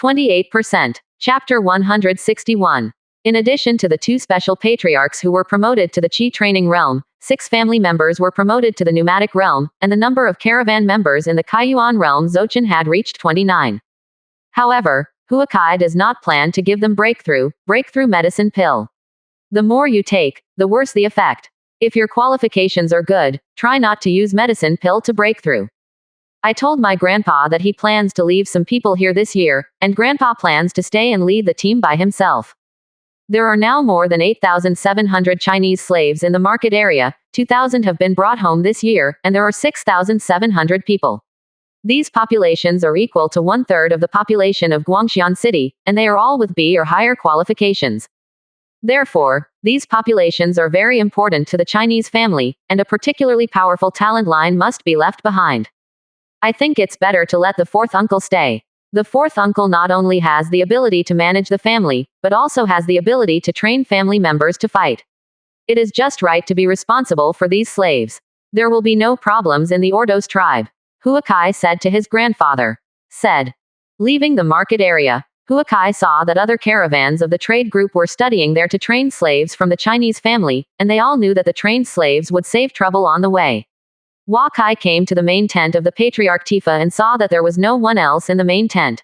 28%. Chapter 161. In addition to the 2 special patriarchs who were promoted to the Qi training realm, 6 family members were promoted to the pneumatic realm, and the number of caravan members in the Kaiyuan realm Zochin had reached 29. However, Huakai does not plan to give them breakthrough medicine pill. The more you take, the worse the effect. If your qualifications are good, try not to use medicine pill to break through. I told my grandpa that he plans to leave some people here this year, and grandpa plans to stay and lead the team by himself. There are now more than 8,700 Chinese slaves in the market area, 2,000 have been brought home this year, and there are 6,700 people. These populations are equal to 1/3 of the population of Guangxian City, and they are all with B or higher qualifications. Therefore, these populations are very important to the Chinese family, and a particularly powerful talent line must be left behind. I think it's better to let the 4th uncle stay. The 4th uncle not only has the ability to manage the family, but also has the ability to train family members to fight. It is just right to be responsible for these slaves. There will be no problems in the Ordos tribe, Huakai said to his grandfather. Leaving the market area, Huakai saw that other caravans of the trade group were studying there to train slaves from the Chinese family, and they all knew that the trained slaves would save trouble on the way. Huakai came to the main tent of the Patriarch Tifa and saw that there was no one else in the main tent.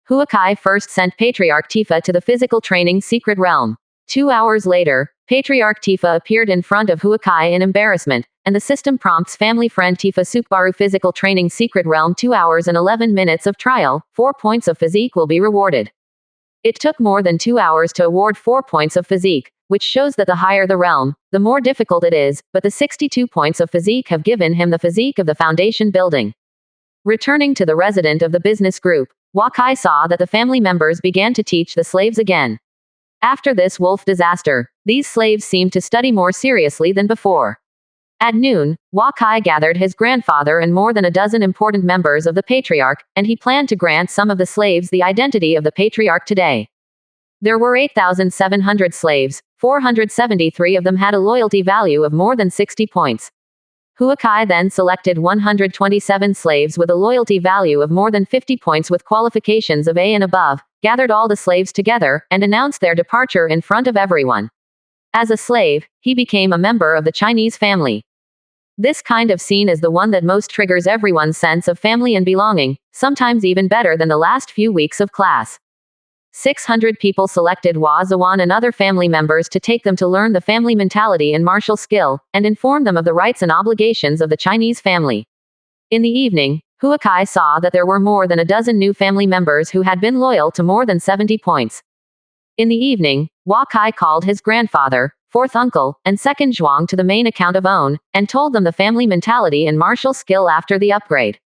Huakai first sent Patriarch Tifa to the physical training secret realm. 2 hours later, Patriarch Tifa appeared in front of Huakai in embarrassment, and the system prompts family friend Tifa Sukbaru physical training secret realm 2 hours and 11 minutes of trial, 4 points of physique will be rewarded. It took more than 2 hours to award 4 points of physique, which shows that the higher the realm, the more difficult it is, but the 62 points of physique have given him the physique of the foundation building. Returning to the resident of the business group, Huakai saw that the family members began to teach the slaves again. After this wolf disaster, these slaves seemed to study more seriously than before. At noon, Huakai gathered his grandfather and more than a dozen important members of the Patriarch, and he planned to grant some of the slaves the identity of the Patriarch today. There were 8,700 slaves, 473 of them had a loyalty value of more than 60 points. Huakai then selected 127 slaves with a loyalty value of more than 50 points with qualifications of A and above, gathered all the slaves together, and announced their departure in front of everyone. As a slave, he became a member of the Chinese family. This kind of scene is the one that most triggers everyone's sense of family and belonging, sometimes even better than the last few weeks of class. 600 people selected Hua Zuan and other family members to take them to learn the family mentality and martial skill, and inform them of the rights and obligations of the Chinese family. In the evening, Huakai saw that there were more than a dozen new family members who had been loyal to more than 70 points. In the evening, Huakai called his grandfather, 4th uncle, and 2nd Zhuang to the main account of own, and told them the family mentality and martial skill after the upgrade.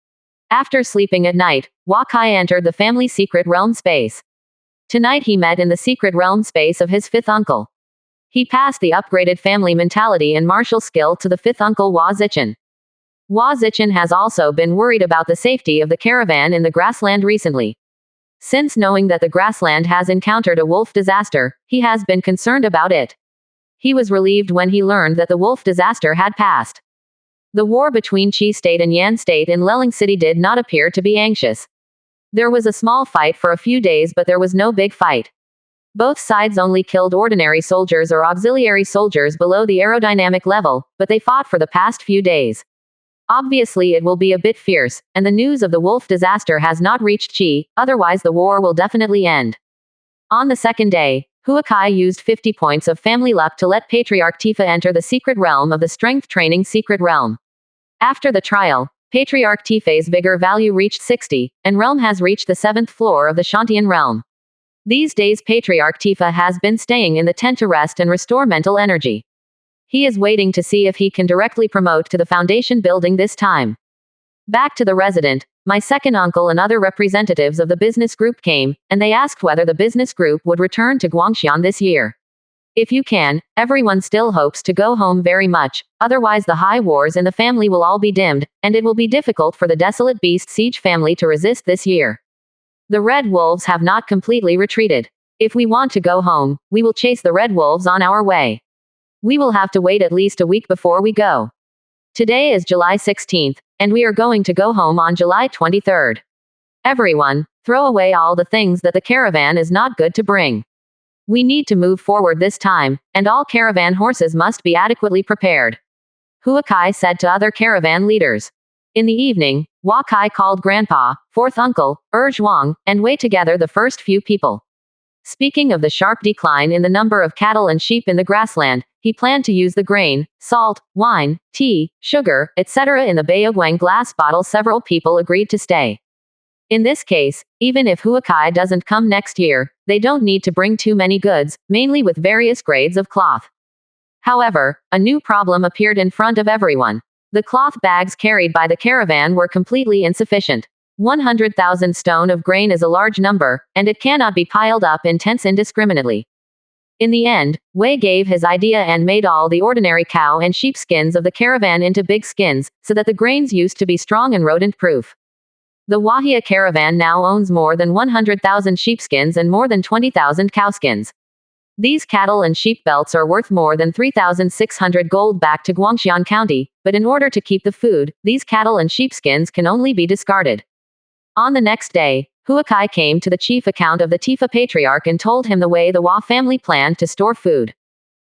After sleeping at night, Huakai entered the family secret realm space. Tonight he met in the secret realm space of his 5th uncle. He passed the upgraded family mentality and martial skill to the 5th uncle Hua Zichin. Hua Zichin has also been worried about the safety of the caravan in the grassland recently. Since knowing that the grassland has encountered a wolf disaster, he has been concerned about it. He was relieved when he learned that the wolf disaster had passed. The war between Qi State and Yan State in Leling City did not appear to be anxious. There was a small fight for a few days, but there was no big fight. Both sides only killed ordinary soldiers or auxiliary soldiers below the aerodynamic level, but they fought for the past few days. Obviously it will be a bit fierce, and the news of the wolf disaster has not reached Qi, otherwise the war will definitely end. On the second day, Huakai used 50 points of family luck to let Patriarch Tifa enter the secret realm of the strength training secret realm. After the trial, Patriarch Tifa's vigor value reached 60, and realm has reached the 7th floor of the Shantian realm. These days Patriarch Tifa has been staying in the tent to rest and restore mental energy. He is waiting to see if he can directly promote to the foundation building this time. Back to the resident, my 2nd uncle and other representatives of the business group came, and they asked whether the business group would return to Guangxian this year. If you can, everyone still hopes to go home very much, otherwise the high wars in the family will all be dimmed, and it will be difficult for the Desolate Beast Siege family to resist this year. The Red Wolves have not completely retreated. If we want to go home, we will chase the Red Wolves on our way. We will have to wait at least a week before we go. Today is July 16th, and we are going to go home on July 23rd. Everyone, Throw away all the things that the caravan is not good to bring. We need to move forward this time, and all caravan horses must be adequately prepared. Huakai said to other caravan leaders. In the evening, Huakai called Grandpa, fourth uncle, Zhuang, and Wei together the first few people. Speaking of the sharp decline in the number of cattle and sheep in the grassland, he planned to use the grain, salt, wine, tea, sugar, etc. in the Baoguang glass bottle. Several people agreed to stay. In this case, even if Huakai doesn't come next year, they don't need to bring too many goods, mainly with various grades of cloth. However, a new problem appeared in front of everyone. The cloth bags carried by the caravan were completely insufficient. 100,000 stone of grain is a large number, and it cannot be piled up in tents indiscriminately. In the end, Wei gave his idea and made all the ordinary cow and sheep skins of the caravan into big skins, so that the grains used to be strong and rodent-proof. The Wahia caravan now owns more than 100,000 sheepskins and more than 20,000 cowskins. These cattle and sheep belts are worth more than 3,600 gold back to Guangxian County, but in order to keep the food, these cattle and sheepskins can only be discarded. On the next day, Huakai came to the chief account of the Tifa Patriarch and told him the way the Hua family planned to store food.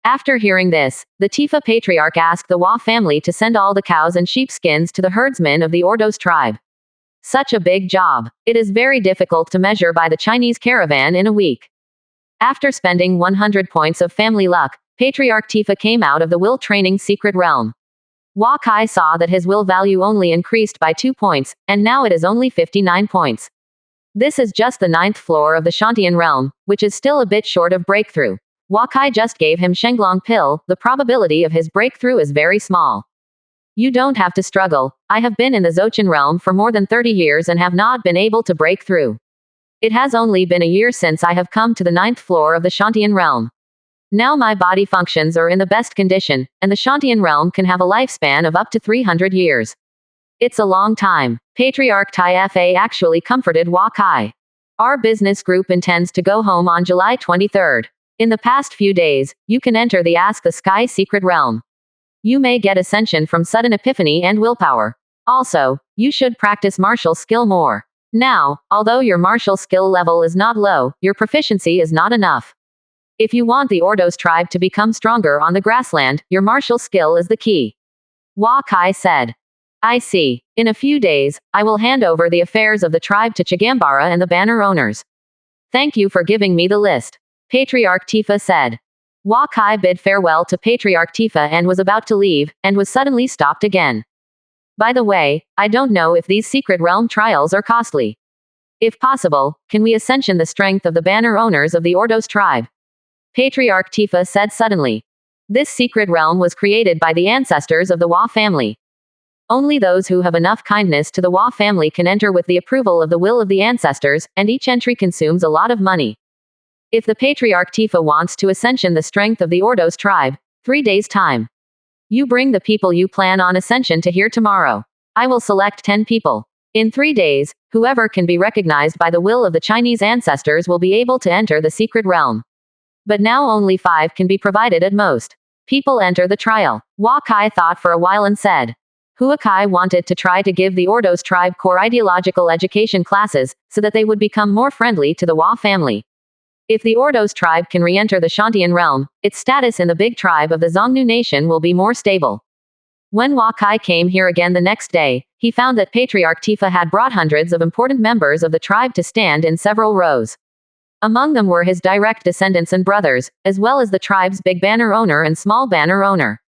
After hearing this, the Tifa Patriarch asked the Hua family to send all the cows and sheepskins to the herdsmen of the Ordos tribe. Such a big job. It is very difficult to measure by the Chinese caravan in a week. After spending 100 points of family luck, Patriarch Tifa came out of the will training secret realm. Huakai saw that his will value only increased by 2 points, and now it is only 59 points. This is just the 9th floor of the Shantian realm, which is still a bit short of breakthrough. Huakai just gave him Shenglong pill, the probability of his breakthrough is very small. You don't have to struggle. I have been in the Zochin realm for more than 30 years and have not been able to break through. It has only been a year since I have come to the 9th floor of the Shantian realm. Now my body functions are in the best condition, and the Shantian realm can have a lifespan of up to 300 years. It's a long time. Patriarch Tai Fa actually comforted Huakai. Our business group intends to go home on July 23rd. In the past few days, you can enter the Ask the Sky secret realm. You may get ascension from sudden epiphany and willpower. Also, you should practice martial skill more. Now, although your martial skill level is not low, your proficiency is not enough. If you want the Ordos tribe to become stronger on the grassland, your martial skill is the key. Huakai said. I see. In a few days, I will hand over the affairs of the tribe to Chagambara and the banner owners. Thank you for giving me the list. Patriarch Tifa said. Huakai bid farewell to Patriarch Tifa and was about to leave, and was suddenly stopped again. By the way, I don't know if these secret realm trials are costly. If possible, can we ascension the strength of the banner owners of the Ordos tribe? Patriarch Tifa said suddenly. This secret realm was created by the ancestors of the Hua family. Only those who have enough kindness to the Hua family can enter with the approval of the will of the ancestors, and each entry consumes a lot of money. If the Patriarch Tifa wants to ascension the strength of the Ordos tribe, 3 days time. You bring the people you plan on ascension to here tomorrow. I will select 10 people. In 3 days, whoever can be recognized by the will of the Chinese ancestors will be able to enter the secret realm. But now only 5 can be provided at most. People enter the trial. Huakai thought for a while and said. Huakai wanted to try to give the Ordos tribe core ideological education classes, so that they would become more friendly to the Hua family. If the Ordos tribe can re-enter the Shantian realm, its status in the big tribe of the Zongnu nation will be more stable. When Huakai came here again the next day, he found that Patriarch Tifa had brought hundreds of important members of the tribe to stand in several rows. Among them were his direct descendants and brothers, as well as the tribe's big banner owner and small banner owner.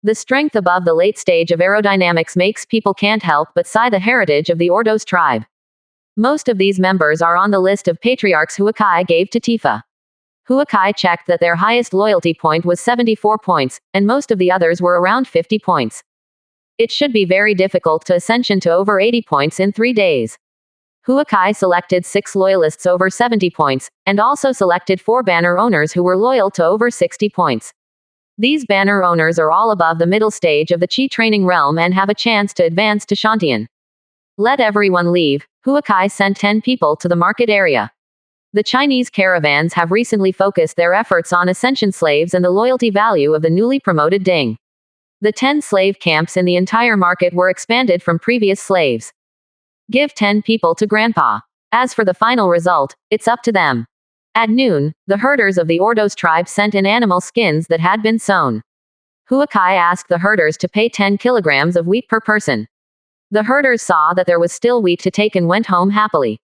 The strength above the late stage of aerodynamics makes people can't help but sigh the heritage of the Ordos tribe. Most of these members are on the list of patriarchs Huakai gave to Tifa. Huakai checked that their highest loyalty point was 74 points, and most of the others were around 50 points. It should be very difficult to ascension to over 80 points in 3 days. Huakai selected 6 loyalists over 70 points, and also selected 4 banner owners who were loyal to over 60 points. These banner owners are all above the middle stage of the Qi training realm and have a chance to advance to Shantian. Let everyone leave. Huakai sent 10 people to the market area. The Chinese caravans have recently focused their efforts on ascension slaves and the loyalty value of the newly promoted Ding. The 10 slave camps in the entire market were expanded from previous slaves. Give 10 people to Grandpa. As for the final result, it's up to them. At noon, the herders of the Ordos tribe sent in animal skins that had been sewn. Huakai asked the herders to pay 10 kilograms of wheat per person. The herders saw that there was still wheat to take and went home happily.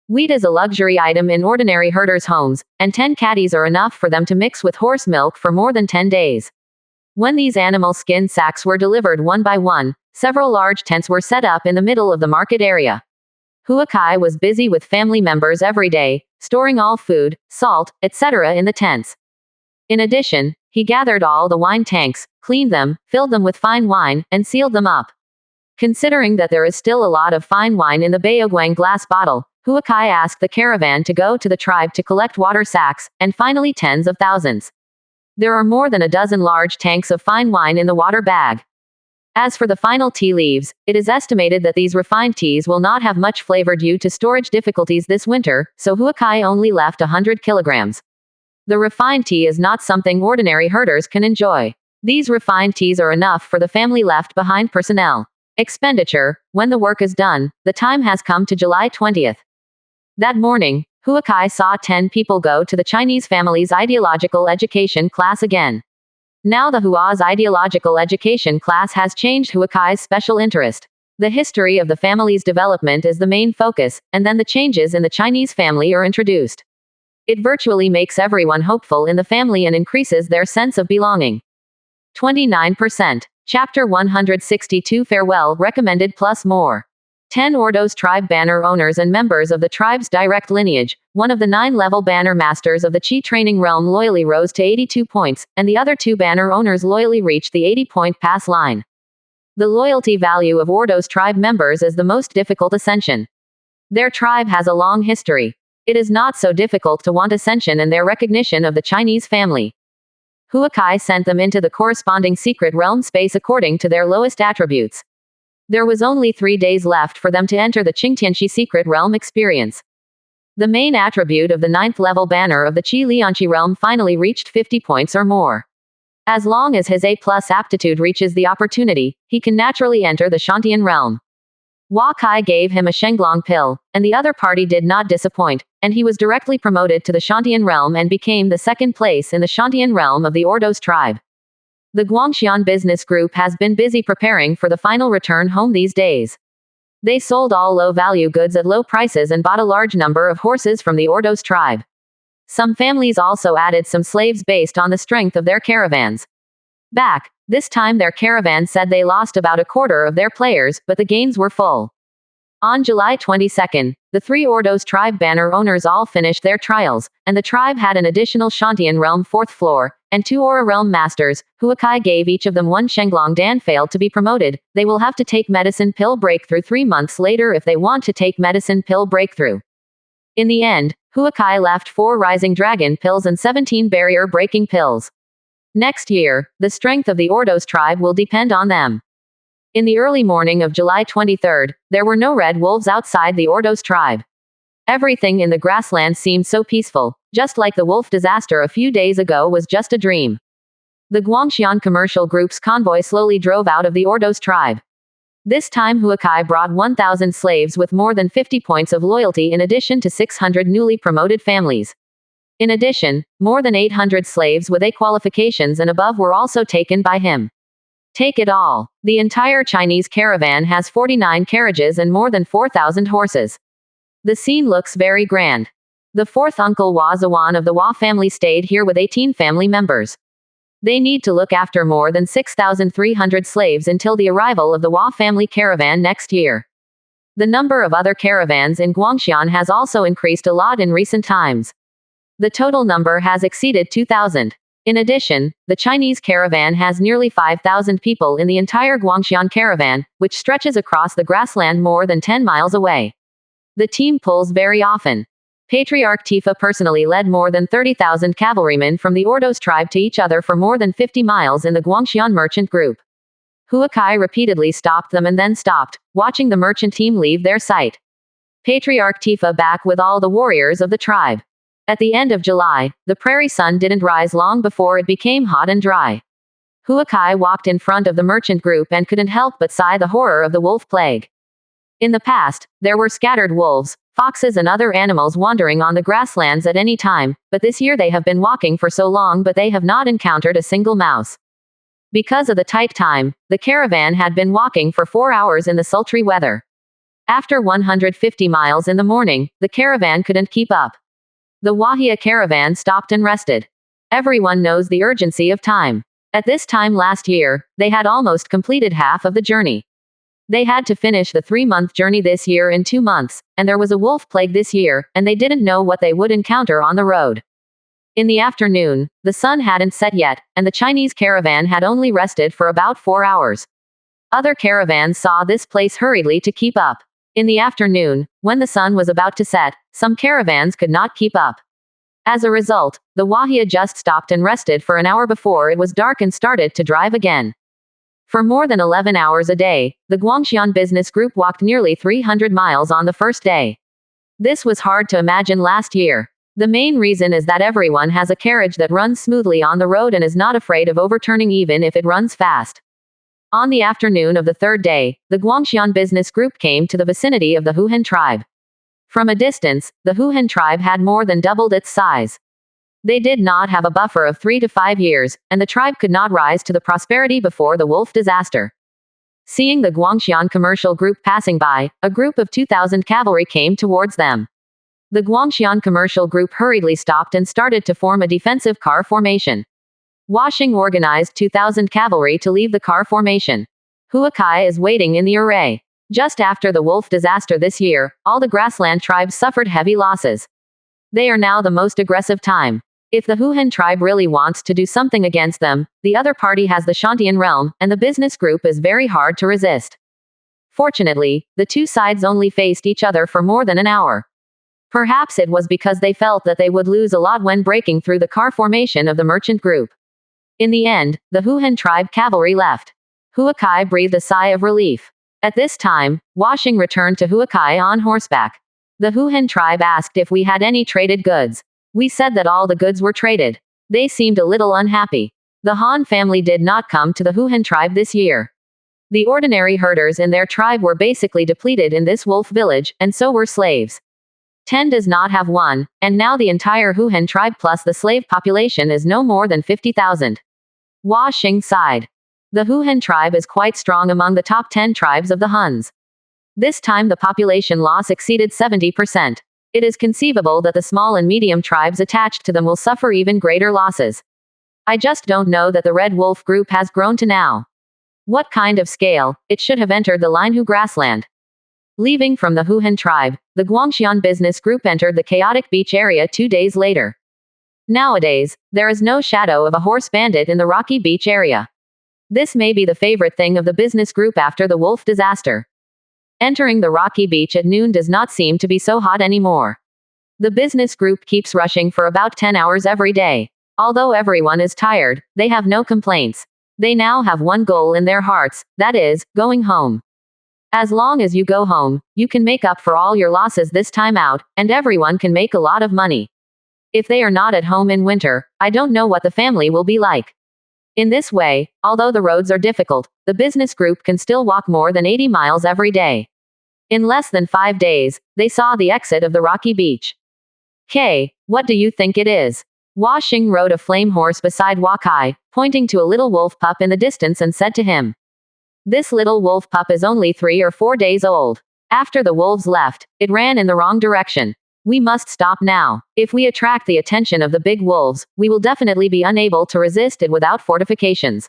Wheat is a luxury item in ordinary herders' homes, and 10 caddies are enough for them to mix with horse milk for more than 10 days. When these animal skin sacks were delivered one by one, several large tents were set up in the middle of the market area. Huakai was busy with family members every day, storing all food, salt, etc. in the tents. In addition, he gathered all the wine tanks, cleaned them, filled them with fine wine, and sealed them up. Considering that there is still a lot of fine wine in the Baoguang glass bottle, Huakai asked the caravan to go to the tribe to collect water sacks, and finally tens of thousands. There are more than a dozen large tanks of fine wine in the water bag. As for the final tea leaves, it is estimated that these refined teas will not have much flavor due to storage difficulties this winter, so Huakai only left 100 kilograms. The refined tea is not something ordinary herders can enjoy. These refined teas are enough for the family left behind personnel. Expenditure. When the work is done, the time has come to July 20th. That morning, Huakai saw 10 people go to the Chinese family's ideological education class again. Now the Hua's ideological education class has changed Huakai's special interest. The history of the family's development is the main focus, and then the changes in the Chinese family are introduced. It virtually makes everyone hopeful in the family and increases their sense of belonging. 29%. Chapter 162 Farewell Recommended plus more. 10 Ordos tribe banner owners and members of the tribe's direct lineage, one of the 9-level banner masters of the Qi training realm loyally rose to 82 points, and the other 2 banner owners loyally reached the 80-point pass line. The loyalty value of Ordos tribe members is the most difficult ascension. Their tribe has a long history. It is not so difficult to want ascension and their recognition of the Chinese family. Huakai sent them into the corresponding secret realm space according to their lowest attributes. There was only 3 days left for them to enter the Qingtianqi secret realm experience. The main attribute of the 9th level banner of the Qi Lianqi realm finally reached 50 points or more. As long as his A+ aptitude reaches the opportunity, he can naturally enter the Shantian realm. Huakai gave him a Shenglong pill, and the other party did not disappoint, and he was directly promoted to the Shantian realm and became the 2nd place in the Shantian realm of the Ordos tribe. The Guangxian business group has been busy preparing for the final return home these days. They sold all low-value goods at low prices and bought a large number of horses from the Ordos tribe. Some families also added some slaves based on the strength of their caravans. This time their caravan said they lost about a quarter of their players, but the gains were full. On July 22, the 3 Ordos tribe banner owners all finished their trials, and the tribe had an additional Shantian realm 4th floor, and 2 Aura realm masters. Huakai gave each of them 1 Shenglong Dan. Failed to be promoted, they will have to take medicine pill breakthrough 3 months later if they want to take medicine pill breakthrough. In the end, Huakai left 4 rising dragon pills and 17 barrier breaking pills. Next year, the strength of the Ordos tribe will depend on them. In the early morning of July 23, there were no red wolves outside the Ordos tribe. Everything in the grassland seemed so peaceful, just like the wolf disaster a few days ago was just a dream. The Guangxian commercial group's convoy slowly drove out of the Ordos tribe. This time Huakai brought 1,000 slaves with more than 50 points of loyalty in addition to 600 newly promoted families. In addition, more than 800 slaves with A qualifications and above were also taken by him. Take it all. The entire Chinese caravan has 49 carriages and more than 4,000 horses. The scene looks very grand. The 4th uncle Hua Zawan of the Hua family stayed here with 18 family members. They need to look after more than 6,300 slaves until the arrival of the Hua family caravan next year. The number of other caravans in Guangxian has also increased a lot in recent times. The total number has exceeded 2,000. In addition, the Chinese caravan has nearly 5,000 people in the entire Guangxian caravan, which stretches across the grassland more than 10 miles away. The team pulls very often. Patriarch Tifa personally led more than 30,000 cavalrymen from the Ordos tribe to each other for more than 50 miles in the Guangxian merchant group. Huakai repeatedly stopped them and then stopped, watching the merchant team leave their sight. Patriarch Tifa back with all the warriors of the tribe. At the end of July, the prairie sun didn't rise long before it became hot and dry. Huakai walked in front of the merchant group and couldn't help but sigh the horror of the wolf plague. In the past, there were scattered wolves, foxes and other animals wandering on the grasslands at any time, but this year they have been walking for so long but they have not encountered a single mouse. Because of the tight time, the caravan had been walking for 4 hours in the sultry weather. After 150 miles in the morning, the caravan couldn't keep up. The Wahia caravan stopped and rested. Everyone knows the urgency of time. At this time last year, they had almost completed half of the journey. They had to finish the 3-month journey this year in 2 months, and there was a wolf plague this year, and they didn't know what they would encounter on the road. In the afternoon, the sun hadn't set yet, and the Chinese caravan had only rested for about 4 hours. Other caravans saw this place hurriedly to keep up. In the afternoon, when the sun was about to set, some caravans could not keep up. As a result, the Wahia just stopped and rested for an hour before it was dark and started to drive again. For more than 11 hours a day, the Guangxian business group walked nearly 300 miles on the first day. This was hard to imagine last year. The main reason is that everyone has a carriage that runs smoothly on the road and is not afraid of overturning even if it runs fast. On the afternoon of the third day, the Guangxian business group came to the vicinity of the Huhan tribe. From a distance, the Huhan tribe had more than doubled its size. They did not have a buffer of 3 to 5 years, and the tribe could not rise to the prosperity before the wolf disaster. Seeing the Guangxian commercial group passing by, a group of 2,000 cavalry came towards them. The Guangxian commercial group hurriedly stopped and started to form a defensive car formation. Washing organized 2,000 cavalry to leave the car formation. Huakai is waiting in the array. Just after the wolf disaster this year, all the grassland tribes suffered heavy losses. They are now the most aggressive time. If the Huhan tribe really wants to do something against them, the other party has the Shantian realm, and the business group is very hard to resist. Fortunately, the two sides only faced each other for more than an hour. Perhaps it was because they felt that they would lose a lot when breaking through the car formation of the merchant group. In the end, the Huhan tribe cavalry left. Huakai breathed a sigh of relief. At this time, Washing returned to Huakai on horseback. The Huhan tribe asked if we had any traded goods. We said that all the goods were traded. They seemed a little unhappy. The Han family did not come to the Huhan tribe this year. The ordinary herders in their tribe were basically depleted in this wolf village, and so were slaves. 10 does not have one, and now the entire Huhan tribe plus the slave population is no more than 50,000. Washing sighed. The Huhan tribe is quite strong among the top 10 tribes of the Huns. This time the population loss exceeded 70%. It is conceivable that the small and medium tribes attached to them will suffer even greater losses. I just don't know that the Red Wolf group has grown to now. What kind of scale? It should have entered the Linhu grassland. Leaving from the Huhan tribe, the Guangxian business group entered the chaotic beach area 2 days later. Nowadays, there is no shadow of a horse bandit in the rocky beach area. This may be the favorite thing of the business group after the wolf disaster. Entering the rocky beach at noon does not seem to be so hot anymore. The business group keeps rushing for about 10 hours every day. Although everyone is tired, they have no complaints. They now have one goal in their hearts, that is, going home. As long as you go home, you can make up for all your losses this time out, and everyone can make a lot of money. If they are not at home in winter, I don't know what the family will be like. In this way, although the roads are difficult, the business group can still walk more than 80 miles every day. In less than 5 days, they saw the exit of the rocky beach. Kay, what do you think it is? Washing rode a flame horse beside Wakai, pointing to a little wolf pup in the distance and said to him, "This little wolf pup is only 3 or 4 days old. After the wolves left, it ran in the wrong direction. We must stop now. If we attract the attention of the big wolves, we will definitely be unable to resist it without fortifications."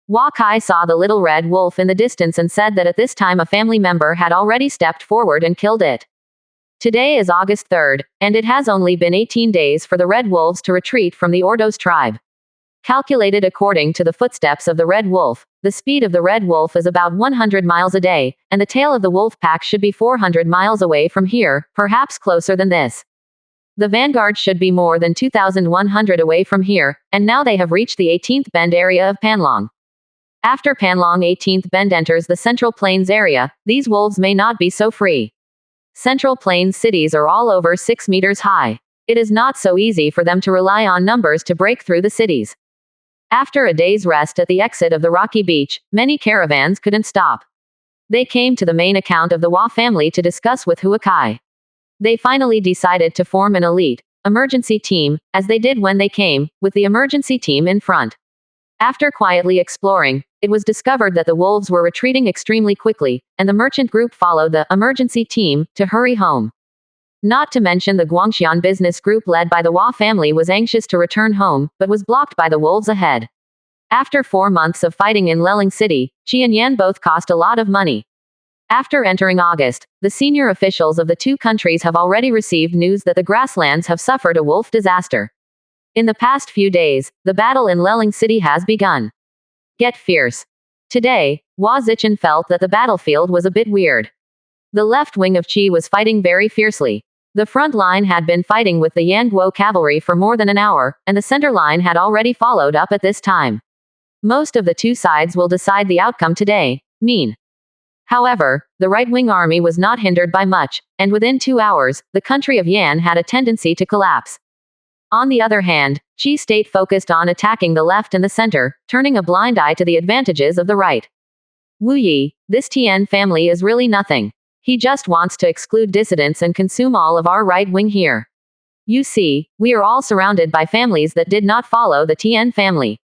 Wakai saw the little red wolf in the distance and said that at this time a family member had already stepped forward and killed it. Today is August 3rd, and it has only been 18 days for the red wolves to retreat from the Ordos tribe. Calculated according to the footsteps of the red wolf, the speed of the red wolf is about 100 miles a day, and the tail of the wolf pack should be 400 miles away from here, perhaps closer than this. The vanguard should be more than 2,100 away from here, and now they have reached the 18th bend area of Panlong. After Panlong 18th bend enters the Central Plains area, these wolves may not be so free. Central Plains cities are all over 6 meters high. It is not so easy for them to rely on numbers to break through the cities. After a day's rest at the exit of the rocky beach, many caravans couldn't stop. They came to the main account of the Wa family to discuss with Huakai. They finally decided to form an elite emergency team, as they did when they came, with the emergency team in front. After quietly exploring, it was discovered that the wolves were retreating extremely quickly, and the merchant group followed the emergency team to hurry home. Not to mention the Guangxian business group led by the Hua family was anxious to return home, but was blocked by the wolves ahead. After 4 months of fighting in Leling City, Qi and Yan both cost a lot of money. After entering August, the senior officials of the two countries have already received news that the grasslands have suffered a wolf disaster. In the past few days, the battle in Leling City has begun. Get fierce. Today, Hua Zichen felt that the battlefield was a bit weird. The left wing of Qi was fighting very fiercely. The front line had been fighting with the Yanguo cavalry for more than an hour, and the center line had already followed up at this time. Most of the two sides will decide the outcome today. However, the right-wing army was not hindered by much, and within 2 hours, the country of Yan had a tendency to collapse. On the other hand, Qi state focused on attacking the left and the center, turning a blind eye to the advantages of the right. Wu Yi, this Tian family is really nothing. He just wants to exclude dissidents and consume all of our right wing here. You see, we are all surrounded by families that did not follow the Tian family.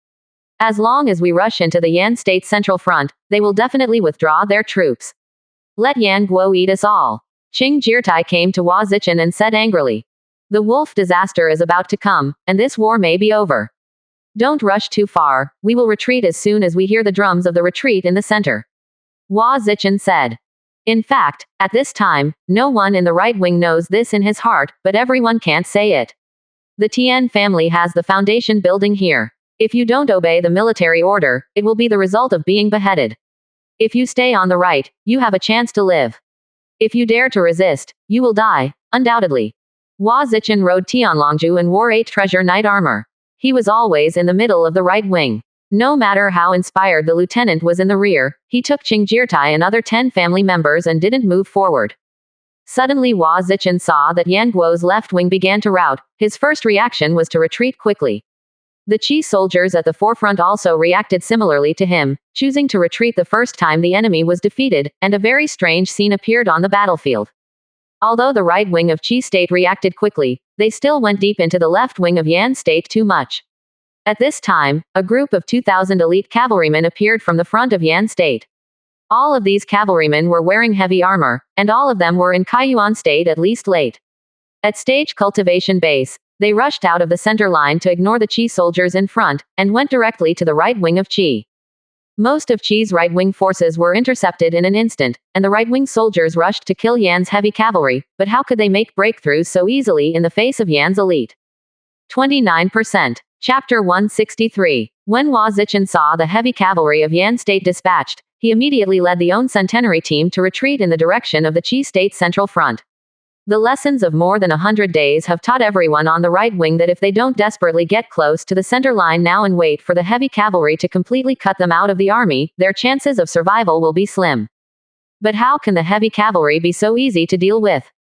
As long as we rush into the Yan State Central Front, they will definitely withdraw their troops. Let Yan Guo eat us all. Qing Jirtai came to Hua Zichen and said angrily. The wolf disaster is about to come, and this war may be over. Don't rush too far, we will retreat as soon as we hear the drums of the retreat in the center. Hua Zichen said. In fact, at this time, no one in the right wing knows this in his heart, but everyone can't say it. The Tian family has the foundation building here. If you don't obey the military order, it will be the result of being beheaded. If you stay on the right, you have a chance to live. If you dare to resist, you will die, undoubtedly. Hua Zichen rode Tianlongju and wore 8 treasure knight armor. He was always in the middle of the right wing. No matter how inspired the lieutenant was in the rear, he took Qing Jirtai and other 10 family members and didn't move forward. Suddenly Hua Zichen saw that Yan Guo's left wing began to rout. His first reaction was to retreat quickly. The Qi soldiers at the forefront also reacted similarly to him, choosing to retreat the first time the enemy was defeated, and a very strange scene appeared on the battlefield. Although the right wing of Qi state reacted quickly, they still went deep into the left wing of Yan state too much. At this time, a group of 2,000 elite cavalrymen appeared from the front of Yan state. All of these cavalrymen were wearing heavy armor, and all of them were in Kaiyuan state at least late. At stage cultivation base, they rushed out of the center line to ignore the Qi soldiers in front, and went directly to the right wing of Qi. Most of Qi's right-wing forces were intercepted in an instant, and the right-wing soldiers rushed to kill Yan's heavy cavalry, but how could they make breakthroughs so easily in the face of Yan's elite? 29%. Chapter 163. When Hua Zichen saw the heavy cavalry of Yan state dispatched, he immediately led the own centenary team to retreat in the direction of the Qi state central front. The lessons of more than 100 days have taught everyone on the right wing that if they don't desperately get close to the center line now and wait for the heavy cavalry to completely cut them out of the army, their chances of survival will be slim. But how can the heavy cavalry be so easy to deal with?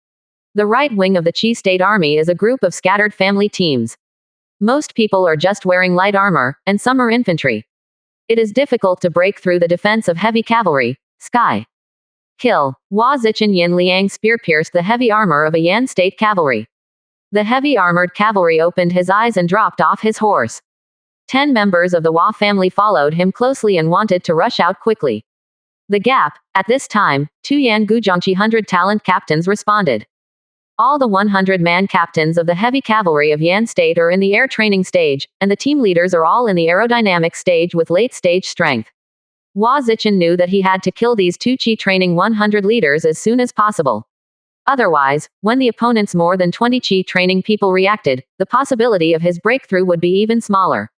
The right wing of the Qi state army is a group of scattered family teams. Most people are just wearing light armor, and some are infantry. It is difficult to break through the defense of heavy cavalry. Sky. Kill. Hua Zichen Yin Liang spear pierced the heavy armor of a Yan state cavalry. The heavy armored cavalry opened his eyes and dropped off his horse. 10 members of the Hua family followed him closely and wanted to rush out quickly. The gap. At this time, 2 Yan Gujiangqi 100 talent captains responded. All the 100-man captains of the heavy cavalry of Yan state are in the air training stage, and the team leaders are all in the aerodynamic stage with late-stage strength. Hua Zichen knew that he had to kill these 2 Qi training 100 leaders as soon as possible. Otherwise, when the opponent's more than 20 Qi training people reacted, the possibility of his breakthrough would be even smaller.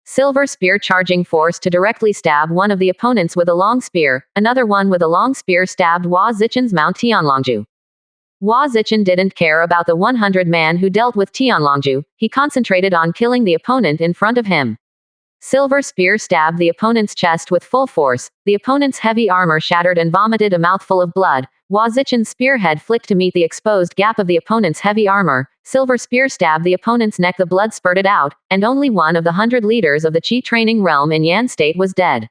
Silver spear charging force to directly stab one of the opponents with a long spear, another one with a long spear stabbed Hua Zichen's mount Tianlongju. Hua Zichen didn't care about the 100-man who dealt with Tianlongju, he concentrated on killing the opponent in front of him. Silver spear stabbed the opponent's chest with full force, the opponent's heavy armor shattered and vomited a mouthful of blood. Hua Zichen's spearhead flicked to meet the exposed gap of the opponent's heavy armor, silver spear stabbed the opponent's neck, the blood spurted out, and only one of the 100 leaders of the Qi training realm in Yan state was dead.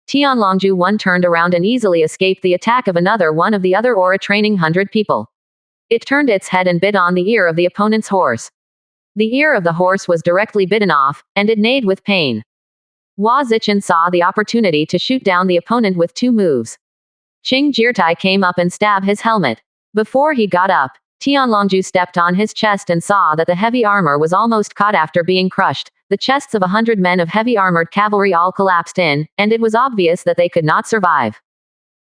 Tianlongju 1 turned around and easily escaped the attack of another one of the other aura training 100 people. It turned its head and bit on the ear of the opponent's horse. The ear of the horse was directly bitten off, and it neighed with pain. Hua Zichen saw the opportunity to shoot down the opponent with 2 moves. Qing Jirtai came up and stabbed his helmet. Before he got up, Tianlongju stepped on his chest and saw that the heavy armor was almost caught after being crushed. The chests of 100 men of heavy armored cavalry all collapsed in, and it was obvious that they could not survive.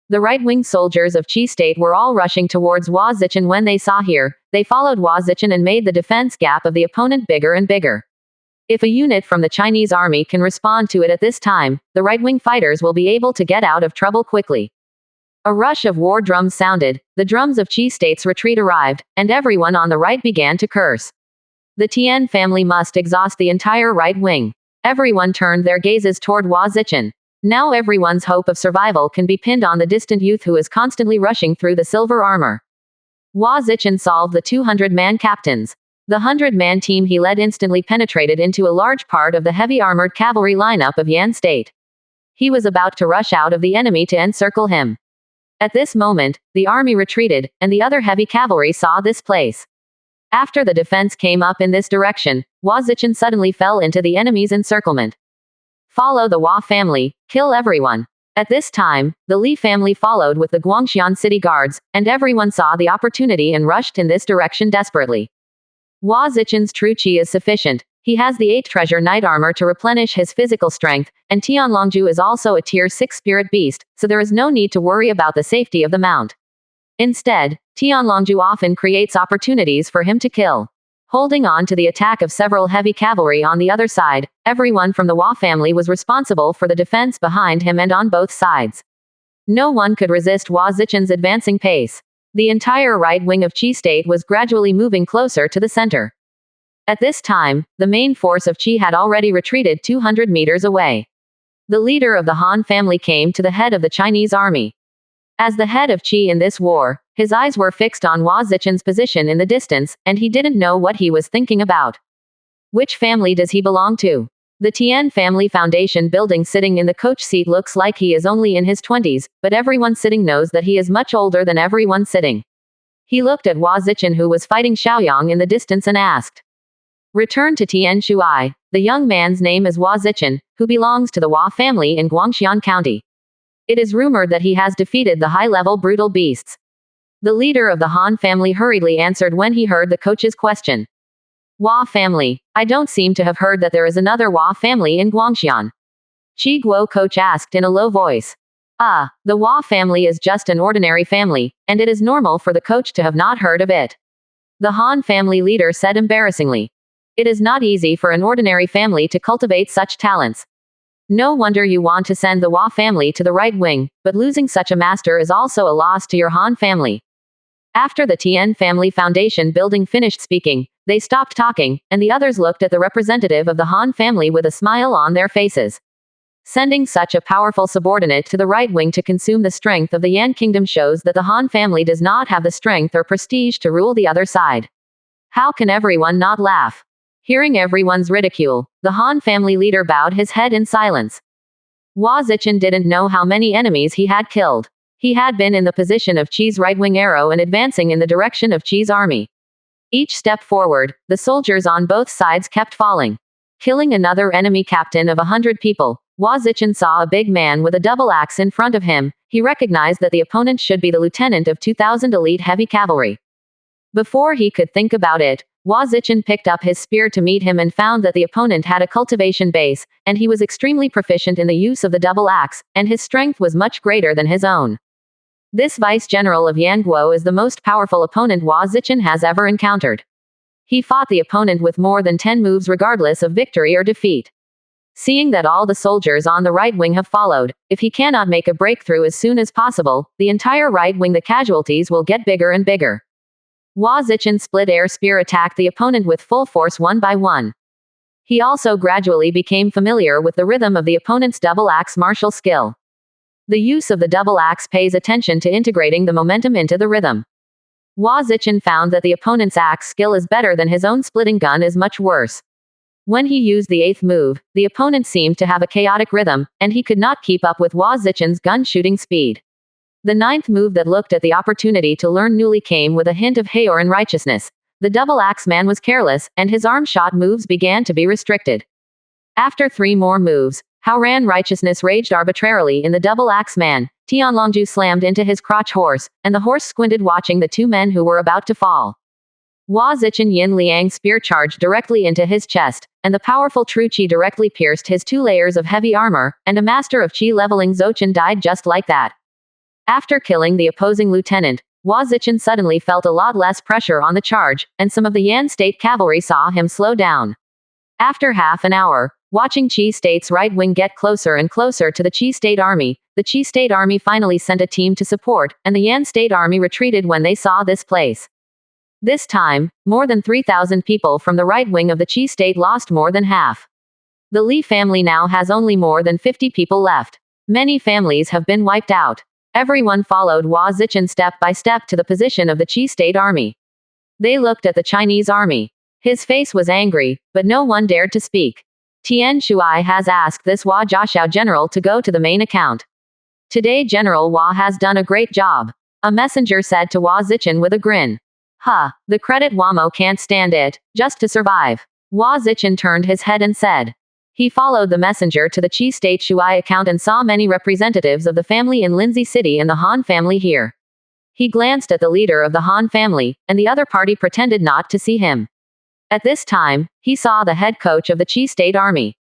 The right-wing soldiers of Qi state were all rushing towards Hua Zichen when they saw here. They followed Hua Zichen and made the defense gap of the opponent bigger and bigger. If a unit from the Chinese army can respond to it at this time, the right-wing fighters will be able to get out of trouble quickly. A rush of war drums sounded, the drums of Qi state's retreat arrived, and everyone on the right began to curse. The Tian family must exhaust the entire right wing. Everyone turned their gazes toward Hua Zichen. Now everyone's hope of survival can be pinned on the distant youth who is constantly rushing through the silver armor. Hua Zichen solved the 200-man captains. The 100-man team he led instantly penetrated into a large part of the heavy armored cavalry lineup of Yan state. He was about to rush out of the enemy to encircle him. At this moment, the army retreated, and the other heavy cavalry saw this place. After the defense came up in this direction, Hua Zichen suddenly fell into the enemy's encirclement. Follow the Hua family, kill everyone. At this time, the Li family followed with the Guangxian city guards, and everyone saw the opportunity and rushed in this direction desperately. Hua Zichen's true qi is sufficient. He has the 8 treasure knight armor to replenish his physical strength, and Tianlongju is also a tier 6 spirit beast, so there is no need to worry about the safety of the mount. Instead, Tianlongju often creates opportunities for him to kill. Holding on to the attack of several heavy cavalry on the other side, everyone from the Hua family was responsible for the defense behind him and on both sides. No one could resist Hua Zichen's advancing pace. The entire right wing of Qi state was gradually moving closer to the center. At this time, the main force of Qi had already retreated 200 meters away. The leader of the Han family came to the head of the Chinese army. As the head of Qi in this war, his eyes were fixed on Hua Zichen's position in the distance, and he didn't know what he was thinking about. Which family does he belong to? The Tian family foundation building sitting in the coach seat looks like he is only in his 20s, but everyone sitting knows that he is much older than everyone sitting. He looked at Hua Zichen who was fighting Xiaoyang in the distance and asked. Return to Tian Shuai. The young man's name is Hua Zichen, who belongs to the Hua family in Guangxian County. It is rumored that he has defeated the high-level brutal beasts. The leader of the Han family hurriedly answered when he heard the coach's question. Hua family. I don't seem to have heard that there is another Hua family in Guangxian. Qi Guo coach asked in a low voice. The Hua family is just an ordinary family, and it is normal for the coach to have not heard of it. The Han family leader said embarrassingly. It is not easy for an ordinary family to cultivate such talents. No wonder you want to send the Hua family to the right wing, but losing such a master is also a loss to your Han family. After the Tian family foundation building finished speaking, they stopped talking, and the others looked at the representative of the Han family with a smile on their faces. Sending such a powerful subordinate to the right wing to consume the strength of the Yan kingdom shows that the Han family does not have the strength or prestige to rule the other side. How can everyone not laugh? Hearing everyone's ridicule, the Han family leader bowed his head in silence. Hua Zichen didn't know how many enemies he had killed. He had been in the position of Qi's right-wing arrow and advancing in the direction of Qi's army. Each step forward, the soldiers on both sides kept falling. Killing another enemy captain of 100 people, Hua Zichen saw a big man with a double axe in front of him. He recognized that the opponent should be the lieutenant of 2,000 elite heavy cavalry. Before he could think about it, Hua Zichen picked up his spear to meet him and found that the opponent had a cultivation base, and he was extremely proficient in the use of the double axe, and his strength was much greater than his own. This vice-general of Yanguo is the most powerful opponent Hua Zichen has ever encountered. He fought the opponent with more than 10 moves regardless of victory or defeat. Seeing that all the soldiers on the right wing have followed, if he cannot make a breakthrough as soon as possible, the entire right wing the casualties will get bigger and bigger. Hua Zichen split air spear attacked the opponent with full force one by one. He also gradually became familiar with the rhythm of the opponent's double axe martial skill. The use of the double axe pays attention to integrating the momentum into the rhythm. Hua Zichen found that the opponent's axe skill is better than his own splitting gun is much worse. When he used the 8th move, the opponent seemed to have a chaotic rhythm, and he could not keep up with Hua Zichen's gun shooting speed. The ninth move that looked at the opportunity to learn newly came with a hint of Haor and righteousness. The double axe man was careless, and his arm shot moves began to be restricted. After 3 more moves, Haoran righteousness raged arbitrarily in the double axe man. Tianlongju slammed into his crotch horse, and the horse squinted watching the 2 men who were about to fall. Hua Zichen Yin Liang spear charged directly into his chest, and the powerful true qi directly pierced his 2 layers of heavy armor, and a master of qi leveling Zochen died just like that. After killing the opposing lieutenant, Hua Zichen suddenly felt a lot less pressure on the charge, and some of the Yan State cavalry saw him slow down. After half an hour, watching Qi State's right wing get closer and closer to the Qi State army, the Qi State army finally sent a team to support, and the Yan State army retreated when they saw this place. This time, more than 3,000 people from the right wing of the Qi State lost more than half. The Li family now has only more than 50 people left. Many families have been wiped out. Everyone followed Hua Zichen step by step to the position of the Qi State army. They looked at the Chinese army. His face was angry, but no one dared to speak. Tian Shuai has asked this Hua Jiaxiao general to go to the main account. Today General Hua has done a great job. A messenger said to Hua Zichen with a grin. The credit Wamo can't stand it, just to survive. Hua Zichen turned his head and said. He followed the messenger to the Qi State Shuai account and saw many representatives of the family in Lindsay City and the Han family here. He glanced at the leader of the Han family, and the other party pretended not to see him. At this time, he saw the head coach of the Qi State army.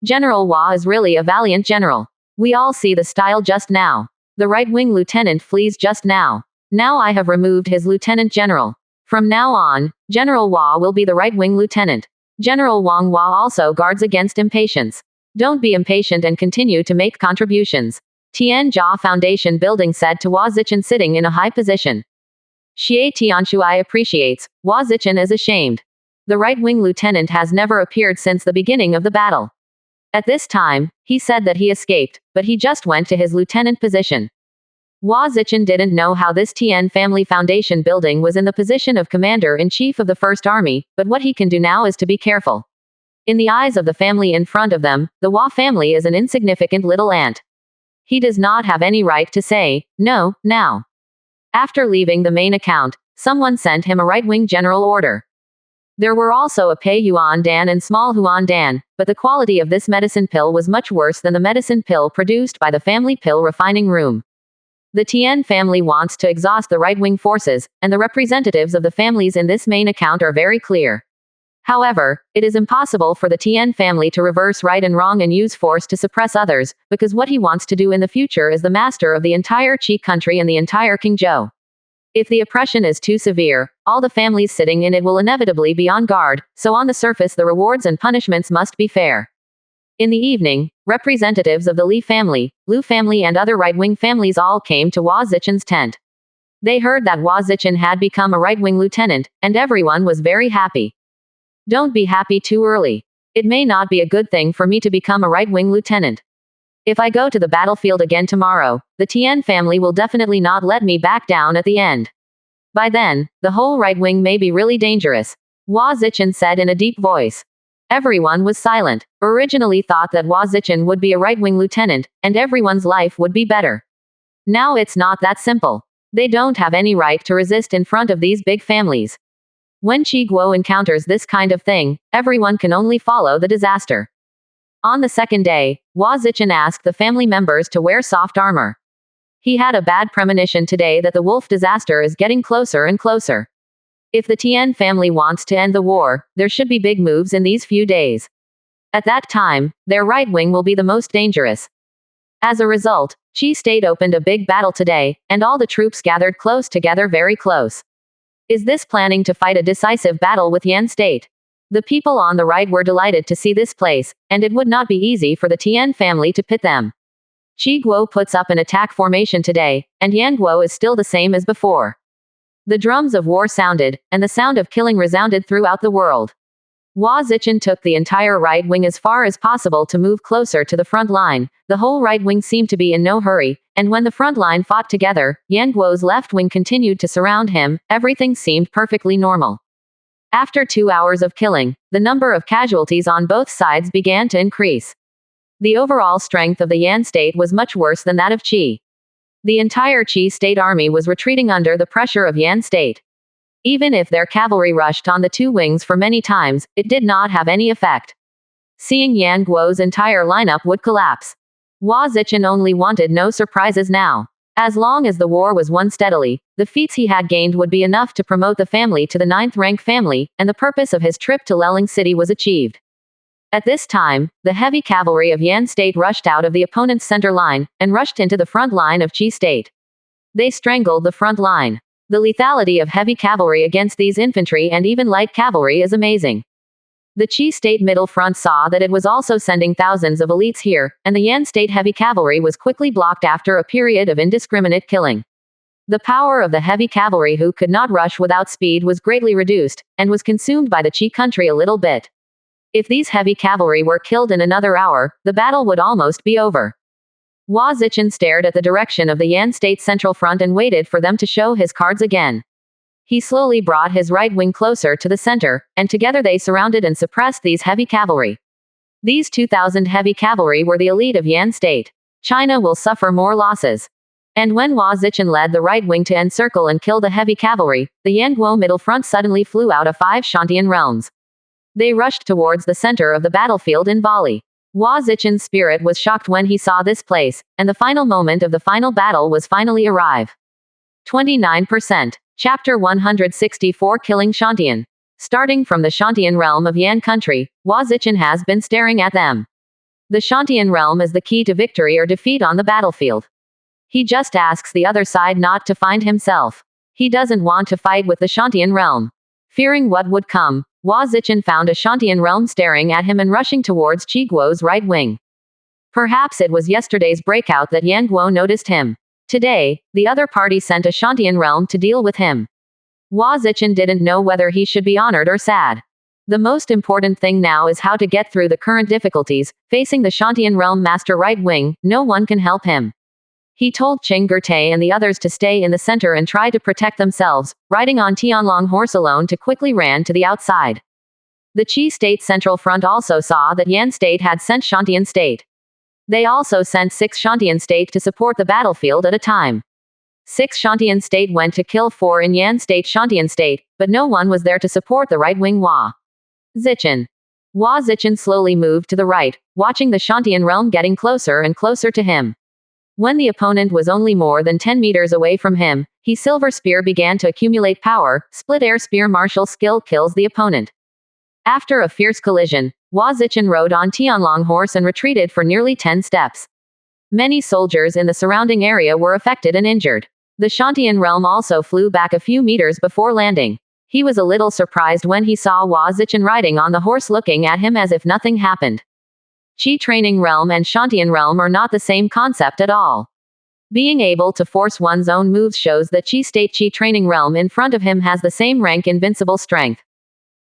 General Hua is really a valiant general. We all see the style just now. The right-wing lieutenant flees just now. Now I have removed his lieutenant general. From now on, General Hua will be the right-wing lieutenant. General Wang Hua also guards against impatience. Don't be impatient and continue to make contributions. Tian Jia Foundation Building said to Hua Zichen sitting in a high position. Xie Tianshuai appreciates, Hua Zichen is ashamed. The right-wing lieutenant has never appeared since the beginning of the battle. At this time, he said that he escaped, but he just went to his lieutenant position. Hua Zichen didn't know how this Tian Family Foundation building was in the position of commander-in-chief of the First Army, but what he can do now is to be careful. In the eyes of the family in front of them, the Hua family is an insignificant little ant. He does not have any right to say, no, now. After leaving the main account, someone sent him a right-wing general order. There were also a Pei Yuan Dan and small Huan Dan, but the quality of this medicine pill was much worse than the medicine pill produced by the family pill refining room. The Tian family wants to exhaust the right-wing forces, and the representatives of the families in this main account are very clear. However, it is impossible for the Tian family to reverse right and wrong and use force to suppress others, because what he wants to do in the future is the master of the entire Qi country and the entire Qingzhou. If the oppression is too severe, all the families sitting in it will inevitably be on guard, so on the surface the rewards and punishments must be fair. In the evening, representatives of the Li family, Lu family and other right-wing families all came to Hua Zichen's tent. They heard that Hua Zichen had become a right-wing lieutenant, and everyone was very happy. Don't be happy too early. It may not be a good thing for me to become a right-wing lieutenant. If I go to the battlefield again tomorrow, the Tian family will definitely not let me back down at the end. By then, the whole right wing may be really dangerous, Hua Zichen said in a deep voice. Everyone was silent. Originally thought that Hua Zichen would be a right-wing lieutenant, and everyone's life would be better. Now it's not that simple. They don't have any right to resist in front of these big families. When Qi Guo encounters this kind of thing, everyone can only follow the disaster. On the second day, Hua Zichen asked the family members to wear soft armor. He had a bad premonition today that the wolf disaster is getting closer and closer. If the Tian family wants to end the war, there should be big moves in these few days. At that time, their right wing will be the most dangerous. As a result, Qi State opened a big battle today, and all the troops gathered close together very close. Is this planning to fight a decisive battle with Yan State? The people on the right were delighted to see this place, and it would not be easy for the Tian family to pit them. Qi Guo puts up an attack formation today, and Yan Guo is still the same as before. The drums of war sounded, and the sound of killing resounded throughout the world. Hua Zichen took the entire right wing as far as possible to move closer to the front line. The whole right wing seemed to be in no hurry, and when the front line fought together, Yan Guo's left wing continued to surround him. Everything seemed perfectly normal. After 2 hours of killing, the number of casualties on both sides began to increase. The overall strength of the Yan state was much worse than that of Qi. The entire Qi state army was retreating under the pressure of Yan state. Even if their cavalry rushed on the two wings for many times, it did not have any effect. Seeing Yan Guo's entire lineup would collapse. Hua Zichen only wanted no surprises now. As long as the war was won steadily, the feats he had gained would be enough to promote the family to the 9th-rank family, and the purpose of his trip to Leling City was achieved. At this time, the heavy cavalry of Yan state rushed out of the opponent's center line, and rushed into the front line of Qi state. They strangled the front line. The lethality of heavy cavalry against these infantry and even light cavalry is amazing. The Qi state middle front saw that it was also sending thousands of elites here, and the Yan state heavy cavalry was quickly blocked after a period of indiscriminate killing. The power of the heavy cavalry who could not rush without speed was greatly reduced, and was consumed by the Qi country a little bit. If these heavy cavalry were killed in another hour, the battle would almost be over. Hua Zichen stared at the direction of the Yan state central front and waited for them to show his cards again. He slowly brought his right wing closer to the center, and together they surrounded and suppressed these heavy cavalry. These 2,000 heavy cavalry were the elite of Yan state. China will suffer more losses. And when Hua Zichen led the right wing to encircle and kill the heavy cavalry, the Yan Guo middle front suddenly flew out of 5 Shantian realms. They rushed towards the center of the battlefield in volley. Hua Zichen's spirit was shocked when he saw this place, and the final moment of the final battle was finally arrive. 29%. Chapter 164 Killing Shantian. Starting from the Shantian realm of Yan country, Hua Zichen has been staring at them. The Shantian realm is the key to victory or defeat on the battlefield. He just asks the other side not to find himself. He doesn't want to fight with the Shantian realm. Fearing what would come, Hua Zichen found a Shantian realm staring at him and rushing towards Qi Guo's right wing. Perhaps it was yesterday's breakout that Yan Guo noticed him. Today, the other party sent a Shantian realm to deal with him. Hua Zichen didn't know whether he should be honored or sad. The most important thing now is how to get through the current difficulties. Facing the Shantian realm master right wing, no one can help him. He told Qing Gertai and the others to stay in the center and try to protect themselves, riding on Tianlong horse alone to quickly ran to the outside. The Qi state central front also saw that Yan state had sent Shantian state. They also sent 6 Shantian state to support the battlefield at a time. 6 Shantian state went to kill 4 in Yan state Shantian state, but no one was there to support the right-wing Hua Zichen. Hua Zichen slowly moved to the right, watching the Shantian realm getting closer and closer to him. When the opponent was only more than 10 meters away from him, his silver spear began to accumulate power. Split air spear martial skill kills the opponent. After a fierce collision, Hua Zichen rode on Tianlong horse and retreated for nearly 10 steps. Many soldiers in the surrounding area were affected and injured. The Shantian realm also flew back a few meters before landing. He was a little surprised when he saw Hua Zichen riding on the horse looking at him as if nothing happened. Qi training realm and Shantian realm are not the same concept at all. Being able to force one's own moves shows that Qi state Qi training realm in front of him has the same rank invincible strength.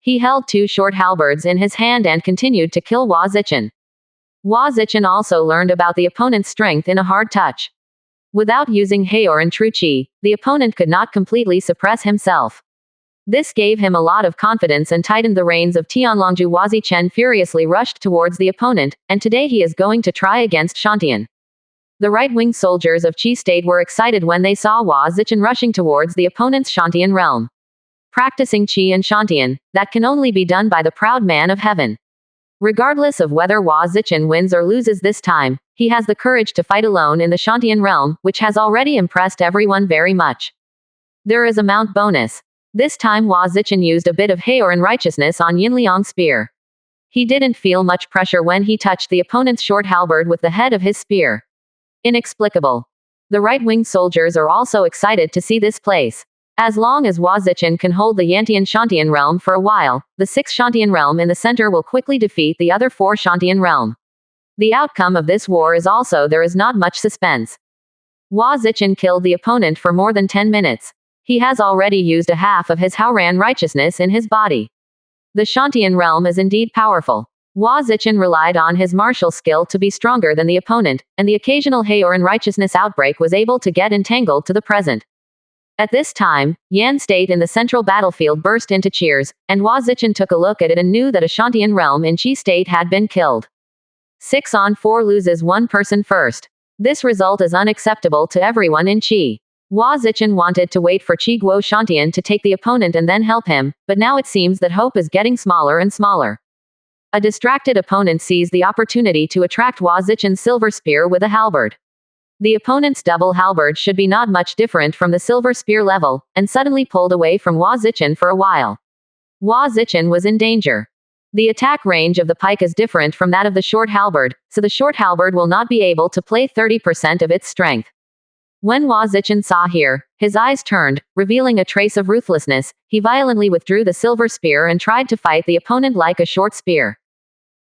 He held 2 short halberds in his hand and continued to kill Hua Zichen. Hua Zichen also learned about the opponent's strength in a hard touch. Without using Heor and True Qi, the opponent could not completely suppress himself. This gave him a lot of confidence and tightened the reins of Tianlongju. Hua Zichen furiously rushed towards the opponent, and today he is going to try against Shantian. The right-wing soldiers of Qi state were excited when they saw Hua Zichen rushing towards the opponent's Shantian realm. Practicing Qi and Shantian, that can only be done by the proud man of heaven. Regardless of whether Hua Zichen wins or loses this time, he has the courage to fight alone in the Shantian realm, which has already impressed everyone very much. There is a mount bonus. This time Hua Zichen used a bit of Heor and righteousness on Yinliang's spear. He didn't feel much pressure when he touched the opponent's short halberd with the head of his spear. Inexplicable. The right-wing soldiers are also excited to see this place. As long as Hua Zichen can hold the Yantian Shantian realm for a while, the 6th Shantian realm in the center will quickly defeat the other 4 Shantian realm. The outcome of this war is also there is not much suspense. Hua Zichen killed the opponent for more than 10 minutes. He has already used a half of his Haoran righteousness in his body. The Shantian realm is indeed powerful. Hua Zichen relied on his martial skill to be stronger than the opponent, and the occasional Heoran righteousness outbreak was able to get entangled to the present. At this time, Yan state in the central battlefield burst into cheers, and Hua Zichen took a look at it and knew that a Shantian realm in Qi state had been killed. 6 on 4 loses one person first. This result is unacceptable to everyone in Qi. Hua Zichen wanted to wait for Qi Guo Shantian to take the opponent and then help him, but now it seems that hope is getting smaller and smaller. A distracted opponent sees the opportunity to attract Hua Zichen's silver spear with a halberd. The opponent's double halberd should be not much different from the silver spear level, and suddenly pulled away from Hua Zichen for a while. Hua Zichen was in danger. The attack range of the pike is different from that of the short halberd, so the short halberd will not be able to play 30% of its strength. When Hua Zichen saw here, his eyes turned, revealing a trace of ruthlessness. He violently withdrew the silver spear and tried to fight the opponent like a short spear.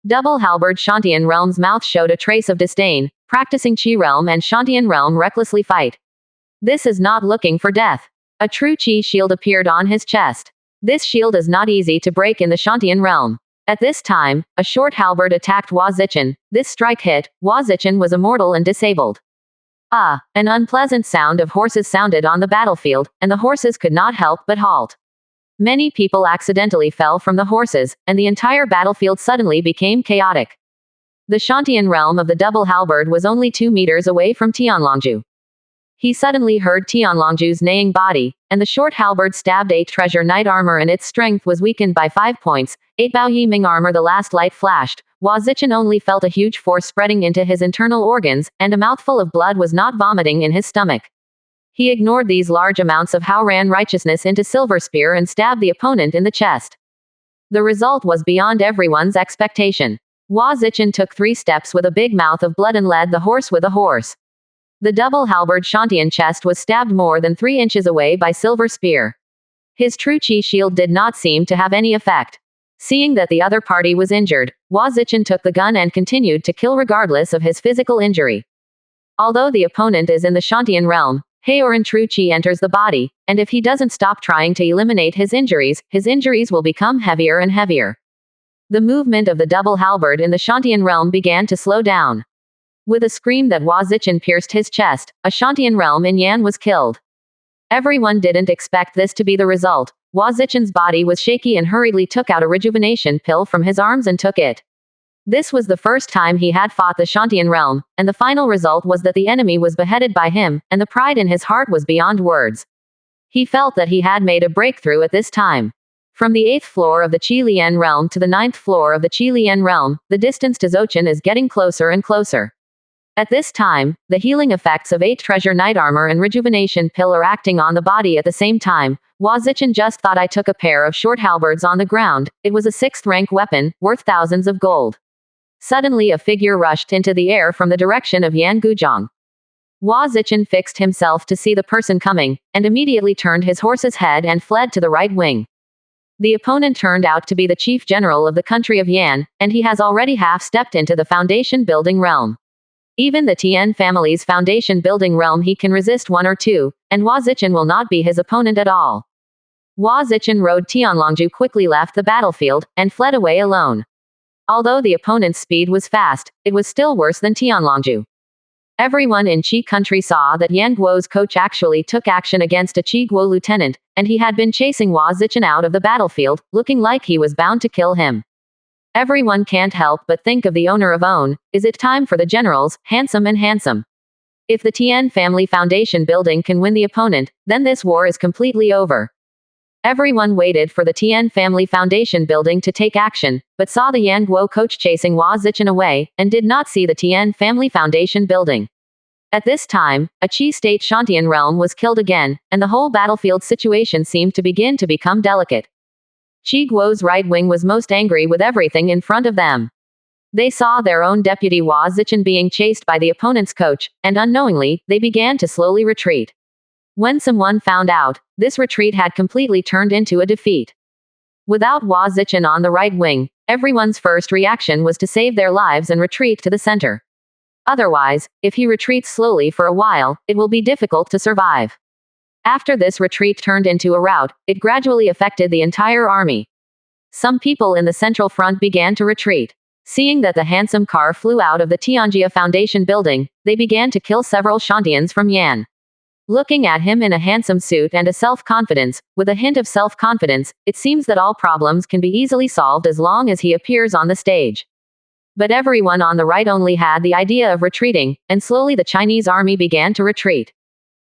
Double halberd Shantian Realm's mouth showed a trace of disdain, practicing Qi Realm and Shantian Realm recklessly fight. This is not looking for death. A true Qi shield appeared on his chest. This shield is not easy to break in the Shantian Realm. At this time, a short halberd attacked Hua Zichen. This strike hit, Hua Zichen was immortal and disabled. An unpleasant sound of horses sounded on the battlefield, and the horses could not help but halt. Many people accidentally fell from the horses, and the entire battlefield suddenly became chaotic. The Shantian realm of the double halberd was only 2 meters away from Tianlongju. He suddenly heard Tianlongju's neighing body, and the short halberd stabbed 8 treasure knight armor and its strength was weakened by 5 points, 8 Baoyi Ming armor. The last light flashed. Hua Zichen only felt a huge force spreading into his internal organs, and a mouthful of blood was not vomiting in his stomach. He ignored these large amounts of Haoran righteousness into silver spear and stabbed the opponent in the chest. The result was beyond everyone's expectation. Hua Zichen took 3 steps with a big mouth of blood and led the horse with a horse. The double halberd Shantian chest was stabbed more than 3 inches away by silver spear. His true Qi shield did not seem to have any effect. Seeing that the other party was injured, Hua Zichen took the gun and continued to kill regardless of his physical injury. Although the opponent is in the Shantian realm, Haoran true Qi enters the body, and if he doesn't stop trying to eliminate his injuries will become heavier and heavier. The movement of the double halberd in the Shantian realm began to slow down. With a scream that Hua Zichen pierced his chest, a Shantian realm in Yan was killed. Everyone didn't expect this to be the result. Hua Zichen's body was shaky and hurriedly took out a rejuvenation pill from his arms and took it. This was the first time he had fought the Shantian realm, and the final result was that the enemy was beheaded by him, and the pride in his heart was beyond words. He felt that he had made a breakthrough at this time. From the 8th floor of the Qi Lian realm to the 9th floor of the Qi Lian realm, the distance to Zochin is getting closer and closer. At this time, the healing effects of 8 treasure knight armor and rejuvenation pill are acting on the body at the same time. Hua Zichen just thought I took a pair of short halberds on the ground. It was a 6th rank weapon, worth thousands of gold. Suddenly a figure rushed into the air from the direction of Yan Guzhong. Hua Zichen fixed himself to see the person coming, and immediately turned his horse's head and fled to the right wing. The opponent turned out to be the chief general of the country of Yan, and he has already half-stepped into the foundation building realm. Even the Tian family's foundation building realm he can resist 1 or 2, and Hua Zichen will not be his opponent at all. Hua Zichen rode Tianlongju quickly left the battlefield, and fled away alone. Although the opponent's speed was fast, it was still worse than Tianlongju. Everyone in Qi country saw that Yan Guo's coach actually took action against a Qi Guo lieutenant, and he had been chasing Hua Zichen out of the battlefield, looking like he was bound to kill him. Everyone can't help but think of the owner of Own. Is it time for the generals, handsome and handsome? If the Tian family foundation building can win the opponent, then this war is completely over. Everyone waited for the Tian family foundation building to take action, but saw the Yan Guo coach chasing Hua Zichen away, and did not see the Tian family foundation building. At this time, a Qi state Shantian realm was killed again, and the whole battlefield situation seemed to begin to become delicate. Qi Guo's right wing was most angry with everything in front of them. They saw their own deputy Hua Zichen being chased by the opponent's coach, and unknowingly, they began to slowly retreat. When someone found out, this retreat had completely turned into a defeat. Without Hua Zichen on the right wing, everyone's first reaction was to save their lives and retreat to the center. Otherwise, if he retreats slowly for a while, it will be difficult to survive. After this retreat turned into a rout, it gradually affected the entire army. Some people in the central front began to retreat. Seeing that the handsome car flew out of the Tianjia Foundation building, they began to kill several Shantians from Yan. Looking at him in a handsome suit and a self-confidence, with a hint of self-confidence, it seems that all problems can be easily solved as long as he appears on the stage. But everyone on the right only had the idea of retreating, and slowly the Chinese army began to retreat.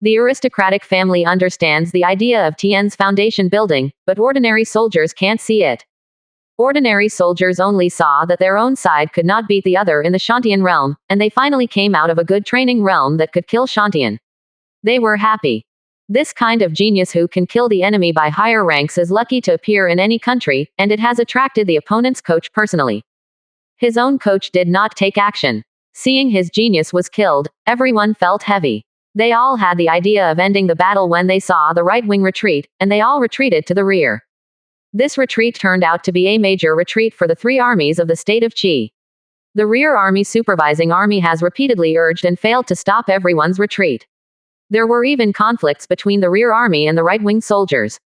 The aristocratic family understands the idea of Tian's foundation building, but ordinary soldiers can't see it. Ordinary soldiers only saw that their own side could not beat the other in the Shantian realm, and they finally came out of a good training realm that could kill Shantian. They were happy. This kind of genius who can kill the enemy by higher ranks is lucky to appear in any country, and it has attracted the opponent's coach personally. His own coach did not take action. Seeing his genius was killed, everyone felt heavy. They all had the idea of ending the battle when they saw the right-wing retreat, and they all retreated to the rear. This retreat turned out to be a major retreat for the three armies of the state of Qi. The rear army supervising army has repeatedly urged and failed to stop everyone's retreat. There were even conflicts between the rear army and the right-wing soldiers.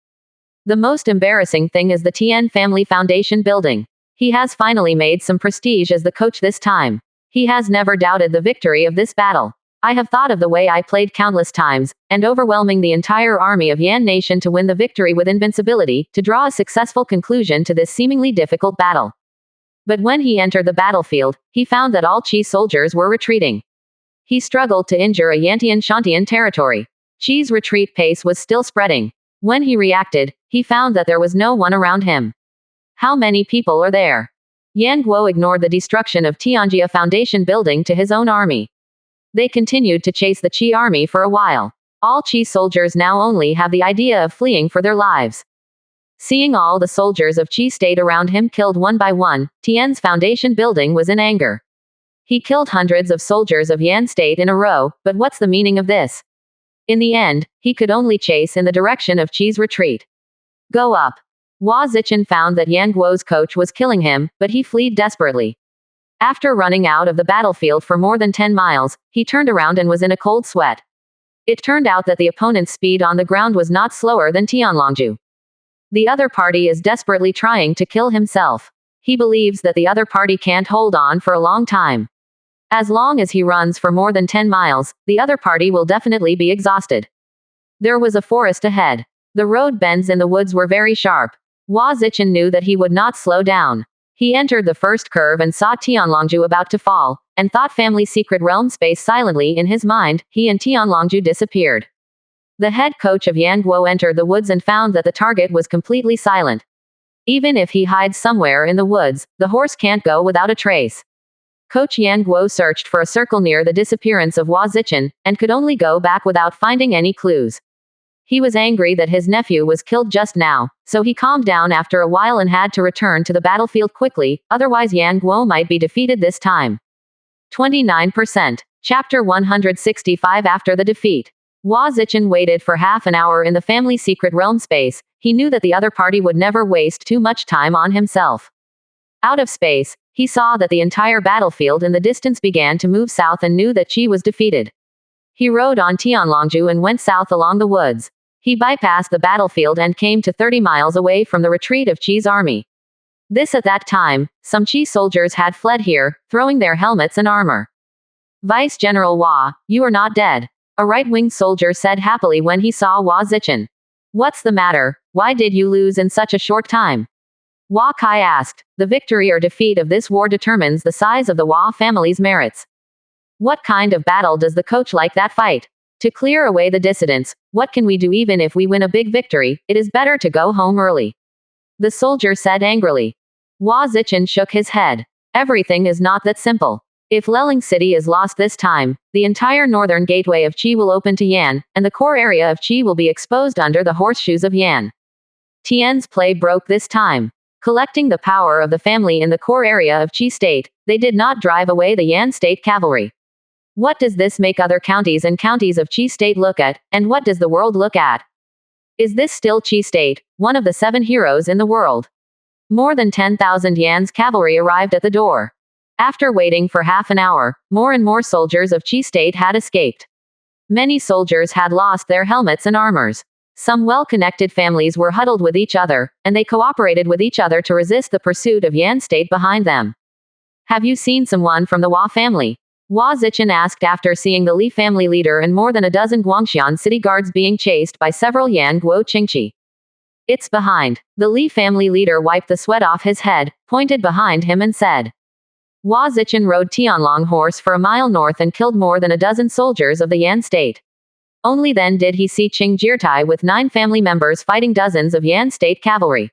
The most embarrassing thing is the Tian family foundation building. He has finally made some prestige as the coach this time. He has never doubted the victory of this battle. I have thought of the way I played countless times, and overwhelming the entire army of Yan nation to win the victory with invincibility, to draw a successful conclusion to this seemingly difficult battle. But when he entered the battlefield, he found that all Qi soldiers were retreating. He struggled to injure a Yantian Shantian territory. Qi's retreat pace was still spreading. When he reacted, he found that there was no one around him. How many people are there? Yan Guo ignored the destruction of Tianjia foundation building to his own army. They continued to chase the Qi army for a while. All Qi soldiers now only have the idea of fleeing for their lives. Seeing all the soldiers of Qi state around him killed one by one, Tian's foundation building was in anger. He killed hundreds of soldiers of Yan state in a row, but what's the meaning of this? In the end, he could only chase in the direction of Qi's retreat. Go up. Hua Zichen found that Yan Guo's coach was killing him, but he fled desperately. After running out of the battlefield for more than 10 miles, he turned around and was in a cold sweat. It turned out that the opponent's speed on the ground was not slower than Tianlongju. The other party is desperately trying to kill himself. He believes that the other party can't hold on for a long time. As long as he runs for more than 10 miles, the other party will definitely be exhausted. There was a forest ahead. The road bends in the woods were very sharp. Hua Zichen knew that he would not slow down. He entered the first curve and saw Tianlongju about to fall, and thought family secret realm space silently in his mind. He and Tianlongju disappeared. The head coach of Yan Guo entered the woods and found that the target was completely silent. Even if he hides somewhere in the woods, the horse can't go without a trace. Coach Yan Guo searched for a circle near the disappearance of Hua Zichen, and could only go back without finding any clues. He was angry that his nephew was killed just now, so he calmed down after a while and had to return to the battlefield quickly, otherwise Yan Guo might be defeated this time. 29%. Chapter 165. After the defeat. Hua Zichen waited for half an hour in the family secret realm space. He knew that the other party would never waste too much time on himself. Out of space, he saw that the entire battlefield in the distance began to move south and knew that Qi was defeated. He rode on Tianlongju and went south along the woods. He bypassed the battlefield and came to 30 miles away from the retreat of Qi's army. At that time, some Qi soldiers had fled here, throwing their helmets and armor. Vice General Hua, you are not dead. A right-wing soldier said happily when he saw Hua Zichen. What's the matter? Why did you lose in such a short time? Hua Kai asked. The victory or defeat of this war determines the size of the Hua family's merits. What kind of battle does the coach like that fight? To clear away the dissidents, what can we do? Even if we win a big victory, it is better to go home early. The soldier said angrily. Hua Zichen shook his head. Everything is not that simple. If Leling City is lost this time, the entire northern gateway of Qi will open to Yan, and the core area of Qi will be exposed under the horseshoes of Yan. Tian's play broke this time. Collecting the power of the family in the core area of Qi state, they did not drive away the Yan state cavalry. What does this make other counties and counties of Qi state look at, and what does the world look at? Is this still Qi state, one of the 7 heroes in the world? More than 10,000 Yan's cavalry arrived at the door. After waiting for half an hour, more and more soldiers of Qi state had escaped. Many soldiers had lost their helmets and armors. Some well-connected families were huddled with each other, and they cooperated with each other to resist the pursuit of Yan state behind them. Have you seen someone from the Hua family? Hua Zichen asked after seeing the Li family leader and more than a dozen Guangxian city guards being chased by several Yan Guo Qingqi. It's behind. The Li family leader wiped the sweat off his head, pointed behind him and said. Hua Zichen rode Tianlong horse for a mile north and killed more than a dozen soldiers of the Yan state. Only then did he see Qing Jirtai with 9 family members fighting dozens of Yan state cavalry.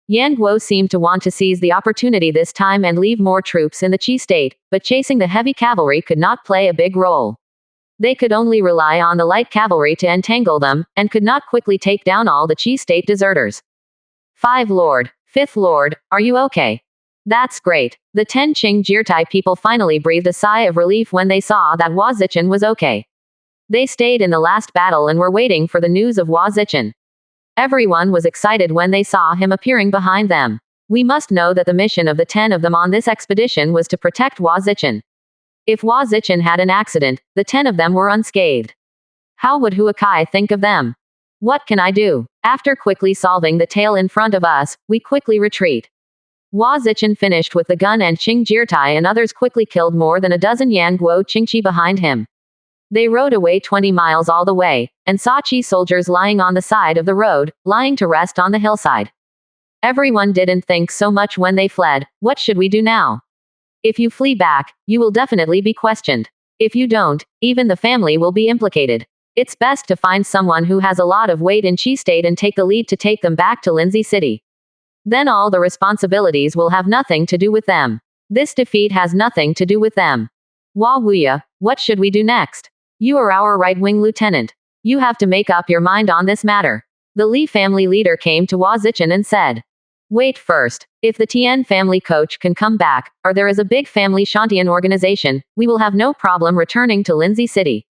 Yan Guo seemed to want to seize the opportunity this time and leave more troops in the Qi state, but chasing the heavy cavalry could not play a big role. They could only rely on the light cavalry to entangle them, and could not quickly take down all the Qi state deserters. 5 Lord, 5th Lord, are you okay? That's great. The 10 Qing Jirtai people finally breathed a sigh of relief when they saw that Hua Zichen was okay. They stayed in the last battle and were waiting for the news of Hua Zichen. Everyone was excited when they saw him appearing behind them. We must know that the mission of the 10 of them on this expedition was to protect Hua Zichen. If Hua Zichen had an accident, the 10 of them were unscathed. How would Huakai think of them? What can I do? After quickly solving the tale in front of us, we quickly retreat. Hua Zichen finished with the gun and Qing Jirtai and others quickly killed more than a dozen Yan Guo Qingqi behind him. They rode away 20 miles all the way, and saw Qi soldiers lying on the side of the road, lying to rest on the hillside. Everyone didn't think so much when they fled. What should we do now? If you flee back, you will definitely be questioned. If you don't, even the family will be implicated. It's best to find someone who has a lot of weight in Qi state and take the lead to take them back to Lindsay City. Then all the responsibilities will have nothing to do with them. This defeat has nothing to do with them. Hua Wuya, what should we do next? You are our right-wing lieutenant. You have to make up your mind on this matter. The Li family leader came to Hua Zichen and said, wait first. If the Tian family coach can come back, or there is a big family Shantian organization, we will have no problem returning to Lindsay City.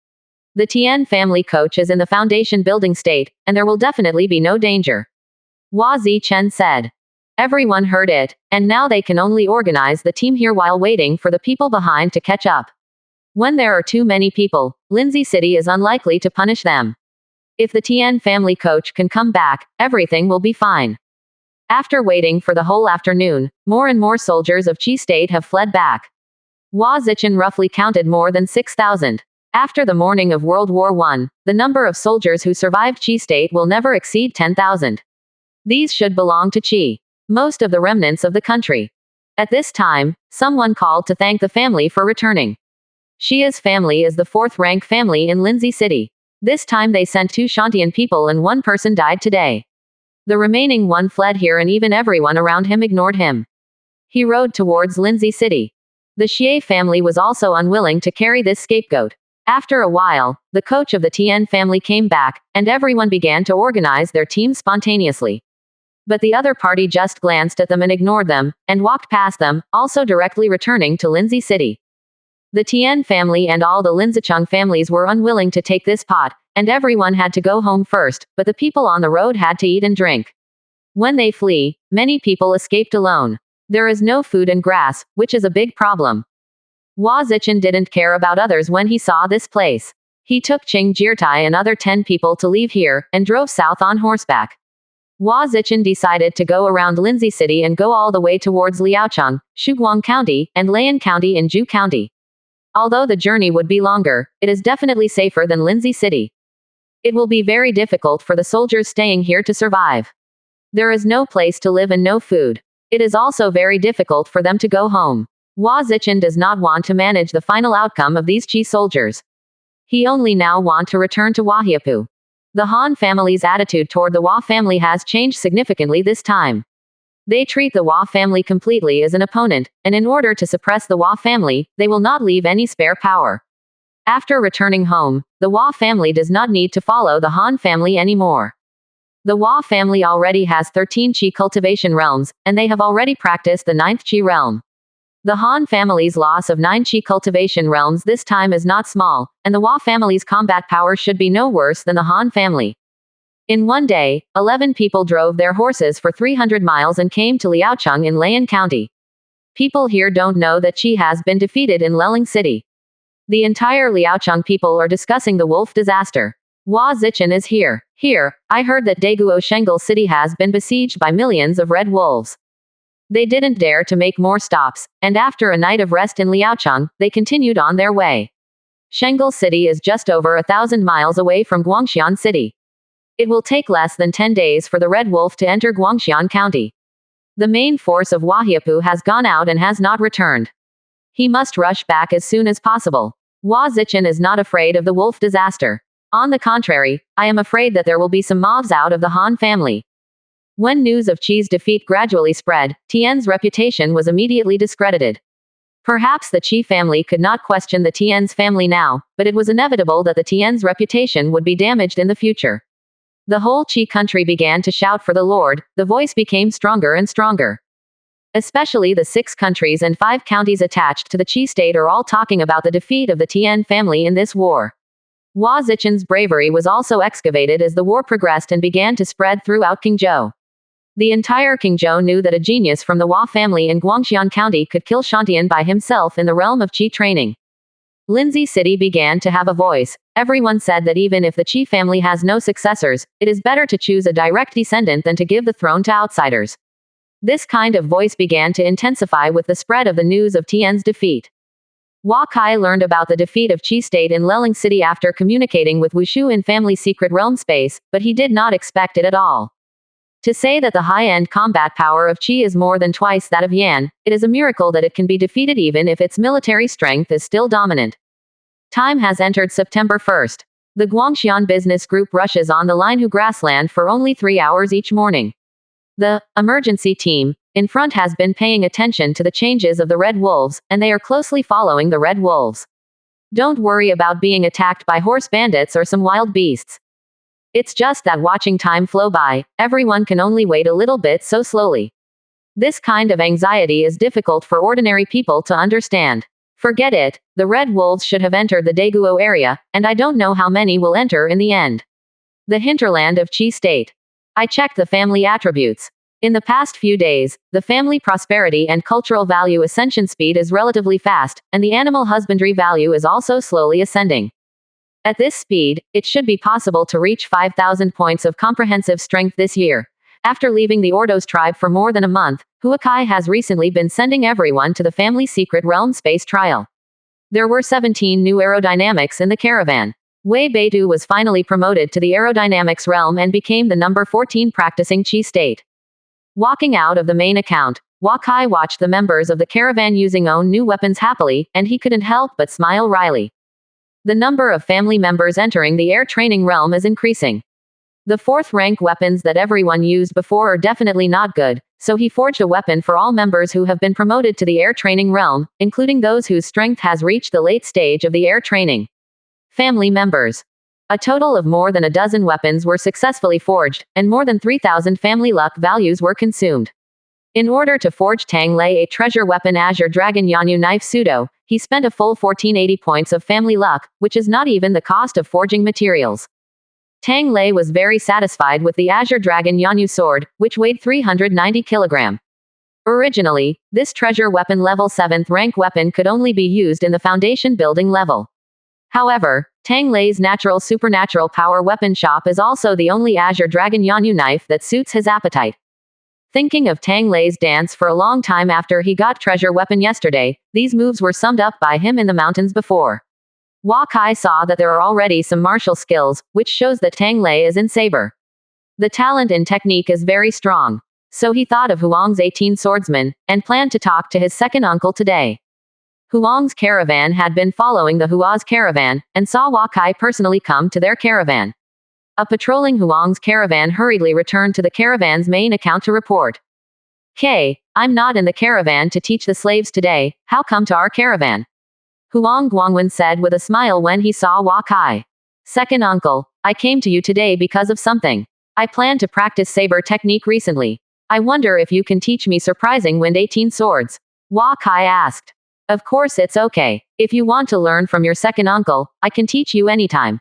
The Tian family coach is in the foundation building state, and there will definitely be no danger. Hua Zichen said. Everyone heard it, and now they can only organize the team here while waiting for the people behind to catch up. When there are too many people, Lindsay City is unlikely to punish them. If the Tian family coach can come back, everything will be fine. After waiting for the whole afternoon, more and more soldiers of Qi state have fled back. Hua Zichen roughly counted more than 6,000. After the morning of World War I, the number of soldiers who survived Qi state will never exceed 10,000. These should belong to Qi. Most of the remnants of the country. At this time, someone called to thank the family for returning. Shia's family is the 4th-rank family in Lindsay City. This time they sent 2 Shantian people and 1 person died today. The remaining 1 fled here and even everyone around him ignored him. He rode towards Lindsay City. The Xie family was also unwilling to carry this scapegoat. After a while, the coach of the Tian family came back, and everyone began to organize their team spontaneously. But the other party just glanced at them and ignored them, and walked past them, also directly returning to Lindsay City. The Tian family and all the Linzicheng families were unwilling to take this pot, and everyone had to go home first, but the people on the road had to eat and drink. When they flee, many people escaped alone. There is no food and grass, which is a big problem. Hua Zichen didn't care about others when he saw this place. He took Qing Jirtai and other 10 people to leave here, and drove south on horseback. Hua Zichen decided to go around Lindsay City and go all the way towards Liaocheng, Shuguang County, and Layan County in Zhu County. Although the journey would be longer, it is definitely safer than Lindsay City. It will be very difficult for the soldiers staying here to survive. There is no place to live and no food. It is also very difficult for them to go home. Hua Zichen does not want to manage the final outcome of these Qi soldiers. He only now wants to return to Huahiapu. The Han family's attitude toward the Hua family has changed significantly this time. They treat the Hua family completely as an opponent, and in order to suppress the Hua family, they will not leave any spare power. After returning home, the Hua family does not need to follow the Han family anymore. The Hua family already has 13 Qi cultivation realms, and they have already practiced the 9th Qi realm. The Han family's loss of 9 Qi cultivation realms this time is not small, and the Hua family's combat power should be no worse than the Han family. In one day, 11 people drove their horses for 300 miles and came to Liaocheng in Layan County. People here don't know that Qi has been defeated in Leling City. The entire Liaocheng people are discussing the wolf disaster. Hua Zichen is here. Here, I heard that Daguo Shengle City has been besieged by millions of red wolves. They didn't dare to make more stops, and after a night of rest in Liaocheng, they continued on their way. Shengle City is just over 1,000 miles away from Guangxian City. It will take less than 10 days for the Red Wolf to enter Guangxian County. The main force of Huahiapu has gone out and has not returned. He must rush back as soon as possible. Hua Zichen is not afraid of the wolf disaster. On the contrary, I am afraid that there will be some moths out of the Han family. When news of Qi's defeat gradually spread, Tian's reputation was immediately discredited. Perhaps the Qi family could not question the Tian's family now, but it was inevitable that the Tian's reputation would be damaged in the future. The whole Qi country began to shout for the Lord. The voice became stronger and stronger. Especially the 6 countries and 5 counties attached to the Qi state are all talking about the defeat of the Tian family in this war. Hua Zichen's bravery was also excavated as the war progressed and began to spread throughout Qingzhou. The entire Qingzhou knew that a genius from the Hua family in Guangxian County could kill Shantian by himself in the realm of Qi training. Lindsay City began to have a voice. Everyone said that even if the Qi family has no successors, it is better to choose a direct descendant than to give the throne to outsiders. This kind of voice began to intensify with the spread of the news of Tian's defeat. Hua Kai learned about the defeat of Qi state in Leling City after communicating with Wushu in family secret realm space, but he did not expect it at all. To say that the high-end combat power of Qi is more than twice that of Yan, it is a miracle that it can be defeated even if its military strength is still dominant. Time has entered September 1st. The Guangxian business group rushes on the Linhu grassland for only 3 hours each morning. The emergency team in front has been paying attention to the changes of the Red Wolves, and they are closely following the Red Wolves. Don't worry about being attacked by horse bandits or some wild beasts. It's just that watching time flow by, everyone can only wait a little bit so slowly. This kind of anxiety is difficult for ordinary people to understand. Forget it, the Red Wolves should have entered the Daiguo area, and I don't know how many will enter in the end. The hinterland of Qi state. I checked the family attributes. In the past few days, the family prosperity and cultural value ascension speed is relatively fast, and the animal husbandry value is also slowly ascending. At this speed, it should be possible to reach 5,000 points of comprehensive strength this year. After leaving the Ordos tribe for more than a month, Huakai has recently been sending everyone to the family secret realm space trial. There were 17 new aerodynamics in the caravan. Wei Beidu was finally promoted to the aerodynamics realm and became the number 14 practicing Qi state. Walking out of the main account, Huakai watched the members of the caravan using own new weapons happily, and he couldn't help but smile wryly. The number of family members entering the air training realm is increasing. The 4th rank weapons that everyone used before are definitely not good, so he forged a weapon for all members who have been promoted to the air training realm, including those whose strength has reached the late stage of the air training. Family members. A total of more than a dozen weapons were successfully forged, and more than 3,000 family luck values were consumed. In order to forge Tang Lei a treasure weapon Azure Dragon Yanyu knife pseudo, he spent a full 1480 points of family luck, which is not even the cost of forging materials. Tang Lei was very satisfied with the Azure Dragon Yanyu sword, which weighed 390 kg. Originally, this treasure weapon level 7th rank weapon could only be used in the foundation building level. However, Tang Lei's natural supernatural power weapon shop is also the only Azure Dragon Yanyu knife that suits his appetite. Thinking of Tang Lei's dance for a long time after he got treasure weapon yesterday, these moves were summed up by him in the mountains before. Hua Kai saw that there are already some martial skills, which shows that Tang Lei is in saber. The talent and technique is very strong. So he thought of Huang's 18 swordsmen, and planned to talk to his second uncle today. Huang's caravan had been following the Hua's caravan, and saw Hua Kai personally come to their caravan. A patrolling Huang's caravan hurriedly returned to the caravan's main account to report. "K, I'm not in the caravan to teach the slaves today, how come to our caravan?" Huang Guangwen said with a smile when he saw Hua Kai. "Second uncle, I came to you today because of something. I planned to practice saber technique recently. I wonder if you can teach me surprising wind 18 swords?" Hua Kai asked. "Of course it's okay. If you want to learn from your second uncle, I can teach you anytime."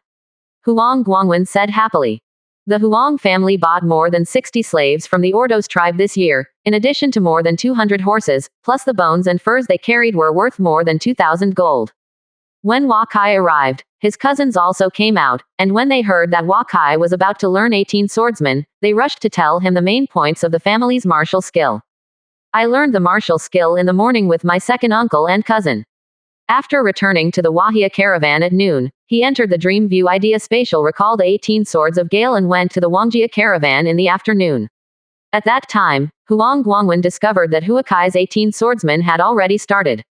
Huang Guangwen said happily. The Huang family bought more than 60 slaves from the Ordos tribe this year, in addition to more than 200 horses, plus the bones and furs they carried were worth more than 2,000 gold. When Hua Kai arrived, his cousins also came out, and when they heard that Hua Kai was about to learn 18 swordsmen, they rushed to tell him the main points of the family's martial skill. "I learned the martial skill in the morning with my second uncle and cousin." After returning to the Wahia caravan at noon, he entered the Dream View Idea Spatial Recall the 18 Swords of Gale and went to the Wangjia caravan in the afternoon. At that time, Huang Guangwen discovered that Huakai's 18 swordsmen had already started.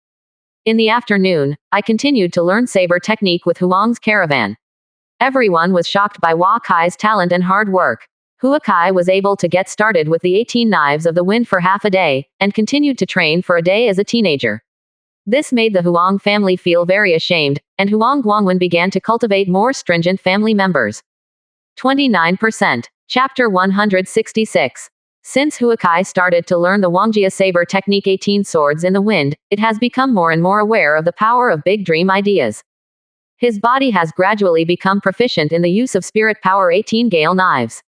In the afternoon, I continued to learn saber technique with Huang's caravan. Everyone was shocked by Hua Kai's talent and hard work. Hua Kai was able to get started with the 18 knives of the wind for half a day, and continued to train for a day as a teenager. This made the Huang family feel very ashamed, and Huang Guangwen began to cultivate more stringent family members. 29%. Chapter 166. Since Hua Kai started to learn the Wangjia saber technique 18 swords in the wind, it has become more and more aware of the power of big dream ideas. His body has gradually become proficient in the use of spirit power 18 gale knives.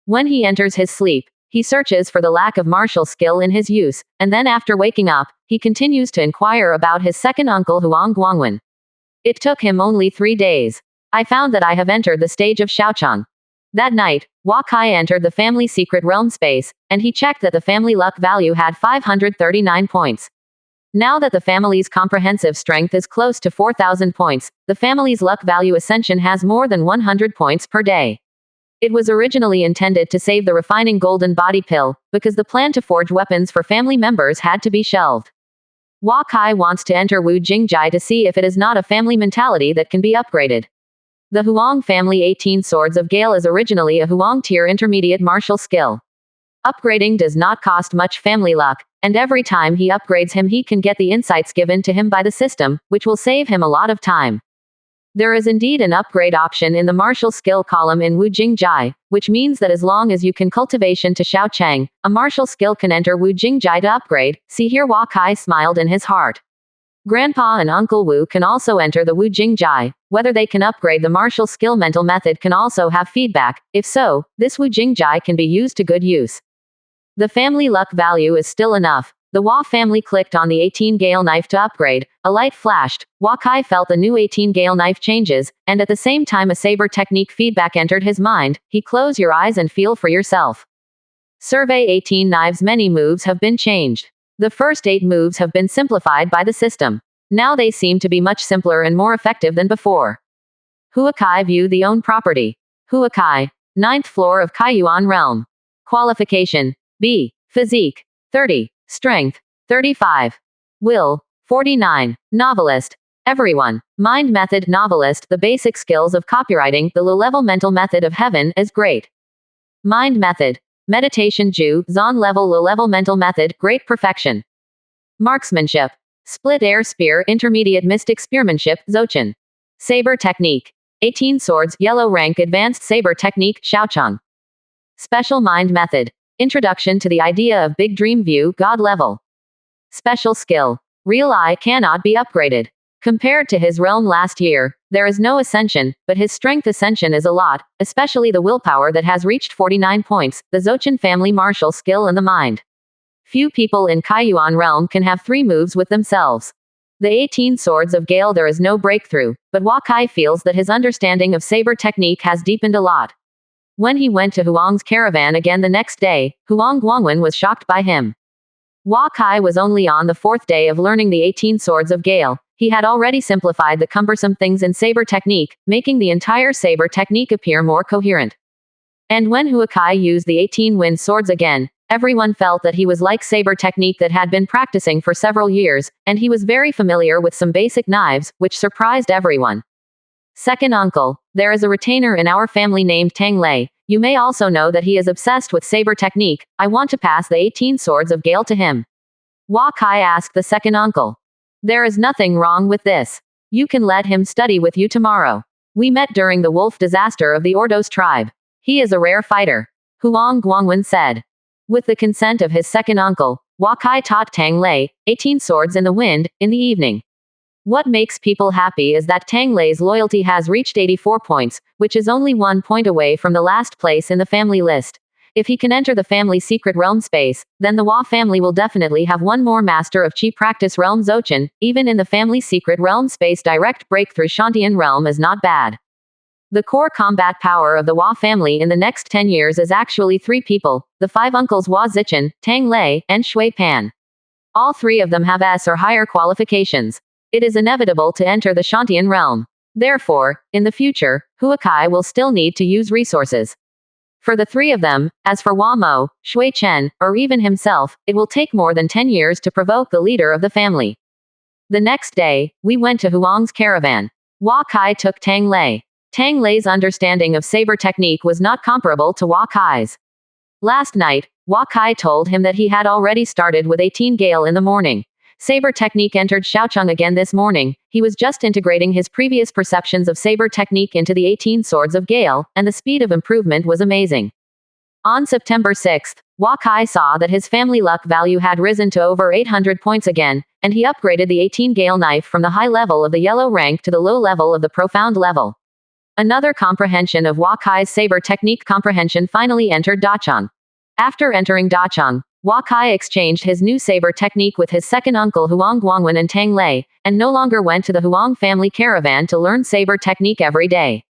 When he enters his sleep, he searches for the lack of martial skill in his use, and then after waking up, he continues to inquire about his second uncle Huang Guangwen. It took him only 3 days. I found that I have entered the stage of Xiaochang. That night, Hua Kai entered the family secret realm space, and he checked that the family luck value had 539 points. Now that the family's comprehensive strength is close to 4,000 points, the family's luck value ascension has more than 100 points per day. It was originally intended to save the refining golden body pill, because the plan to forge weapons for family members had to be shelved. Hua Kai wants to enter Wu Jingjai to see if it is not a family mentality that can be upgraded. The Huang family 18 Swords of Gale is originally a Huang tier intermediate martial skill. Upgrading does not cost much family luck, and every time he upgrades him he can get the insights given to him by the system, which will save him a lot of time. There is indeed an upgrade option in the martial skill column in Wu Jingjai, which means that as long as you can cultivation to Xiaochang, a martial skill can enter Wu Jingjai to upgrade. See here, Hua Kai smiled in his heart. Grandpa and Uncle Wu can also enter the Wu Jingjai. Whether they can upgrade the martial skill mental method can also have feedback. If so, this Wu Jingjai can be used to good use. The family luck value is still enough. The Hua family clicked on the 18 gale knife to upgrade. A light flashed. Hua Kai felt the new 18 gale knife changes, and at the same time a saber technique feedback entered his mind. He close your eyes and feel for yourself. Survey 18 knives. Many moves have been changed. The first 8 moves have been simplified by the system. Now they seem to be much simpler and more effective than before. Hua Kai view the own property. Hua Kai. 9th floor of Kaiyuan realm. Qualification. B. Physique. 30. Strength. 35. Will. 49. Novelist. Everyone. Mind method. Novelist. The basic skills of copywriting. The low-level mental method of heaven is great. Mind method. Meditation. Ju. Zon level. Low-level mental method. Great perfection. Marksmanship. Split air spear. Intermediate mystic spearmanship. Zochin. Saber technique. 18 swords. Yellow rank. Advanced saber technique. Xiaochang. Special mind method. Introduction to the idea of big dream view. God level. Special skill. Real eye cannot be upgraded. Compared to his realm last year, there is no ascension, but his strength ascension is a lot, especially the willpower that has reached 49 points, the Zochin family martial skill and the mind. Few people in Kaiyuan realm can have 3 moves with themselves. The 18 swords of Gale there is no breakthrough, but Hua Kai feels that his understanding of saber technique has deepened a lot. When he went to Huang's caravan again the next day, Huang Guangwen was shocked by him. Hua Kai was only on the 4th day of learning the 18 swords of Gale. He had already simplified the cumbersome things in saber technique, making the entire saber technique appear more coherent. And when Hua Kai used the 18 wind swords again, everyone felt that he was like saber technique that had been practicing for several years, and he was very familiar with some basic knives, which surprised everyone. Second uncle. There is a retainer in our family named Tang Lei. You may also know that he is obsessed with saber technique. I want to pass the 18 swords of Gale to him. Hua Kai asked the second uncle. There is nothing wrong with this. You can let him study with you tomorrow. We met during the wolf disaster of the Ordos tribe. He is a rare fighter. Huang Guangwen said. With the consent of his second uncle, Hua Kai taught Tang Lei 18 swords in the wind in the evening. What makes people happy is that Tang Lei's loyalty has reached 84 points, which is only 1 point away from the last place in the family list. If he can enter the family secret realm space, then the Hua family will definitely have 1 more master of Qi practice realm Zochin. Even in the family secret realm space, direct breakthrough Shantian realm is not bad. The core combat power of the Hua family in the next 10 years is actually 3 people, the 5 uncles Hua Zichen, Tang Lei, and Shui Pan. All 3 of them have S or higher qualifications. It is inevitable to enter the Shantian realm. Therefore, in the future, Hua Kai will still need to use resources. For the 3 of them, as for Hua Mo, Shui Chen, or even himself, it will take more than 10 years to provoke the leader of the family. The next day, we went to Huang's caravan. Hua Kai took Tang Lei. Tang Lei's understanding of saber technique was not comparable to Hua Kai's. Last night, Hua Kai told him that he had already started with 18 Gale in the morning. Saber technique entered Xiaocheng again this morning. He was just integrating his previous perceptions of saber technique into the 18 swords of Gale, and the speed of improvement was amazing. On September 6th, Hua Kai saw that his family luck value had risen to over 800 points again, and he upgraded the 18 Gale knife from the high level of the yellow rank to the low level of the profound level. Another comprehension of Hua Kai's saber technique comprehension finally entered Dacheng. After entering Dacheng, Hua Kai exchanged his new saber technique with his second uncle Huang Guangwen and Tang Lei, and no longer went to the Huang family caravan to learn saber technique every day.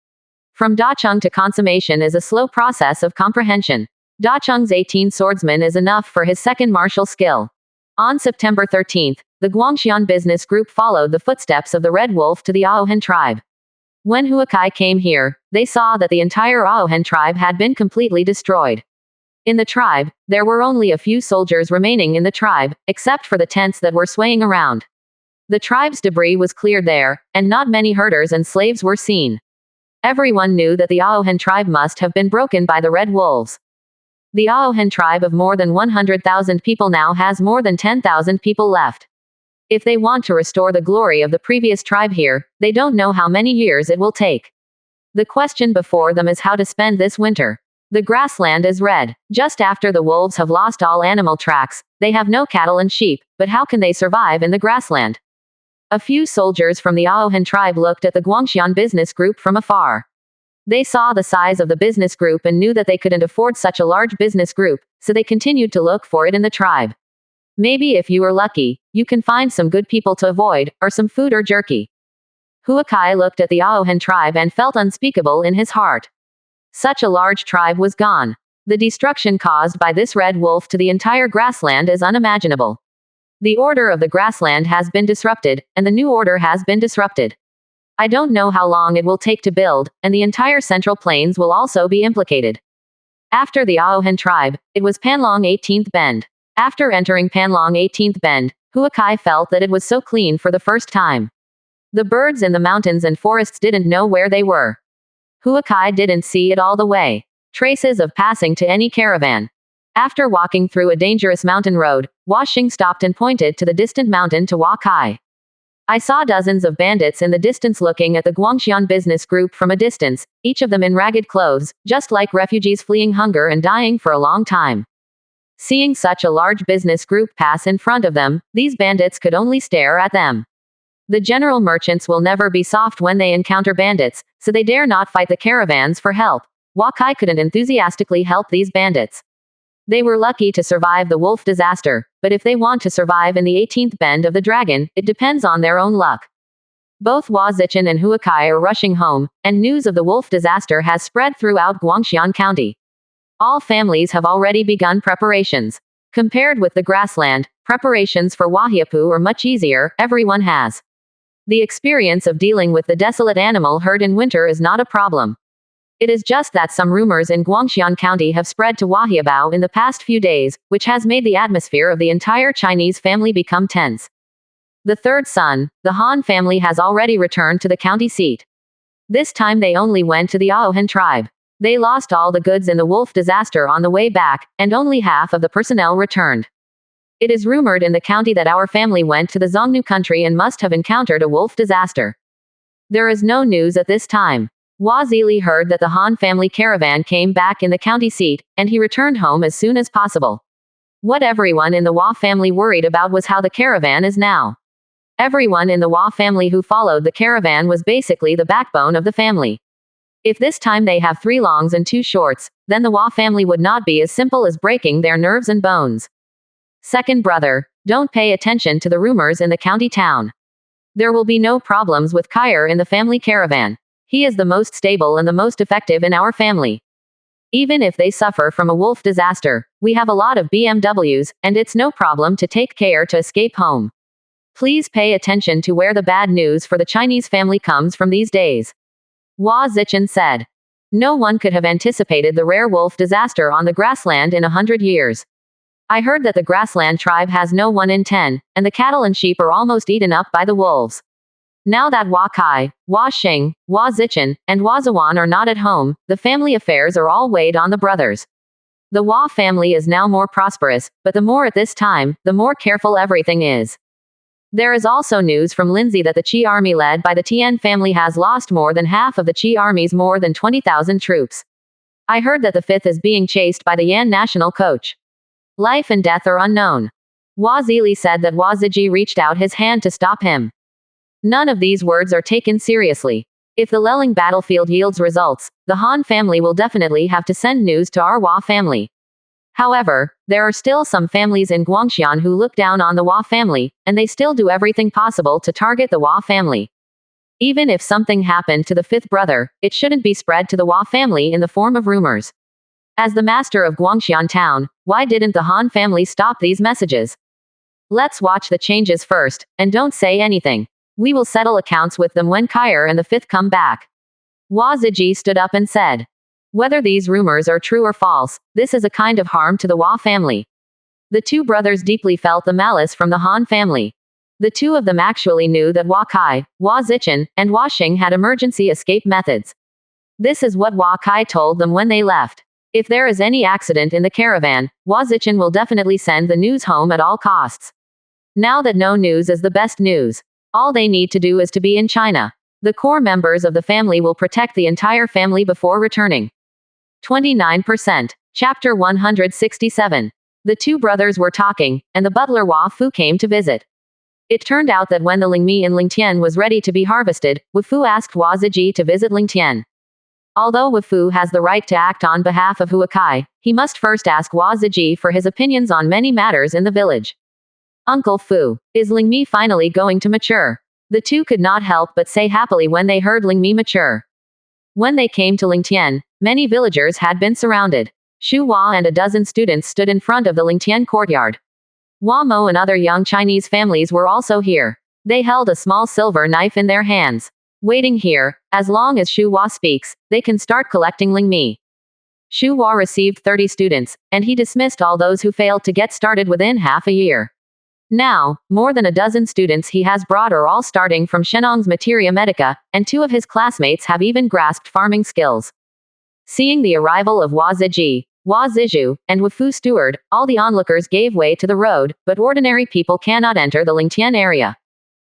From Dacheng to consummation is a slow process of comprehension. Dacheng's 18 swordsman is enough for his second martial skill. On September 13th, the Guangxian business group followed the footsteps of the Red Wolf to the Aohen tribe. When Huakai came here, they saw that the entire Aohen tribe had been completely destroyed. In the tribe, there were only a few soldiers remaining in the tribe, except for the tents that were swaying around. The tribe's debris was cleared there, and not many herders and slaves were seen. Everyone knew that the Aohen tribe must have been broken by the Red Wolves. The Aohen tribe of more than 100,000 people now has more than 10,000 people left. If they want to restore the glory of the previous tribe here, they don't know how many years it will take. The question before them is how to spend this winter. The grassland is red. Just after the wolves have lost all animal tracks, they have no cattle and sheep, but how can they survive in the grassland? A few soldiers from the Aohen tribe looked at the Guangxian business group from afar. They saw the size of the business group and knew that they couldn't afford such a large business group, so they continued to look for it in the tribe. Maybe if you are lucky, you can find some good people to avoid, or some food or jerky. Huakai looked at the Aohen tribe and felt unspeakable in his heart. Such a large tribe was gone. The destruction caused by this red wolf to the entire grassland is unimaginable. The order of the grassland has been disrupted, and the new order has been disrupted. I don't know how long it will take to build, and the entire Central Plains will also be implicated. After the Aohen tribe, it was Panlong 18th Bend. After entering Panlong 18th Bend, Huakai felt that it was so clean for the first time. The birds in the mountains and forests didn't know where they were. Huakai didn't see it all the way. Traces of passing to any caravan. After walking through a dangerous mountain road, Washing stopped and pointed to the distant mountain to Huakai. I saw dozens of bandits in the distance looking at the Guangxian business group from a distance, each of them in ragged clothes, just like refugees fleeing hunger and dying for a long time. Seeing such a large business group pass in front of them, these bandits could only stare at them. The general merchants will never be soft when they encounter bandits, so they dare not fight the caravans for help. Huakai couldn't enthusiastically help these bandits. They were lucky to survive the wolf disaster, but if they want to survive in the 18th bend of the dragon, it depends on their own luck. Both Hua Zichen and Huakai are rushing home, and news of the wolf disaster has spread throughout Guangxian County. All families have already begun preparations. Compared with the grassland, preparations for Wahiapu are much easier, everyone has. The experience of dealing with the desolate animal herd in winter is not a problem. It is just that some rumors in Guangxian County have spread to Wahiabao in the past few days, which has made the atmosphere of the entire Chinese family become tense. The third son, the Han family, has already returned to the county seat. This time they only went to the Aohen tribe. They lost all the goods in the wolf disaster on the way back, and only half of the personnel returned. It is rumored in the county that our family went to the Zhongnu country and must have encountered a wolf disaster. There is no news at this time. Hua Zili heard that the Han family caravan came back in the county seat, and he returned home as soon as possible. What everyone in the Hua family worried about was how the caravan is now. Everyone in the Hua family who followed the caravan was basically the backbone of the family. If this time they have 3 longs and 2 shorts, then the Hua family would not be as simple as breaking their nerves and bones. Second brother, don't pay attention to the rumors in the county town. There will be no problems with Kyer in the family caravan. He is the most stable and the most effective in our family. Even if they suffer from a wolf disaster, we have a lot of BMWs, and it's no problem to take care to escape home. Please pay attention to where the bad news for the Chinese family comes from these days. Hua Zichen said. No one could have anticipated the rare wolf disaster on the grassland in 100 years. I heard that the grassland tribe has no 1 in 10, and the cattle and sheep are almost eaten up by the wolves. Now that Hua Kai, Hua Xing, Hua Zichen, and Hua Zawan are not at home, the family affairs are all weighed on the brothers. The Hua family is now more prosperous, but the more at this time, the more careful everything is. There is also news from Lindsay that the Qi army led by the Tian family has lost more than half of the Qi army's more than 20,000 troops. I heard that the 5th is being chased by the Yan national coach. Life and death are unknown. Hua Zili said that Hua Ziji reached out his hand to stop him. None of these words are taken seriously. If the Leling battlefield yields results, the Han family will definitely have to send news to our Hua family. However, there are still some families in Guangxian who look down on the Hua family, and they still do everything possible to target the Hua family. Even if something happened to the 5th brother, it shouldn't be spread to the Hua family in the form of rumors. As the master of Guangxian town, why didn't the Han family stop these messages? Let's watch the changes first, and don't say anything. We will settle accounts with them when Kair and the 5th come back. Hua Ziji stood up and said, whether these rumors are true or false, this is a kind of harm to the Hua family. The 2 brothers deeply felt the malice from the Han family. The 2 of them actually knew that Hua Kai, Hua Zichen, and Hua Xing had emergency escape methods. This is what Hua Kai told them when they left. If there is any accident in the caravan, Hua Zichen will definitely send the news home at all costs. Now that no news is the best news, all they need to do is to be in China. The core members of the family will protect the entire family before returning. 29%. Chapter 167. The 2 brothers were talking, and the butler Hua Fu came to visit. It turned out that when the Lingmi in Lingtian was ready to be harvested, Wu Fu asked Hua Ziji to visit Lingtian. Although Wu Fu has the right to act on behalf of Hua Kai, he must first ask Hua Ziji for his opinions on many matters in the village. Uncle Fu, is Lingmi finally going to mature? The 2 could not help but say happily when they heard Lingmi mature. When they came to Lingtian, many villagers had been surrounded. Xu Hua and a dozen students stood in front of the Lingtian courtyard. Hua Mo and other young Chinese families were also here. They held a small silver knife in their hands. Waiting here, as long as Xu Hua speaks, they can start collecting Lingmi. Xu Hua received 30 students, and he dismissed all those who failed to get started within half a year. Now, more than a dozen students he has brought are all starting from Shenong's Materia Medica, and 2 of his classmates have even grasped farming skills. Seeing the arrival of Hua Ziji, Hua Zizhu, and Wu Fu Steward, all the onlookers gave way to the road, but ordinary people cannot enter the Lingtian area.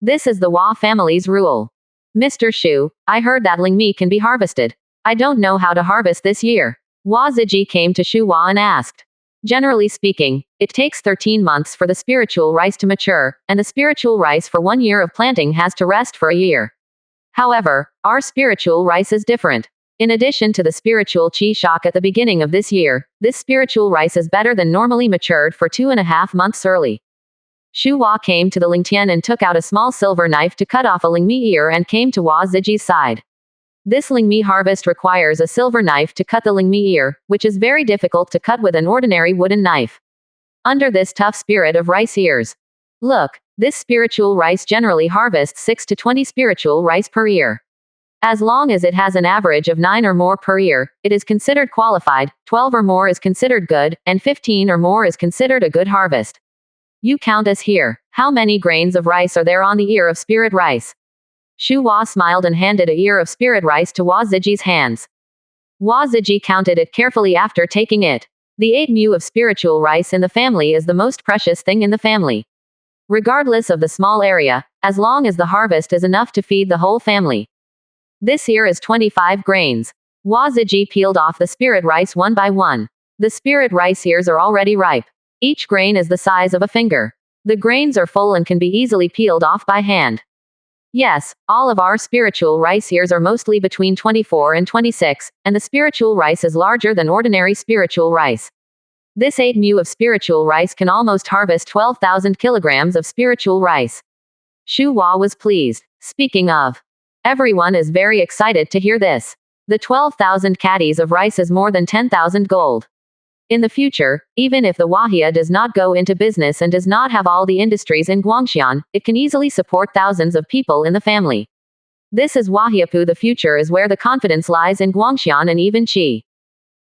This is the Hua family's rule. Mr. Xu, I heard that Lingmi can be harvested. I don't know how to harvest this year. Hua Ziji came to Xu Hua and asked. Generally speaking, it takes 13 months for the spiritual rice to mature, and the spiritual rice for 1 year of planting has to rest for a year. However, our spiritual rice is different. In addition to the spiritual qi shock at the beginning of this year, this spiritual rice is better than normally matured for 2.5 months early. Xu Hua came to the Lingtian and took out a small silver knife to cut off a Lingmi ear and came to Hua Ziji's side. This Lingmi harvest requires a silver knife to cut the Lingmi ear, which is very difficult to cut with an ordinary wooden knife. Under this tough spirit of rice ears. Look, this spiritual rice generally harvests 6 to 20 spiritual rice per ear. As long as it has an average of 9 or more per ear, it is considered qualified, 12 or more is considered good, and 15 or more is considered a good harvest. You count us here. How many grains of rice are there on the ear of spirit rice? Xu Hua smiled and handed a ear of spirit rice to Hua Ziji's hands. Hua Ziji counted it carefully after taking it. The 8 mu of spiritual rice in the family is the most precious thing in the family. Regardless of the small area, as long as the harvest is enough to feed the whole family. This ear is 25 grains. Hua Ziji peeled off the spirit rice one by one. The spirit rice ears are already ripe. Each grain is the size of a finger. The grains are full and can be easily peeled off by hand. Yes, all of our spiritual rice ears are mostly between 24 and 26, and the spiritual rice is larger than ordinary spiritual rice. This 8 mu of spiritual rice can almost harvest 12,000 kilograms of spiritual rice. Xu Hua was pleased. Speaking of, everyone is very excited to hear this. The 12,000 caddies of rice is more than 10,000 gold. In the future, even if the Wahia does not go into business and does not have all the industries in Guangxian, it can easily support thousands of people in the family. This is Wahiapu. The future is where the confidence lies in Guangxian and even Qi.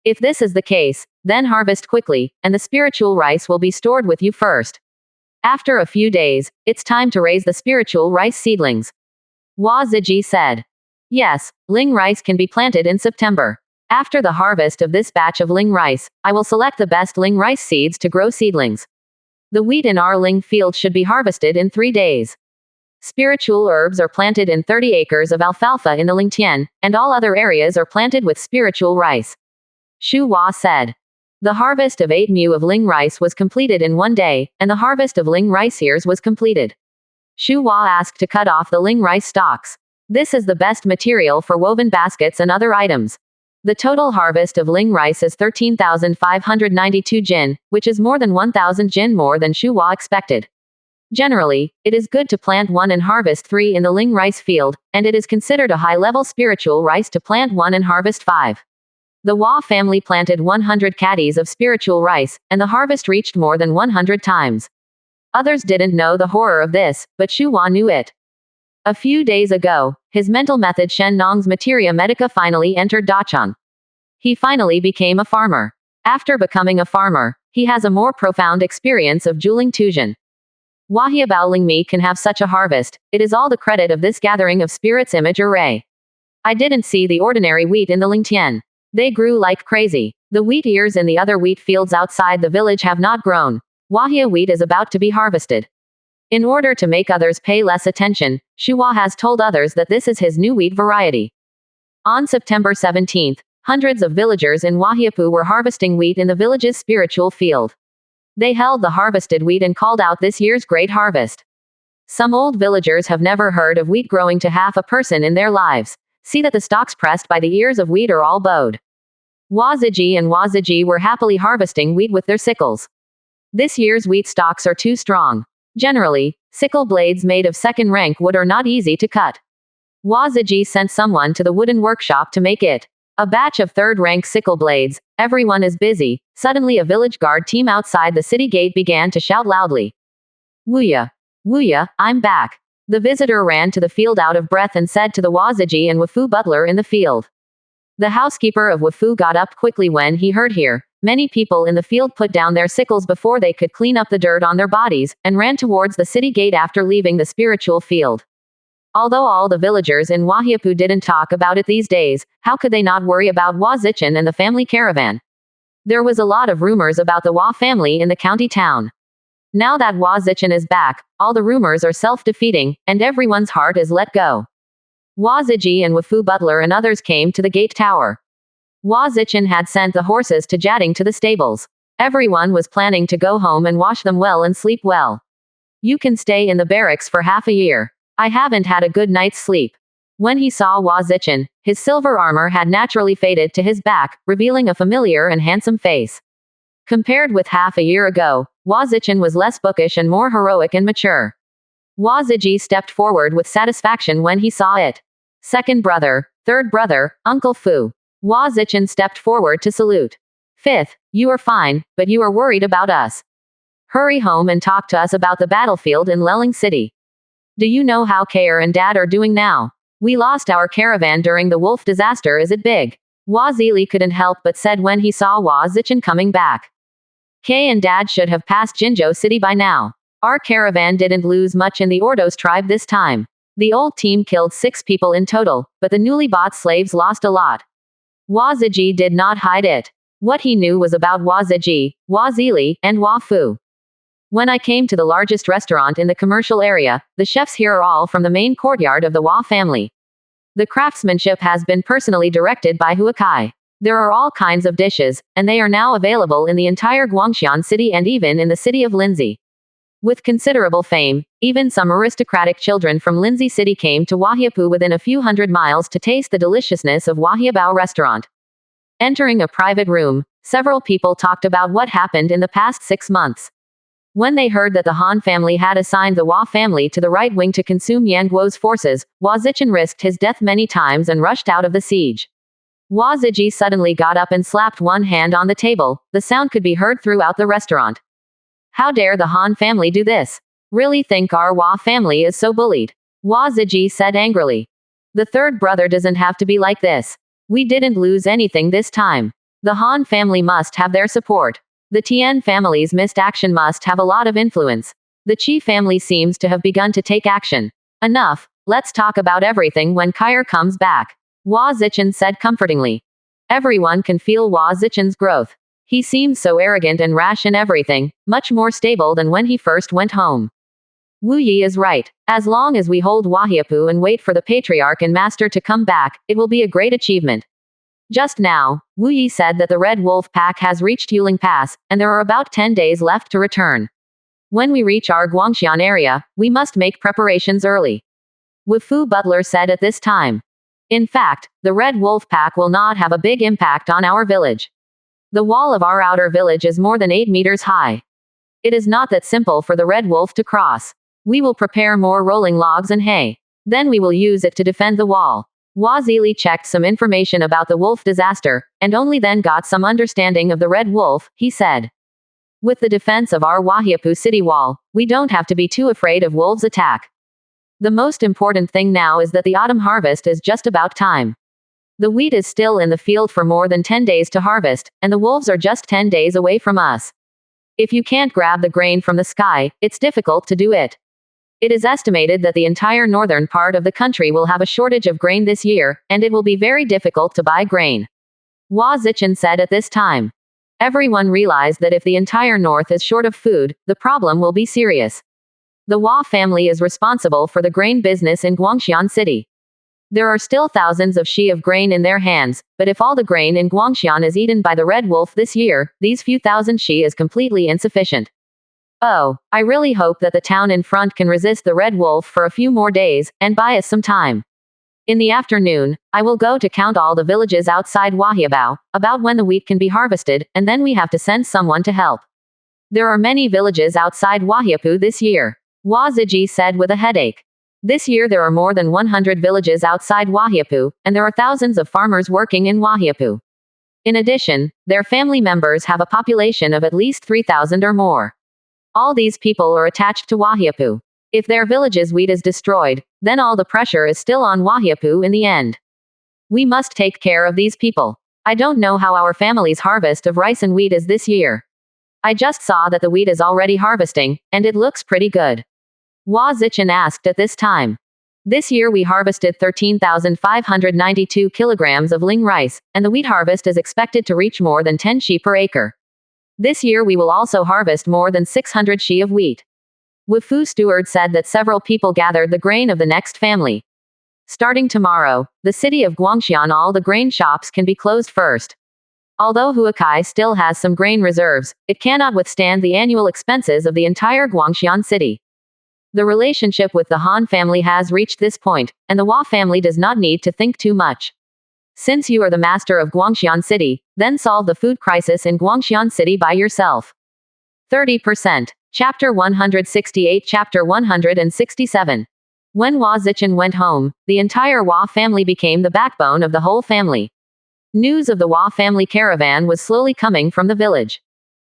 If this is the case, then harvest quickly, and the spiritual rice will be stored with you first. After a few days, it's time to raise the spiritual rice seedlings. Hua Ziji said. Yes, Ling rice can be planted in September. After the harvest of this batch of Ling rice, I will select the best Ling rice seeds to grow seedlings. The wheat in our Ling field should be harvested in 3 days. Spiritual herbs are planted in 30 acres of alfalfa in the Lingtian, and all other areas are planted with spiritual rice. Shu Hua said. The harvest of 8 mu of Ling rice was completed in 1 day, and the harvest of Ling rice ears was completed. Shu Hua asked to cut off the Ling rice stalks. This is the best material for woven baskets and other items. The total harvest of Ling rice is 13,592 jin, which is more than 1,000 jin more than Shu Hua expected. Generally, it is good to plant 1 and harvest 3 in the Ling rice field, and it is considered a high-level spiritual rice to plant 1 and harvest 5. The Hua family planted 100 caddies of spiritual rice, and the harvest reached more than 100 times. Others didn't know the horror of this, but Shu Hua knew it. A few days ago, his mental method Shen Nong's Materia Medica finally entered Dachang. He finally became a farmer. After becoming a farmer, he has a more profound experience of Juling Tuzhen. Wahia Baoling Mi can have such a harvest, it is all the credit of this gathering of spirits image array. I didn't see the ordinary wheat in the Lingtian. They grew like crazy. The wheat ears in the other wheat fields outside the village have not grown. Wahia wheat is about to be harvested. In order to make others pay less attention, Shu Hua has told others that this is his new wheat variety. On September 17th, hundreds of villagers in Wahiapu were harvesting wheat in the village's spiritual field. They held the harvested wheat and called out this year's great harvest. Some old villagers have never heard of wheat growing to half a person in their lives. See that the stalks pressed by the ears of wheat are all bowed. Waziji and Waziji were happily harvesting wheat with their sickles. This year's wheat stalks are too strong. Generally, sickle blades made of second-rank wood are not easy to cut. Waziji sent someone to the wooden workshop to make it. A batch of third-rank sickle blades. Everyone is busy. Suddenly a village guard team outside the city gate began to shout loudly. Wuya! Wuya, I'm back. The visitor ran to the field out of breath and said to the Waziji and Wafu butler in the field. The housekeeper of Wafu got up quickly when he heard here. Many people in the field put down their sickles before they could clean up the dirt on their bodies, and ran towards the city gate after leaving the spiritual field. Although all the villagers in Wahiapu didn't talk about it these days, how could they not worry about Wazichin and the family caravan? There was a lot of rumors about the Wa family in the county town. Now that Wazichin is back, all the rumors are self-defeating, and everyone's heart is let go. Waziji and Wafu butler and others came to the gate tower. Wazichin had sent the horses to Jading to the stables. Everyone was planning to go home and wash them well and sleep well. You can stay in the barracks for half a year. I haven't had a good night's sleep. When he saw Wazichin, his silver armor had naturally faded to his back, revealing a familiar and handsome face. Compared with half a year ago, Wazichin was less bookish and more heroic and mature. Waziji stepped forward with satisfaction when he saw it. Second brother, third brother, Uncle Fu. Wazichin stepped forward to salute. Fifth, you are fine, but you are worried about us. Hurry home and talk to us about the battlefield in Leling City. Do you know how Kair and Dad are doing now? We lost our caravan during the wolf disaster. Is it big? Wazili couldn't help but said when he saw Wazichin coming back. Kay and Dad should have passed Jinzhou City by now. Our caravan didn't lose much in the Ordos tribe this time. The old team killed 6 people in total, but the newly bought slaves lost a lot. Waziji did not hide it. What he knew was about Waziji, Wazili, and Wafu. When I came to the largest restaurant in the commercial area, the chefs here are all from the main courtyard of the Wa family. The craftsmanship has been personally directed by Huakai. There are all kinds of dishes, and they are now available in the entire Guangxian city and even in the city of Linzi. With considerable fame, even some aristocratic children from Linzi City came to Wahiapu within a few hundred miles to taste the deliciousness of Wahiabao restaurant. Entering a private room, several people talked about what happened in the past 6 months. When they heard that the Han family had assigned the Wa family to the right wing to consume Yan Guo's forces, Wazichin risked his death many times and rushed out of the siege. Waziji suddenly got up and slapped one hand on the table. The sound could be heard throughout the restaurant. How dare the Han family do this? Really think our Wa family is so bullied? Waziji said angrily. The third brother doesn't have to be like this. We didn't lose anything this time. The Han family must have their support. The Tian family's missed action must have a lot of influence. The Qi family seems to have begun to take action. Enough, let's talk about everything when Kair comes back, Hua Zichen said comfortingly. Everyone can feel Hua Zichen's growth. He seems so arrogant and rash in everything, much more stable than when he first went home. Wu Yi is right. As long as we hold Wahiapu and wait for the Patriarch and Master to come back, it will be a great achievement. Just now, Wu Yi said that the Red Wolf Pack has reached Yuling Pass, and there are about 10 days left to return. When we reach our Guangxian area, we must make preparations early. Wu Fu Butler said at this time. In fact, the Red Wolf Pack will not have a big impact on our village. The wall of our outer village is more than 8 meters high. It is not that simple for the Red Wolf to cross. We will prepare more rolling logs and hay. Then we will use it to defend the wall. Hua Zili checked some information about the wolf disaster, and only then got some understanding of the Red Wolf, he said. With the defense of our Wahiapu city wall, we don't have to be too afraid of wolves' attack. The most important thing now is that the autumn harvest is just about time. The wheat is still in the field for more than 10 days to harvest, and the wolves are just 10 days away from us. If you can't grab the grain from the sky, it's difficult to do it. It is estimated that the entire northern part of the country will have a shortage of grain this year, and it will be very difficult to buy grain. Hua Zichen said at this time. Everyone realized that if the entire north is short of food, the problem will be serious. The Hua family is responsible for the grain business in Guangxian City. There are still thousands of shi of grain in their hands, but if all the grain in Guangxian is eaten by the Red Wolf this year, these few thousand shi is completely insufficient. Oh, I really hope that the town in front can resist the Red Wolf for a few more days, and buy us some time. In the afternoon, I will go to count all the villages outside Wahiabao, about when the wheat can be harvested, and then we have to send someone to help. There are many villages outside Wahiapu this year, Hua Ziji said with a headache. This year there are more than 100 villages outside Wahiapu, and there are thousands of farmers working in Wahiapu. In addition, their family members have a population of at least 3,000 or more. All these people are attached to Wahiapu. If their village's wheat is destroyed, then all the pressure is still on Wahiapu in the end. We must take care of these people. I don't know how our family's harvest of rice and wheat is this year. I just saw that the wheat is already harvesting, and it looks pretty good. Hua Zichen asked at this time. This year we harvested 13,592 kilograms of ling rice, and the wheat harvest is expected to reach more than 10 shi per acre. This year we will also harvest more than 600 shi of wheat. Wu Fu steward said that several people gathered the grain of the next family. Starting tomorrow, the city of Guangxian, all the grain shops can be closed first. Although Huakai still has some grain reserves, it cannot withstand the annual expenses of the entire Guangxian city. The relationship with the Han family has reached this point, and the Hua family does not need to think too much. Since you are the master of Guangxian City, then solve the food crisis in Guangxian City by yourself. 30%. Chapter 168. Chapter 167. When Hua Zichen went home, the entire Hua family became the backbone of the whole family. News of the Hua family caravan was slowly coming from the village.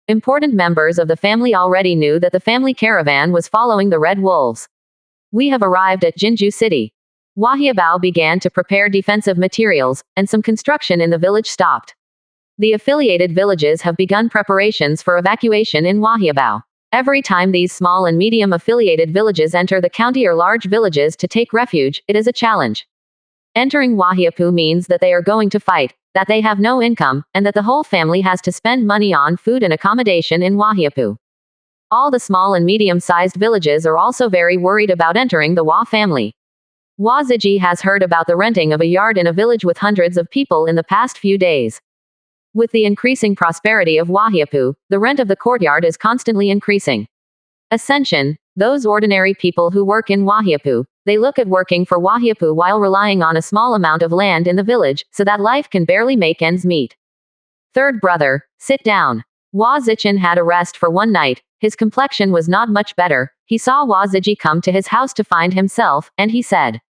Important members of the family already knew that the family caravan was following the Red Wolves. We have arrived at Jinju City. Wahiabao began to prepare defensive materials, and some construction in the village stopped. The affiliated villages have begun preparations for evacuation in Wahiabao. Every time these small and medium affiliated villages enter the county or large villages to take refuge, it is a challenge. Entering Wahiapu means that they are going to fight, that they have no income, and that the whole family has to spend money on food and accommodation in Wahiapu. All the small and medium-sized villages are also very worried about entering the Hua family. Hua Ziji has heard about the renting of a yard in a village with hundreds of people in the past few days. With the increasing prosperity of Wahiapu, the rent of the courtyard is constantly increasing. Ascension, those ordinary people who work in Wahiapu, they look at working for Wahiapu while relying on a small amount of land in the village, so that life can barely make ends meet. Third brother, sit down. Hua Zichen had a rest for one night. His complexion was not much better. He saw Hua Ziji come to his house to find himself, and he said,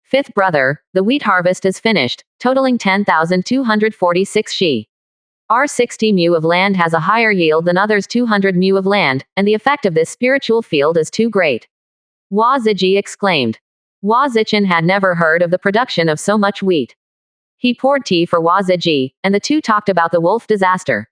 Fifth brother, the wheat harvest is finished, totaling 10,246 shi. Our 60 mu of land has a higher yield than others' 200 mu of land, and the effect of this spiritual field is too great. Hua Ziji exclaimed. Hua Zichen had never heard of the production of so much wheat. He poured tea for Waziji, and the two talked about the wolf disaster.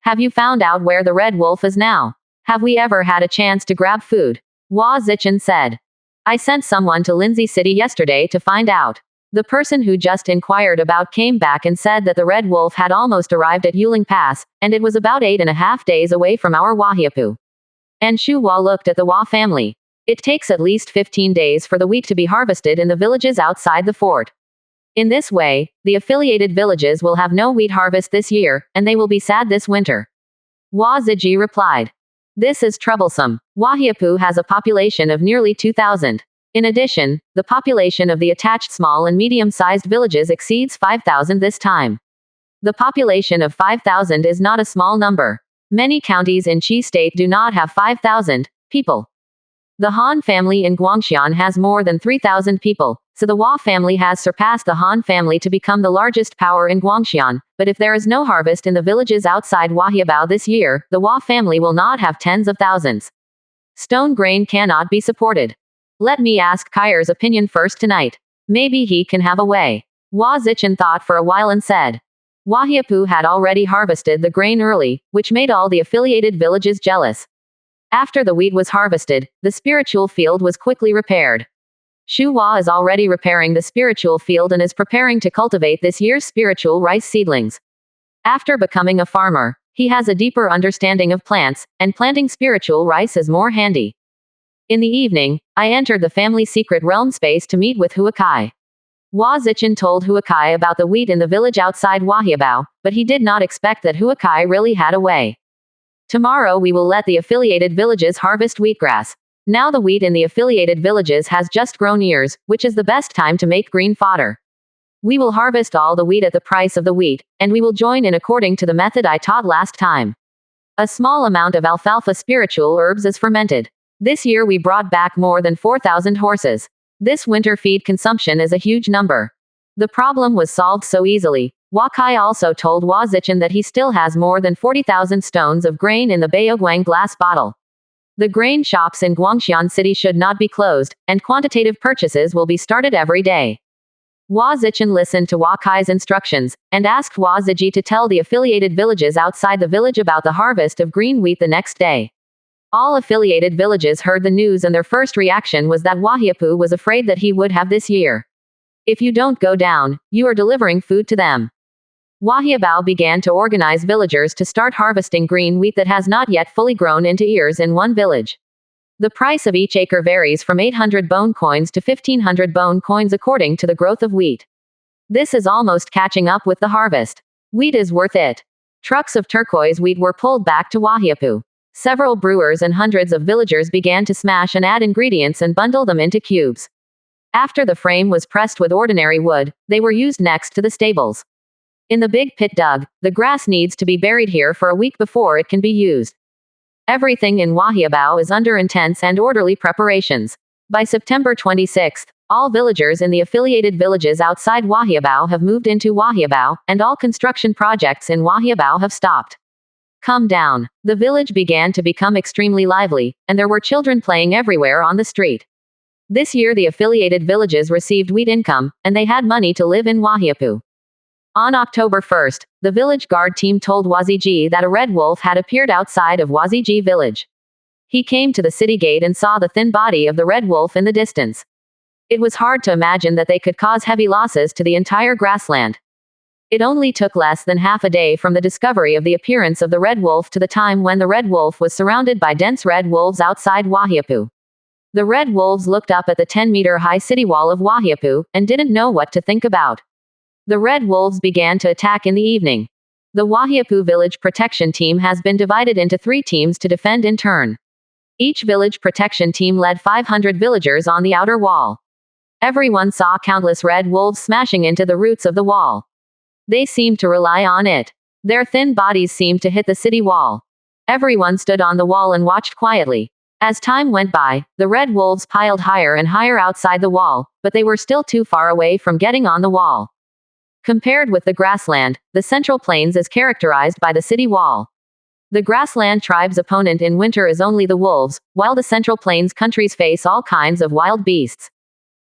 Have you found out where the red wolf is now? Have we ever had a chance to grab food? Wazichin said. I sent someone to Lindsay City yesterday to find out. The person who just inquired about came back and said that the red wolf had almost arrived at Yuling Pass, and it was about 8.5 days away from our Wahiapu. And Shu Hua looked at the Hua family. It takes at least 15 days for the wheat to be harvested in the villages outside the fort. In this way, the affiliated villages will have no wheat harvest this year, and they will be sad this winter. Waziji replied. This is troublesome. Wahiapu has a population of nearly 2,000. In addition, the population of the attached small and medium-sized villages exceeds 5,000 this time. The population of 5,000 is not a small number. Many counties in Qi State do not have 5,000 people. The Han family in Guangxian has more than 3,000 people, so the Hua family has surpassed the Han family to become the largest power in Guangxian, but if there is no harvest in the villages outside Wahiabao this year, the Hua family will not have tens of thousands. Stone grain cannot be supported. Let me ask Kair's opinion first tonight. Maybe he can have a way. Wazichin thought for a while and said. Wahiapu had already harvested the grain early, which made all the affiliated villages jealous. After the wheat was harvested, the spiritual field was quickly repaired. Shu Hua is already repairing the spiritual field and is preparing to cultivate this year's spiritual rice seedlings. After becoming a farmer, he has a deeper understanding of plants, and planting spiritual rice is more handy. In the evening, I entered the family secret realm space to meet with Huakai. Wazichin told Huakai about the wheat in the village outside Wahiabao, but he did not expect that Huakai really had a way. Tomorrow we will let the affiliated villages harvest wheatgrass. Now the wheat in the affiliated villages has just grown ears, which is the best time to make green fodder. We will harvest all the wheat at the price of the wheat, and we will join in according to the method I taught last time. A small amount of alfalfa spiritual herbs is fermented. This year we brought back more than 4,000 horses. This winter feed consumption is a huge number. The problem was solved so easily. Wakai also told Wazichin that he still has more than 40,000 stones of grain in the Baoguang glass bottle. The grain shops in Guangxian City should not be closed, and quantitative purchases will be started every day. Wazichin listened to Wakai's instructions, and asked Waziji to tell the affiliated villages outside the village about the harvest of green wheat the next day. All affiliated villages heard the news and their first reaction was that Wahiapu was afraid that he would have this year. If you don't go down, you are delivering food to them. Wahiabao began to organize villagers to start harvesting green wheat that has not yet fully grown into ears in one village. The price of each acre varies from 800 bone coins to 1,500 bone coins according to the growth of wheat. This is almost catching up with the harvest. Wheat is worth it. Trucks of turquoise wheat were pulled back to Wahiapu. Several brewers and hundreds of villagers began to smash and add ingredients and bundle them into cubes. After the frame was pressed with ordinary wood, they were used next to the stables. In the big pit dug, the grass needs to be buried here for a week before it can be used. Everything in Wahiabao is under intense and orderly preparations. By September 26th, all villagers in the affiliated villages outside Wahiabao have moved into Wahiabao, and all construction projects in Wahiabao have stopped. Come down. The village began to become extremely lively, and there were children playing everywhere on the street. This year the affiliated villages received wheat income, and they had money to live in Wahiapu. On October 1st, the village guard team told Waziji that a red wolf had appeared outside of Waziji village. He came to the city gate and saw the thin body of the red wolf in the distance. It was hard to imagine that they could cause heavy losses to the entire grassland. It only took less than half a day from the discovery of the appearance of the red wolf to the time when the red wolf was surrounded by dense red wolves outside Wahiapu. The red wolves looked up at the 10-meter-high city wall of Wahiapu, and didn't know what to think about. The red wolves began to attack in the evening. The Wahiapu village protection team has been divided into 3 teams to defend in turn. Each village protection team led 500 villagers on the outer wall. Everyone saw countless red wolves smashing into the roots of the wall. They seemed to rely on it. Their thin bodies seemed to hit the city wall. Everyone stood on the wall and watched quietly. As time went by, the red wolves piled higher and higher outside the wall, but they were still too far away from getting on the wall. Compared with the grassland, the Central Plains is characterized by the city wall. The grassland tribe's opponent in winter is only the wolves, while the Central Plains countries face all kinds of wild beasts.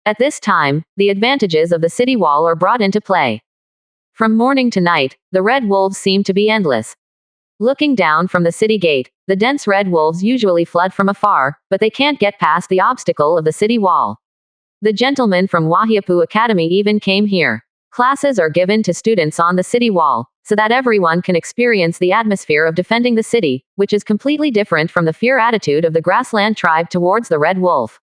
At this time, the advantages of the city wall are brought into play. From morning to night, the red wolves seem to be endless. Looking down from the city gate, the dense red wolves usually flood from afar, but they can't get past the obstacle of the city wall. The gentleman from Wahiapu Academy even came here. Classes are given to students on the city wall, so that everyone can experience the atmosphere of defending the city, which is completely different from the fear attitude of the grassland tribe towards the red wolf.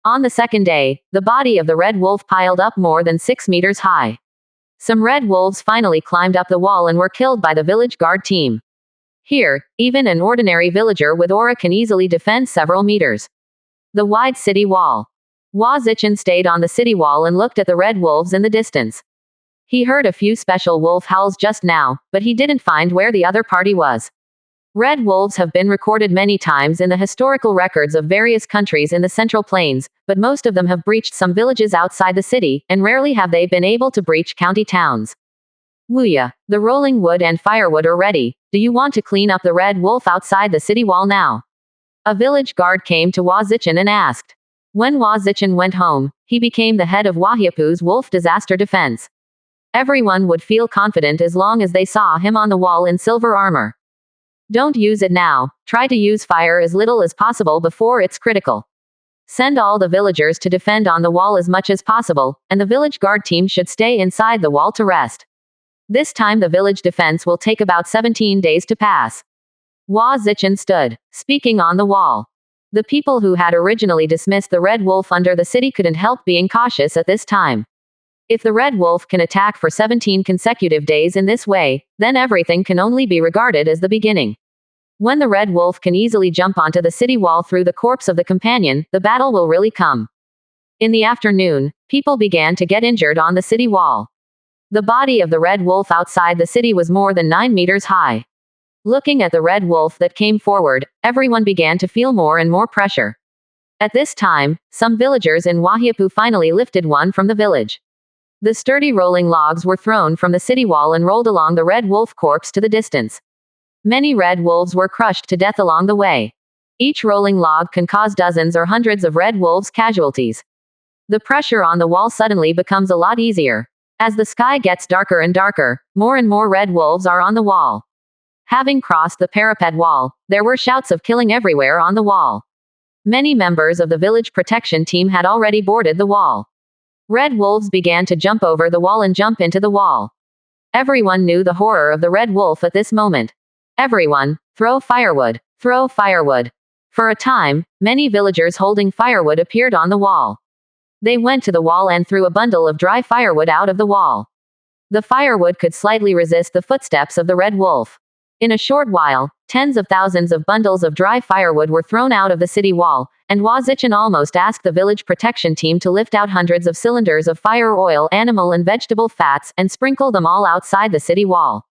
On the second day, the body of the red wolf piled up more than 6 meters high. Some red wolves finally climbed up the wall and were killed by the village guard team. Here, even an ordinary villager with aura can easily defend several meters. The wide city wall. Hua Zichen stayed on the city wall and looked at the red wolves in the distance. He heard a few special wolf howls just now, but he didn't find where the other party was. Red wolves have been recorded many times in the historical records of various countries in the Central Plains, but most of them have breached some villages outside the city, and rarely have they been able to breach county towns. Wuya, the rolling wood and firewood are ready. Do you want to clean up the red wolf outside the city wall now? A village guard came to Hua Zichen and asked. When Hua Zichen went home, he became the head of Wahiapu's wolf disaster defense. Everyone would feel confident as long as they saw him on the wall in silver armor. Don't use it now. Try to use fire as little as possible before it's critical. Send all the villagers to defend on the wall as much as possible, and the village guard team should stay inside the wall to rest. This time the village defense will take about 17 days to pass. Hua Zichen stood, speaking on the wall. The people who had originally dismissed the red wolf under the city couldn't help being cautious at this time. If the red wolf can attack for 17 consecutive days in this way, then everything can only be regarded as the beginning. When the red wolf can easily jump onto the city wall through the corpse of the companion, the battle will really come. In the afternoon, people began to get injured on the city wall. The body of the red wolf outside the city was more than 9 meters high. Looking at the red wolf that came forward, everyone began to feel more and more pressure. At this time, some villagers in Wahiapu finally lifted one from the village. The sturdy rolling logs were thrown from the city wall and rolled along the red wolf corpse to the distance. Many red wolves were crushed to death along the way. Each rolling log can cause dozens or hundreds of red wolves' casualties. The pressure on the wall suddenly becomes a lot easier. As the sky gets darker and darker, more and more red wolves are on the wall. Having crossed the parapet wall, there were shouts of killing everywhere on the wall. Many members of the village protection team had already boarded the wall. Red wolves began to jump over the wall and jump into the wall. Everyone knew the horror of the red wolf at this moment. Everyone, throw firewood, throw firewood. For a time, many villagers holding firewood appeared on the wall. They went to the wall and threw a bundle of dry firewood out of the wall. The firewood could slightly resist the footsteps of the red wolf. In a short while, tens of thousands of bundles of dry firewood were thrown out of the city wall, and Hua Zichen almost asked the village protection team to lift out hundreds of cylinders of fire oil, animal and vegetable fats, and sprinkle them all outside the city wall.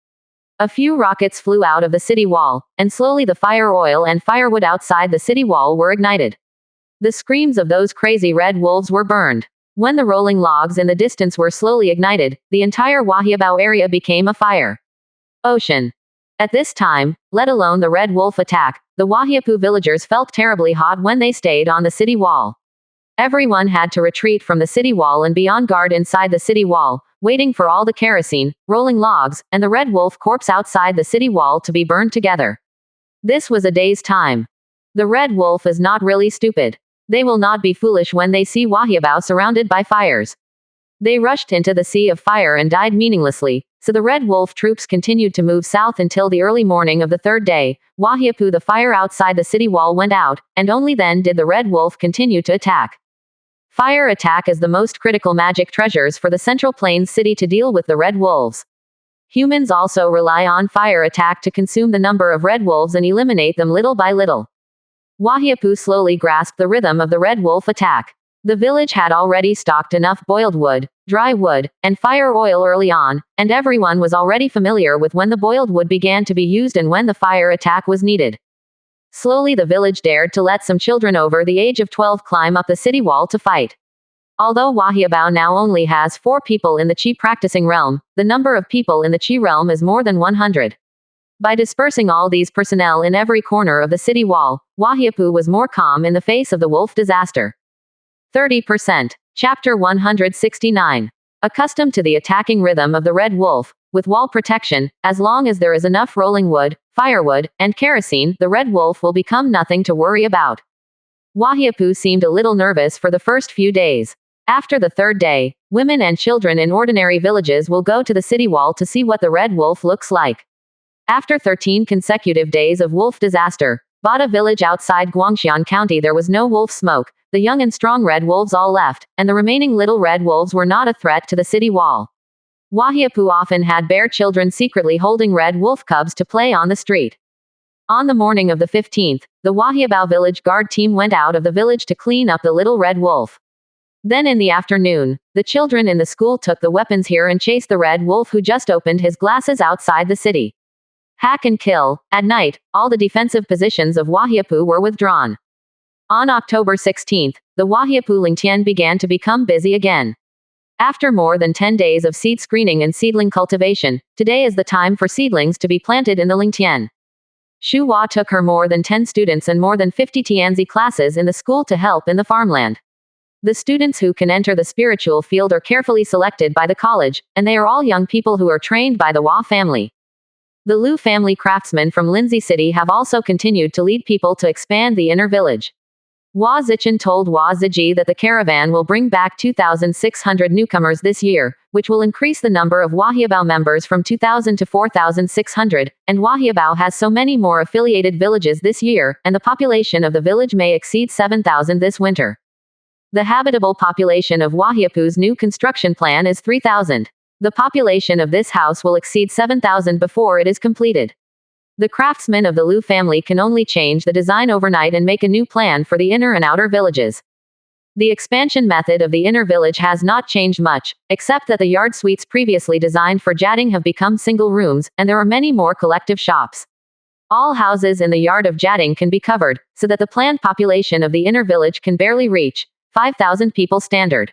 A few rockets flew out of the city wall, and slowly the fire oil and firewood outside the city wall were ignited. The screams of those crazy red wolves were burned. When the rolling logs in the distance were slowly ignited, the entire Wahiapu area became a fire. Ocean. At this time, let alone the red wolf attack, the Wahiapu villagers felt terribly hot when they stayed on the city wall. Everyone had to retreat from the city wall and be on guard inside the city wall, waiting for all the kerosene, rolling logs, and the red wolf corpse outside the city wall to be burned together. This was a day's time. The red wolf is not really stupid. They will not be foolish when they see Wahiapu surrounded by fires. They rushed into the sea of fire and died meaninglessly, so the red wolf troops continued to move south until the early morning of the third day. Wahiapu, the fire outside the city wall went out, and only then did the red wolf continue to attack. Fire attack is the most critical magic treasures for the Central Plains city to deal with the red wolves. Humans also rely on fire attack to consume the number of red wolves and eliminate them little by little. Wahiapu slowly grasped the rhythm of the red wolf attack. The village had already stocked enough boiled wood, dry wood, and fire oil early on, and everyone was already familiar with when the boiled wood began to be used and when the fire attack was needed. Slowly the village dared to let some children over the age of 12 climb up the city wall to fight. Although Wahiapu now only has 4 people in the Chi practicing realm, the number of people in the Chi realm is more than 100. By dispersing all these personnel in every corner of the city wall, Wahiapu was more calm in the face of the wolf disaster. 30%. Chapter 169. Accustomed to the attacking rhythm of the red wolf, with wall protection, as long as there is enough rolling wood, firewood, and kerosene, the red wolf will become nothing to worry about. Wahiapu seemed a little nervous for the first few days. After the third day, women and children in ordinary villages will go to the city wall to see what the red wolf looks like. After 13 consecutive days of wolf disaster, Bada village outside Guangxian County, there was no wolf smoke. The young and strong red wolves all left, and the remaining little red wolves were not a threat to the city wall. Wahiapu often had bear children secretly holding red wolf cubs to play on the street. On the morning of the 15th, the Wahiabao village guard team went out of the village to clean up the little red wolf. Then in the afternoon, the children in the school took the weapons here and chased the red wolf who just opened his glasses outside the city. Hack and kill. At night, all the defensive positions of Wahiapu were withdrawn. On October 16, the Wahiapu Lingtian began to become busy again. After more than 10 days of seed screening and seedling cultivation, today is the time for seedlings to be planted in the Lingtian. Shu Hua took her more than 10 students and more than 50 Tianzi classes in the school to help in the farmland. The students who can enter the spiritual field are carefully selected by the college, and they are all young people who are trained by the Hua family. The Liu family craftsmen from Lindsay City have also continued to lead people to expand the inner village. Hua Zichen told Hua Ziji that the caravan will bring back 2,600 newcomers this year, which will increase the number of Wahiabao members from 2,000 to 4,600, and Wahiabao has so many more affiliated villages this year, and the population of the village may exceed 7,000 this winter. The habitable population of Wahiapu's new construction plan is 3,000. The population of this house will exceed 7,000 before it is completed. The craftsmen of the Liu family can only change the design overnight and make a new plan for the inner and outer villages. The expansion method of the inner village has not changed much, except that the yard suites previously designed for Jading have become single rooms, and there are many more collective shops. All houses in the yard of Jading can be covered, so that the planned population of the inner village can barely reach 5,000 people standard.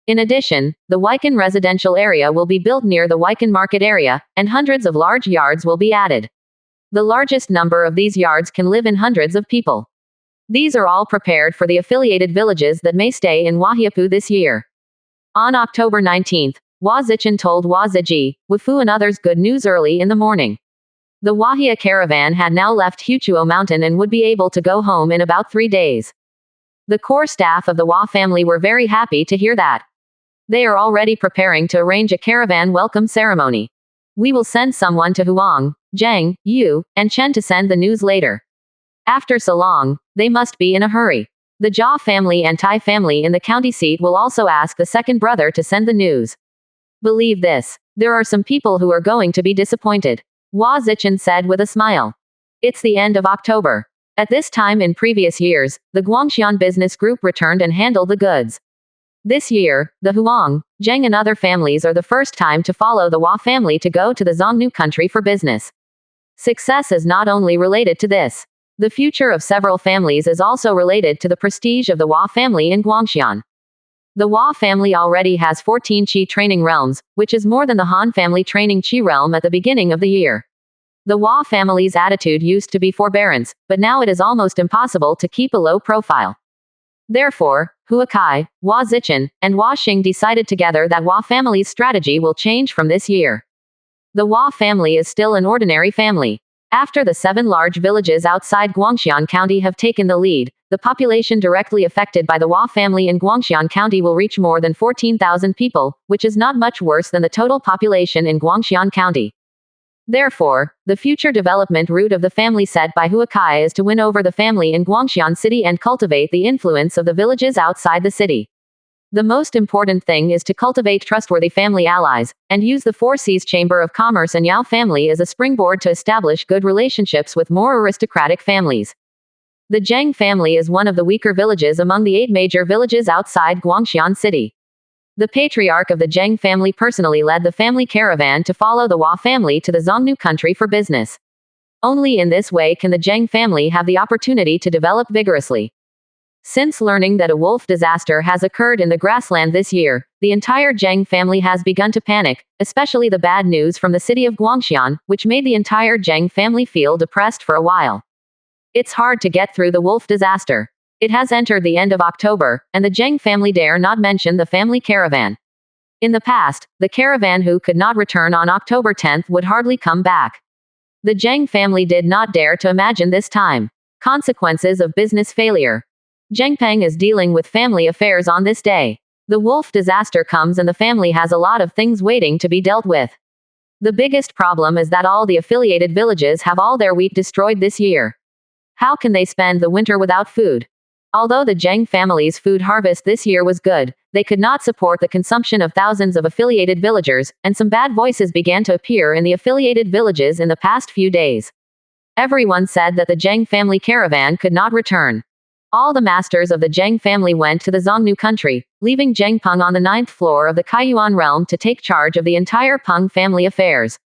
In addition, the Waikan residential area will be built near the Waikan market area, and hundreds of large yards will be added. The largest number of these yards can live in hundreds of people. These are all prepared for the affiliated villages that may stay in Wahiapu this year. On October 19, Hua Zichen told Hua Ziji, Wufu and others good news early in the morning. The Wahia caravan had now left Huchuo Mountain and would be able to go home in about 3 days. The core staff of the Hua family were very happy to hear that. They are already preparing to arrange a caravan welcome ceremony. We will send someone to Huang, Zheng, Yu, and Chen to send the news later. After so long, they must be in a hurry. The Jia family and Tai family in the county seat will also ask the second brother to send the news. Believe this. There are some people who are going to be disappointed. Hua Zichen said with a smile. It's the end of October. At this time in previous years, the Guangxian business group returned and handled the goods. This year, the Huang, Zheng and other families are the first time to follow the Hua family to go to the Zhongnu country for business. Success is not only related to this. The future of several families is also related to the prestige of the Hua family in Guangxian. The Hua family already has 14 Qi training realms, which is more than the Han family training Qi realm at the beginning of the year. The Hua family's attitude used to be forbearance, but now it is almost impossible to keep a low profile. Therefore, Hua Kai, Hua Zichen, and Hua Xing decided together that Hua family's strategy will change from this year. The Hua family is still an ordinary family. After the 7 large villages outside Guangxian County have taken the lead, the population directly affected by the Hua family in Guangxian County will reach more than 14,000 people, which is not much worse than the total population in Guangxian County. Therefore, the future development route of the family set by Hua Kai is to win over the family in Guangxian City and cultivate the influence of the villages outside the city. The most important thing is to cultivate trustworthy family allies, and use the Four Seas Chamber of Commerce and Yao family as a springboard to establish good relationships with more aristocratic families. The Zheng family is one of the weaker villages among the 8 major villages outside Guangxian City. The patriarch of the Zheng family personally led the family caravan to follow the Hua family to the Zhongnu country for business. Only in this way can the Zheng family have the opportunity to develop vigorously. Since learning that a wolf disaster has occurred in the grassland this year, the entire Zheng family has begun to panic, especially the bad news from the city of Guangxian, which made the entire Zheng family feel depressed for a while. It's hard to get through the wolf disaster. It has entered the end of October, and the Zheng family dare not mention the family caravan. In the past, the caravan who could not return on October 10th would hardly come back. The Zheng family did not dare to imagine this time. Consequences of business failure. Zhengpeng is dealing with family affairs on this day. The wolf disaster comes and the family has a lot of things waiting to be dealt with. The biggest problem is that all the affiliated villages have all their wheat destroyed this year. How can they spend the winter without food? Although the Zheng family's food harvest this year was good, they could not support the consumption of thousands of affiliated villagers, and some bad voices began to appear in the affiliated villages in the past few days. Everyone said that the Zheng family caravan could not return. All the masters of the Zheng family went to the Zhongnu country, leaving Zheng Peng on the 9th floor of the Kaiyuan realm to take charge of the entire Peng family affairs.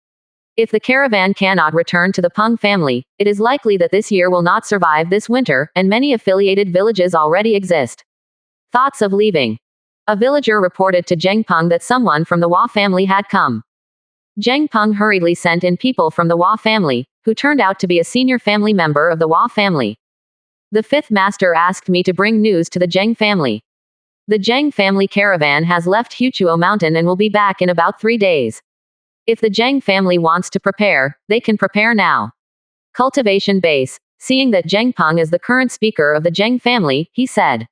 If the caravan cannot return to the Peng family, it is likely that this year will not survive this winter, and many affiliated villages already exist. Thoughts of leaving. A villager reported to Zheng Peng that someone from the Hua family had come. Zheng Peng hurriedly sent in people from the Hua family, who turned out to be a senior family member of the Hua family. The fifth master asked me to bring news to the Zheng family. The Zheng family caravan has left Huchuo Mountain and will be back in about 3 days. If the Zheng family wants to prepare, they can prepare now. Cultivation base. Seeing that Zheng Peng is the current speaker of the Zheng family, he said.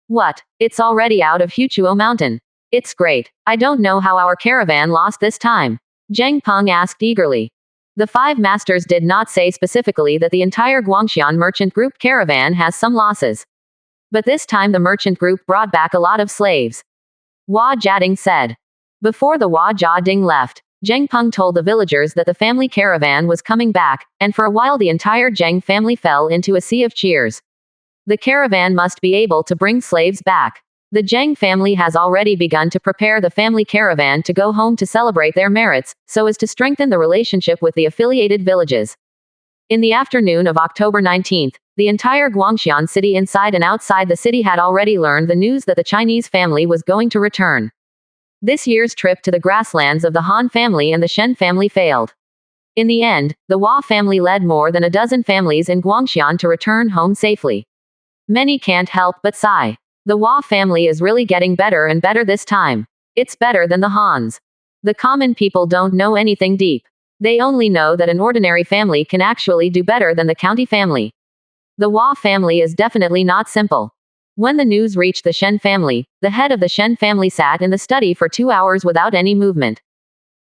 What? It's already out of Huchuo Mountain. It's great. I don't know how our caravan lost this time. Zheng Peng asked eagerly. The 5 masters did not say specifically that the entire Guangxian merchant group caravan has some losses. But this time the merchant group brought back a lot of slaves. Hua Jiading said. Before the Hua Jiading left, Zheng Peng told the villagers that the family caravan was coming back, and for a while the entire Zheng family fell into a sea of cheers. The caravan must be able to bring slaves back. The Zheng family has already begun to prepare the family caravan to go home to celebrate their merits, so as to strengthen the relationship with the affiliated villages. In the afternoon of October 19th, the entire Guangxian city inside and outside the city had already learned the news that the Chinese family was going to return. This year's trip to the grasslands of the Han family and the Shen family failed. In the end, the Hua family led more than a dozen families in Guangxian to return home safely. Many can't help but sigh. The Hua family is really getting better and better this time. It's better than the Hans. The common people don't know anything deep. They only know that an ordinary family can actually do better than the county family. The Hua family is definitely not simple. When the news reached the Shen family, the head of the Shen family sat in the study for 2 hours without any movement.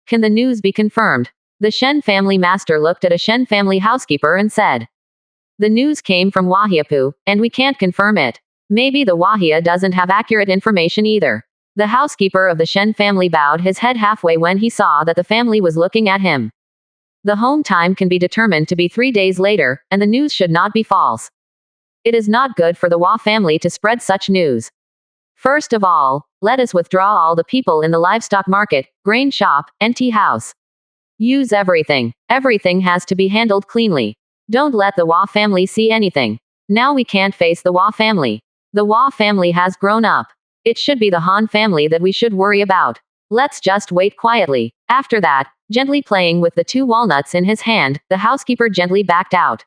Can the news be confirmed? The Shen family master looked at a Shen family housekeeper and said. The news came from Wahiapu, and we can't confirm it. Maybe the Wahia doesn't have accurate information either. The housekeeper of the Shen family bowed his head halfway when he saw that the family was looking at him. The home time can be determined to be 3 days later, and the news should not be false. It is not good for the Hua family to spread such news. First of all, let us withdraw all the people in the livestock market, grain shop, and tea house. Use everything. Everything has to be handled cleanly. Don't let the Hua family see anything. Now we can't face the Hua family. The Hua family has grown up. It should be the Han family that we should worry about. Let's just wait quietly. After that, gently playing with the 2 walnuts in his hand, the housekeeper gently backed out.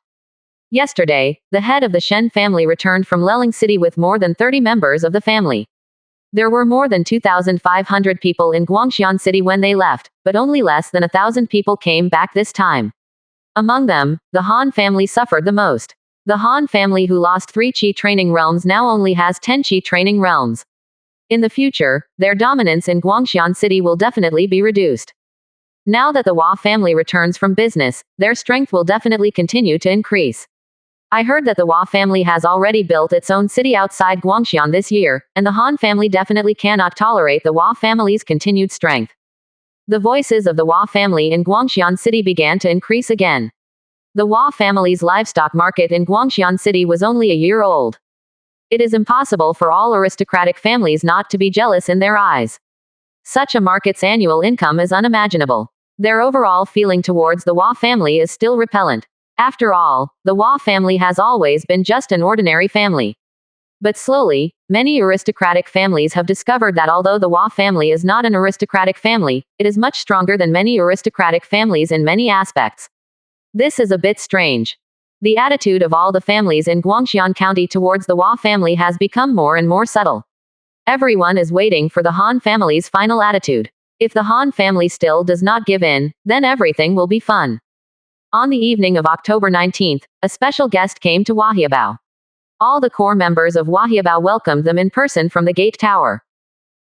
Yesterday, the head of the Shen family returned from Leling City with more than 30 members of the family. There were more than 2,500 people in Guangxian City when they left, but only less than 1,000 people came back this time. Among them, the Han family suffered the most. The Han family who lost 3 Qi training realms now only has 10 Qi training realms. In the future, their dominance in Guangxian City will definitely be reduced. Now that the Hua family returns from business, their strength will definitely continue to increase. I heard that the Hua family has already built its own city outside Guangxian this year, and the Han family definitely cannot tolerate the Hua family's continued strength. The voices of the Hua family in Guangxian City began to increase again. The Hua family's livestock market in Guangxian City was only a year old. It is impossible for all aristocratic families not to be jealous in their eyes. Such a market's annual income is unimaginable. Their overall feeling towards the Hua family is still repellent. After all, the Hua family has always been just an ordinary family. But slowly, many aristocratic families have discovered that although the Hua family is not an aristocratic family, it is much stronger than many aristocratic families in many aspects. This is a bit strange. The attitude of all the families in Guangxian County towards the Hua family has become more and more subtle. Everyone is waiting for the Han family's final attitude. If the Han family still does not give in, then everything will be fun. On the evening of October 19th, a special guest came to Wahiabao. All the core members of Wahiabao welcomed them in person from the gate tower.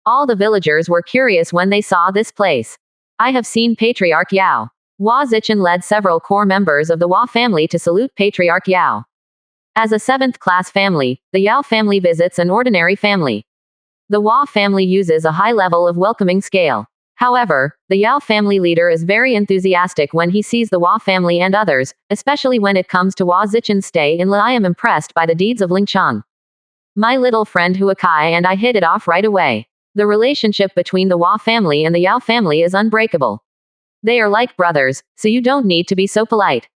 All the villagers were curious when they saw this place. I have seen Patriarch Yao. Hua Zichen led several core members of the Hua family to salute Patriarch Yao. As a 7th-class family, the Yao family visits an ordinary family. The Hua family uses a high level of welcoming scale. However, the Yao family leader is very enthusiastic when he sees the Hua family and others, especially when it comes to Hua Zichen's stay in La. I am impressed by the deeds of Ling Chang. My little friend Huakai and I hit it off right away. The relationship between the Hua family and the Yao family is unbreakable. They are like brothers, so you don't need to be so polite.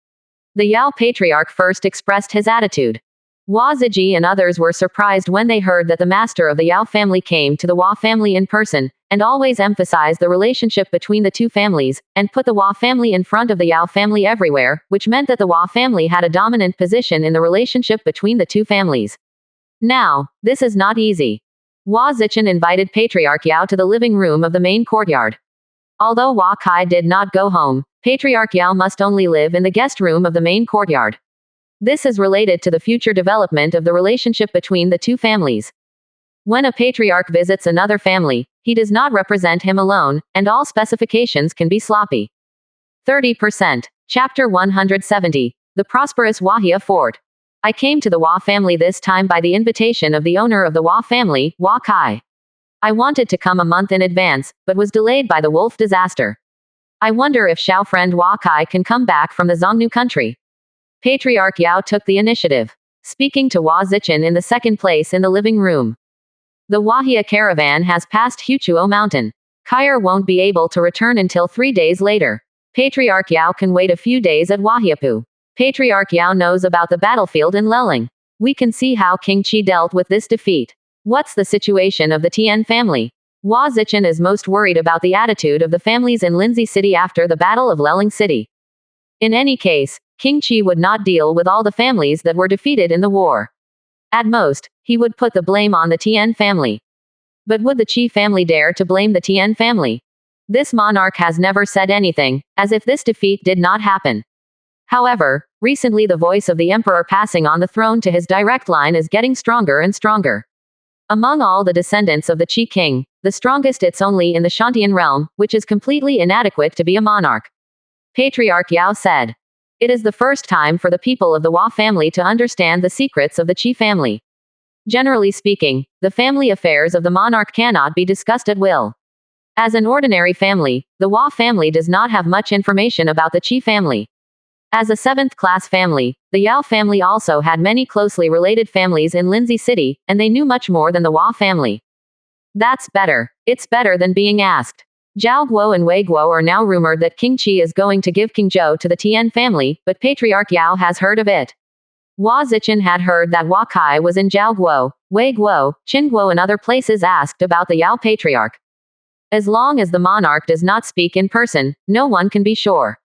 The Yao patriarch first expressed his attitude. Hua Ziji and others were surprised when they heard that the master of the Yao family came to the Hua family in person, and always emphasized the relationship between the two families, and put the Hua family in front of the Yao family everywhere, which meant that the Hua family had a dominant position in the relationship between the two families. Now, this is not easy. Hua Zichen invited Patriarch Yao to the living room of the main courtyard. Although Hua Kai did not go home, Patriarch Yao must only live in the guest room of the main courtyard. This is related to the future development of the relationship between the two families. When a patriarch visits another family, he does not represent him alone, and all specifications can be sloppy. 30%. Chapter 170. The Prosperous Wahia Fort. I came to the Hua family this time by the invitation of the owner of the Hua family, Hua Kai. I wanted to come a month in advance, but was delayed by the wolf disaster. I wonder if Xiao friend Hua Kai can come back from the Zongnu country. Patriarch Yao took the initiative, speaking to Hua Zichen in the second place in the living room. The Wahia caravan has passed Huchuo Mountain. Kair won't be able to return until 3 days later. Patriarch Yao can wait a few days at Wahiapu. Patriarch Yao knows about the battlefield in Leling. We can see how King Qi dealt with this defeat. What's the situation of the Tian family? Hua Zichen is most worried about the attitude of the families in Linzi City after the Battle of Leling City. In any case, King Qi would not deal with all the families that were defeated in the war. At most, he would put the blame on the Tian family. But would the Qi family dare to blame the Tian family? This monarch has never said anything, as if this defeat did not happen. However, recently the voice of the emperor passing on the throne to his direct line is getting stronger and stronger. Among all the descendants of the Qi king, the strongest it's only in the Shantian realm, which is completely inadequate to be a monarch. Patriarch Yao said. It is the first time for the people of the Hua family to understand the secrets of the Qi family. Generally speaking, the family affairs of the monarch cannot be discussed at will. As an ordinary family, the Hua family does not have much information about the Qi family. As a 7th-class family, the Yao family also had many closely related families in Linzi City, and they knew much more than the Hua family. That's better. It's better than being asked. Zhao Guo and Wei Guo are now rumored that King Qi is going to give King Zhou to the Tian family, but Patriarch Yao has heard of it. Hua Zichen had heard that Hua Kai was in Zhao Guo, Wei Guo, Qin Guo and other places asked about the Yao patriarch. As long as the monarch does not speak in person, no one can be sure.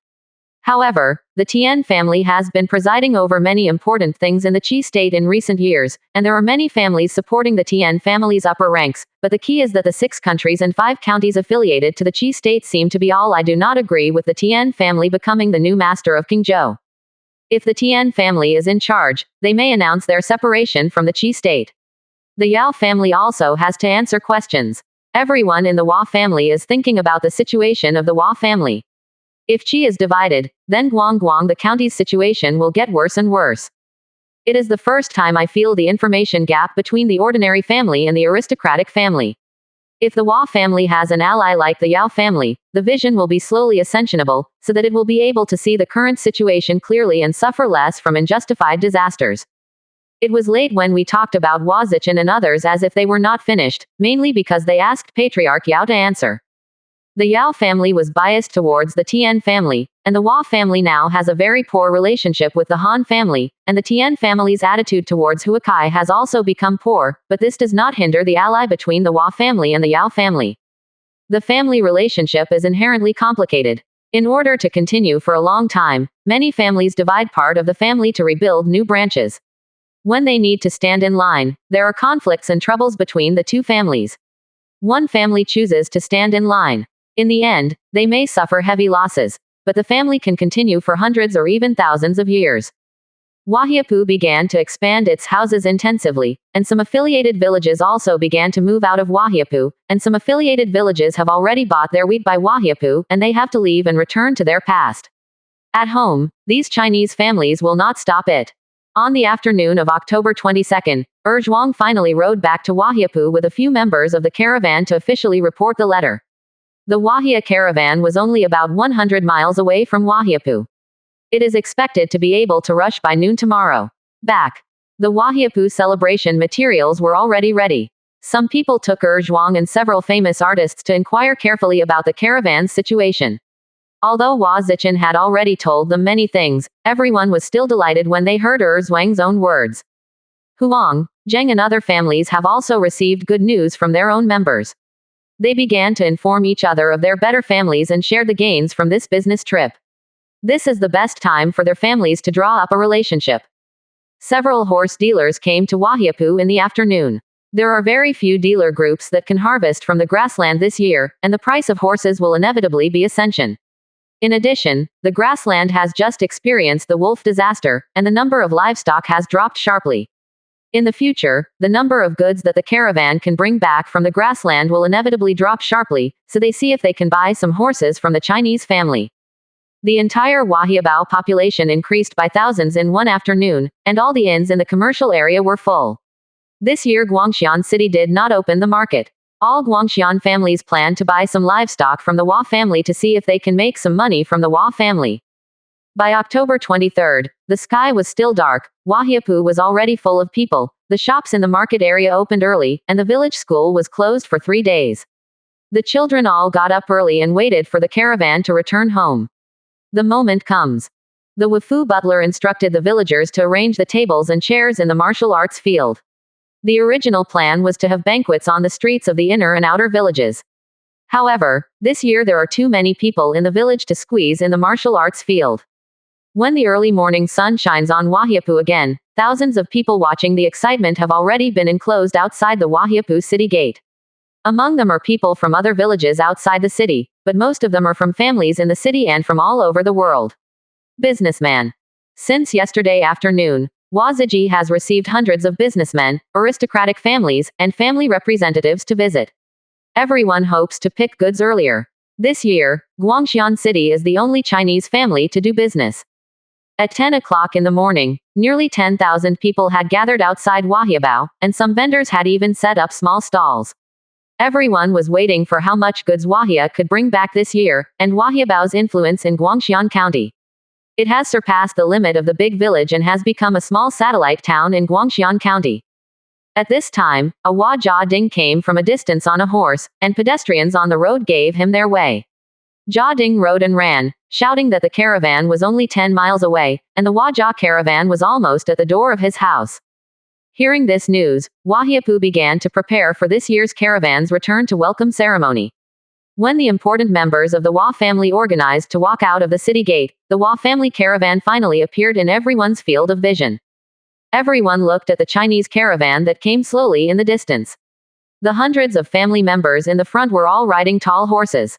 However, the Tian family has been presiding over many important things in the Qi state in recent years, and there are many families supporting the Tian family's upper ranks, but the key is that the 6 countries and 5 counties affiliated to the Qi state seem to be all. I do not agree with the Tian family becoming the new master of King Zhou. If the Tian family is in charge, they may announce their separation from the Qi state. The Yao family also has to answer questions. Everyone in the Hua family is thinking about the situation of the Hua family. If Qi is divided, then Guangguang the county's situation will get worse and worse. It is the first time I feel the information gap between the ordinary family and the aristocratic family. If the Hua family has an ally like the Yao family, the vision will be slowly ascensionable, so that it will be able to see the current situation clearly and suffer less from unjustified disasters. It was late when we talked about Hua Zichen and others as if they were not finished, mainly because they asked Patriarch Yao to answer. The Yao family was biased towards the Tian family, and the Hua family now has a very poor relationship with the Han family, and the Tian family's attitude towards Huakai has also become poor, but this does not hinder the ally between the Hua family and the Yao family. The family relationship is inherently complicated. In order to continue for a long time, many families divide part of the family to rebuild new branches. When they need to stand in line, there are conflicts and troubles between the two families. One family chooses to stand in line. In the end, they may suffer heavy losses, but the family can continue for hundreds or even thousands of years. Wahiapu began to expand its houses intensively, and some affiliated villages also began to move out of Wahiapu, and some affiliated villages have already bought their wheat by Wahiapu, and they have to leave and return to their past. At home, these Chinese families will not stop it. On the afternoon of October 22, Zhuang finally rode back to Wahiapu with a few members of the caravan to officially report the letter. The Wahia caravan was only about 100 miles away from Wahiapu. It is expected to be able to rush by noon tomorrow. Back. The Wahiapu celebration materials were already ready. Some people took Zhuang and several famous artists to inquire carefully about the caravan's situation. Although Hua Zichan had already told them many things, everyone was still delighted when they heard Zhuang's own words. Huang, Zheng and other families have also received good news from their own members. They began to inform each other of their better families and share the gains from this business trip. This is the best time for their families to draw up a relationship. Several horse dealers came to Wahiapu in the afternoon. There are very few dealer groups that can harvest from the grassland this year, and the price of horses will inevitably be ascension. In addition, the grassland has just experienced the wolf disaster, and the number of livestock has dropped sharply. In the future, the number of goods that the caravan can bring back from the grassland will inevitably drop sharply, so they see if they can buy some horses from the Chinese family. The entire Wahiabao population increased by thousands in one afternoon, and all the inns in the commercial area were full. This year Guangxian City did not open the market. All Guangxian families planned to buy some livestock from the Hua family to see if they can make some money from the Hua family. By October 23, the sky was still dark, Wahiapu was already full of people, the shops in the market area opened early, and the village school was closed for 3 days. The children all got up early and waited for the caravan to return home. The moment comes. The Wufu butler instructed the villagers to arrange the tables and chairs in the martial arts field. The original plan was to have banquets on the streets of the inner and outer villages. However, this year there are too many people in the village to squeeze in the martial arts field. When the early morning sun shines on Wahiapu again, thousands of people watching the excitement have already been enclosed outside the Wahiapu city gate. Among them are people from other villages outside the city, but most of them are from families in the city and from all over the world. Businessman. Since yesterday afternoon, Waziji has received hundreds of businessmen, aristocratic families, and family representatives to visit. Everyone hopes to pick goods earlier. This year, Guangxian City is the only Chinese family to do business. At 10 o'clock in the morning, nearly 10,000 people had gathered outside Wahiabao, and some vendors had even set up small stalls. Everyone was waiting for how much goods Wahia could bring back this year, and Wahiabao's influence in Guangxian County. It has surpassed the limit of the big village and has become a small satellite town in Guangxian County. At this time, a Hua Jia Ding came from a distance on a horse, and pedestrians on the road gave him their way. Jia Ding rode and ran, shouting that the caravan was only 10 miles away, and the Hua Jia caravan was almost at the door of his house. Hearing this news, Wahiapu began to prepare for this year's caravan's return to welcome ceremony. When the important members of the Hua family organized to walk out of the city gate, the Hua family caravan finally appeared in everyone's field of vision. Everyone looked at the Chinese caravan that came slowly in the distance. The hundreds of family members in the front were all riding tall horses.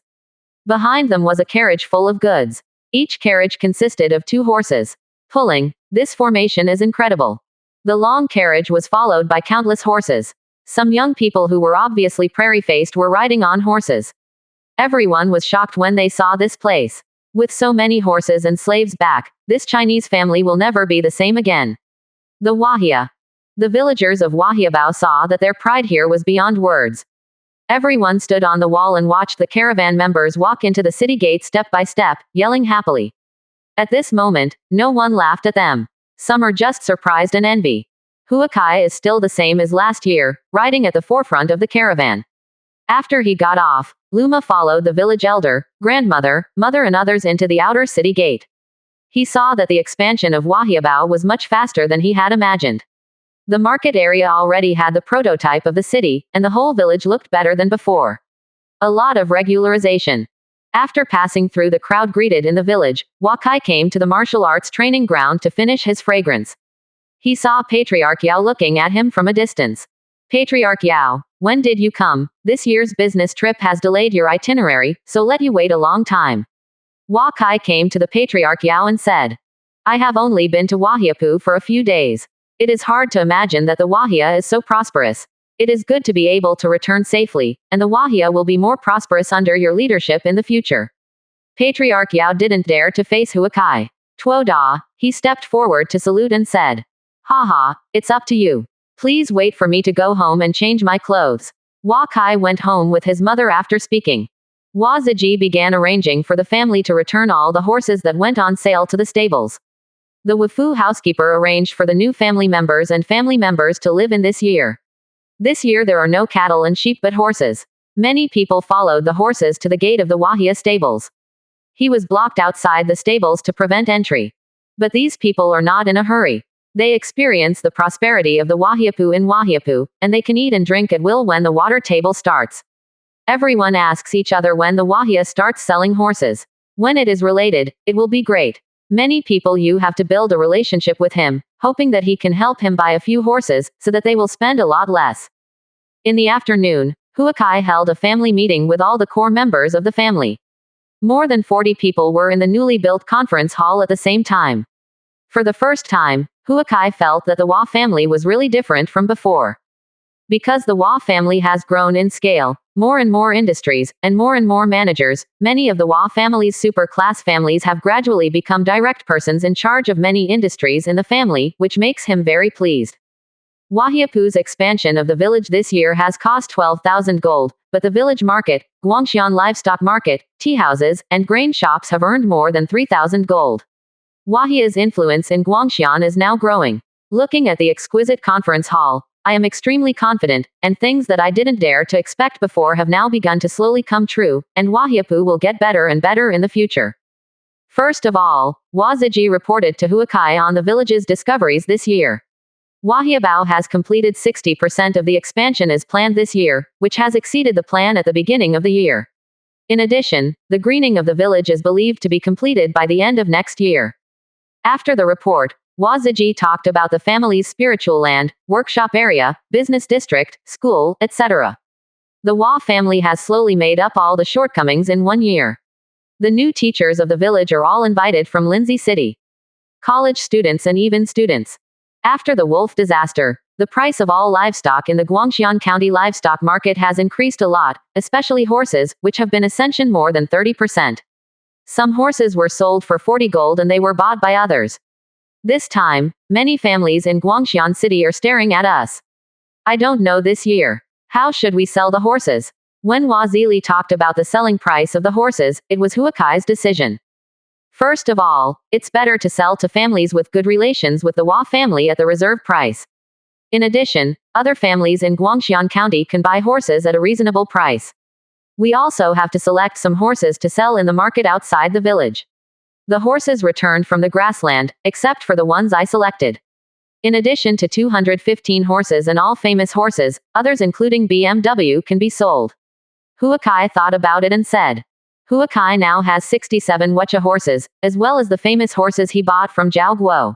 Behind them was a carriage full of goods. Each carriage consisted of 2 horses. Pulling. This formation is incredible. The long carriage was followed by countless horses. Some young people who were obviously prairie-faced were riding on horses. Everyone was shocked when they saw this place. With so many horses and slaves back, this Chinese family will never be the same again. The Wahia. The villagers of Wahiabao saw that their pride here was beyond words. Everyone stood on the wall and watched the caravan members walk into the city gate step by step, yelling happily. At this moment, no one laughed at them. Some are just surprised and envy. Huakai is still the same as last year, riding at the forefront of the caravan. After he got off, Luma followed the village elder, grandmother, mother and others into the outer city gate. He saw that the expansion of Wahiabao was much faster than he had imagined. The market area already had the prototype of the city, and the whole village looked better than before. A lot of regularization. After passing through the crowd greeted in the village, Wakai came to the martial arts training ground to finish his fragrance. He saw Patriarch Yao looking at him from a distance. Patriarch Yao, when did you come? This year's business trip has delayed your itinerary, so let you wait a long time. Hua Kai came to the Patriarch Yao and said, I have only been to Wahiapu for a few days. It is hard to imagine that the Wahia is so prosperous. It is good to be able to return safely, and the Wahia will be more prosperous under your leadership in the future. Patriarch Yao didn't dare to face Hua Kai. Tuo Da, he stepped forward to salute and said, Haha, it's up to you. Please wait for me to go home and change my clothes. Hua Kai went home with his mother after speaking. Hua Ziji began arranging for the family to return all the horses that went on sale to the stables. The Wufu housekeeper arranged for the new family members to live in this year. This year there are no cattle and sheep but horses. Many people followed the horses to the gate of the Wahia stables. He was blocked outside the stables to prevent entry. But these people are not in a hurry. They experience the prosperity of the Wahiapu in Wahiapu, and they can eat and drink at will when the water table starts. Everyone asks each other when the Wahia starts selling horses. When it is related, it will be great. Many people you have to build a relationship with him, hoping that he can help him buy a few horses, so that they will spend a lot less. In the afternoon, Hua Kai held a family meeting with all the core members of the family. More than 40 people were in the newly built conference hall at the same time. For the first time, Hua Kai felt that the Hua family was really different from before. Because the Hua family has grown in scale, more and more industries, and more managers, many of the Hua family's super-class families have gradually become direct persons in charge of many industries in the family, which makes him very pleased. Wahiapu's expansion of the village this year has cost 12,000 gold, but the village market, Guangxian livestock market, tea houses, and grain shops have earned more than 3,000 gold. Wahia's influence in Guangxian is now growing. Looking at the exquisite conference hall, I am extremely confident, and things that I didn't dare to expect before have now begun to slowly come true, and Wahiapu will get better and better in the future. First of all, Hua Ziji reported to Hua Kai on the village's discoveries this year. Wahiabao has completed 60% of the expansion as planned this year, which has exceeded the plan at the beginning of the year. In addition, the greening of the village is believed to be completed by the end of next year. After the report, Hua Ziji talked about the family's spiritual land, workshop area, business district, school, etc. The Hua family has slowly made up all the shortcomings in 1 year. The new teachers of the village are all invited from Lindsay City. College students and even students. After the wolf disaster, the price of all livestock in the Guangxian County livestock market has increased a lot, especially horses, which have been ascension more than 30%. Some horses were sold for 40 gold and they were bought by others. This time, many families in Guangxian City are staring at us. I don't know this year. How should we sell the horses? When Hua Zili talked about the selling price of the horses, it was Hua Kai's decision. First of all, it's better to sell to families with good relations with the Hua family at the reserve price. In addition, other families in Guangxian County can buy horses at a reasonable price. We also have to select some horses to sell in the market outside the village. The horses returned from the grassland, except for the ones I selected. In addition to 215 horses and all famous horses, others including BMW can be sold. Hua Kai thought about it and said, Hua Kai now has 67 Wucha horses, as well as the famous horses he bought from Zhao Guo.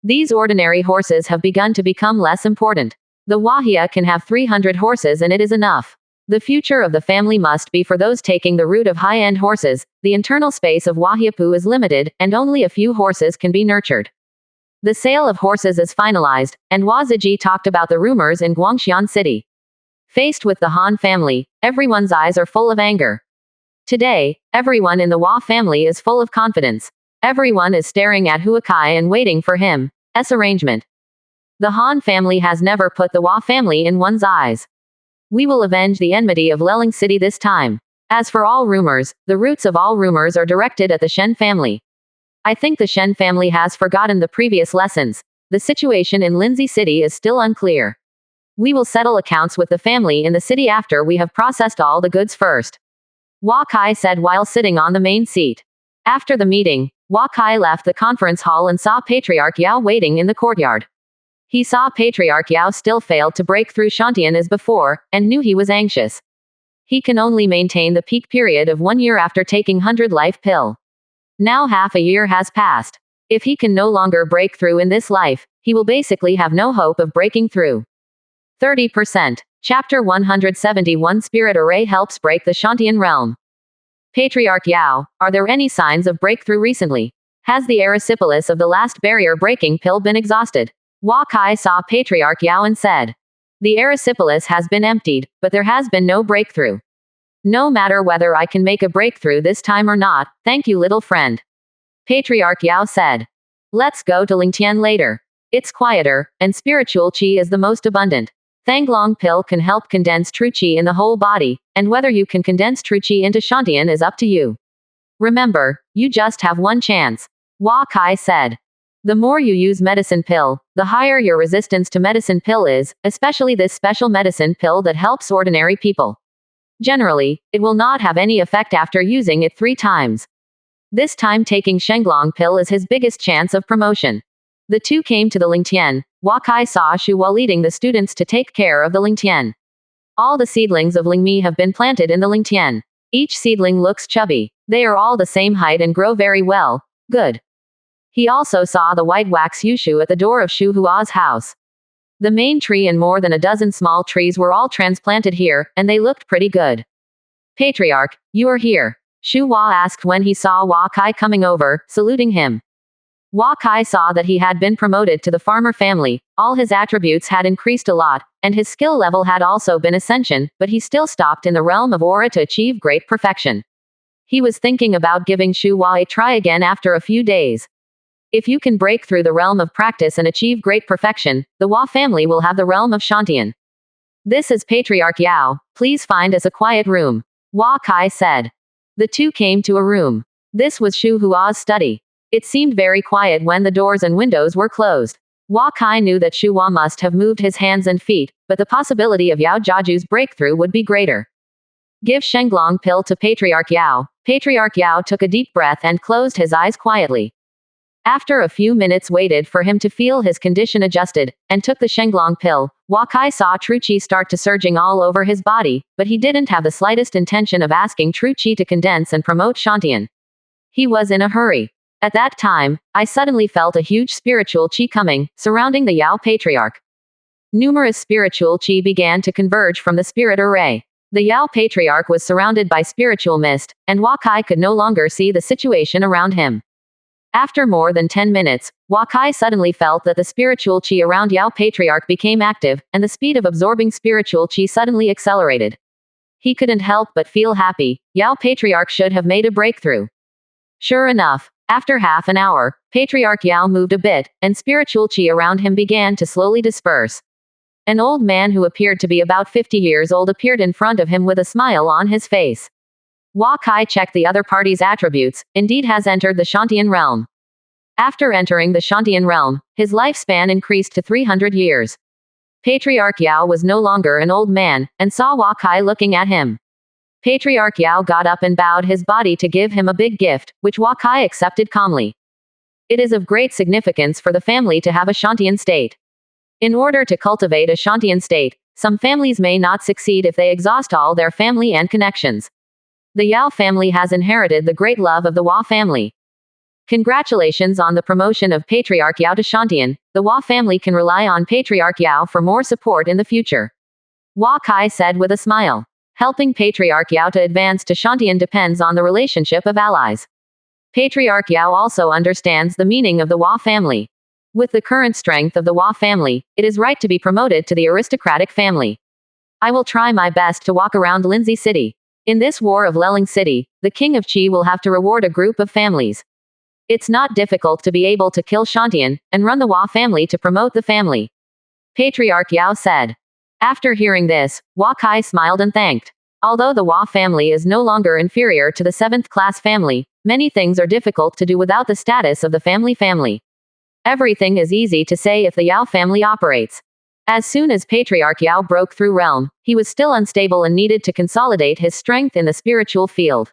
These ordinary horses have begun to become less important. The Wahia can have 300 horses and it is enough. The future of the family must be for those taking the route of high-end horses. The internal space of Wahiapu is limited, and only a few horses can be nurtured. The sale of horses is finalized, and Hua Ziji talked about the rumors in Guangxian City. Faced with the Han family, everyone's eyes are full of anger. Today, everyone in the Hua family is full of confidence. Everyone is staring at Hua Kai and waiting for him's arrangement. The Han family has never put the Hua family in one's eyes. We will avenge the enmity of Leling City this time. As for all rumors, the roots of all rumors are directed at the Shen family. I think the Shen family has forgotten the previous lessons. The situation in Lindsay City is still unclear. We will settle accounts with the family in the city after we have processed all the goods first. Hua Kai said while sitting on the main seat. After the meeting, Hua Kai left the conference hall and saw Patriarch Yao waiting in the courtyard. He saw Patriarch Yao still failed to break through Shantian as before, and knew he was anxious. He can only maintain the peak period of 1 year after taking 100 life pill. Now half a year has passed. If he can no longer break through in this life, he will basically have no hope of breaking through. 30%. Chapter 171 Spirit Array helps break the Shantian realm. Patriarch Yao, are there any signs of breakthrough recently? Has the erysipelas of the last barrier-breaking pill been exhausted? Hua Kai saw Patriarch Yao and said, the erysipelas has been emptied, but there has been no breakthrough. No matter whether I can make a breakthrough this time or not, thank you little friend. Patriarch Yao said. Let's go to Lingtian later. It's quieter, and spiritual qi is the most abundant. Thanglong pill can help condense true qi in the whole body, and whether you can condense true qi into Shantian is up to you. Remember, you just have one chance. Hua Kai said. The more you use medicine pill, the higher your resistance to medicine pill is, especially this special medicine pill that helps ordinary people. Generally, it will not have any effect after using it 3 times. This time taking Shenglong pill is his biggest chance of promotion. The two came to the Lingtian. Hua Kai saw Shu Hua leading the students to take care of the Lingtian. All the seedlings of Lingmi have been planted in the Lingtian. Each seedling looks chubby. They are all the same height and grow very well. Good. He also saw the white wax Yushu at the door of Shu Hua's house. The main tree and more than a dozen small trees were all transplanted here, and they looked pretty good. Patriarch, you are here. Shu Hua asked when he saw Hua Kai coming over, saluting him. Hua Kai saw that he had been promoted to the farmer family, all his attributes had increased a lot, and his skill level had also been ascension, but he still stopped in the realm of aura to achieve great perfection. He was thinking about giving Shu Hua a try again after a few days. If you can break through the realm of practice and achieve great perfection, the Hua family will have the realm of Shantian. This is Patriarch Yao, please find us a quiet room. Hua Kai said. The two came to a room. This was Shu Hua's study. It seemed very quiet when the doors and windows were closed. Hua Kai knew that Shu Hua must have moved his hands and feet, but the possibility of Yao Jiaju's breakthrough would be greater. Give Shenglong pill to Patriarch Yao. Patriarch Yao took a deep breath and closed his eyes quietly. After a few minutes waited for him to feel his condition adjusted, and took the Shenglong pill, Hua Kai saw true qi start to surging all over his body, but he didn't have the slightest intention of asking true qi to condense and promote Shantian. He was in a hurry. At that time, I suddenly felt a huge spiritual qi coming, surrounding the Yao Patriarch. Numerous spiritual qi began to converge from the spirit array. The Yao Patriarch was surrounded by spiritual mist, and Hua Kai could no longer see the situation around him. After more than 10 minutes, Hua Kai suddenly felt that the spiritual qi around Yao Patriarch became active, and the speed of absorbing spiritual qi suddenly accelerated. He couldn't help but feel happy. Yao Patriarch should have made a breakthrough. Sure enough, after half an hour, Patriarch Yao moved a bit, and spiritual qi around him began to slowly disperse. An old man who appeared to be about 50 years old appeared in front of him with a smile on his face. Hua Kai checked the other party's attributes, indeed has entered the Shantian realm. After entering the Shantian realm, his lifespan increased to 300 years. Patriarch Yao was no longer an old man, and saw Hua Kai looking at him. Patriarch Yao got up and bowed his body to give him a big gift, which Hua Kai accepted calmly. It is of great significance for the family to have a Shantian state. In order to cultivate a Shantian state, some families may not succeed if they exhaust all their family and connections. The Yao family has inherited the great love of the Hua family. Congratulations on the promotion of Patriarch Yao to Shantian. The Hua family can rely on Patriarch Yao for more support in the future. Hua Kai said with a smile. Helping Patriarch Yao to advance to Shantian depends on the relationship of allies. Patriarch Yao also understands the meaning of the Hua family. With the current strength of the Hua family, it is right to be promoted to the aristocratic family. I will try my best to walk around Lindsay City. In this war of Leling City, the King of Qi will have to reward a group of families. It's not difficult to be able to kill Shantian, and run the Hua family to promote the family. Patriarch Yao said. After hearing this, Hua Kai smiled and thanked. Although the Hua family is no longer inferior to the 7th class family, many things are difficult to do without the status of the family. Everything is easy to say if the Yao family operates. As soon as Patriarch Yao broke through realm, he was still unstable and needed to consolidate his strength in the spiritual field.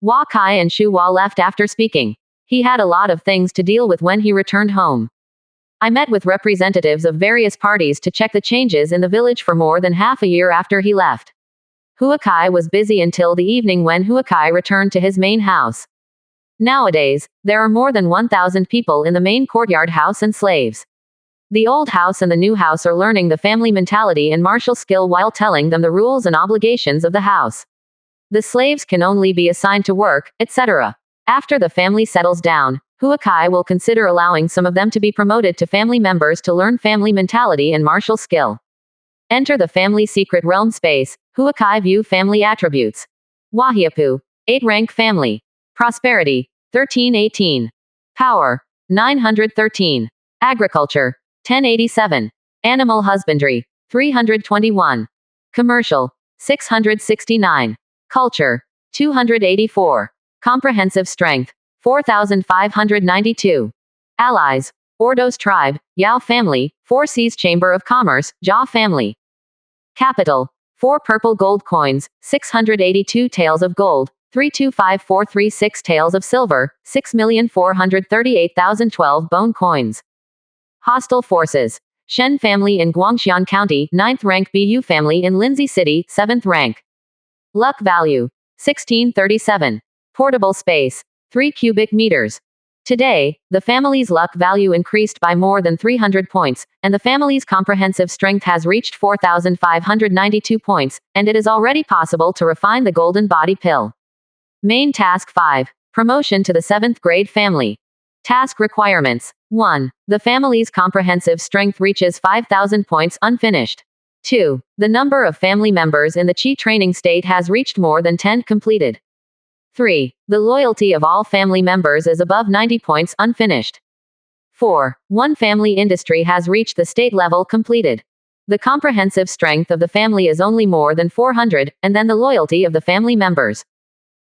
Hua Kai and Shu Hua left after speaking. He had a lot of things to deal with when he returned home. I met with representatives of various parties to check the changes in the village for more than half a year after he left. Hua Kai was busy until the evening when Hua Kai returned to his main house. Nowadays, there are more than 1,000 people in the main courtyard house and slaves. The old house and the new house are learning the family mentality and martial skill while telling them the rules and obligations of the house. The slaves can only be assigned to work, etc. After the family settles down, Huakai will consider allowing some of them to be promoted to family members to learn family mentality and martial skill. Enter the family secret realm space. Huakai view family attributes. Wahiapu, 8 rank family. Prosperity, 1318. Power, 913. Agriculture, 1087. Animal husbandry, 321. Commercial, 669. Culture, 284. Comprehensive strength, 4,592. Allies, Ordos tribe, Yao family, 4 Seas Chamber of Commerce, Jia family. Capital, 4 purple gold coins, 682 taels of gold, 325436 taels of silver, 6,438,012 bone coins. Hostile forces. Shen family in Guangxian County, 9th rank. Bu family in Lindsay City, 7th rank. Luck value, 1637. Portable space, 3 cubic meters. Today, the family's luck value increased by more than 300 points, and the family's comprehensive strength has reached 4,592 points, and it is already possible to refine the golden body pill. Main task 5. Promotion to the 7th grade family. Task requirements. 1. The family's comprehensive strength reaches 5,000 points unfinished. 2. The number of family members in the Qi training state has reached more than 10 completed. 3. The loyalty of all family members is above 90 points unfinished. 4. One family industry has reached the state level completed. The comprehensive strength of the family is only more than 400, and then the loyalty of the family members.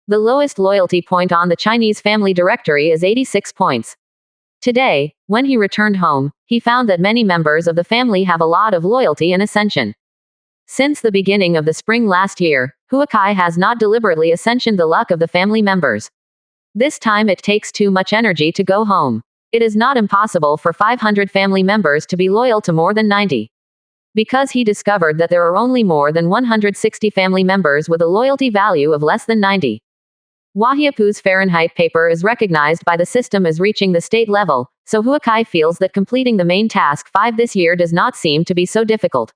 The lowest loyalty point on the Chinese family directory is 86 points. Today, when he returned home, he found that many members of the family have a lot of loyalty and ascension. Since the beginning of the spring last year, Huakai has not deliberately ascensioned the luck of the family members. This time it takes too much energy to go home. It is not impossible for 500 family members to be loyal to more than 90. Because he discovered that there are only more than 160 family members with a loyalty value of less than 90. Wahiapu's Fahrenheit paper is recognized by the system as reaching the state level, so Huakai feels that completing the main task 5 this year does not seem to be so difficult.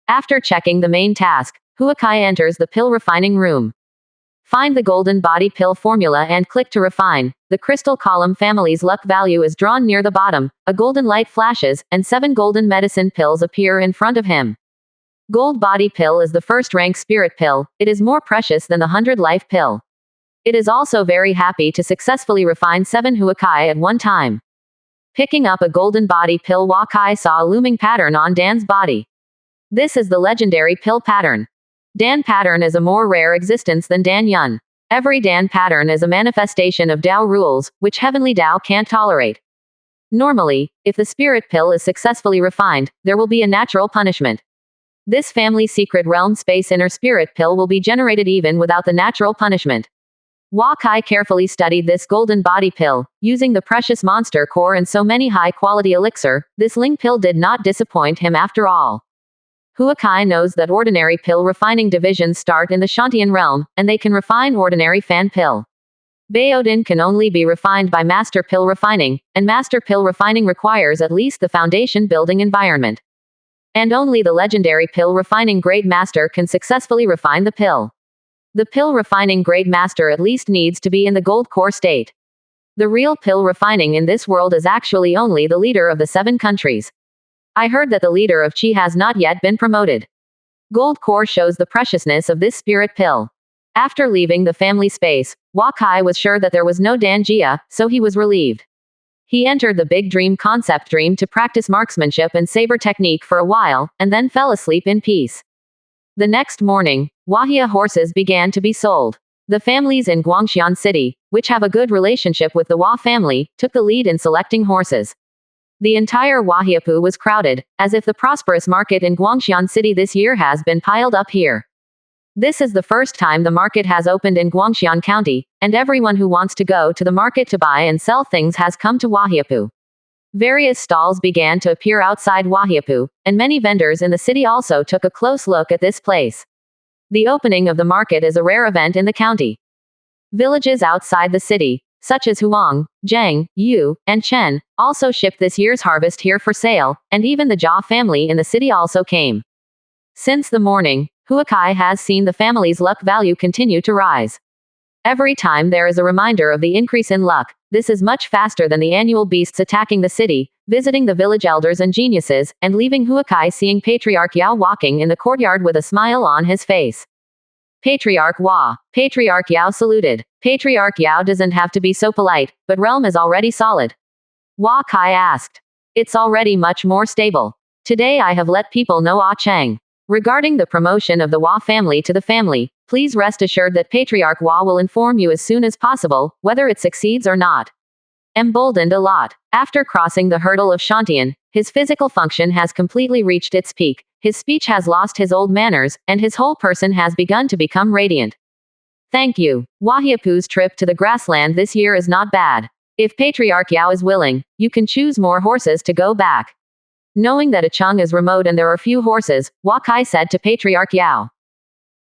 After checking the main task, Huakai enters the pill refining room. Find the golden body pill formula and click to refine. The crystal column family's luck value is drawn near the bottom, a golden light flashes, and 7 golden medicine pills appear in front of him. Gold body pill is the first rank spirit pill. It is more precious than the 100 life pill. It is also very happy to successfully refine 7 Huakai at one time. Picking up a golden body pill, Huakai saw a looming pattern on Dan's body. This is the legendary pill pattern. Dan pattern is a more rare existence than Dan Yun. Every Dan pattern is a manifestation of Dao rules, which heavenly Dao can't tolerate. Normally, if the spirit pill is successfully refined, there will be a natural punishment. This family secret realm space inner spirit pill will be generated even without the natural punishment. Huakai carefully studied this golden body pill, using the precious monster core and so many high-quality elixir. This Ling pill did not disappoint him after all. Huakai knows that ordinary pill refining divisions start in the Shantian realm, and they can refine ordinary fan pill. Baodin can only be refined by master pill refining, and master pill refining requires at least the foundation building environment. And only the legendary pill refining Great Master can successfully refine the pill. The pill refining Great Master at least needs to be in the gold core state. The real pill refining in this world is actually only the leader of the 7 countries. I heard that the leader of Qi has not yet been promoted. Gold core shows the preciousness of this spirit pill. After leaving the family space, Huakai was sure that there was no Dan Jia, so he was relieved. He entered the big dream concept dream to practice marksmanship and saber technique for a while, and then fell asleep in peace. The next morning, Wahia horses began to be sold. The families in Guangxian City, which have a good relationship with the Hua family, took the lead in selecting horses. The entire Wahiapu was crowded, as if the prosperous market in Guangxian City this year has been piled up here. This is the first time the market has opened in Guangxian County, and everyone who wants to go to the market to buy and sell things has come to Wahiapu. Various stalls began to appear outside Wahiapu, and many vendors in the city also took a close look at this place. The opening of the market is a rare event in the county. Villages outside the city, such as Huang, Zhang, Yu, and Chen, also shipped this year's harvest here for sale, and even the Jia family in the city also came. Since the morning, Huakai has seen the family's luck value continue to rise. Every time there is a reminder of the increase in luck, this is much faster than the annual beasts attacking the city, visiting the village elders and geniuses, and leaving Huakai seeing Patriarch Yao walking in the courtyard with a smile on his face. Patriarch Hua. Patriarch Yao saluted. Patriarch Yao doesn't have to be so polite, but realm is already solid. Hua Kai asked. It's already much more stable. Today I have let people know Ah Cheng. Regarding the promotion of the Hua family to the family, please rest assured that Patriarch Hua will inform you as soon as possible, whether it succeeds or not. Emboldened a lot. After crossing the hurdle of Shantian, his physical function has completely reached its peak, his speech has lost his old manners, and his whole person has begun to become radiant. Thank you. Wahiapu's trip to the grassland this year is not bad. If Patriarch Yao is willing, you can choose more horses to go back. Knowing that Acheng is remote and there are few horses, Wakai said to Patriarch Yao.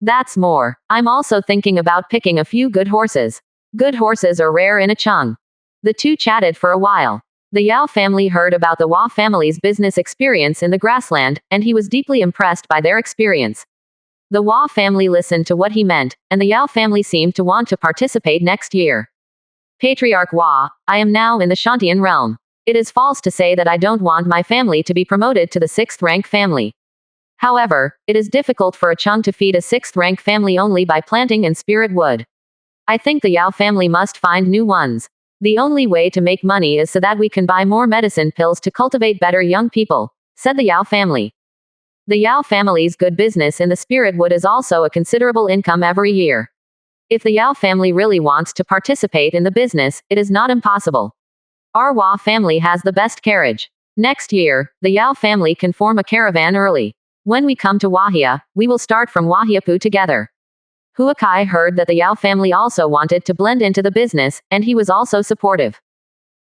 That's more. I'm also thinking about picking a few good horses. Good horses are rare in Acheng. The two chatted for a while. The Yao family heard about the Hua family's business experience in the grassland, and he was deeply impressed by their experience. The Hua family listened to what he meant, and the Yao family seemed to want to participate next year. Patriarch Hua, I am now in the Shantian realm. It is false to say that I don't want my family to be promoted to the 6th rank family. However, it is difficult for Acheng to feed a 6th rank family only by planting in spirit wood. I think the Yao family must find new ones. The only way to make money is so that we can buy more medicine pills to cultivate better young people, said the Yao family. The Yao family's good business in the spirit wood is also a considerable income every year. If the Yao family really wants to participate in the business, it is not impossible. Our Hua family has the best carriage. Next year, the Yao family can form a caravan early. When we come to Wahia, we will start from Wahiapu together. Huakai heard that the Yao family also wanted to blend into the business, and he was also supportive.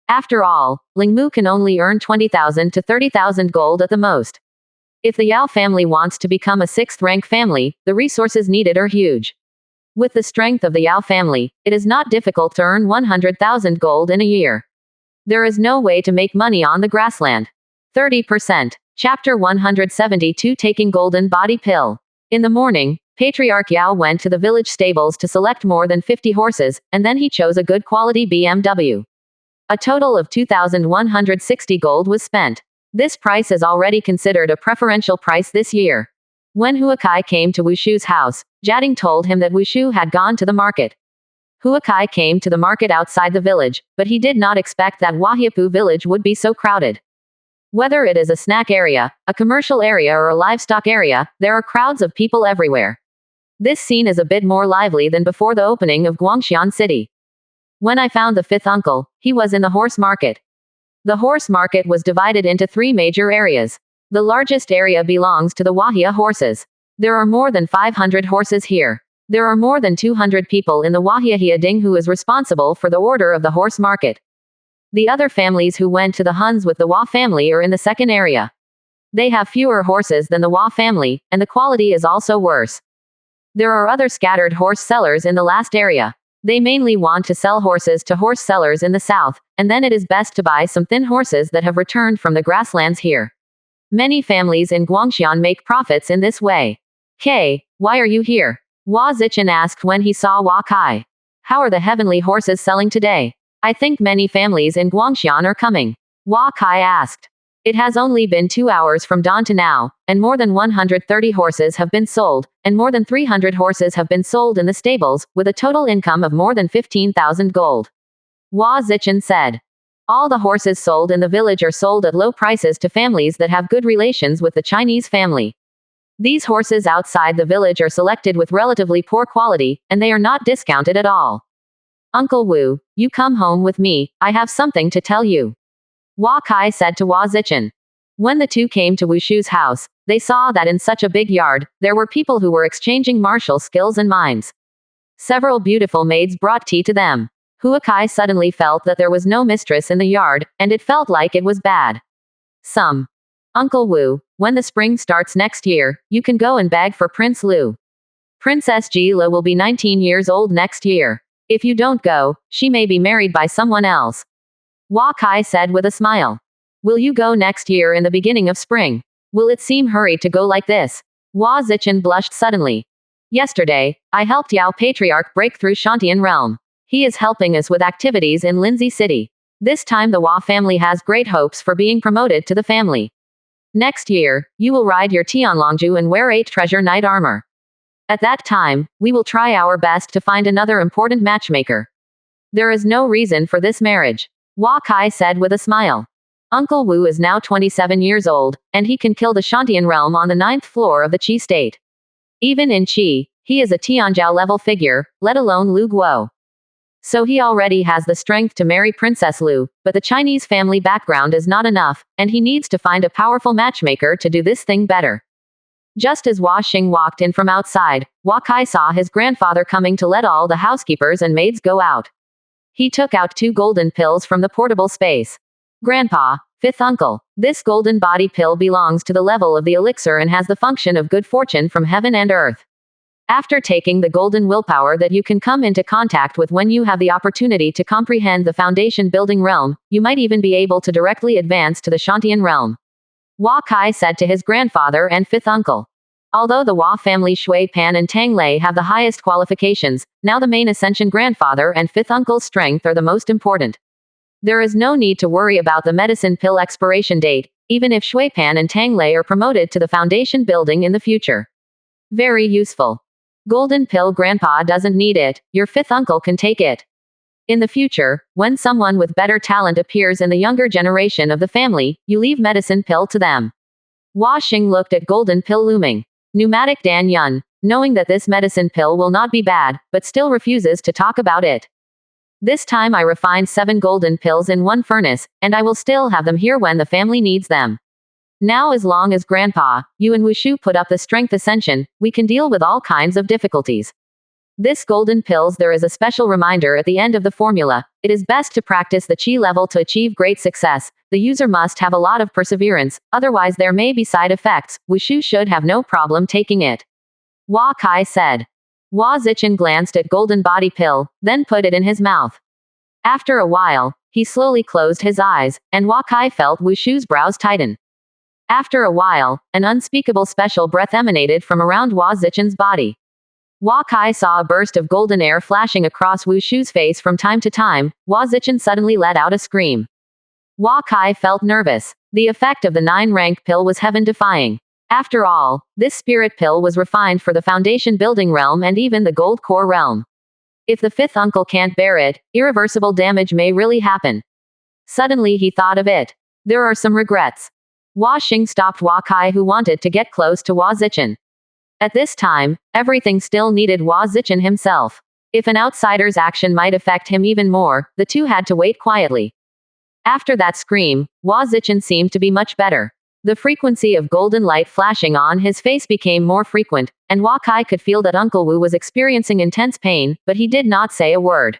After all, Lingmu can only earn 20,000 to 30,000 gold at the most. If the Yao family wants to become a 6th rank family, the resources needed are huge. With the strength of the Yao family, it is not difficult to earn 100,000 gold in a year. There is no way to make money on the grassland. 30%. Chapter 172 Taking Golden Body Pill. In the morning, Patriarch Yao went to the village stables to select more than 50 horses, and then he chose a good quality BMW. A total of 2,160 gold was spent. This price is already considered a preferential price this year. When Huakai came to Wushu's house, Jiading told him that Wushu had gone to the market. Huakai came to the market outside the village, but he did not expect that Wahiapu village would be so crowded. Whether it is a snack area, a commercial area or a livestock area, there are crowds of people everywhere. This scene is a bit more lively than before the opening of Guangxian City. When I found the 5th uncle, he was in the horse market. The horse market was divided into 3 major areas. The largest area belongs to the Wahia horses. There are more than 500 horses here. There are more than 200 people in the Wahia Hiading who is responsible for the order of the horse market. The other families who went to the Huns with the Hua family are in the 2nd area. They have fewer horses than the Hua family, and the quality is also worse. There are other scattered horse sellers in the last area. They mainly want to sell horses to horse sellers in the south, and then it is best to buy some thin horses that have returned from the grasslands here. Many families in Guangxian make profits in this way. K, why are you here? Hua Zichen asked when he saw Hua Kai. How are the heavenly horses selling today? I think many families in Guangxian are coming. Hua Kai asked. It has only been 2 hours from dawn to now, and more than 130 horses have been sold, and more than 300 horses have been sold in the stables, with a total income of more than 15,000 gold. Hua Zichen said. All the horses sold in the village are sold at low prices to families that have good relations with the Chinese family. These horses outside the village are selected with relatively poor quality, and they are not discounted at all. Uncle Wu, you come home with me, I have something to tell you. Hua Kai said to Hua Zichen. When the two came to Wushu's house, they saw that in such a big yard, there were people who were exchanging martial skills and mines. Several beautiful maids brought tea to them. Huakai suddenly felt that there was no mistress in the yard, and it felt like it was bad. Uncle Wu, when the spring starts next year, you can go and beg for Prince Lu. Princess Ji Lu will be 19 years old next year. If you don't go, she may be married by someone else. Hua Kai said with a smile. Will you go next year in the beginning of spring? Will it seem hurried to go like this? Hua Zichen blushed suddenly. Yesterday, I helped Yao Patriarch break through Shantian realm. He is helping us with activities in Lindsay City. This time the Hua family has great hopes for being promoted to the family. Next year, you will ride your Tianlongju and wear 8 treasure knight armor. At that time, we will try our best to find another important matchmaker. There is no reason for this marriage. Hua Kai said with a smile. Uncle Wu is now 27 years old, and he can kill the Shantian realm on the 9th floor of the Qi state. Even in Qi, he is a Tianzhao level figure, let alone Lu Guo. So he already has the strength to marry Princess Lu, but the Chinese family background is not enough, and he needs to find a powerful matchmaker to do this thing better. Just as Hua Xing walked in from outside, Hua Kai saw his grandfather coming to let all the housekeepers and maids go out. He took out 2 golden pills from the portable space. Grandpa, 5th uncle, this golden body pill belongs to the level of the elixir and has the function of good fortune from heaven and earth. After taking the golden willpower that you can come into contact with when you have the opportunity to comprehend the foundation building realm, you might even be able to directly advance to the Shantian realm. Hua Kai said to his grandfather and 5th uncle. Although the Hua family Shui Pan and Tang Lei have the highest qualifications, now the main ascension grandfather and 5th uncle's strength are the most important. There is no need to worry about the medicine pill expiration date, even if Shui Pan and Tang Lei are promoted to the foundation building in the future. Very useful. Golden pill grandpa doesn't need it, your 5th uncle can take it. In the future, when someone with better talent appears in the younger generation of the family, you leave medicine pill to them. Hua Xing looked at golden pill looming. Pneumatic Dan Yun, knowing that this medicine pill will not be bad, but still refuses to talk about it. This time I refined 7 golden pills in 1 furnace, and I will still have them here when the family needs them. Now as long as Grandpa, you and Wushu put up the strength ascension, we can deal with all kinds of difficulties. This golden pills there is a special reminder at the end of the formula. It is best to practice the Qi level to achieve great success. The user must have a lot of perseverance, otherwise there may be side effects. Wushu should have no problem taking it. Hua Kai said. Hua Zichen glanced at golden body pill, then put it in his mouth. After a while, he slowly closed his eyes, and Hua Kai felt Wushu's brows tighten. After a while, an unspeakable special breath emanated from around Hua Zichen's body. Hua Kai saw a burst of golden air flashing across Wushu's face from time to time. Hua Zichen suddenly let out a scream. Hua Kai felt nervous. The effect of the 9-rank pill was heaven-defying. After all, this spirit pill was refined for the foundation building realm and even the gold core realm. If the 5th uncle can't bear it, irreversible damage may really happen. Suddenly he thought of it. There are some regrets. Hua Xing stopped Hua Kai who wanted to get close to Hua Zichen. At this time, everything still needed Hua Zichen himself. If an outsider's action might affect him even more, the two had to wait quietly. After that scream, Hua Zichen seemed to be much better. The frequency of golden light flashing on his face became more frequent, and Hua Kai could feel that Uncle Wu was experiencing intense pain, but he did not say a word.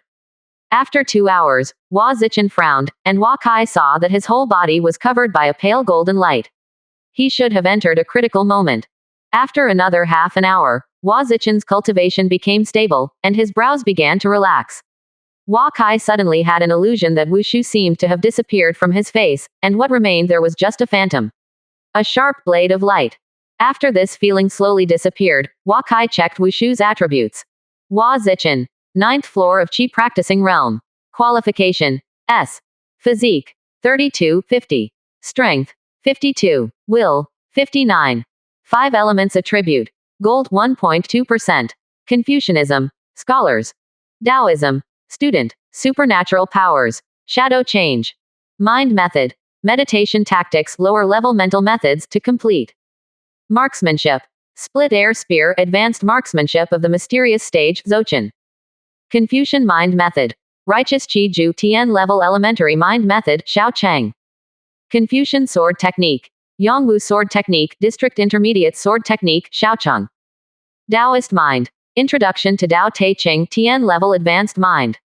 After 2 hours, Hua Zichen frowned, and Hua Kai saw that his whole body was covered by a pale golden light. He should have entered a critical moment. After another half an hour, Hua Zichen's cultivation became stable, and his brows began to relax. Hua Kai suddenly had an illusion that Wushu seemed to have disappeared from his face, and what remained there was just a phantom. A sharp blade of light. After this feeling slowly disappeared, Hua Kai checked Wushu's attributes. Hua Zichen. 9th floor of Qi practicing realm. Qualification. S. Physique. 32/50. Strength. 52. Will. 59. 5 elements attribute. Gold 1.2%. Confucianism. Scholars. Taoism. Student. Supernatural powers. Shadow change. Mind method. Meditation tactics lower level mental methods to complete. Marksmanship. Split air spear advanced marksmanship of the mysterious stage Zochin. Confucian mind method. Righteous Qi Ju Tian level elementary mind method Xiao Cheng. Confucian sword technique. Yongwu sword technique district intermediate sword technique Xiaocheng. Taoist mind. Introduction to Tao Te Ching Tian level advanced mind.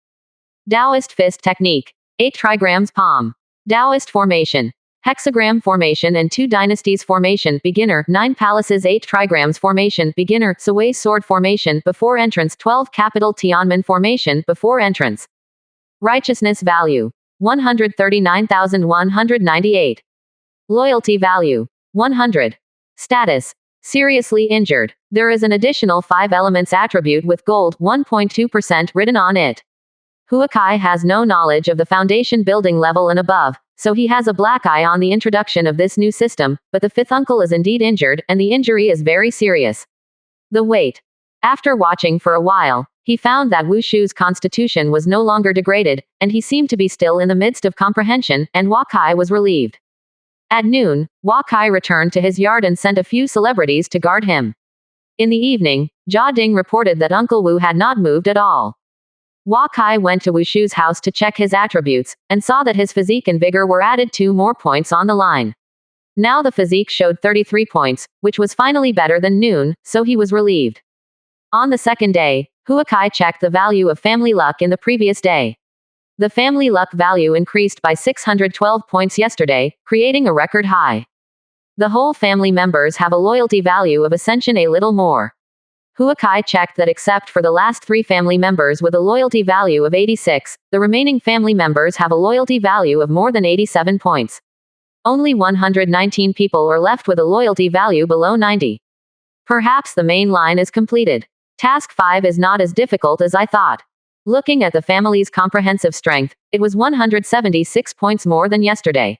Taoist fist technique. 8 trigrams palm. Taoist formation. Hexagram formation and 2 dynasties formation beginner, 9 palaces 8 trigrams formation beginner, Sui sword formation before entrance, 12 capital Tianmen formation before entrance. Righteousness value 139,198. Loyalty value 100. Status seriously injured. There is an additional 5 elements attribute with gold 1.2% written on it. Huakai has no knowledge of the foundation building level and above, so he has a black eye on the introduction of this new system, but the 5th uncle is indeed injured, and the injury is very serious. The weight. After watching for a while, he found that Wushu's constitution was no longer degraded, and he seemed to be still in the midst of comprehension, and Wakai was relieved. At noon, Wakai returned to his yard and sent a few celebrities to guard him. In the evening, Jia Ding reported that Uncle Wu had not moved at all. Wakai went to Wushu's house to check his attributes, and saw that his physique and vigor were added 2 more points on the line. Now the physique showed 33 points, which was finally better than noon, so he was relieved. On the second day, Huakai checked the value of family luck in the previous day. The family luck value increased by 612 points yesterday, creating a record high. The whole family members have a loyalty value of ascension a little more. Huakai checked that except for the last 3 family members with a loyalty value of 86, the remaining family members have a loyalty value of more than 87 points. Only 119 people are left with a loyalty value below 90. Perhaps the main line is completed. Task 5 is not as difficult as I thought. Looking at the family's comprehensive strength, it was 176 points more than yesterday.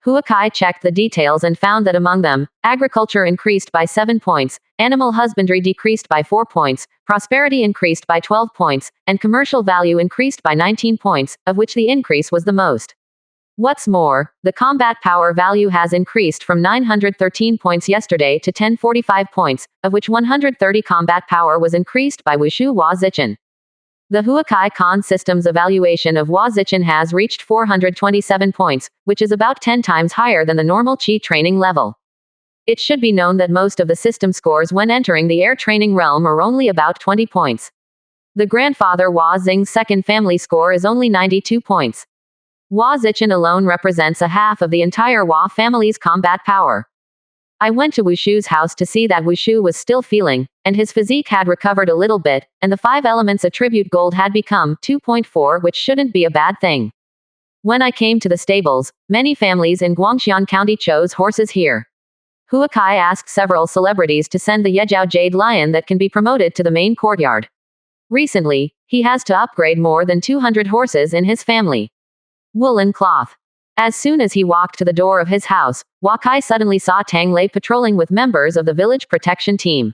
Huakai checked the details and found that among them, agriculture increased by 7 points, animal husbandry decreased by 4 points, prosperity increased by 12 points, and commercial value increased by 19 points, of which the increase was the most. What's more, the combat power value has increased from 913 points yesterday to 1045 points, of which 130 combat power was increased by Wushu Hua Zichen. The Huakai Khan system's evaluation of Hua Zichen has reached 427 points, which is about 10 times higher than the normal Qi training level. It should be known that most of the system scores when entering the air training realm are only about 20 points. The grandfather Hua Xing's second family score is only 92 points. Hua Zichen alone represents a half of the entire Hua family's combat power. I went to Wushu's house to see that Wushu was still feeling, and his physique had recovered a little bit, and the 5 elements attribute gold had become 2.4, which shouldn't be a bad thing. When I came to the stables, many families in Guangxian County chose horses here. Huakai asked several celebrities to send the Yejiao Jade Lion that can be promoted to the main courtyard. Recently, he has to upgrade more than 200 horses in his family. Woolen cloth. As soon as he walked to the door of his house, Wakai suddenly saw Tang Lei patrolling with members of the village protection team.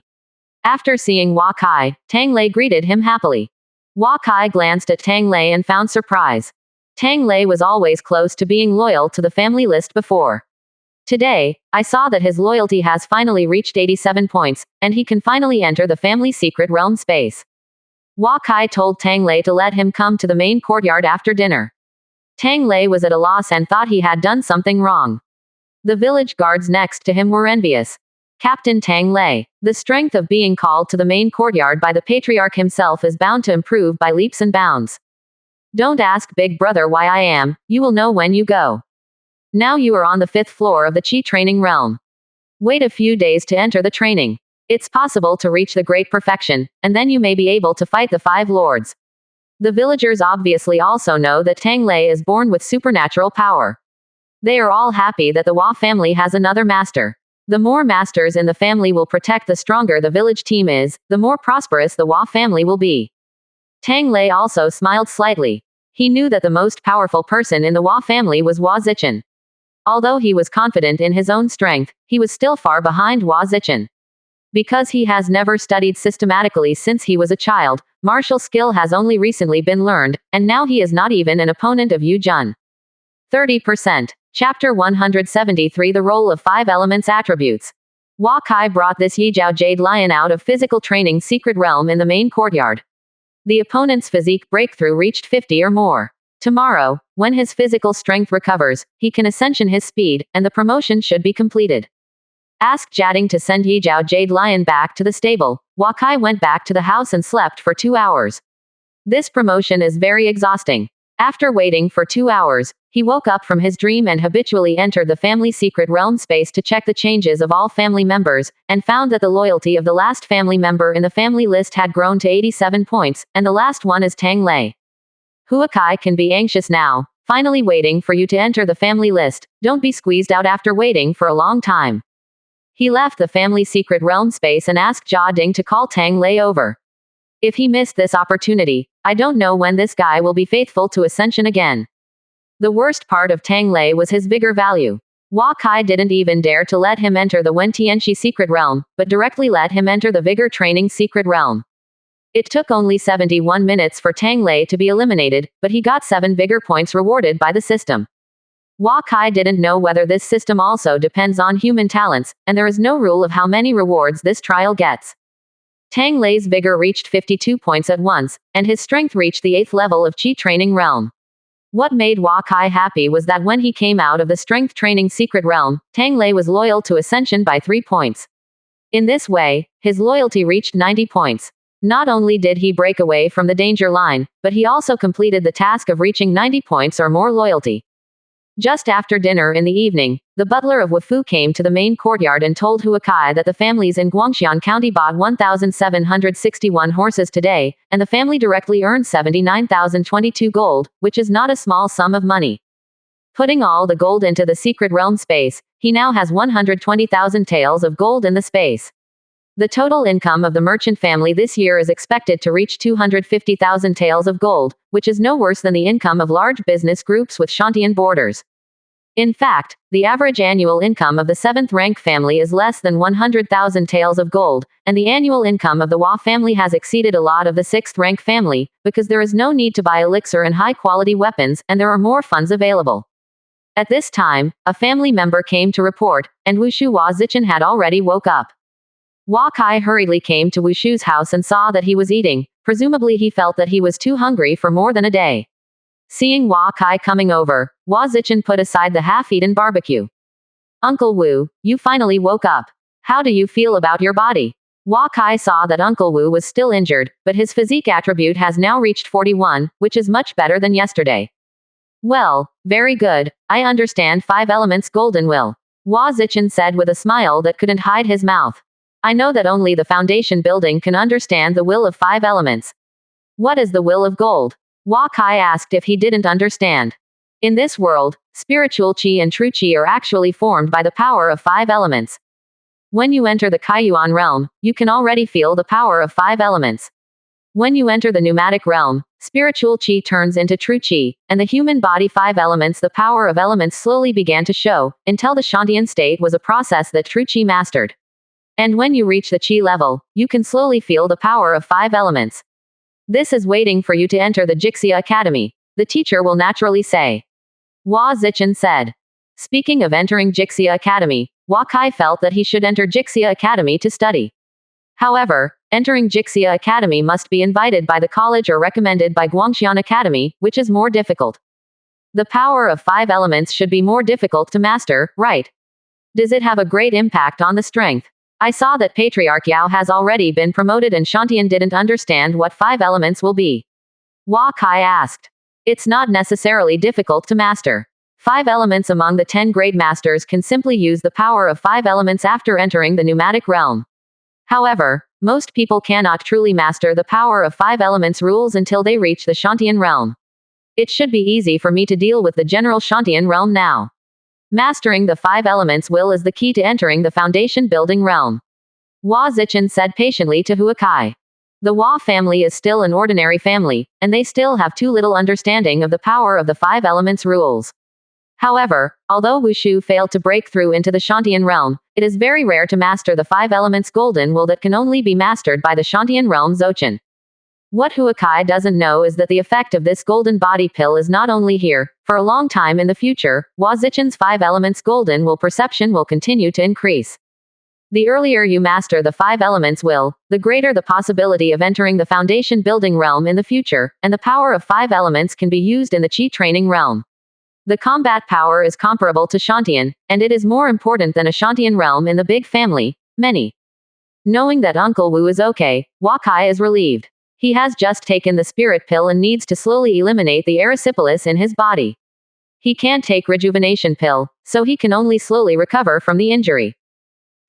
After seeing Wakai, Tang Lei greeted him happily. Wakai glanced at Tang Lei and found surprise. Tang Lei was always close to being loyal to the family list before. Today, I saw that his loyalty has finally reached 87 points, and he can finally enter the family secret realm space. Wakai told Tang Lei to let him come to the main courtyard after dinner. Tang Lei was at a loss and thought he had done something wrong. The village guards next to him were envious. Captain Tang Lei, the strength of being called to the main courtyard by the Patriarch himself is bound to improve by leaps and bounds. Don't ask Big Brother why I am, you will know when you go. Now you are on the 5th floor of the Qi training realm. Wait a few days to enter the training. It's possible to reach the great perfection, and then you may be able to fight the 5 lords. The villagers obviously also know that Tang Lei is born with supernatural power. They are all happy that the Hua family has another master. The more masters in the family will protect, the stronger the village team is, the more prosperous the Hua family will be. Tang Lei also smiled slightly. He knew that the most powerful person in the Hua family was Hua Zichen. Although he was confident in his own strength, he was still far behind Hua Zichen. Because he has never studied systematically since he was a child, martial skill has only recently been learned, and now he is not even an opponent of Yu Jun. 30%. Chapter 173 The Role of 5 Elements Attributes. Wakai brought this Yejiao Jade Lion out of physical training secret realm in the main courtyard. The opponent's physique breakthrough reached 50 or more. Tomorrow, when his physical strength recovers, he can ascension his speed, and the promotion should be completed. Asked Jading to send Yejiao Jade Lion back to the stable, Wakai went back to the house and slept for 2 hours. This promotion is very exhausting. After waiting for 2 hours, he woke up from his dream and habitually entered the family secret realm space to check the changes of all family members, and found that the loyalty of the last family member in the family list had grown to 87 points, and the last one is Tang Lei. Huakai can be anxious now, finally waiting for you to enter the family list. Don't be squeezed out after waiting for a long time. He left the family secret realm space and asked Jia Ding to call Tang Lei over. If he missed this opportunity, I don't know when this guy will be faithful to Ascension again. The worst part of Tang Lei was his vigor value. Hua Kai didn't even dare to let him enter the Wen Tianxi secret realm, but directly let him enter the vigor training secret realm. It took only 71 minutes for Tang Lei to be eliminated, but he got 7 vigor points rewarded by the system. Hua Kai didn't know whether this system also depends on human talents, and there is no rule of how many rewards this trial gets. Tang Lei's vigor reached 52 points at once, and his strength reached the 8th level of Qi training realm. What made Hua Kai happy was that when he came out of the strength training secret realm, Tang Lei was loyal to Ascension by 3 points. In this way, his loyalty reached 90 points. Not only did he break away from the danger line, but he also completed the task of reaching 90 points or more loyalty. Just after dinner in the evening, the butler of Wufu came to the main courtyard and told Huakai that the families in Guangxian County bought 1,761 horses today, and the family directly earned 79,022 gold, which is not a small sum of money. Putting all the gold into the secret realm space, he now has 120,000 taels of gold in the space. The total income of the merchant family this year is expected to reach 250,000 taels of gold, which is no worse than the income of large business groups with Shantian borders. In fact, the average annual income of the 7th rank family is less than 100,000 taels of gold, and the annual income of the Hua family has exceeded a lot of the 6th rank family, because there is no need to buy elixir and high-quality weapons, and there are more funds available. At this time, a family member came to report, and Wushu Hua Zichen had already woke up. Hua Kai hurriedly came to Wushu's house and saw that he was eating. Presumably he felt that he was too hungry for more than a day. Seeing Hua Kai coming over, Hua Zichen put aside the half-eaten barbecue. Uncle Wu, you finally woke up. How do you feel about your body? Hua Kai saw that Uncle Wu was still injured, but his physique attribute has now reached 41, which is much better than yesterday. Well, very good. I understand 5 elements golden will. Hua Zichen said with a smile that couldn't hide his mouth. I know that only the foundation building can understand the will of 5 elements. What is the will of gold? Hua Kai asked if he didn't understand. In this world, spiritual qi and true qi are actually formed by the power of 5 elements. When you enter the Kaiyuan realm, you can already feel the power of 5 elements. When you enter the pneumatic realm, spiritual qi turns into true qi, and the human body 5 elements, the power of elements slowly began to show, until the Shantian state was a process that true qi mastered. And when you reach the qi level, you can slowly feel the power of 5 elements. This is waiting for you to enter the Jixia Academy, the teacher will naturally say. Hua Zichen said. Speaking of entering Jixia Academy, Hua Kai felt that he should enter Jixia Academy to study. However, entering Jixia Academy must be invited by the college or recommended by Guangxian Academy, which is more difficult. The power of 5 elements should be more difficult to master, right? Does it have a great impact on the strength? I saw that Patriarch Yao has already been promoted and Shantian didn't understand what 5 elements will be. Hua Kai asked. It's not necessarily difficult to master. 5 elements among the 10 great masters can simply use the power of 5 elements after entering the pneumatic realm. However, most people cannot truly master the power of 5 elements rules until they reach the Shantian realm. It should be easy for me to deal with the general Shantian realm now. Mastering the 5 elements will is the key to entering the foundation building realm. Hua Zichen said patiently to Huakai. The Hua family is still an ordinary family, and they still have too little understanding of the power of the 5 elements rules. However, although Wushu failed to break through into the Shantian realm, it is very rare to master the 5 elements golden will that can only be mastered by the Shantian realm Zochen. What Huakai doesn't know is that the effect of this golden body pill is not only here, for a long time in the future, Hua Zichen's 5 elements golden will perception will continue to increase. The earlier you master the 5 elements will, the greater the possibility of entering the foundation building realm in the future, and the power of 5 elements can be used in the Qi training realm. The combat power is comparable to Shantian, and it is more important than a Shantian realm in the big family, many. Knowing that Uncle Wu is okay, Hua Kai is relieved. He has just taken the spirit pill and needs to slowly eliminate the erysipelas in his body. He can't take rejuvenation pill, so he can only slowly recover from the injury.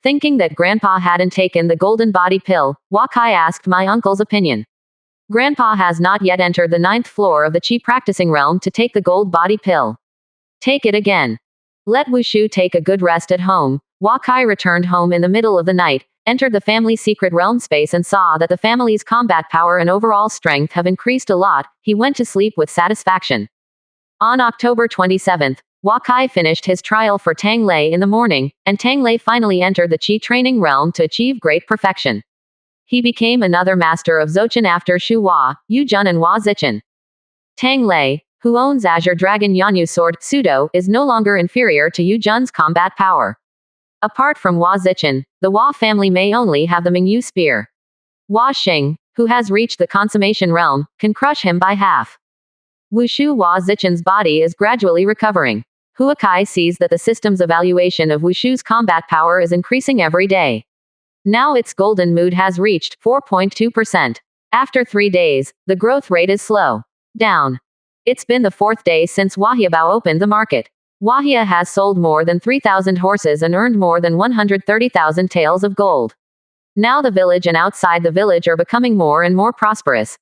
Thinking that Grandpa hadn't taken the golden body pill, Wakai asked my uncle's opinion. Grandpa has not yet entered the 9th floor of the Qi practicing realm to take the gold body pill. Take it again. Let Wushu take a good rest at home. Wakai returned home in the middle of the night, entered the family secret realm space and saw that the family's combat power and overall strength have increased a lot. He went to sleep with satisfaction. On October 27th, Wakai finished his trial for Tang Lei in the morning, and Tang Lei finally entered the Qi training realm to achieve great perfection. He became another master of Zouchen after Shu Hua, Yu Jun and Hua Zichen. Tang Lei, who owns Azure Dragon Yanyu Sword, Pseudo, is no longer inferior to Yu Jun's combat power. Apart from Hua Zichen, the Hua family may only have the Mingyu Spear. Hua Xing, who has reached the consummation realm, can crush him by half. Wushu Hua Zichen's body is gradually recovering. Huakai sees that the system's evaluation of Wushu's combat power is increasing every day. Now its golden mood has reached 4.2%. After 3 days, the growth rate is slow down. It's been the 4th day since Wahiabao opened the market. Wahia has sold more than 3,000 horses and earned more than 130,000 taels of gold. Now the village and outside the village are becoming more and more prosperous.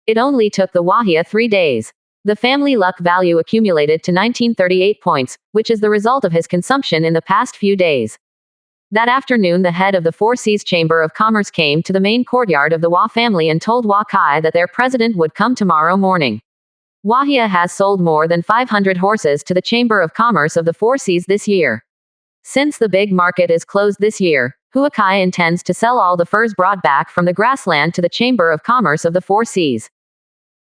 It only took the Wahia 3 days. The family luck value accumulated to 1938 points, which is the result of his consumption in the past few days. That afternoon the head of the Four Seas Chamber of Commerce came to the main courtyard of the Hua family and told Wakai that their president would come tomorrow morning. Wahia has sold more than 500 horses to the Chamber of Commerce of the Four Seas this year. Since the big market is closed this year, Huakai intends to sell all the furs brought back from the grassland to the Chamber of Commerce of the Four Seas.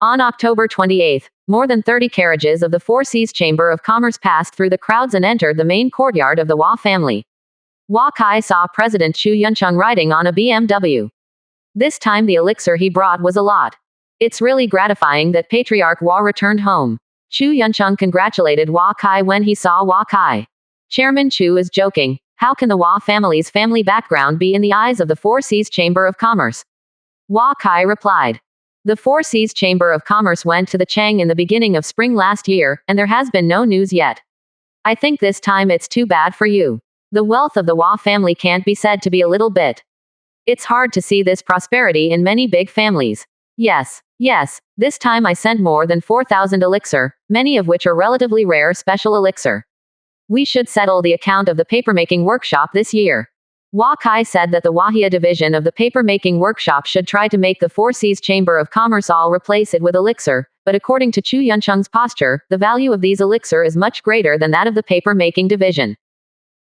On October 28th, more than 30 carriages of the Four Seas Chamber of Commerce passed through the crowds and entered the main courtyard of the Hua family. Wakai saw President Chu Yuncheng riding on a BMW. This time the elixir he brought was a lot. It's really gratifying that Patriarch Hua returned home. Chu Yuncheng congratulated Wakai when he saw Wakai. Chairman Chu is joking. How can the Hua family's family background be in the eyes of the Four Seas Chamber of Commerce? Wakai replied. The Four Seas Chamber of Commerce went to the Chang in the beginning of spring last year, and there has been no news yet. I think this time it's too bad for you. The wealth of the Hua family can't be said to be a little bit. It's hard to see this prosperity in many big families. Yes, this time I sent more than 4,000 elixir, many of which are relatively rare special elixir. We should settle the account of the papermaking workshop this year. Wakai said that the Wahia division of the papermaking workshop should try to make the Four Seas Chamber of Commerce all replace it with elixir, but according to Chu Yuncheng's posture, the value of these elixir is much greater than that of the papermaking division.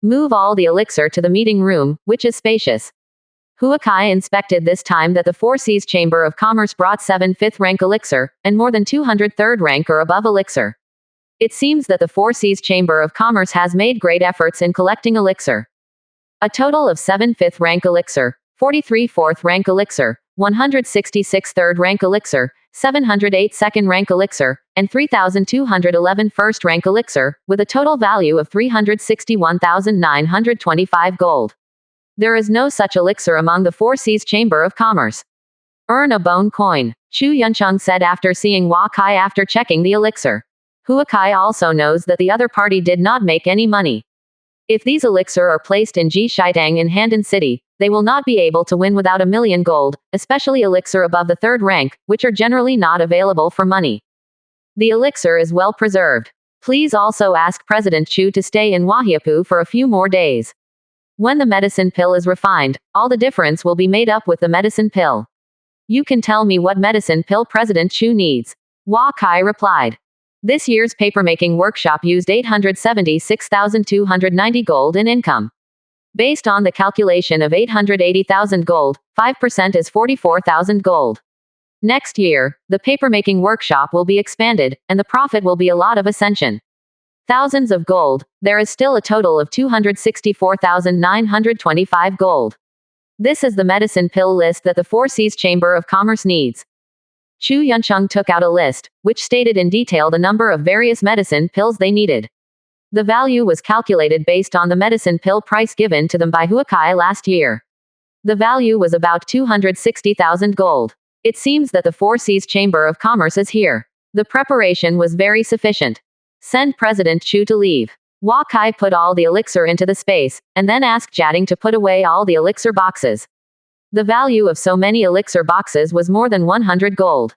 Move all the elixir to the meeting room, which is spacious. Huakai inspected this time that the Four Seas Chamber of Commerce brought 7 5th rank elixir, and more than 200 3rd rank or above elixir. It seems that the Four Seas Chamber of Commerce has made great efforts in collecting elixir. A total of 7 5th rank elixir, 43 4th rank elixir, 166 3rd rank elixir, 708 2nd rank elixir, and 3,211 1st rank elixir, with a total value of 361,925 gold. There is no such elixir among the Four Seas Chamber of Commerce. Earn a bone coin, Chu Yuncheng said after seeing Wakai after checking the elixir. Huakai also knows that the other party did not make any money. If these elixir are placed in Ji Shitang in Handan City, they will not be able to win without 1,000,000 gold, especially elixir above the 3rd rank, which are generally not available for money. The elixir is well preserved. Please also ask President Chu to stay in Wahiapu for a few more days. When the medicine pill is refined, all the difference will be made up with the medicine pill. You can tell me what medicine pill President Chu needs. Wakai replied. This year's papermaking workshop used 876,290 gold in income. Based on the calculation of 880,000 gold, 5% is 44,000 gold. Next year, the papermaking workshop will be expanded, and the profit will be a lot of ascension. Thousands of gold, there is still a total of 264,925 gold. This is the medicine pill list that the Four Seas Chamber of Commerce needs. Chu Yuncheng took out a list, which stated in detail the number of various medicine pills they needed. The value was calculated based on the medicine pill price given to them by Huakai last year. The value was about 260,000 gold. It seems that the Four Seas Chamber of Commerce is here. The preparation was very sufficient. Send President Chu to leave. Hua Kai put all the elixir into the space, and then asked Jiating to put away all the elixir boxes. The value of so many elixir boxes was more than 100 gold.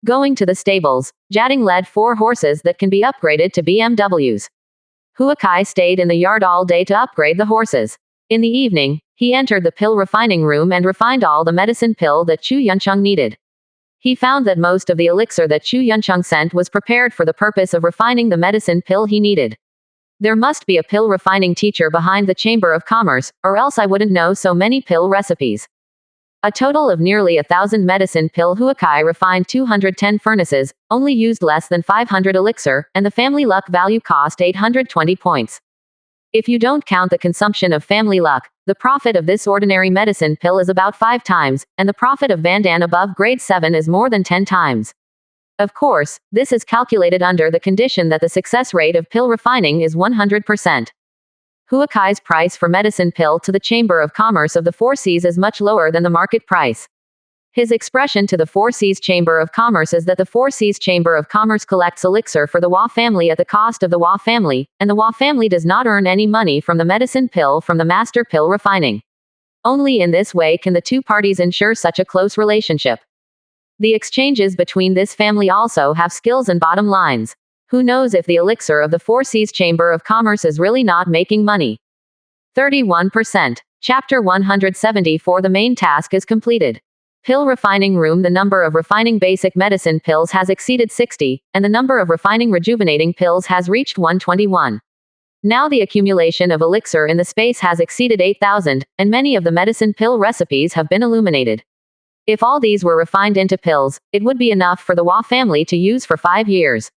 Going to the stables, Jiating led 4 horses that can be upgraded to BMWs. Hua Kai stayed in the yard all day to upgrade the horses. In the evening, he entered the pill refining room and refined all the medicine pill that Chu Yuncheng needed. He found that most of the elixir that Chu Yuncheng sent was prepared for the purpose of refining the medicine pill he needed. There must be a pill refining teacher behind the Chamber of Commerce, or else I wouldn't know so many pill recipes. A total of nearly 1,000 medicine pill. Hua Kai refined 210 furnaces, only used less than 500 elixir, and the family luck value cost 820 points. If you don't count the consumption of family luck, the profit of this ordinary medicine pill is about 5 times, and the profit of Vandan above grade 7 is more than 10 times. Of course, this is calculated under the condition that the success rate of pill refining is 100%. Hua Kai's price for medicine pill to the Chamber of Commerce of the Four Seas is much lower than the market price. His expression to the Four Seas Chamber of Commerce is that the Four Seas Chamber of Commerce collects elixir for the Hua family at the cost of the Hua family, and the Hua family does not earn any money from the medicine pill from the master pill refining. Only in this way can the two parties ensure such a close relationship. The exchanges between this family also have skills and bottom lines. Who knows if the elixir of the Four Seas Chamber of Commerce is really not making money? 31%. Chapter 174. The main task is completed. Pill refining room. The number of refining basic medicine pills has exceeded 60, and the number of refining rejuvenating pills has reached 121. Now the accumulation of elixir in the space has exceeded 8,000, and many of the medicine pill recipes have been illuminated. If all these were refined into pills, it would be enough for the Hua family to use for 5 years.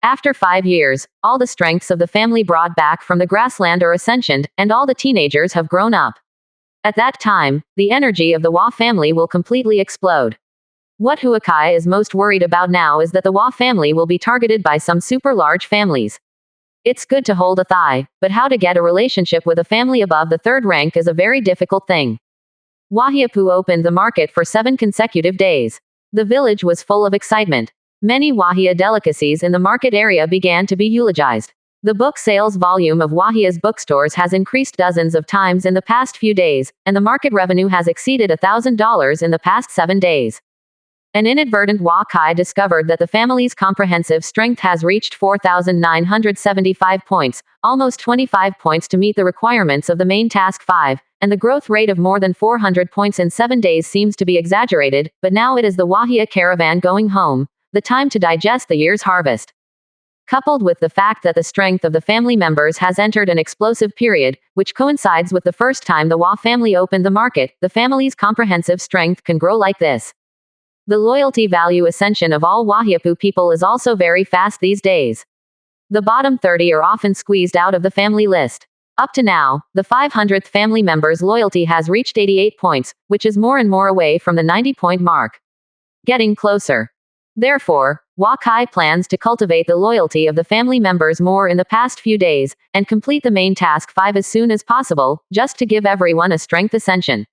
After 5 years, all the strengths of the family brought back from the grassland are ascensioned, and all the teenagers have grown up. At that time, the energy of the Hua family will completely explode. What Hua Kai is most worried about now is that the Hua family will be targeted by some super large families. It's good to hold a thigh, but how to get a relationship with a family above the 3rd rank is a very difficult thing. Wahiapu opened the market for 7 consecutive days. The village was full of excitement. Many Wahia delicacies in the market area began to be eulogized. The book sales volume of Wahia's bookstores has increased dozens of times in the past few days, and the market revenue has exceeded $1,000 in the past 7 days. An inadvertent Hua Kai discovered that the family's comprehensive strength has reached 4,975 points, almost 25 points to meet the requirements of the main task 5, and the growth rate of more than 400 points in 7 days seems to be exaggerated, but now it is the Wahia caravan going home, the time to digest the year's harvest. Coupled with the fact that the strength of the family members has entered an explosive period, which coincides with the first time the Hua family opened the market, the family's comprehensive strength can grow like this. The loyalty value ascension of all Wahiapu people is also very fast these days. The bottom 30 are often squeezed out of the family list. Up to now, the 500th family member's loyalty has reached 88 points, which is more and more away from the 90-point mark. Getting closer. Therefore, Hua Kai plans to cultivate the loyalty of the family members more in the past few days, and complete the main task 5 as soon as possible, just to give everyone a strength ascension.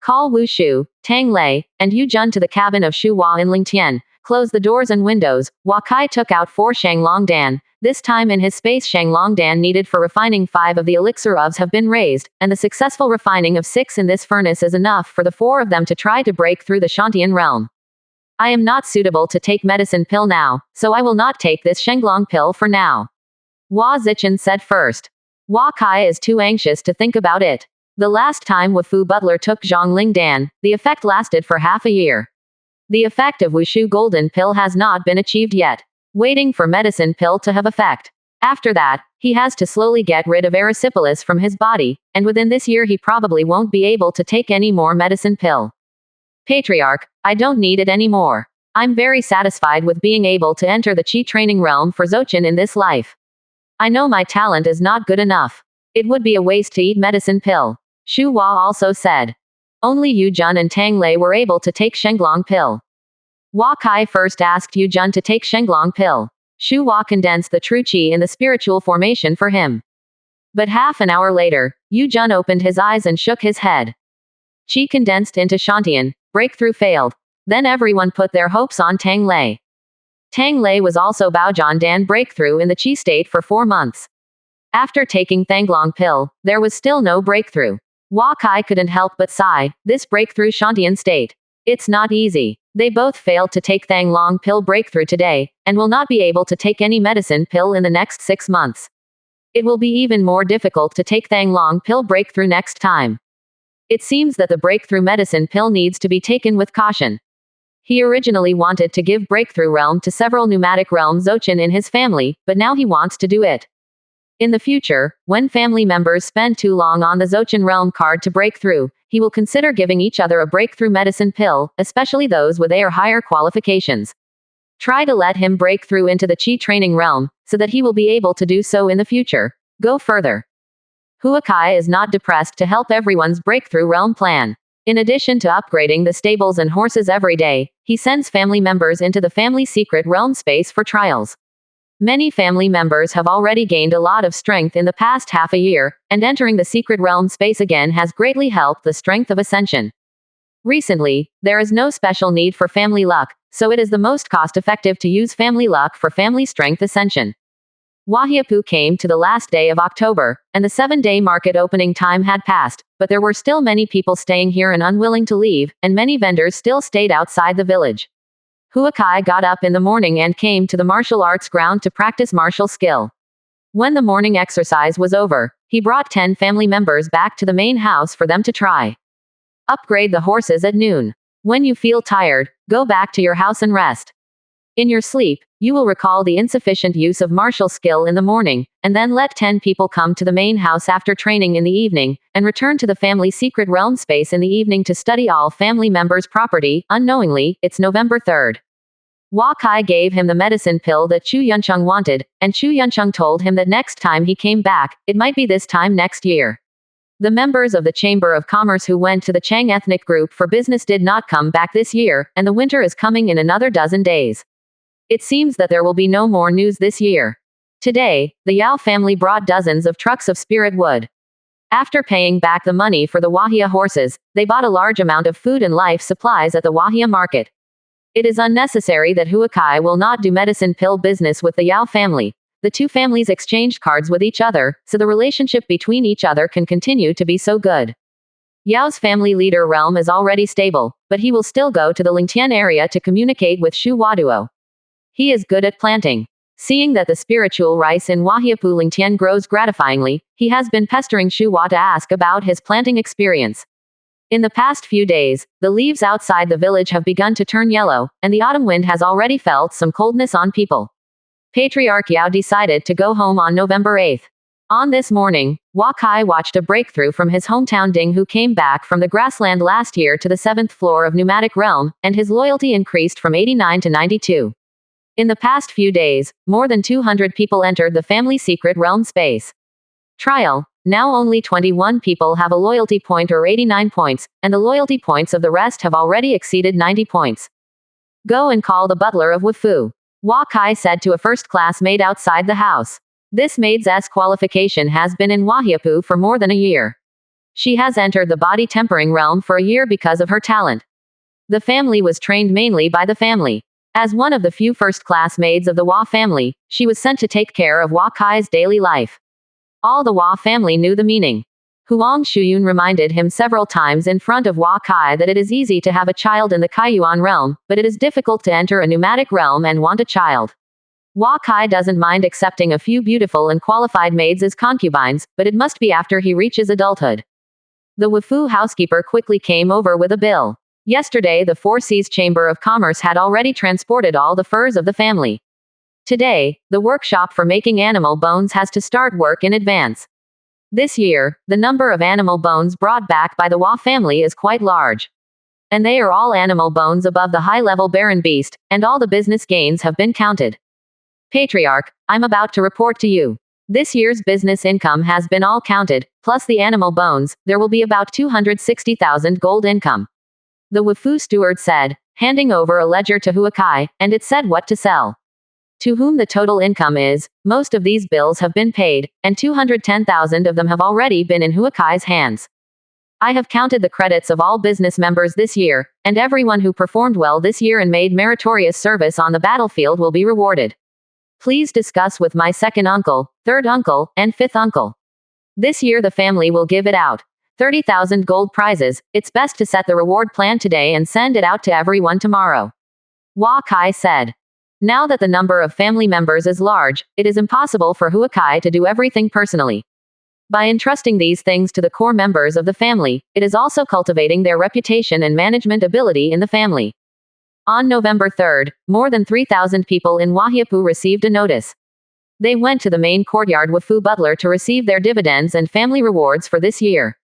Call Wu Shu, Tang Lei, and Yu Jun to the cabin of Shu Hua in Lingtian. Close the doors and windows. Hua Kai took out 4 Shanglong Dan. This time in his space Shanglong Dan needed for refining 5 of the elixir ofs have been raised, and the successful refining of 6 in this furnace is enough for the 4 of them to try to break through the Shantian realm. I am not suitable to take medicine pill now, so I will not take this Shenglong pill for now. Hua Zichen said first. Hua Kai is too anxious to think about it. The last time Wafu Butler took Zhongling Dan, the effect lasted for half a year. The effect of Wushu Golden Pill has not been achieved yet. Waiting for medicine pill to have effect. After that, he has to slowly get rid of erysipelas from his body, and within this year he probably won't be able to take any more medicine pill. Patriarch, I don't need it anymore. I'm very satisfied with being able to enter the Qi training realm for Zochin in this life. I know my talent is not good enough. It would be a waste to eat medicine pill. Shu Hua also said. Only Yu Jun and Tang Lei were able to take Shenglong pill. Hua Kai first asked Yu Jun to take Shenglong pill. Shu Hua condensed the true Qi in the spiritual formation for him. But half an hour later, Yu Jun opened his eyes and shook his head. Qi condensed into Shantian. Breakthrough failed. Then everyone put their hopes on Tang Lei. Tang Lei was also Baojian Dan breakthrough in the Qi state for 4 months. After taking Thanglong pill, there was still no breakthrough. Hua Kai couldn't help but sigh, this breakthrough Shantian state. It's not easy. They both failed to take Thanglong pill breakthrough today, and will not be able to take any medicine pill in the next 6 months. It will be even more difficult to take Thanglong pill breakthrough next time. It seems that the breakthrough medicine pill needs to be taken with caution. He originally wanted to give breakthrough realm to several pneumatic realm Zochin in his family, but now he wants to do it. In the future, when family members spend too long on the Zochin realm card to break through, he will consider giving each other a breakthrough medicine pill, especially those with A or higher qualifications. Try to let him break through into the Qi training realm, so that he will be able to do so in the future. Go further. Hua Kai is not depressed to help everyone's breakthrough realm plan. In addition to upgrading the stables and horses every day, he sends family members into the family secret realm space for trials. Many family members have already gained a lot of strength in the past half a year, and entering the secret realm space again has greatly helped the strength of ascension. Recently, there is no special need for family luck, so it is the most cost-effective to use family luck for family strength ascension. Wahiapu came to the last day of October, and the 7-day market opening time had passed, but there were still many people staying here and unwilling to leave, and many vendors still stayed outside the village. Hua Kai got up in the morning and came to the martial arts ground to practice martial skill. When the morning exercise was over, he brought 10 family members back to the main house for them to try. Upgrade the horses at noon. When you feel tired, go back to your house and rest. In your sleep, you will recall the insufficient use of martial skill in the morning, and then let 10 people come to the main house after training in the evening, and return to the family secret realm space in the evening to study all family members' property. Unknowingly, it's November 3rd. Hua Kai gave him the medicine pill that Chu Yuncheng wanted, and Chu Yuncheng told him that next time he came back, it might be this time next year. The members of the Chamber of Commerce who went to the Chang ethnic group for business did not come back this year, and the winter is coming in another dozen days. It seems that there will be no more news this year. Today, the Yao family brought dozens of trucks of spirit wood. After paying back the money for the Wahia horses, they bought a large amount of food and life supplies at the Wahia market. It is unnecessary that Hua Kai will not do medicine pill business with the Yao family. The two families exchanged cards with each other, so the relationship between each other can continue to be so good. Yao's family leader realm is already stable, but he will still go to the Lingtian area to communicate with Shu Waduo. He is good at planting. Seeing that the spiritual rice in Wahiapu Lingtian grows gratifyingly, he has been pestering Shu Hua to ask about his planting experience. In the past few days, the leaves outside the village have begun to turn yellow, and the autumn wind has already felt some coldness on people. Patriarch Yao decided to go home on November 8th. On this morning, Hua Kai watched a breakthrough from his hometown Ding who came back from the grassland last year to the 7th floor of Pneumatic Realm, and his loyalty increased from 89 to 92. In the past few days, more than 200 people entered the family secret realm space. Trial. Now only 21 people have a loyalty point or 89 points, and the loyalty points of the rest have already exceeded 90 points. Go and call the butler of Wufu. Hua Kai said to a first-class maid outside the house. This maid's qualification has been in Wahiapu for more than a year. She has entered the body tempering realm for a year because of her talent. The family was trained mainly by the family. As one of the few first-class maids of the Hua family, she was sent to take care of Hua Kai's daily life. All the Hua family knew the meaning. Huang Shuyun reminded him several times in front of Hua Kai that it is easy to have a child in the Kaiyuan realm, but it is difficult to enter a pneumatic realm and want a child. Hua Kai doesn't mind accepting a few beautiful and qualified maids as concubines, but it must be after he reaches adulthood. The Wufu housekeeper quickly came over with a bill. Yesterday the Four Seas Chamber of Commerce had already transported all the furs of the family. Today, the workshop for making animal bones has to start work in advance. This year, the number of animal bones brought back by the Hua family is quite large. And they are all animal bones above the high-level Baron Beast, and all the business gains have been counted. Patriarch, I'm about to report to you. This year's business income has been all counted, plus the animal bones, there will be about 260,000 gold income. The Wufu steward said, handing over a ledger to Hua Kai, and it said what to sell. To whom the total income is, most of these bills have been paid, and 210,000 of them have already been in Hua Kai's hands. I have counted the credits of all business members this year, and everyone who performed well this year and made meritorious service on the battlefield will be rewarded. Please discuss with my second uncle, third uncle, and fifth uncle. This year the family will give it out. 30,000 gold prizes. It's best to set the reward plan today and send it out to everyone tomorrow. Hua Kai said. Now that the number of family members is large, it is impossible for Hua Kai to do everything personally. By entrusting these things to the core members of the family, it is also cultivating their reputation and management ability in the family. On November 3rd, more than 3,000 people in Wahiapu received a notice. They went to the main courtyard Wafu Butler to receive their dividends and family rewards for this year.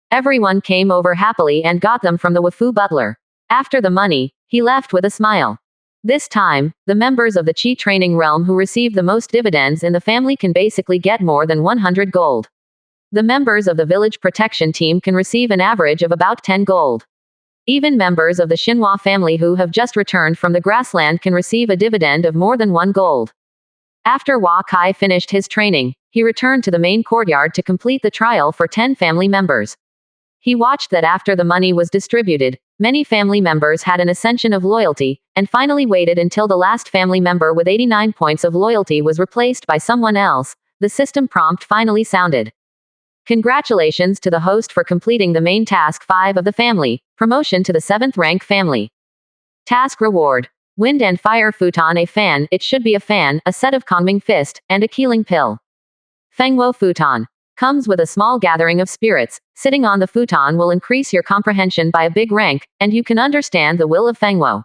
Everyone came over happily and got them from the Wafu Butler. After the money, he left with a smile. This time, the members of the Chi training realm who received the most dividends in the family can basically get more than 100 gold. The members of the village protection team can receive an average of about 10 gold. Even members of the Xinhua family who have just returned from the grassland can receive a dividend of more than 1 gold. After Hua Kai finished his training, he returned to the main courtyard to complete the trial for 10 family members. He watched that after the money was distributed, many family members had an ascension of loyalty, and finally waited until the last family member with 89 points of loyalty was replaced by someone else. The system prompt finally sounded. Congratulations to the host for completing the main task 5 of the family, promotion to the 7th rank family. Task reward. Wind and fire futon. A fan, it should be a fan, a set of Kongming fist, and a Keeling pill. Fengwo futon. Comes with a small gathering of spirits. Sitting on the futon will increase your comprehension by a big rank, and you can understand the will of Fengwo.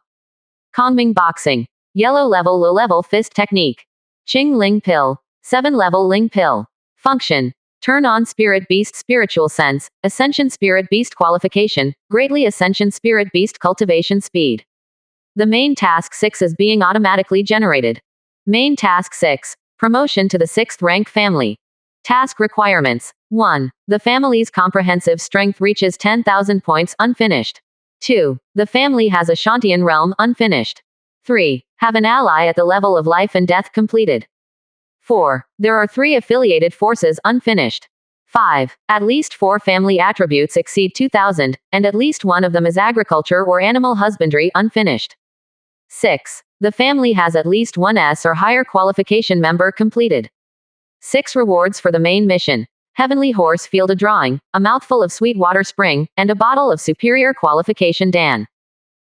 Kongming boxing. Yellow level low level fist technique. Qing Ling pill. 7 level Ling pill. Function. Turn on Spirit Beast Spiritual Sense, Ascension Spirit Beast Qualification, Greatly Ascension Spirit Beast Cultivation Speed. The main task 6 is being automatically generated. Main task 6, promotion to the 6th rank family. Task requirements. 1. The family's comprehensive strength reaches 10,000 points unfinished. 2. The family has a Shantian realm unfinished. 3. Have an ally at the level of life and death completed. 4. There are 3 affiliated forces unfinished. 5. At least 4 family attributes exceed 2,000, and at least one of them is agriculture or animal husbandry unfinished. 6. The family has at least 1 S or higher qualification member completed. 6 rewards for the main mission. Heavenly Horse Field, a drawing, a mouthful of sweet water spring, and a bottle of superior qualification Dan.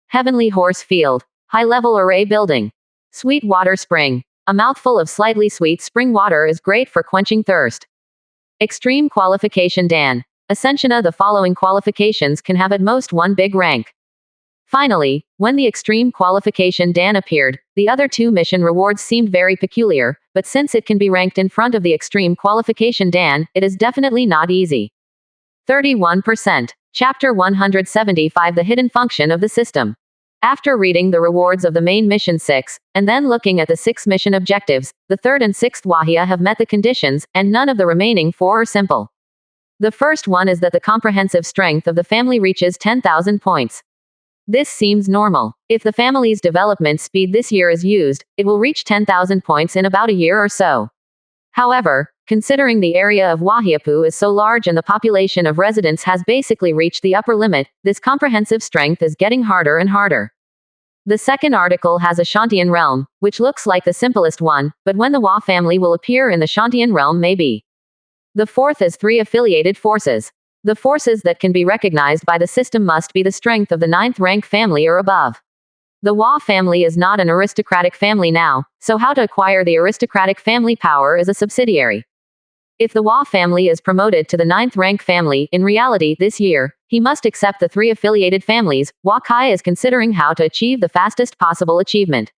Heavenly Horse Field. High-level array building. Sweet water spring. A mouthful of slightly sweet spring water is great for quenching thirst. Extreme qualification Dan. Ascensiona. The following qualifications can have at most 1 big rank. Finally, when the extreme qualification Dan appeared, the other 2 mission rewards seemed very peculiar, but since it can be ranked in front of the extreme qualification Dan, it is definitely not easy. 31%. Chapter 175. The hidden function of the system. After reading the rewards of the main mission 6, and then looking at the 6 mission objectives, the 3rd and 6th Wahia have met the conditions, and none of the remaining 4 are simple. The first one is that the comprehensive strength of the family reaches 10,000 points. This seems normal. If the family's development speed this year is used, it will reach 10,000 points in about a year or so. However, considering the area of Wahiapu is so large and the population of residents has basically reached the upper limit, this comprehensive strength is getting harder and harder. The second article has a Shantian realm, which looks like the simplest one, but when the Wa family will appear in the Shantian realm may be. The fourth is 3 affiliated forces. The forces that can be recognized by the system must be the strength of the 9th rank family or above. The Wa family is not an aristocratic family now, so how to acquire the aristocratic family power is a subsidiary. If the Wa family is promoted to the 9th rank family, in reality this year, he must accept the 3 affiliated families. Hua Kai is considering how to achieve the fastest possible achievement.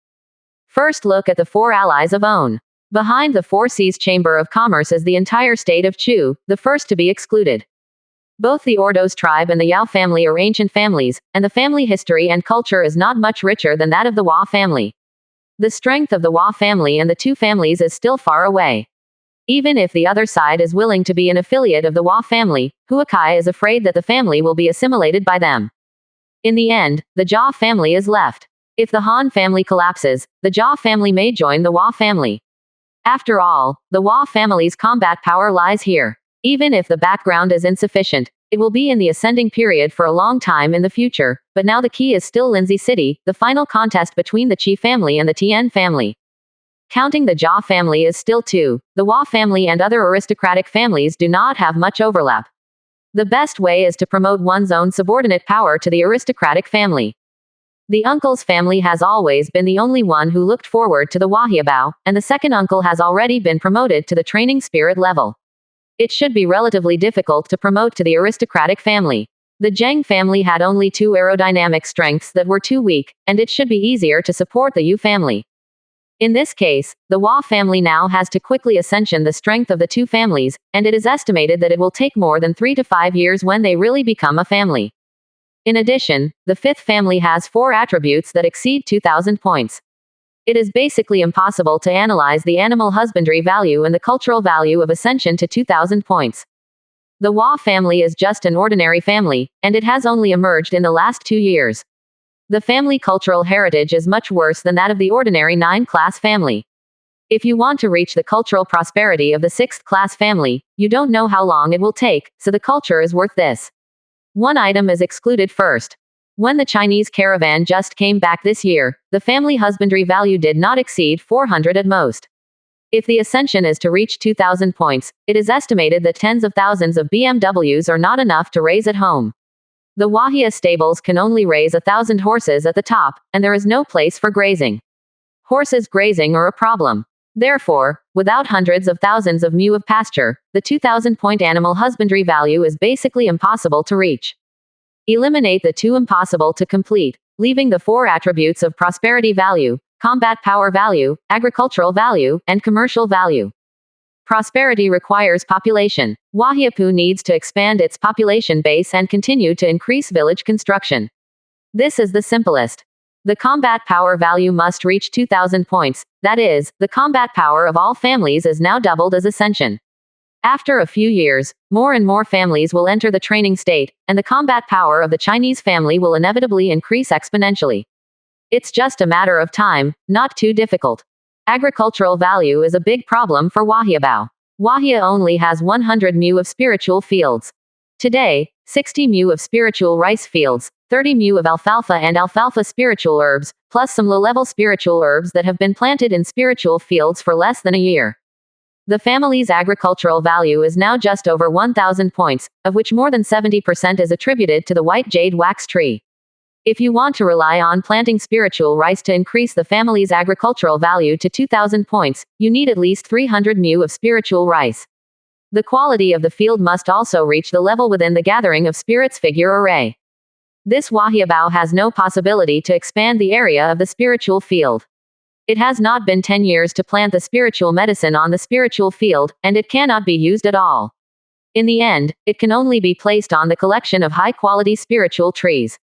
First look at the 4 allies of Own. Behind the 4 Seas Chamber of Commerce is the entire state of Chu, the first to be excluded. Both the Ordos tribe and the Yao family are ancient families, and the family history and culture is not much richer than that of the Wa family. The strength of the Wa family and the 2 families is still far away. Even if the other side is willing to be an affiliate of the Wa family, Hua Kai is afraid that the family will be assimilated by them. In the end, the Jia family is left. If the Han family collapses, the Jia family may join the Wa family. After all, the Wa family's combat power lies here. Even if the background is insufficient, It will be in the ascending period for a long time in the future, but now the key is still Lindsay City, the final contest between the Qi family and the Tian family. Counting the Jia family is still two. The Hua family and other aristocratic families do not have much overlap. The best way is to promote one's own subordinate power to the aristocratic family. The uncle's family has always been the only one who looked forward to the Wahiabao, and the second uncle has already been promoted to the training spirit level. It should be relatively difficult to promote to the aristocratic family. The Zheng family had only 2 aerodynamic strengths that were too weak, and it should be easier to support the Yu family. In this case, the Hua family now has to quickly ascension the strength of the 2 families, and it is estimated that it will take more than 3 to 5 years when they really become a family. In addition, the 5th family has 4 attributes that exceed 2,000 points. It is basically impossible to analyze the animal husbandry value and the cultural value of ascension to 2,000 points. The Hua family is just an ordinary family, and it has only emerged in the last 2 years. The family cultural heritage is much worse than that of the ordinary 9-class family. If you want to reach the cultural prosperity of the 6th-class family, you don't know how long it will take, so the culture is worth this. One item is excluded first. When the Chinese caravan just came back this year, the family husbandry value did not exceed 400 at most. If the ascension is to reach 2,000 points, it is estimated that tens of thousands of BMWs are not enough to raise at home. The Wahia stables can only raise 1,000 horses at the top, and there is no place for grazing. Horses grazing are a problem. Therefore, without hundreds of thousands of mu of pasture, the 2,000-point animal husbandry value is basically impossible to reach. Eliminate the 2 impossible to complete, leaving the 4 attributes of prosperity value, combat power value, agricultural value, and commercial value. Prosperity requires population. Wahiapu needs to expand its population base and continue to increase village construction. This is the simplest. The combat power value must reach 2,000 points, that is, the combat power of all families is now doubled as ascension. After a few years, more and more families will enter the training state, and the combat power of the Chinese family will inevitably increase exponentially. It's just a matter of time, not too difficult. Agricultural value is a big problem for Wahiabao. Wahia only has 100 mu of spiritual fields. Today, 60 mu of spiritual rice fields, 30 mu of alfalfa and alfalfa spiritual herbs, plus some low-level spiritual herbs that have been planted in spiritual fields for less than a year. The family's agricultural value is now just over 1,000 points, of which more than 70% is attributed to the white jade wax tree. If you want to rely on planting spiritual rice to increase the family's agricultural value to 2,000 points, you need at least 300 mu of spiritual rice. The quality of the field must also reach the level within the gathering of spirits figure array. This Wahiabao has no possibility to expand the area of the spiritual field. It has not been 10 years to plant the spiritual medicine on the spiritual field, and it cannot be used at all. In the end, it can only be placed on the collection of high-quality spiritual trees.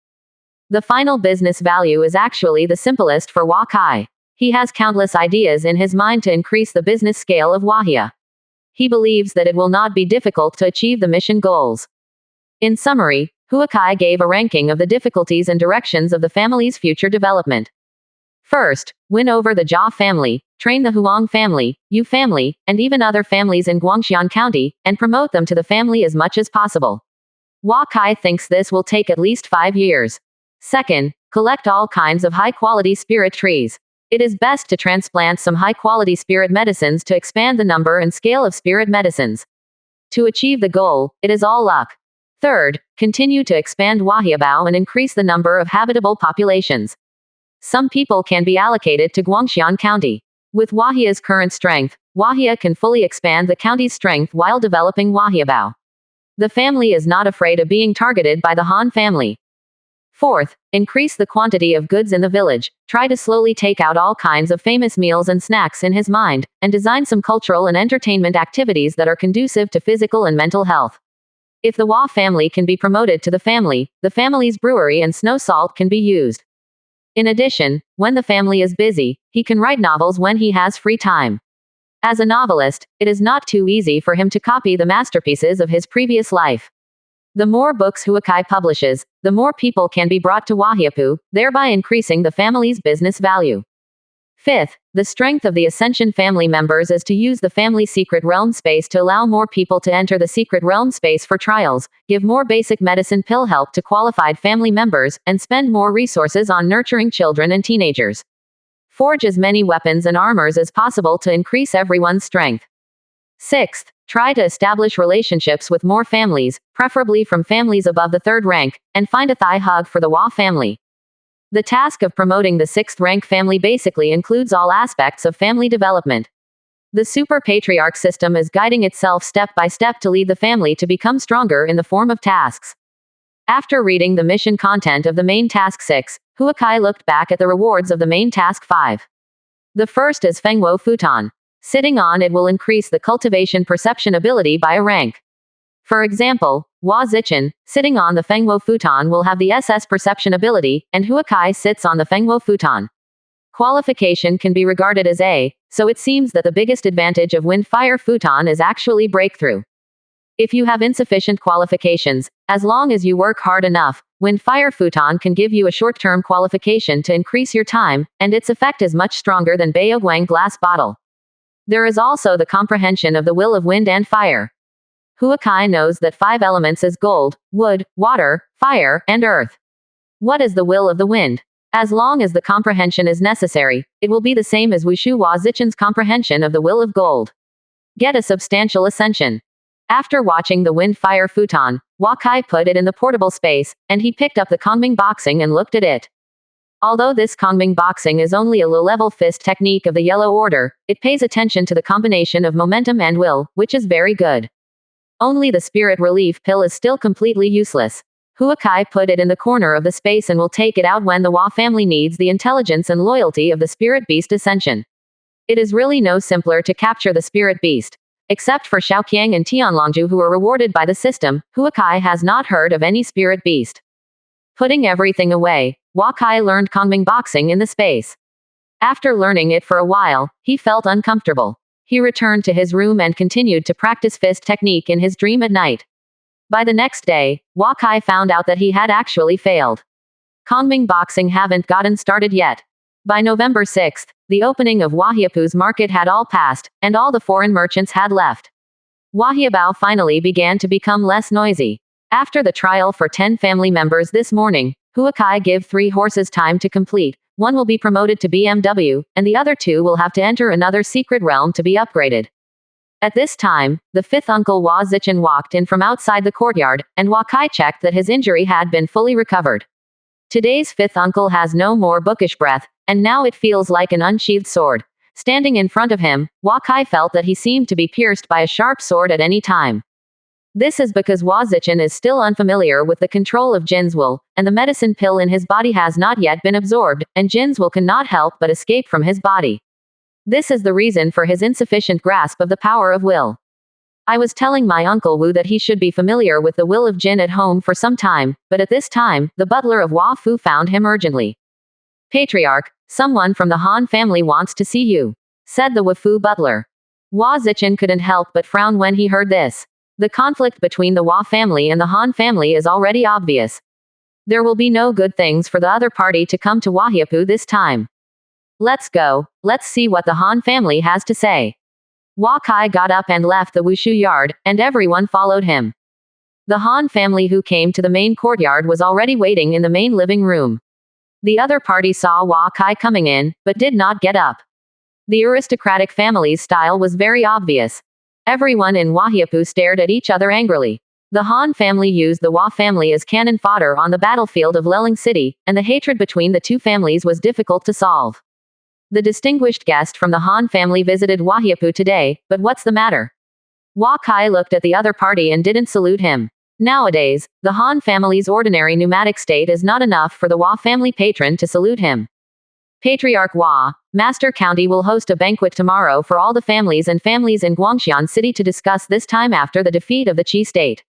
The final business value is actually the simplest for Wa Kai. He has countless ideas in his mind to increase the business scale of Wahia. He believes that it will not be difficult to achieve the mission goals. In summary, Huakai gave a ranking of the difficulties and directions of the family's future development. First, win over the Jia family, train the Huang family, Yu family, and even other families in Guangxian County, and promote them to the family as much as possible. Wa Kai thinks this will take at least 5 years. Second, collect all kinds of high-quality spirit trees. It is best to transplant some high-quality spirit medicines to expand the number and scale of spirit medicines. To achieve the goal, it is all luck. Third, continue to expand Wahiabao and increase the number of habitable populations. Some people can be allocated to Guangxian County. With Wahia's current strength, Wahia can fully expand the county's strength while developing Wahiabao. The family is not afraid of being targeted by the Han family. Fourth, increase the quantity of goods in the village, try to slowly take out all kinds of famous meals and snacks in his mind, and design some cultural and entertainment activities that are conducive to physical and mental health. If the Hua family can be promoted to the family's brewery and snow salt can be used. In addition, when the family is busy, he can write novels when he has free time. As a novelist, it is not too easy for him to copy the masterpieces of his previous life. The more books Huakai publishes, the more people can be brought to Wahiapu, thereby increasing the family's business value. Fifth, the strength of the Ascension family members is to use the family secret realm space to allow more people to enter the secret realm space for trials, give more basic medicine pill help to qualified family members, and spend more resources on nurturing children and teenagers. Forge as many weapons and armors as possible to increase everyone's strength. Sixth, try to establish relationships with more families, preferably from families above the 3rd rank, and find a thigh hug for the Wa family. The task of promoting the 6th rank family basically includes all aspects of family development. The Super Patriarch system is guiding itself step by step to lead the family to become stronger in the form of tasks. After reading the mission content of the main task 6, Huakai looked back at the rewards of the main task 5. The first is Fengwo Futon. Sitting on it will increase the cultivation perception ability by a rank. For example, Hua Zichen, sitting on the Fengwo Futon will have the SS perception ability, and Huakai sits on the Fengwo Futon. Qualification can be regarded as A, so it seems that the biggest advantage of Wind Fire Futon is actually breakthrough. If you have insufficient qualifications, as long as you work hard enough, Wind Fire Futon can give you a short-term qualification to increase your time, and its effect is much stronger than Baoguang Glass Bottle. There is also the comprehension of the will of wind and fire. Huakai knows that 5 elements is gold, wood, water, fire, and earth. What is the will of the wind? As long as the comprehension is necessary, it will be the same as Wushu Hua Zichen's comprehension of the will of gold. Get a substantial ascension. After watching the Wind Fire Futon, Huakai put it in the portable space, and he picked up the Kongming Boxing and looked at it. Although this Kongming Boxing is only a low-level fist technique of the Yellow Order, it pays attention to the combination of momentum and will, which is very good. Only the Spirit Relief Pill is still completely useless. Huakai put it in the corner of the space and will take it out when the Hua family needs the intelligence and loyalty of the Spirit Beast Ascension. It is really no simpler to capture the Spirit Beast. Except for Xiaoqiang and Tianlongju who were rewarded by the system, Huakai has not heard of any Spirit Beast. Putting everything away, Huakai learned Kongming Boxing in the space. After learning it for a while, he felt uncomfortable. He returned to his room and continued to practice fist technique in his dream at night. By the next day, Huakai found out that he had actually failed. Kongming Boxing haven't gotten started yet. By November 6th, the opening of Wahiapu's market had all passed, and all the foreign merchants had left. Wahiabao finally began to become less noisy. After the trial for 10 family members this morning, Huakai gave 3 horses time to complete. 1 will be promoted to BMW, and the other 2 will have to enter another secret realm to be upgraded. At this time, the 5th uncle Hua Zichen walked in from outside the courtyard, and Huakai checked that his injury had been fully recovered. Today's 5th uncle has no more bookish breath, and now it feels like an unsheathed sword. Standing in front of him, Huakai felt that he seemed to be pierced by a sharp sword at any time. This is because Hua Zichen is still unfamiliar with the control of Jin's will, and the medicine pill in his body has not yet been absorbed, and Jin's will cannot help but escape from his body. This is the reason for his insufficient grasp of the power of will. I was telling my Uncle Wu that he should be familiar with the will of Jin at home for some time, but at this time, the butler of Hua Fu found him urgently. Patriarch, someone from the Han family wants to see you, said the Wafu butler. Hua Zichen couldn't help but frown when he heard this. The conflict between the Hua family and the Han family is already obvious. There will be no good things for the other party to come to Wahiapu this time. Let's go, let's see what the Han family has to say. Huakai got up and left the Wushu yard, and everyone followed him. The Han family who came to the main courtyard was already waiting in the main living room. The other party saw Huakai coming in, but did not get up. The aristocratic family's style was very obvious. Everyone in Wahiapu stared at each other angrily. The Han family used the Hua family as cannon fodder on the battlefield of Leling City, and the hatred between the two families was difficult to solve. The distinguished guest from the Han family visited Wahiapu today, but what's the matter? Huakai looked at the other party and didn't salute him. Nowadays, the Han family's ordinary pneumatic state is not enough for the Hua family patron to salute him. Patriarch Hua, Master County will host a banquet tomorrow for all the families in Guangxian City to discuss this time after the defeat of the Qi state.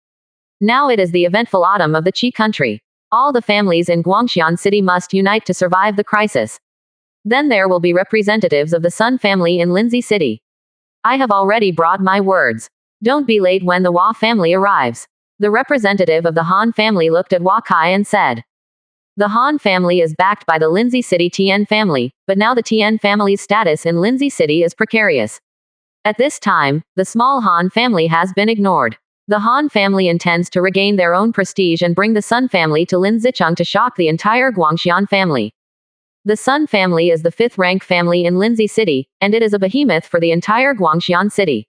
Now it is the eventful autumn of the Qi country. All the families in Guangxian City must unite to survive the crisis. Then there will be representatives of the Sun family in Lindsay City. I have already brought my words. Don't be late when the Hua family arrives. The representative of the Han family looked at Huakai and said. The Han family is backed by the Lindsay City Tien family, but now the Tien family's status in Lindsay City is precarious. At this time, the small Han family has been ignored. The Han family intends to regain their own prestige and bring the Sun family to Linzicheng to shock the entire Guangxian family. The Sun family is the fifth-rank family in Lindsay City, and it is a behemoth for the entire Guangxian city.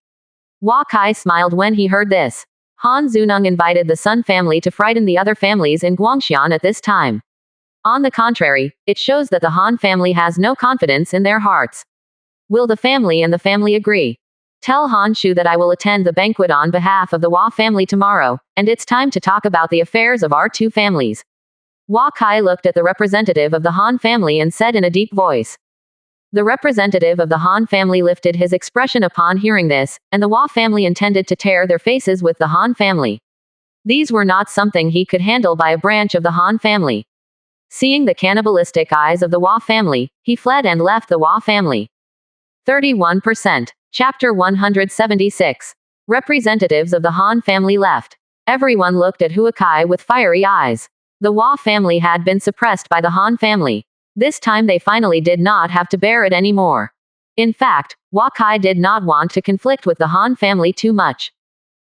Hua Kai smiled when he heard this. Han Zuneng invited the Sun family to frighten the other families in Guangxian at this time. On the contrary, it shows that the Han family has no confidence in their hearts. Will the family and the family agree? Tell Han Shu that I will attend the banquet on behalf of the Hua family tomorrow, and it's time to talk about the affairs of our two families. Hua Kai looked at the representative of the Han family and said in a deep voice. The representative of the Han family lifted his expression upon hearing this, and the Hua family intended to tear their faces with the Han family. These were not something he could handle by a branch of the Han family. Seeing the cannibalistic eyes of the Hua family, he fled and left the Hua family. 31%. Chapter 176. Representatives of the Han family left. Everyone looked at Hua Kai with fiery eyes. The Hua family had been suppressed by the Han family. This time they finally did not have to bear it anymore. In fact, Hua Kai did not want to conflict with the Han family too much.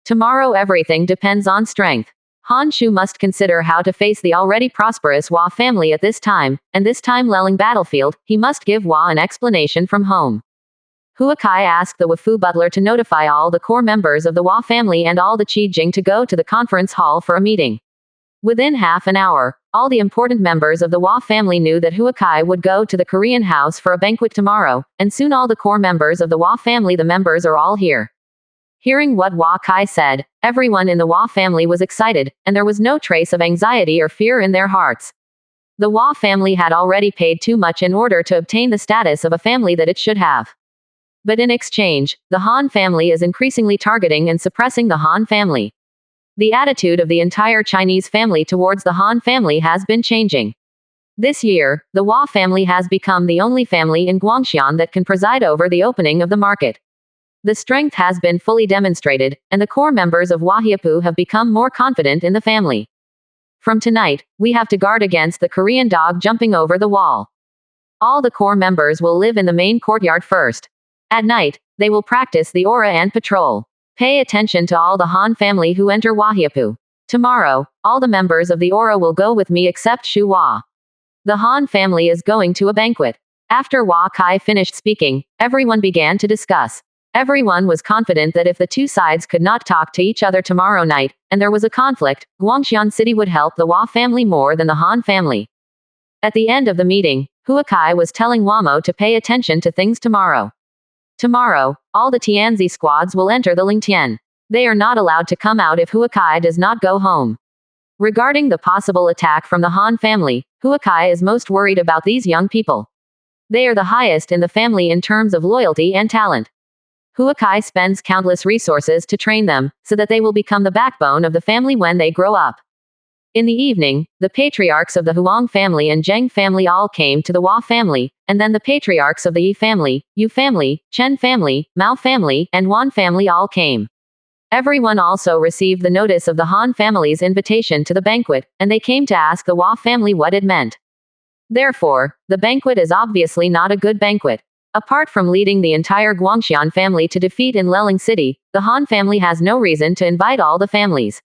Tomorrow everything depends on strength. Han Shu must consider how to face the already prosperous Hua family at this time, and this time Leling battlefield, he must give Hua an explanation from home. Hua Kai asked the Wafu butler to notify all the core members of the Hua family and all the Qi Jing to go to the conference hall for a meeting. Within half an hour, all the important members of the Hua family knew that Hua Kai would go to the Korean house for a banquet tomorrow, and soon all the core members of the Hua family, the members are all here. Hearing what Hua Kai said, everyone in the Hua family was excited, and there was no trace of anxiety or fear in their hearts. The Hua family had already paid too much in order to obtain the status of a family that it should have. But in exchange, the Han family is increasingly targeting and suppressing the Han family. The attitude of the entire Chinese family towards the Han family has been changing. This year, the Hua family has become the only family in Guangxian that can preside over the opening of the market. The strength has been fully demonstrated, and the core members of Wahiapu have become more confident in the family. From tonight, we have to guard against the Korean dog jumping over the wall. All the core members will live in the main courtyard first. At night, they will practice the aura and patrol. Pay attention to all the Han family who enter Wahiapu. Tomorrow, all the members of the aura will go with me except Shu Hua. The Han family is going to a banquet. After Hua Kai finished speaking, everyone began to discuss. Everyone was confident that if the two sides could not talk to each other tomorrow night, and there was a conflict, Guangxian City would help the Hua family more than the Han family. At the end of the meeting, Hua Kai was telling Wamo to pay attention to things tomorrow. Tomorrow, all the Tianzi squads will enter the Lingtian. They are not allowed to come out if Hua Kai does not go home. Regarding the possible attack from the Han family, Hua Kai is most worried about these young people. They are the highest in the family in terms of loyalty and talent. Hua Kai spends countless resources to train them, so that they will become the backbone of the family when they grow up. In the evening, the patriarchs of the Huang family and Zheng family all came to the Hua family, and then the patriarchs of the Yi family, Yu family, Chen family, Mao family, and Wan family all came. Everyone also received the notice of the Han family's invitation to the banquet, and they came to ask the Hua family what it meant. Therefore, the banquet is obviously not a good banquet. Apart from leading the entire Guangxian family to defeat in Leling City, the Han family has no reason to invite all the families.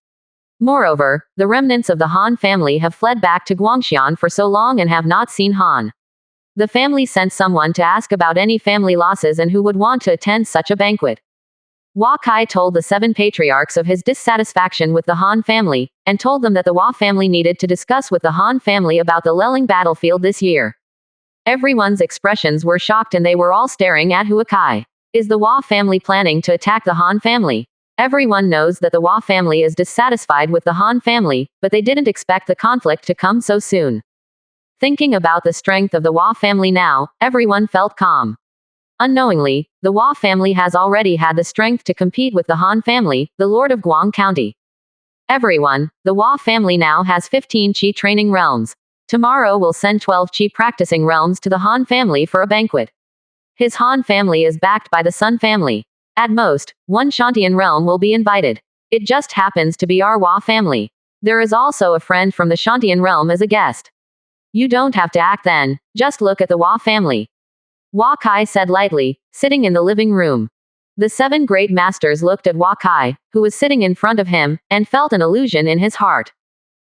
Moreover, the remnants of the Han family have fled back to Guangxian for so long and have not seen Han. The family sent someone to ask about any family losses and who would want to attend such a banquet. Hua Kai told the 7 patriarchs of his dissatisfaction with the Han family, and told them that the Hua family needed to discuss with the Han family about the Leling battlefield this year. Everyone's expressions were shocked and they were all staring at Hua Kai. Is the Hua family planning to attack the Han family? Everyone knows that the Hua family is dissatisfied with the Han family, but they didn't expect the conflict to come so soon. Thinking about the strength of the Hua family now, everyone felt calm. Unknowingly, the Hua family has already had the strength to compete with the Han family, the Lord of Guang County. Everyone, the Hua family now has 15 Qi training realms. Tomorrow we'll send 12 Qi practicing realms to the Han family for a banquet. His Han family is backed by the Sun family. At most, 1 Shantian realm will be invited. It just happens to be our Hua family. There is also a friend from the Shantian realm as a guest. You don't have to act then, just look at the Hua family. Hua Kai said lightly, sitting in the living room. The 7 great masters looked at Hua Kai, who was sitting in front of him, and felt an illusion in his heart.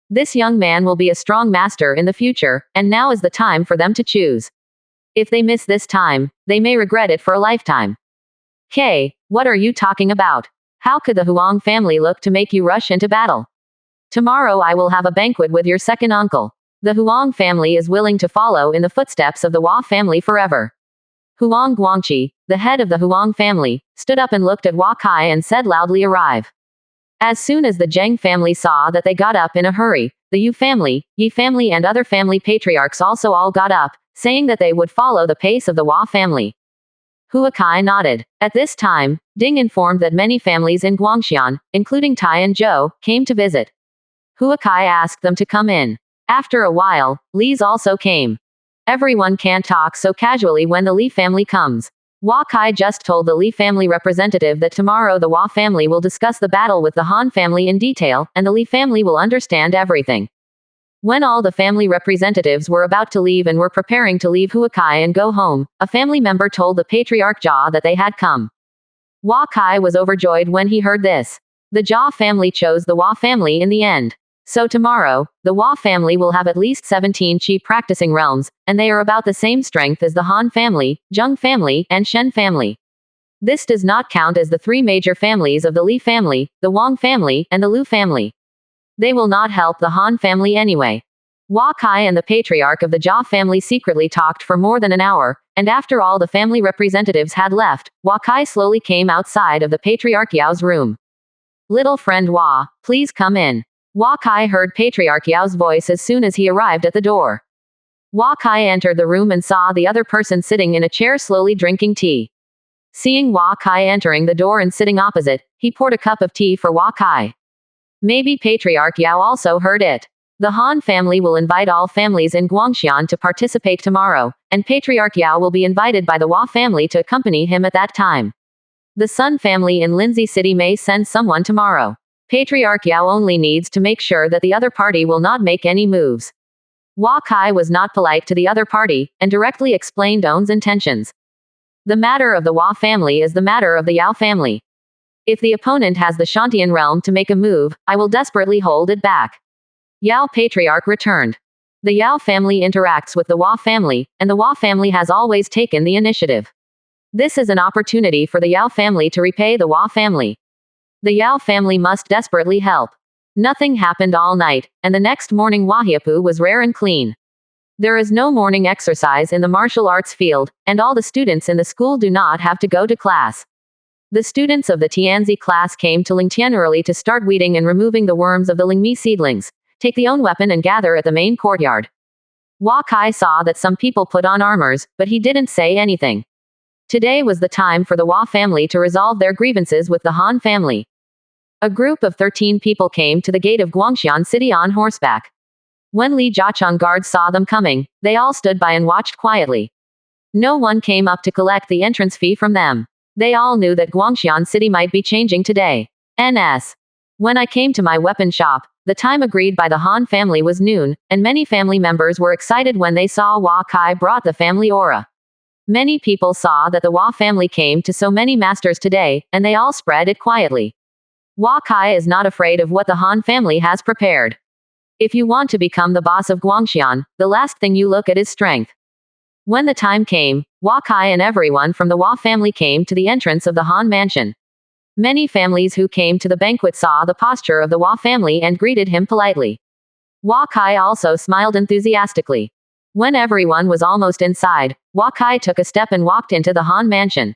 This young man will be a strong master in the future, and now is the time for them to choose. If they miss this time, they may regret it for a lifetime. Hey, what are you talking about? How could the Huang family look to make you rush into battle? Tomorrow I will have a banquet with your second uncle. The Huang family is willing to follow in the footsteps of the Hua family forever. Huang Guangqi, the head of the Huang family, stood up and looked at Hua Kai and said loudly, arrive. As soon as the Zheng family saw that, they got up in a hurry. The Yu family, Yi family and other family patriarchs also all got up, saying that they would follow the pace of the Hua family. Hua Kai nodded. At this time, Ding informed that many families in Guangxian, including Tai and Zhou, came to visit. Hua Kai asked them to come in. After a while, Li's also came. Everyone can't talk so casually when the Li family comes. Hua Kai just told the Li family representative that tomorrow the Hua family will discuss the battle with the Han family in detail, and the Li family will understand everything. When all the family representatives were about to leave and were preparing to leave Hua Kai and go home, a family member told the Patriarch Jia that they had come. Hua Kai was overjoyed when he heard this. The Jia family chose the Hua family in the end. So tomorrow, the Hua family will have at least 17 Qi practicing realms, and they are about the same strength as the Han family, Zheng family, and Shen family. This does not count as the 3 major families of the Li family, the Wang family, and the Lu family. They will not help the Han family anyway. Hua Kai and the patriarch of the Jia family secretly talked for more than an hour, and after all the family representatives had left, Hua Kai slowly came outside of the Patriarch Yao's room. Little friend Hua, please come in. Hua Kai heard Patriarch Yao's voice as soon as he arrived at the door. Hua Kai entered the room and saw the other person sitting in a chair slowly drinking tea. Seeing Hua Kai entering the door and sitting opposite, he poured a cup of tea for Hua Kai. Maybe Patriarch Yao also heard it. The Han family will invite all families in Guangxian to participate tomorrow, and Patriarch Yao will be invited by the Hua family to accompany him at that time. The Sun family in Lindsay City may send someone tomorrow. Patriarch Yao only needs to make sure that the other party will not make any moves. Hua Kai was not polite to the other party, and directly explained Owen's intentions. The matter of the Hua family is the matter of the Yao family. If the opponent has the Shantian realm to make a move, I will desperately hold it back. Yao Patriarch returned. The Yao family interacts with the Hua family, and the Hua family has always taken the initiative. This is an opportunity for the Yao family to repay the Hua family. The Yao family must desperately help. Nothing happened all night, and the next morning Wahiapu was rare and clean. There is no morning exercise in the martial arts field, and all the students in the school do not have to go to class. The students of the Tianzi class came to Lingtian early to start weeding and removing the worms of the Lingmi seedlings. Take the own weapon and gather at the main courtyard. Hua Kai saw that some people put on armors, but he didn't say anything. Today was the time for the Hua family to resolve their grievances with the Han family. A group of 13 people came to the gate of Guangxian City on horseback. When Li Jiacheng guards saw them coming, they all stood by and watched quietly. No one came up to collect the entrance fee from them. They all knew that Guangxian City might be changing today. NS. When I came to my weapon shop, the time agreed by the Han family was noon, and many family members were excited when they saw Hua Kai brought the family aura. Many people saw that the Hua family came to so many masters today, and they all spread it quietly. Hua Kai is not afraid of what the Han family has prepared. If you want to become the boss of Guangxian, the last thing you look at is strength. When the time came, Hua Kai and everyone from the Hua family came to the entrance of the Han mansion. Many families who came to the banquet saw the posture of the Hua family and greeted him politely. Hua Kai also smiled enthusiastically. When everyone was almost inside, Hua Kai took a step and walked into the Han mansion.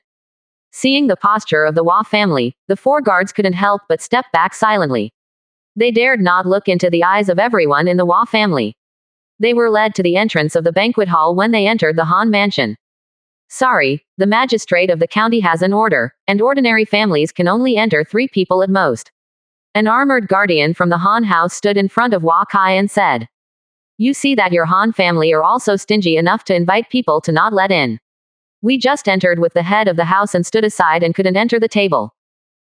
Seeing the posture of the Hua family, the 4 guards couldn't help but step back silently. They dared not look into the eyes of everyone in the Hua family. They were led to the entrance of the banquet hall when they entered the Han mansion. Sorry, the magistrate of the county has an order, and ordinary families can only enter 3 people at most. An armored guardian from the Han house stood in front of Hua Kai and said, "You see that your Han family are also stingy enough to invite people to not let in. We just entered with the head of the house and stood aside and couldn't enter the table."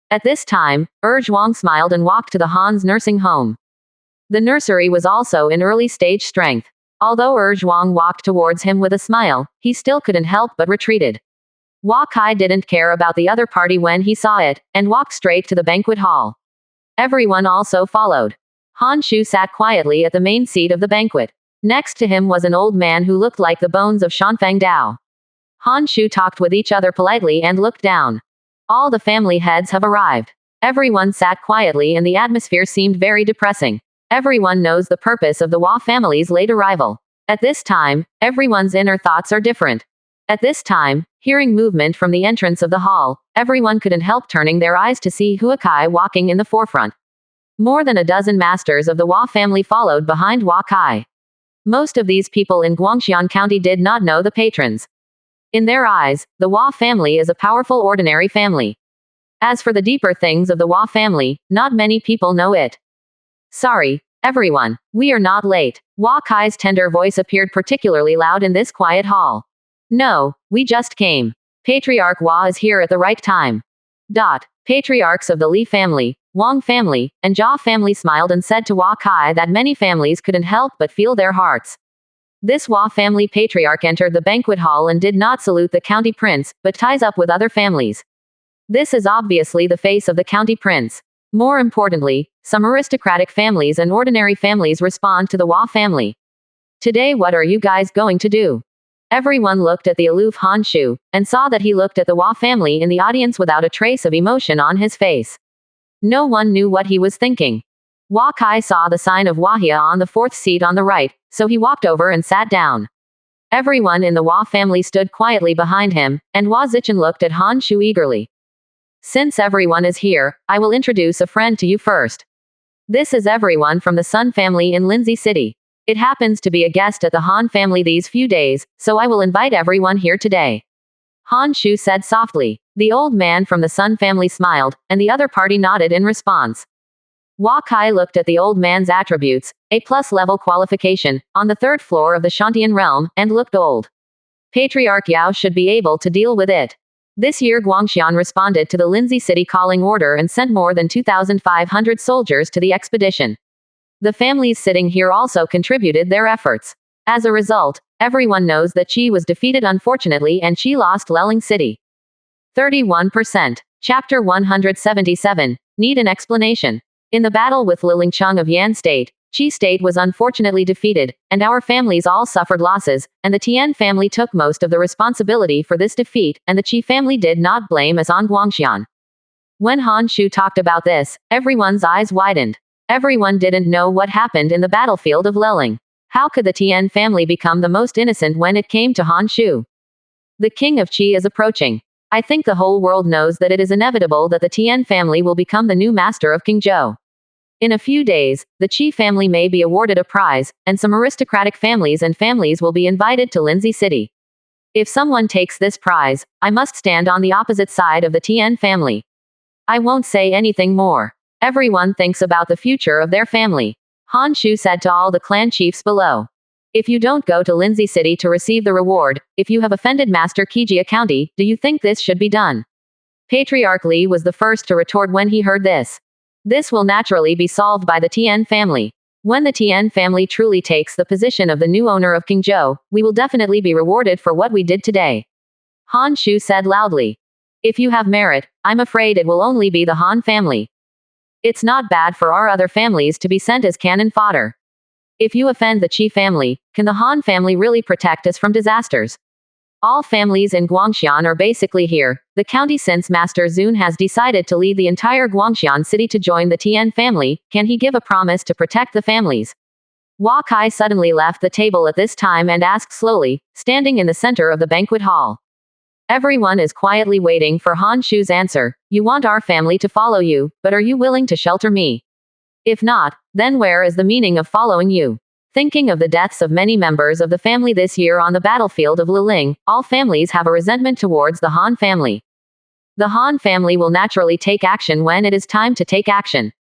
At this time, Zhuang smiled and walked to the Han's nursing home. The nursery was also in early stage strength. Although Zhuang walked towards him with a smile, he still couldn't help but retreated. Hua Kai didn't care about the other party when he saw it, and walked straight to the banquet hall. Everyone also followed. Han Shu sat quietly at the main seat of the banquet. Next to him was an old man who looked like the bones of Shanfang Dao. Han Shu talked with each other politely and looked down. All the family heads have arrived. Everyone sat quietly and the atmosphere seemed very depressing. Everyone knows the purpose of the Hua family's late arrival. At this time, everyone's inner thoughts are different. At this time, hearing movement from the entrance of the hall, everyone couldn't help turning their eyes to see Hua Kai walking in the forefront. More than a dozen masters of the Hua family followed behind Hua Kai. Most of these people in Guangxian County did not know the patrons. In their eyes, the Hua family is a powerful ordinary family. As for the deeper things of the Hua family, not many people know it. Sorry, everyone, we are not late. Hua Kai's tender voice appeared particularly loud in this quiet hall. No, we just came. Patriarch Hua is here at the right time. Patriarchs of the Li family, Wang family, and Jia family smiled and said to Hua Kai that many families couldn't help but feel their hearts. This Hua family patriarch entered the banquet hall and did not salute the county prince, but ties up with other families. This is obviously the face of the county prince. More importantly, some aristocratic families and ordinary families respond to the Hua family. Today, what are you guys going to do? Everyone looked at the aloof Han Shu, and saw that he looked at the Hua family in the audience without a trace of emotion on his face. No one knew what he was thinking. Hua Kai saw the sign of Wahia on the fourth seat on the right, so he walked over and sat down. Everyone in the Hua family stood quietly behind him, and Hua Zichen looked at Han Shu eagerly. Since everyone is here, I will introduce a friend to you first. This is everyone from the Sun family in Lindsay City. It happens to be a guest at the Han family these few days, so I will invite everyone here today. Han Shu said softly. The old man from the Sun family smiled, and the other party nodded in response. Hua Kai looked at the old man's attributes, A+ level qualification, on the third floor of the Shantian realm, and looked old. Patriarch Yao should be able to deal with it. This year Guangxian responded to the Lindsay City calling order and sent more than 2,500 soldiers to the expedition. The families sitting here also contributed their efforts. As a result, everyone knows that Qi was defeated unfortunately and Qi lost Leling City. 31%. Chapter 177. Need an explanation. In the battle with Lilingcheng of Yan State, Qi State was unfortunately defeated, and our families all suffered losses, and the Tian family took most of the responsibility for this defeat, and the Qi family did not blame us on Guangxian. When Han Shu talked about this, everyone's eyes widened. Everyone didn't know what happened in the battlefield of Leling. How could the Tian family become the most innocent when it came to Han Shu? The king of Qi is approaching. I think the whole world knows that it is inevitable that the Tian family will become the new master of Qingzhou. In a few days, the Qi family may be awarded a prize, and some aristocratic families and families will be invited to Lindsay City. If someone takes this prize, I must stand on the opposite side of the Tian family. I won't say anything more. Everyone thinks about the future of their family. Han Shu said to all the clan chiefs below. If you don't go to Lindsay City to receive the reward, if you have offended Master Qijia County, do you think this should be done? Patriarch Li was the first to retort when he heard this. This will naturally be solved by the Tian family. When the Tian family truly takes the position of the new owner of Qingzhou, we will definitely be rewarded for what we did today. Han Shu said loudly. If you have merit, I'm afraid it will only be the Han family. It's not bad for our other families to be sent as cannon fodder. If you offend the Qi family, can the Han family really protect us from disasters? All families in Guangxian are basically here, the county since Master Zun has decided to lead the entire Guangxian city to join the Tian family, can he give a promise to protect the families? Hua Kai suddenly left the table at this time and asked slowly, standing in the center of the banquet hall. Everyone is quietly waiting for Han Shu's answer. You want our family to follow you, but are you willing to shelter me? If not, then where is the meaning of following you? Thinking of the deaths of many members of the family this year on the battlefield of Liling, all families have a resentment towards the Han family. The Han family will naturally take action when it is time to take action.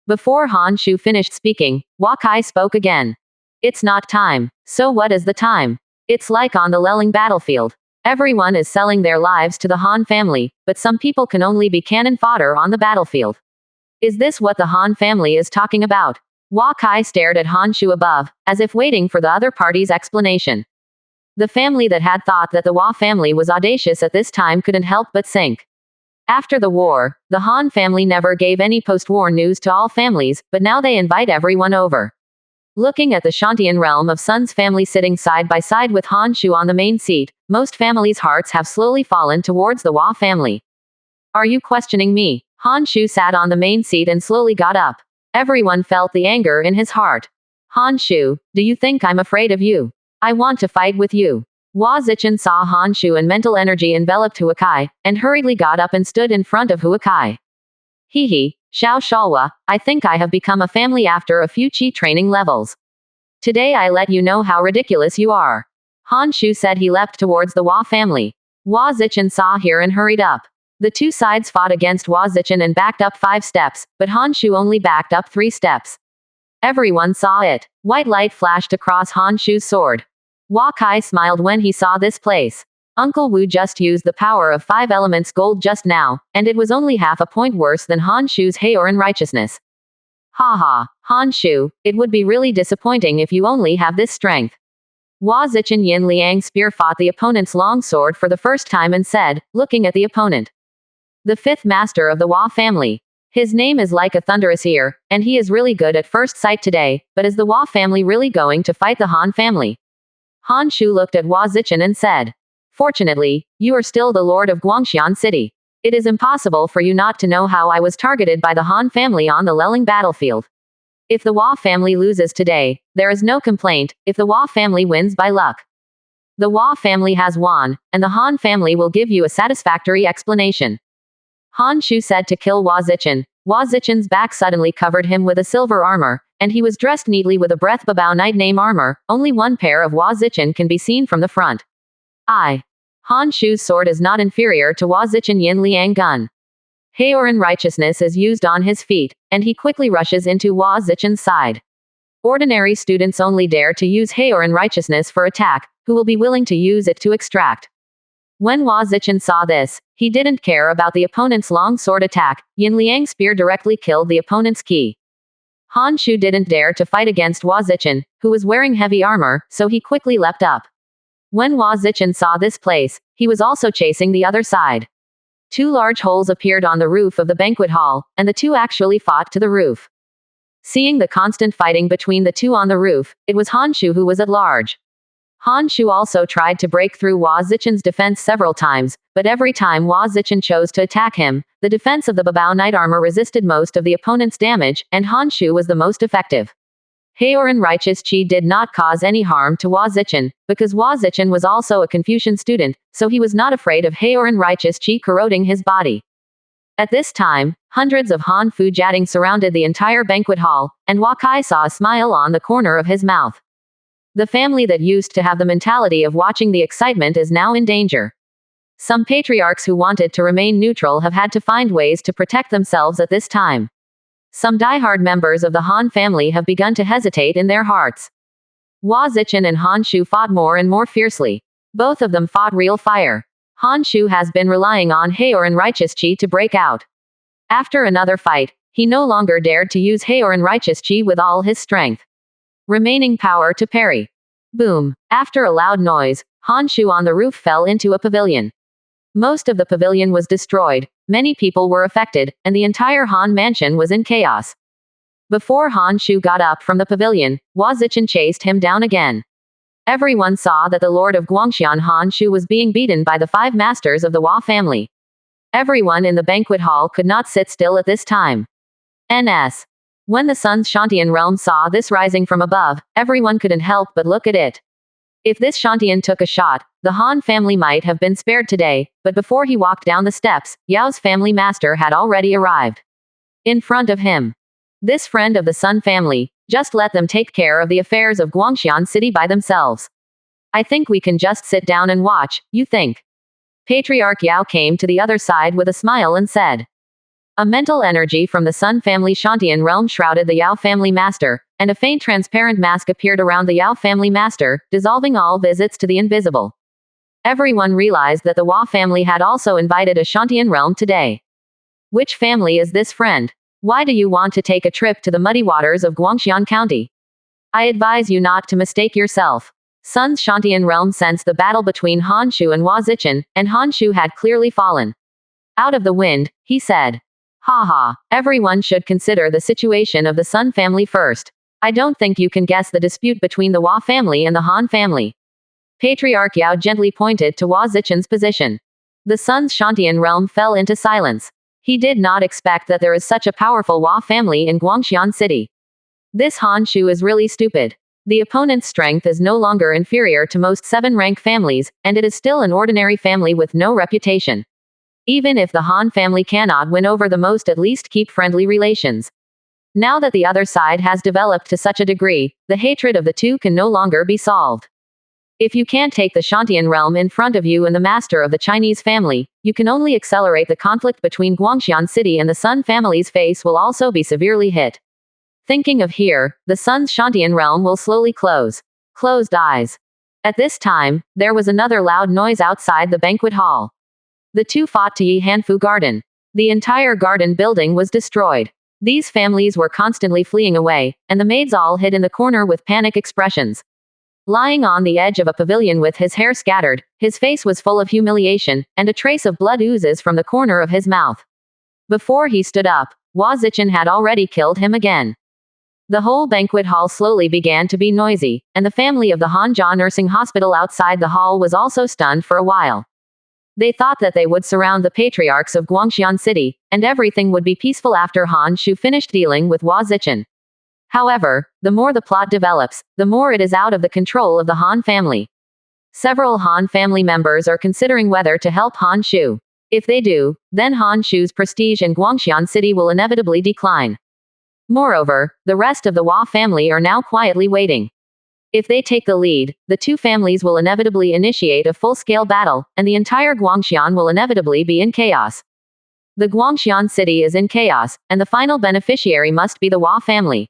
Before Han Shu finished speaking, Hua Kai spoke again. It's not time. So what is the time? It's like on the Liling battlefield. Everyone is selling their lives to the Han family, but some people can only be cannon fodder on the battlefield. Is this what the Han family is talking about? Hua Kai stared at Han Shu above, as if waiting for the other party's explanation. The family that had thought that the Hua family was audacious at this time couldn't help but sink. After the war, the Han family never gave any post-war news to all families, but now they invite everyone over. Looking at the Shantian realm of Sun's family sitting side by side with Han Shu on the main seat, most families' hearts have slowly fallen towards the Hua family. Are you questioning me? Han Shu sat on the main seat and slowly got up. Everyone felt the anger in his heart. Han Shu, do you think I'm afraid of you? I want to fight with you. Hua Zichen saw Han Shu and mental energy enveloped Hua Kai, and hurriedly got up and stood in front of Hua Kai. Hee, Xiao Shalwa, I think I have become a family after a few Qi training levels. Today I let you know how ridiculous you are. Han Shu said. He leapt towards the Hua family. Hua Zichen saw here and hurried up. The two sides fought against Hua Zichen and backed up 5 steps, but Han Shu only backed up 3 steps. Everyone saw it. White light flashed across Han Shu's sword. Hua Kai smiled when he saw this place. Uncle Wu just used the power of 5 elements gold just now, and it was only half a point worse than Han Shu's Heoran righteousness. Haha, Han Shu, it would be really disappointing if you only have this strength. Hua Zichen Yin Liang spear fought the opponent's long sword for the first time and said, looking at the opponent. The 5th master of the Hua family. His name is like a thunderous ear, and he is really good at first sight today, but is the Hua family really going to fight the Han family? Han Shu looked at Hua Zichen and said. Fortunately, you are still the lord of Guangxian City. It is impossible for you not to know how I was targeted by the Han family on the Leling battlefield. If the Hua family loses today, there is no complaint, if the Hua family wins by luck. The Hua family has won, and the Han family will give you a satisfactory explanation. Han Shu said to kill Hua Zichen. Hua Zichen's back suddenly covered him with a silver armor, and he was dressed neatly with a breath Babao Night name armor. Only one pair of Hua Zichen can be seen from the front. Han Shu's sword is not inferior to Hua Zichen Yin Liang gun. Heoran righteousness is used on his feet, and he quickly rushes into Hua Zichen's side. Ordinary students only dare to use Heoran righteousness for attack, who will be willing to use it to extract. When Hua Zichen saw this, he didn't care about the opponent's long sword attack. Yin Liang's spear directly killed the opponent's ki. Han Shu didn't dare to fight against Hua Zichen, who was wearing heavy armor, so he quickly leapt up. When Hua Zichen saw this place, he was also chasing the other side. 2 large holes appeared on the roof of the banquet hall, and the 2 actually fought to the roof. Seeing the constant fighting between the 2 on the roof, it was Han Shu who was at large. Han Shu also tried to break through Hua Zichen's defense several times, but every time Hua Zichen chose to attack him, the defense of the Babao Night armor resisted most of the opponent's damage, and Han Shu was the most effective. Heoran righteous Qi did not cause any harm to Hua Zichen, because Hua Zichen was also a Confucian student, so he was not afraid of Heoran righteous Qi corroding his body. At this time, hundreds of Han Fu Jiating surrounded the entire banquet hall, and Hua Kai saw a smile on the corner of his mouth. The family that used to have the mentality of watching the excitement is now in danger. Some patriarchs who wanted to remain neutral have had to find ways to protect themselves at this time. Some diehard members of the Han family have begun to hesitate in their hearts. Hua Zichen and Han Shu fought more and more fiercely. Both of them fought real fire. Han Shu has been relying on Heoran righteous Qi to break out. After another fight, he no longer dared to use Heoran righteous Qi with all his strength. Remaining power to parry. Boom. After a loud noise, Han Shu on the roof fell into a pavilion. Most of the pavilion was destroyed, many people were affected, and the entire Han mansion was in chaos. Before Han Shu got up from the pavilion, Hua Zichen chased him down again. Everyone saw that the lord of Guangxian Han Shu was being beaten by the 5 masters of the Hua family. Everyone in the banquet hall could not sit still at this time. NS. When the Sun's Shantian realm saw this rising from above, everyone couldn't help but look at it. If this Shantian took a shot, the Han family might have been spared today, but before he walked down the steps, Yao's family master had already arrived. In front of him. This friend of the Sun family, just let them take care of the affairs of Guangxian City by themselves. I think we can just sit down and watch, you think? Patriarch Yao came to the other side with a smile and said. A mental energy from the Sun family Shantian realm shrouded the Yao family master, and a faint transparent mask appeared around the Yao family master, dissolving all visits to the invisible. Everyone realized that the Hua family had also invited a Shantian realm today. Which family is this friend? Why do you want to take a trip to the muddy waters of Guangxian County? I advise you not to mistake yourself. Sun's Shantian realm sensed the battle between Han Shu and Hua Zichen, and Han Shu had clearly fallen. Out of the wind, he said. Ha ha, everyone should consider the situation of the Sun family first. I don't think you can guess the dispute between the Hua family and the Han family. Patriarch Yao gently pointed to Hua Zichen's position. The Sun's Shantian realm fell into silence. He did not expect that there is such a powerful Hua family in Guangxian City. This Han Shu is really stupid. The opponent's strength is no longer inferior to most 7-rank families, and it is still an ordinary family with no reputation. Even if the Han family cannot win over the most, at least keep friendly relations. Now that the other side has developed to such a degree, the hatred of the two can no longer be solved. If you can't take the Shantian realm in front of you and the master of the Chinese family, you can only accelerate the conflict between Guangxian City and the Sun family's face will also be severely hit. Thinking of here, the Sun's Shantian realm will slowly close. Closed eyes. At this time, there was another loud noise outside the banquet hall. The two fought to Yi Hanfu Garden. The entire garden building was destroyed. These families were constantly fleeing away, and the maids all hid in the corner with panic expressions. Lying on the edge of a pavilion with his hair scattered, his face was full of humiliation, and a trace of blood oozes from the corner of his mouth. Before he stood up, Hua Zichen had already killed him again. The whole banquet hall slowly began to be noisy, and the family of the Hanja nursing hospital outside the hall was also stunned for a while. They thought that they would surround the patriarchs of Guangxian City, and everything would be peaceful after Han Shu finished dealing with Hua Zichen. However, the more the plot develops, the more it is out of the control of the Han family. Several Han family members are considering whether to help Han Shu. If they do, then Han Shu's prestige in Guangxian City will inevitably decline. Moreover, the rest of the Hua family are now quietly waiting. If they take the lead, the two families will inevitably initiate a full-scale battle, and the entire Guangxian will inevitably be in chaos. The Guangxian city is in chaos, and the final beneficiary must be the Hua family.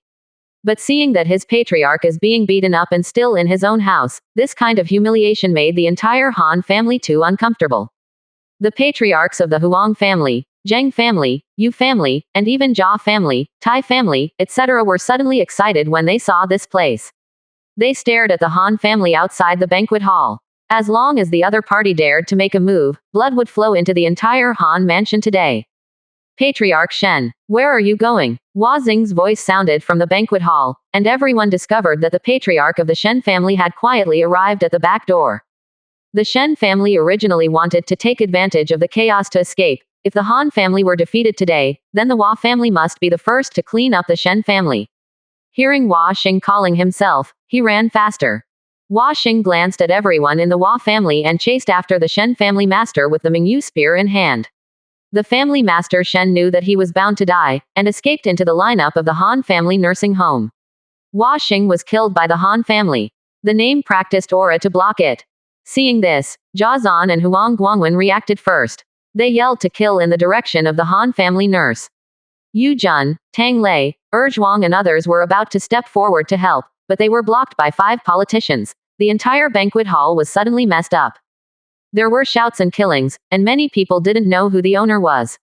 But seeing that his patriarch is being beaten up and still in his own house, this kind of humiliation made the entire Han family too uncomfortable. The patriarchs of the Huang family, Zheng family, Yu family, and even Jia family, Tai family, etc. were suddenly excited when they saw this place. They stared at the Han family outside the banquet hall. As long as the other party dared to make a move, blood would flow into the entire Han mansion today. Patriarch Shen, where are you going? Hua Xing's voice sounded from the banquet hall, and everyone discovered that the patriarch of the Shen family had quietly arrived at the back door. The Shen family originally wanted to take advantage of the chaos to escape. If the Han family were defeated today, then the Hua family must be the first to clean up the Shen family. Hearing Hua Xing calling himself, he ran faster. Hua Xing glanced at everyone in the Hua family and chased after the Shen family master with the Mingyu spear in hand. The family master Shen knew that he was bound to die, and escaped into the lineup of the Han family nursing home. Hua Xing was killed by the Han family. The name practiced aura to block it. Seeing this, Jia Zan and Huang Guangwen reacted first. They yelled to kill in the direction of the Han family nurse. Yu Jun, Tang Lei, Zhuang and others were about to step forward to help, but they were blocked by 5 politicians. The entire banquet hall was suddenly messed up. There were shouts and killings, and many people didn't know who the owner was.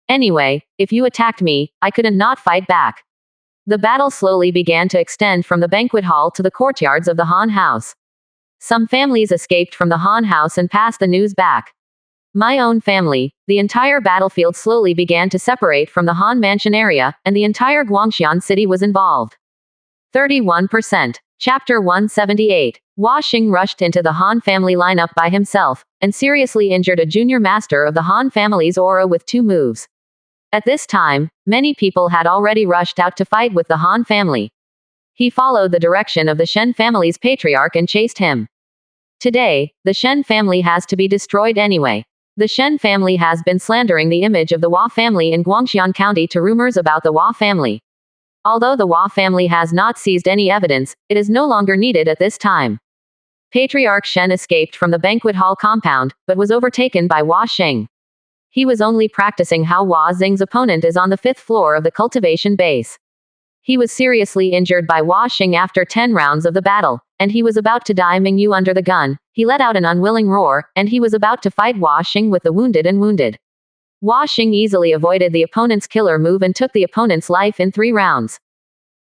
Anyway, if you attacked me, I couldn't not fight back. The battle slowly began to extend from the banquet hall to the courtyards of the Han house. Some families escaped from the Han house and passed the news back. My own family. The entire battlefield slowly began to separate from the Han mansion area, and the entire Guangxian city was involved. 31%. Chapter 178. Hua Xing rushed into the Han family lineup by himself, and seriously injured a junior master of the Han family's aura with 2 moves. At this time, many people had already rushed out to fight with the Han family. He followed the direction of the Shen family's patriarch and chased him. Today, the Shen family has to be destroyed anyway. The Shen family has been slandering the image of the Hua family in Guangxian County to rumors about the Hua family. Although the Hua family has not seized any evidence, it is no longer needed at this time. Patriarch Shen escaped from the banquet hall compound, but was overtaken by Hua Xing. He was only practicing how Hua Xing's opponent is on the 5th floor of the cultivation base. He was seriously injured by Hua Xing after 10 rounds of the battle, and he was about to die Mingyu under the gun. He let out an unwilling roar, and he was about to fight Hua Xing with the wounded and wounded. Hua Xing easily avoided the opponent's killer move and took the opponent's life in 3 rounds.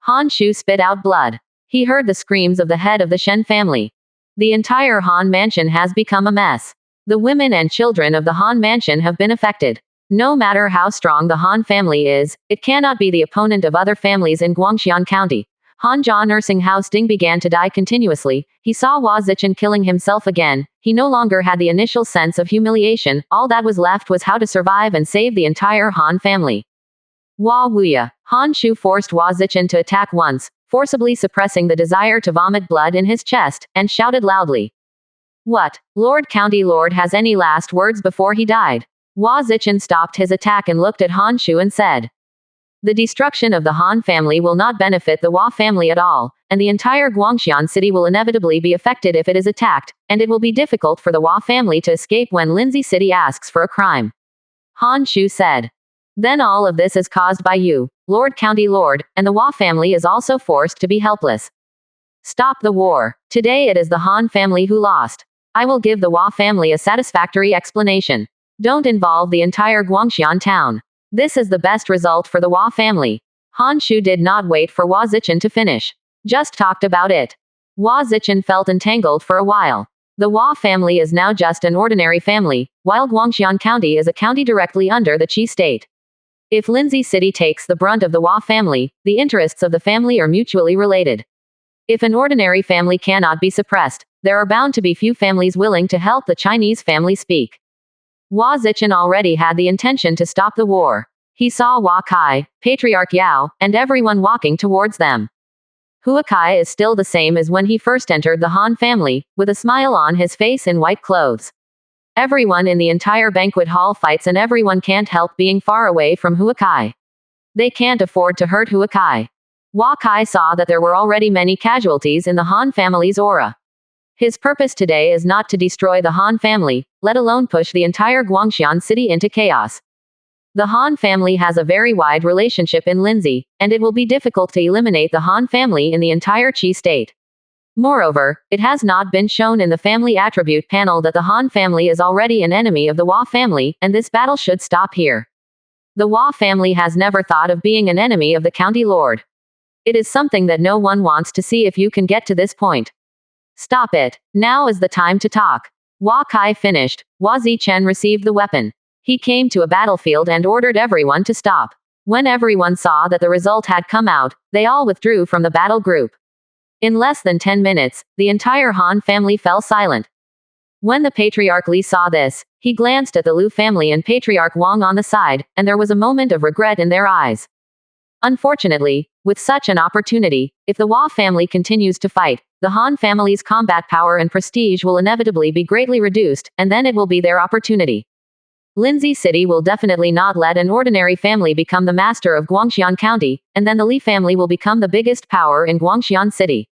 Han Shu spit out blood. He heard the screams of the head of the Shen family. The entire Han mansion has become a mess. The women and children of the Han mansion have been affected. No matter how strong the Han family is, it cannot be the opponent of other families in Guangxian County. Hanjia nursing house Ding began to die continuously. He saw Hua Zichen killing himself again. He no longer had the initial sense of humiliation. All that was left was how to survive and save the entire Han family. Hua Wuya. Han Shu forced Hua Zichen to attack once, forcibly suppressing the desire to vomit blood in his chest, and shouted loudly. What? Lord County Lord has any last words before he died? Hua Zichen stopped his attack and looked at Han Shu and said. The destruction of the Han family will not benefit the Hua family at all, and the entire Guangxian city will inevitably be affected if it is attacked, and it will be difficult for the Hua family to escape when Lindsay City asks for a crime. Han Shu said. Then all of this is caused by you, Lord County Lord, and the Hua family is also forced to be helpless. Stop the war. Today it is the Han family who lost. I will give the Hua family a satisfactory explanation. Don't involve the entire Guangxian town. This is the best result for the Hua family. Han Shu did not wait for Hua Zichen to finish. Just talked about it. Hua Zichen felt entangled for a while. The Hua family is now just an ordinary family, while Guangxian County is a county directly under the Qi state. If Lindsay City takes the brunt of the Hua family, the interests of the family are mutually related. If an ordinary family cannot be suppressed, there are bound to be few families willing to help the Chinese family speak. Hua Zichen already had the intention to stop the war. He saw Hua Kai, Patriarch Yao, and everyone walking towards them. Hua Kai is still the same as when he first entered the Han family, with a smile on his face in white clothes. Everyone in the entire banquet hall fights and everyone can't help being far away from Hua Kai. They can't afford to hurt Hua Kai. Hua Kai saw that there were already many casualties in the Han family's aura. His purpose today is not to destroy the Han family, let alone push the entire Guangxian city into chaos. The Han family has a very wide relationship in Lindsay, and it will be difficult to eliminate the Han family in the entire Qi state. Moreover, it has not been shown in the family attribute panel that the Han family is already an enemy of the Hua family, and this battle should stop here. The Hua family has never thought of being an enemy of the county lord. It is something that no one wants to see if you can get to this point. Stop it. Now is the time to talk. Hua Kai finished. Hua Zichen received the weapon. He came to a battlefield and ordered everyone to stop. When everyone saw that the result had come out, they all withdrew from the battle group. In less than 10 minutes, the entire Han family fell silent. When the Patriarch Li saw this, he glanced at the Lu family and Patriarch Wang on the side, and there was a moment of regret in their eyes. Unfortunately, with such an opportunity, if the Hua family continues to fight, the Han family's combat power and prestige will inevitably be greatly reduced, and then it will be their opportunity. Lindsay City will definitely not let an ordinary family become the master of Guangxian County, and then the Li family will become the biggest power in Guangxian City.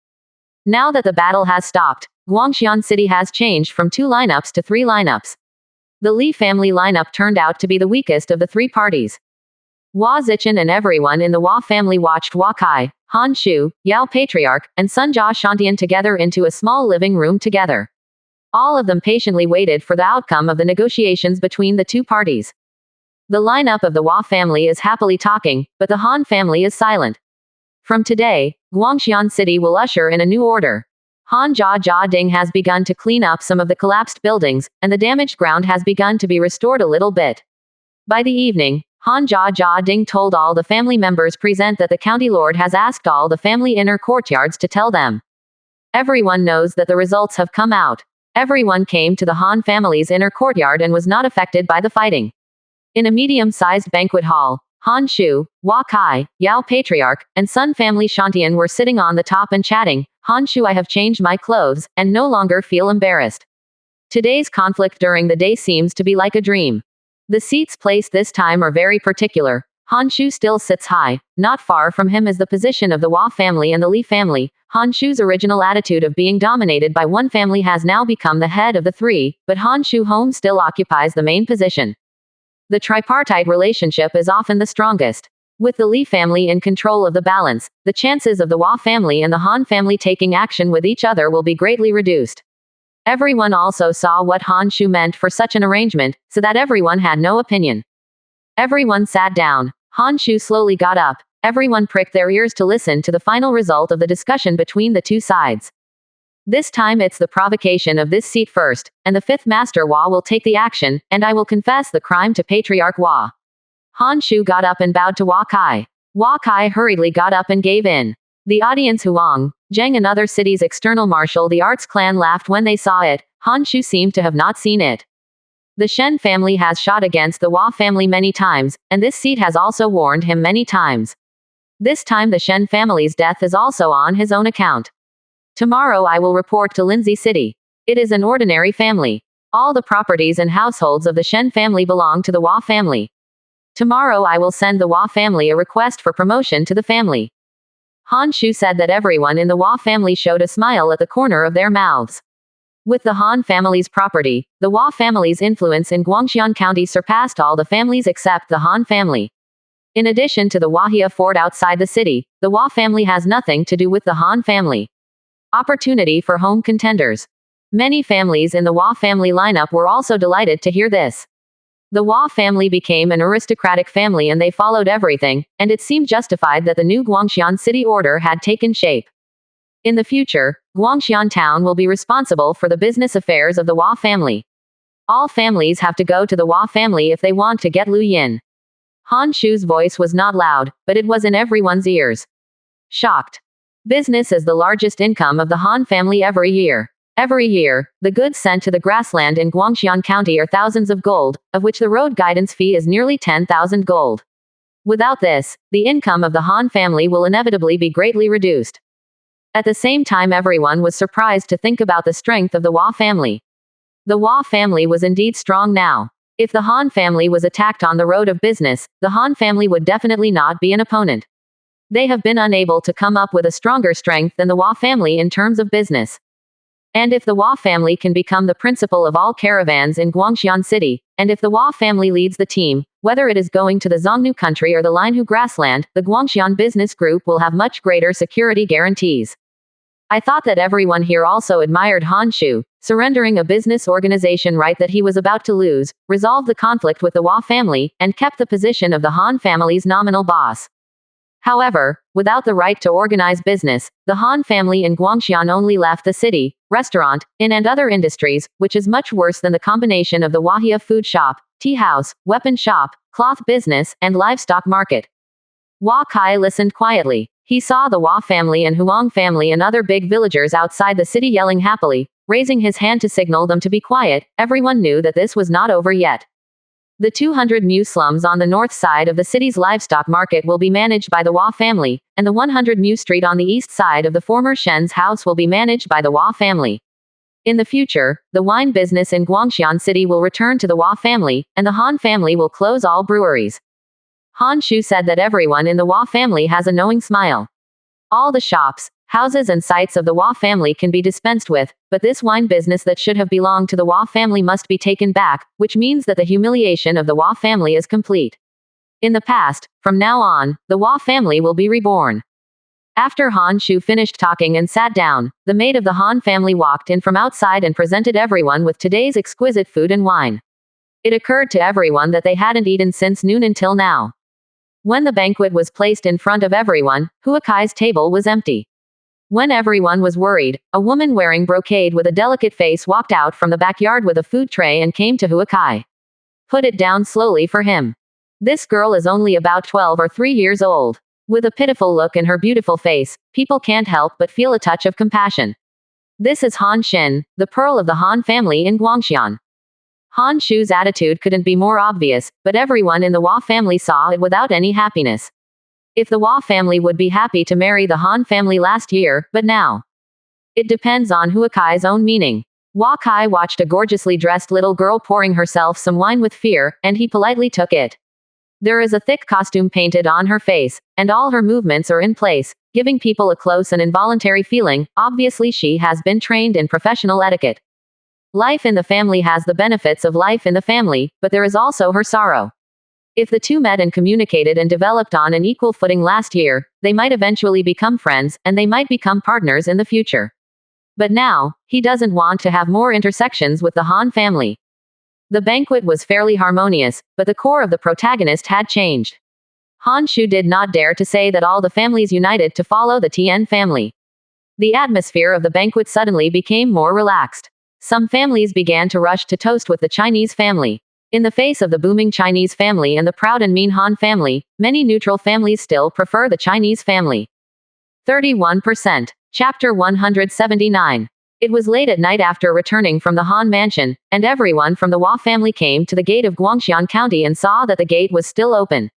Now that the battle has stopped, Guangxian City has changed from 2 lineups to 3 lineups. The Li family lineup turned out to be the weakest of the 3 parties. Hua Zichen and everyone in the Hua family watched Hua Kai, Han Shu, Yao Patriarch, and Sunjia Shantian together into a small living room together. All of them patiently waited for the outcome of the negotiations between the 2 parties. The lineup of the Hua family is happily talking, but the Han family is silent. From today, Guangxian City will usher in a new order. Hanjia Ding has begun to clean up some of the collapsed buildings, and the damaged ground has begun to be restored a little bit. By the evening, Hanjia Ding told all the family members present that the county lord has asked all the family inner courtyards to tell them. Everyone knows that the results have come out. Everyone came to the Han family's inner courtyard and was not affected by the fighting. In a medium-sized banquet hall, Han Shu, Hua Kai, Yao Patriarch, and Sun family Shantian were sitting on the top and chatting. Han Shu, I have changed my clothes, and no longer feel embarrassed. Today's conflict during the day seems to be like a dream. The seats placed this time are very particular. Han Shu still sits high. Not far from him is the position of the Hua family and the Li family. Han Shu's original attitude of being dominated by one family has now become the head of the 3, but Han Shu home still occupies the main position. The tripartite relationship is often the strongest. With the Li family in control of the balance, the chances of the Hua family and the Han family taking action with each other will be greatly reduced. Everyone also saw what Han Shu meant for such an arrangement, so that everyone had no opinion. Everyone sat down. Han Shu slowly got up. Everyone pricked their ears to listen to the final result of the discussion between the two sides. This time it's the provocation of this seat first, and the fifth Master Hua will take the action, and I will confess the crime to Patriarch Hua. Han Shu got up and bowed to Hua Kai. Hua Kai hurriedly got up and gave in. The audience Huang, Zheng and other cities' external marshal the arts clan laughed when they saw it. Han Shu seemed to have not seen it. The Shen family has shot against the Hua family many times, and this seat has also warned him many times. This time the Shen family's death is also on his own account. Tomorrow I will report to Lindsay City. It is an ordinary family. All the properties and households of the Shen family belong to the Hua family. Tomorrow I will send the Hua family a request for promotion to the family. Han Shu said that everyone in the Hua family showed a smile at the corner of their mouths. With the Han family's property, the Hua family's influence in Guangxian County surpassed all the families except the Han family. In addition to the Wahia fort outside the city, the Hua family has nothing to do with the Han family. Opportunity for home contenders. Many families in the Hua family lineup were also delighted to hear this. The Hua family became an aristocratic family and they followed everything, and it seemed justified that the new Guangxian city order had taken shape. In the future, Guangxian town will be responsible for the business affairs of the Hua family. All families have to go to the Hua family if they want to get Lu Yin. Han Shu's voice was not loud, but it was in everyone's ears. Shocked. Business is the largest income of the Han family every year. Every year, the goods sent to the grassland in Guangxian County are thousands of gold, of which the road guidance fee is nearly 10,000 gold. Without this, the income of the Han family will inevitably be greatly reduced. At the same time everyone was surprised to think about the strength of the Hua family. The Hua family was indeed strong now. If the Han family was attacked on the road of business, the Han family would definitely not be an opponent. They have been unable to come up with a stronger strength than the Hua family in terms of business. And if the Hua family can become the principal of all caravans in Guangxian City, and if the Hua family leads the team, whether it is going to the Zhongnu country or the Linhu grassland, the Guangxian business group will have much greater security guarantees. I thought that everyone here also admired Han Shu, surrendering a business organization right that he was about to lose, resolved the conflict with the Hua family, and kept the position of the Han family's nominal boss. However, without the right to organize business, the Han family in Guangxian only left the city, restaurant, inn and other industries, which is much worse than the combination of the Wahia food shop, tea house, weapon shop, cloth business, and livestock market. Hua Kai listened quietly. He saw the Hua family and Huang family and other big villagers outside the city yelling happily, raising his hand to signal them to be quiet. Everyone knew that this was not over yet. The 200 mu slums on the north side of the city's livestock market will be managed by the Hua family, and the 100 mu street on the east side of the former Shen's house will be managed by the Hua family. In the future, the wine business in Guangxian City will return to the Hua family, and the Han family will close all breweries. Han Shu said that everyone in the Hua family has a knowing smile. All the shops, houses and sites of the Hua family can be dispensed with, but this wine business that should have belonged to the Hua family must be taken back, which means that the humiliation of the Hua family is complete. In the past, from now on, the Hua family will be reborn. After Han Shu finished talking and sat down, the maid of the Han family walked in from outside and presented everyone with today's exquisite food and wine. It occurred to everyone that they hadn't eaten since noon until now. When the banquet was placed in front of everyone, Huakai's table was empty. When everyone was worried, a woman wearing brocade with a delicate face walked out from the backyard with a food tray and came to Huakai. Put it down slowly for him. This girl is only about 12 or 3 years old. With a pitiful look in her beautiful face, people can't help but feel a touch of compassion. This is Han Xin, the pearl of the Han family in Guangxian. Han Shu's attitude couldn't be more obvious, but everyone in the Hua family saw it without any happiness. If the Hua family would be happy to marry the Han family last year, but now. It depends on Huakai's own meaning. Hua Kai watched a gorgeously dressed little girl pouring herself some wine with fear, and he politely took it. There is a thick costume painted on her face, and all her movements are in place, giving people a close and involuntary feeling. Obviously she has been trained in professional etiquette. Life in the family has the benefits of life in the family, but there is also her sorrow. If the two met and communicated and developed on an equal footing last year, they might eventually become friends, and they might become partners in the future. But now, he doesn't want to have more intersections with the Han family. The banquet was fairly harmonious, but the core of the protagonist had changed. Han Shu did not dare to say that all the families united to follow the Tian family. The atmosphere of the banquet suddenly became more relaxed. Some families began to rush to toast with the Chinese family. In the face of the booming Chinese family and the proud and mean Han family, many neutral families still prefer the Chinese family. 31%. Chapter 179. It was late at night after returning from the Han mansion, and everyone from the Hua family came to the gate of Guangxian County and saw that the gate was still open.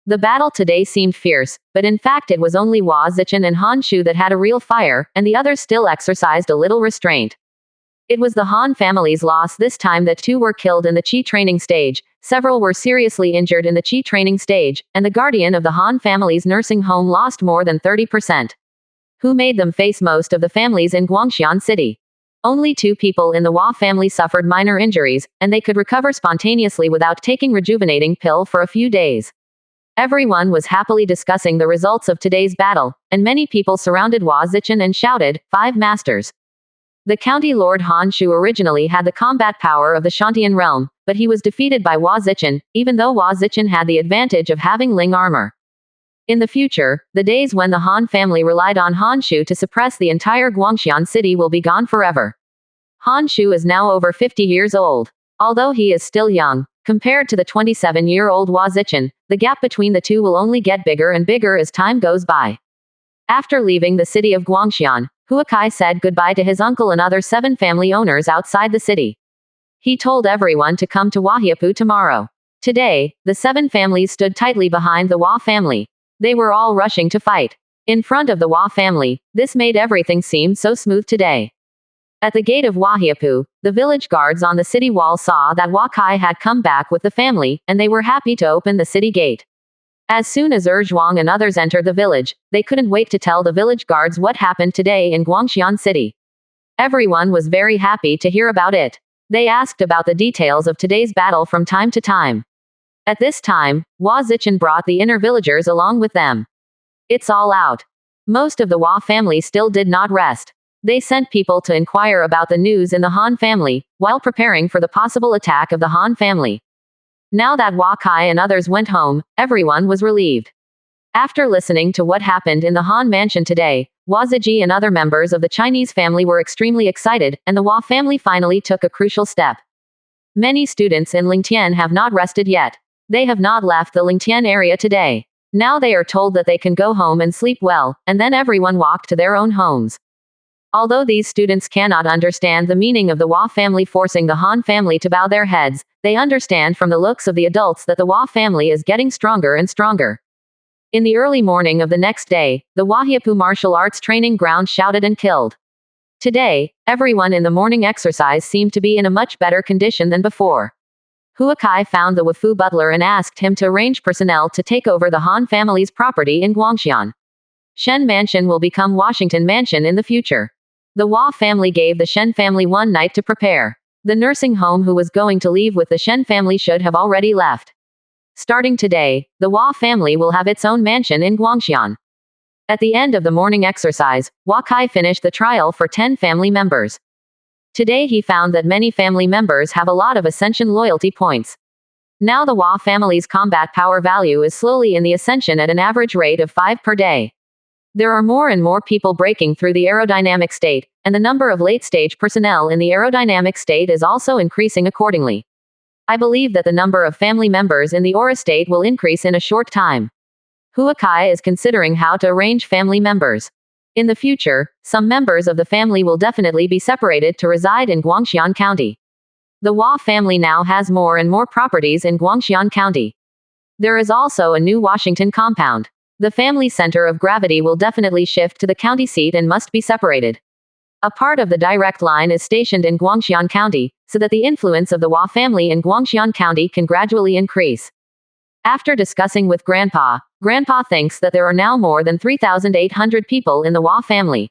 The battle today seemed fierce, but in fact it was only Hua Zichen and Han Shu that had a real fire, and the others still exercised a little restraint. It was the Han family's loss this time that 2 were killed in the Qi training stage, several were seriously injured in the Qi training stage, and the guardian of the Han family's nursing home lost more than 30%. Who made them face most of the families in Guangxian City? Only 2 people in the Hua family suffered minor injuries, and they could recover spontaneously without taking rejuvenating pill for a few days. Everyone was happily discussing the results of today's battle, and many people surrounded Hua Zichen and shouted, 5 masters. The county lord Han Shu originally had the combat power of the Shantian realm, but he was defeated by Hua Zichen, even though Hua Zichen had the advantage of having Ling armor. In the future, the days when the Han family relied on Han Shu to suppress the entire Guangxian city will be gone forever. Han Shu is now over 50 years old. Although he is still young, compared to the 27-year-old Hua Zichen, the gap between the two will only get bigger and bigger as time goes by. After leaving the city of Guangxian, Huakai said goodbye to his uncle and other 7 family owners outside the city. He told everyone to come to Wahiapu tomorrow. Today, the 7 families stood tightly behind the Hua family. They were all rushing to fight. In front of the Hua family, this made everything seem so smooth today. At the gate of Wahiapu, the village guards on the city wall saw that Huakai had come back with the family, and they were happy to open the city gate. As soon as Zhuang and others entered the village, they couldn't wait to tell the village guards what happened today in Guangxian City. Everyone was very happy to hear about it. They asked about the details of today's battle from time to time. At this time, Hua Zichen brought the inner villagers along with them. It's all out. Most of the Hua family still did not rest. They sent people to inquire about the news in the Han family, while preparing for the possible attack of the Han family. Now that Huakai and others went home, everyone was relieved. After listening to what happened in the Han mansion today, Hua Ziji and other members of the Chinese family were extremely excited, and the Hua family finally took a crucial step. Many students in Lingtian have not rested yet. They have not left the Lingtian area today. Now they are told that they can go home and sleep well, and then everyone walked to their own homes. Although these students cannot understand the meaning of the Hua family forcing the Han family to bow their heads, they understand from the looks of the adults that the Hua family is getting stronger and stronger. In the early morning of the next day, the Wahiapu martial arts training ground shouted and killed. Today, everyone in the morning exercise seemed to be in a much better condition than before. Huakai found the Wafu butler and asked him to arrange personnel to take over the Han family's property in Guangxian. Shen Mansion will become Washington Mansion in the future. The Hua family gave the Shen family one night to prepare. The nursing home who was going to leave with the Shen family should have already left. Starting today, the Hua family will have its own mansion in Guangxian. At the end of the morning exercise, Huakai finished the trial for 10 family members. Today he found that many family members have a lot of Ascension loyalty points. Now the Hua family's combat power value is slowly in the ascension at an average rate of 5 per day. There are more and more people breaking through the aerodynamic state, and the number of late-stage personnel in the aerodynamic state is also increasing accordingly. I believe that the number of family members in the aura state will increase in a short time. Huakai is considering how to arrange family members. In the future, some members of the family will definitely be separated to reside in Guangxian County. The Hua family now has more and more properties in Guangxian County. There is also a new Washington compound. The family center of gravity will definitely shift to the county seat and must be separated. A part of the direct line is stationed in Guangxian County, so that the influence of the Hua family in Guangxian County can gradually increase. After discussing with Grandpa thinks that there are now more than 3,800 people in the Hua family.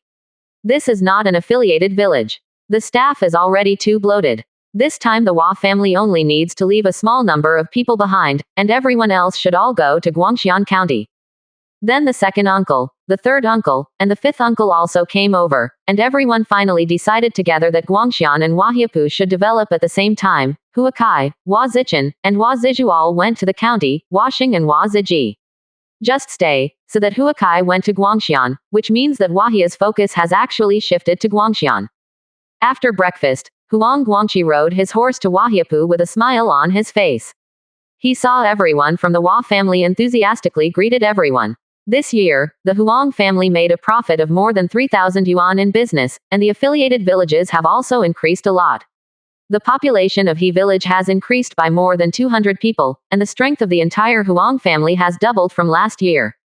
This is not an affiliated village. The staff is already too bloated. This time the Hua family only needs to leave a small number of people behind, and everyone else should all go to Guangxian County. Then the second uncle, the third uncle, and the fifth uncle also came over, and everyone finally decided together that Guangxian and Huahiapu should develop at the same time. Huakai, Hua Zichen, and Hua Zizhu all went to the county, Huaxing and Hua Ziji just stay, so that Huakai went to Guangxian, which means that Huahia's focus has actually shifted to Guangxian. After breakfast, Huang Guangqi rode his horse to Huahiapu with a smile on his face. He saw everyone from the Hua family enthusiastically greeted everyone. This year, the Huang family made a profit of more than 3,000 yuan in business, and the affiliated villages have also increased a lot. The population of He village has increased by more than 200 people, and the strength of the entire Huang family has doubled from last year.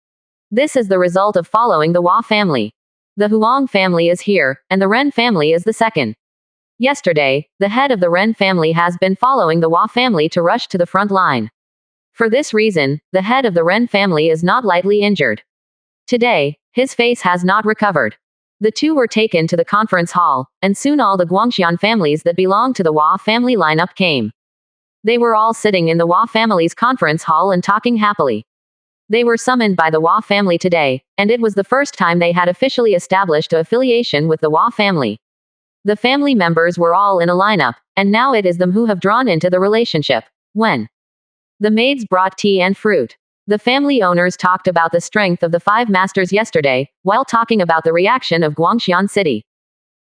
This is the result of following the Hua family. The Huang family is here, and the Ren family is the second. Yesterday, the head of the Ren family has been following the Hua family to rush to the front line. For this reason, the head of the Ren family is not lightly injured. Today, his face has not recovered. The two were taken to the conference hall, and soon all the Guangxian families that belong to the Hua family lineup came. They were all sitting in the Hua family's conference hall and talking happily. They were summoned by the Hua family today, and it was the first time they had officially established an affiliation with the Hua family. The family members were all in a lineup, and now it is them who have drawn into the relationship. When the maids brought tea and fruit, the family owners talked about the strength of the five masters yesterday, while talking about the reaction of Guangxian City.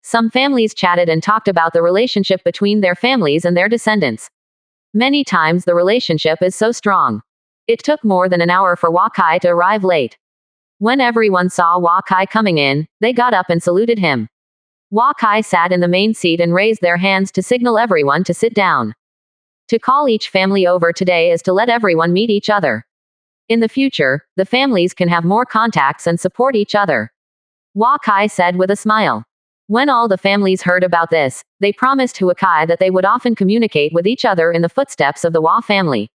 Some families chatted and talked about the relationship between their families and their descendants. Many times the relationship is so strong. It took more than an hour for Wakai to arrive late. When everyone saw Wakai coming in, they got up and saluted him. Wakai sat in the main seat and raised their hands to signal everyone to sit down. To call each family over today is to let everyone meet each other. In the future, the families can have more contacts and support each other. Wakai said with a smile. When all the families heard about this, they promised Huakai that they would often communicate with each other in the footsteps of the Hua family.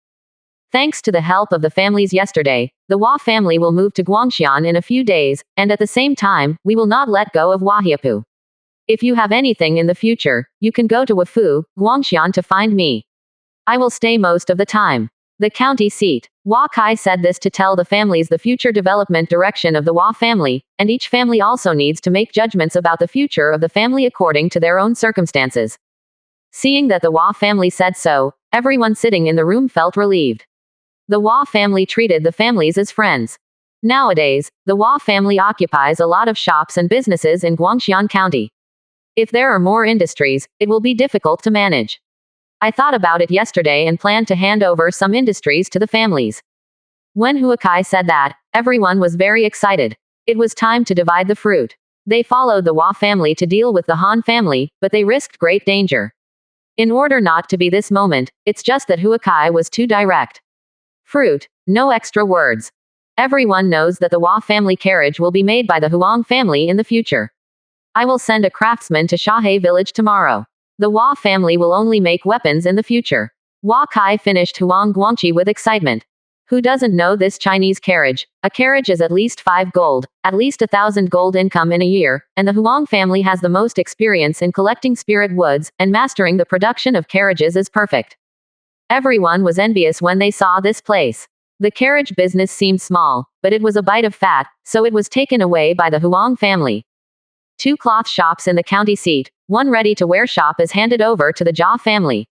Thanks to the help of the families yesterday, the Hua family will move to Guangxian in a few days, and at the same time, we will not let go of Huahiapu. If you have anything in the future, you can go to Wafu, Guangxian to find me. I will stay most of the time. The county seat. Wakai said this to tell the families the future development direction of the Hua family, and each family also needs to make judgments about the future of the family according to their own circumstances. Seeing that the Hua family said so, everyone sitting in the room felt relieved. The Hua family treated the families as friends. Nowadays, the Hua family occupies a lot of shops and businesses in Guangxian County. If there are more industries, it will be difficult to manage. I thought about it yesterday and planned to hand over some industries to the families. When Huakai said that, everyone was very excited. It was time to divide the fruit. They followed the Hua family to deal with the Han family, but they risked great danger. In order not to be this moment, it's just that Huakai was too direct. Fruit, no extra words. Everyone knows that the Hua family carriage will be made by the Huang family in the future. I will send a craftsman to Shahe village tomorrow. The Hua family will only make weapons in the future. Wakai finished Huang Guangqi with excitement. Who doesn't know this Chinese carriage? A carriage is at least 5 gold, at least 1,000 gold income in a year, and the Huang family has the most experience in collecting spirit woods, and mastering the production of carriages is perfect. Everyone was envious when they saw this place. The carriage business seemed small, but it was a bite of fat, so it was taken away by the Huang family. 2 cloth shops in the county seat, 1 ready-to-wear shop is handed over to the Jia family.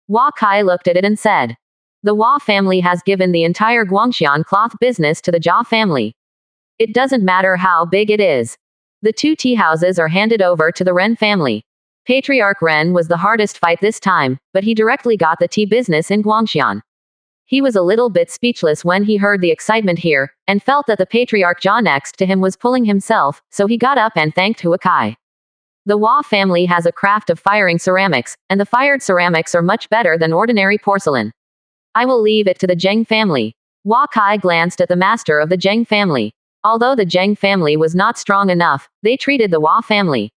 Wakai looked at it and said, the Hua family has given the entire Guangxian cloth business to the Jia family. It doesn't matter how big it is. The 2 tea houses are handed over to the Ren family. Patriarch Ren was the hardest fight this time, but he directly got the tea business in Guangxian. He was a little bit speechless when he heard the excitement here, and felt that the Patriarch Jia next to him was pulling himself, so he got up and thanked Huakai. The Hua family has a craft of firing ceramics, and the fired ceramics are much better than ordinary porcelain. I will leave it to the Zheng family. Wakai glanced at the master of the Zheng family. Although the Zheng family was not strong enough, they treated the Hua family.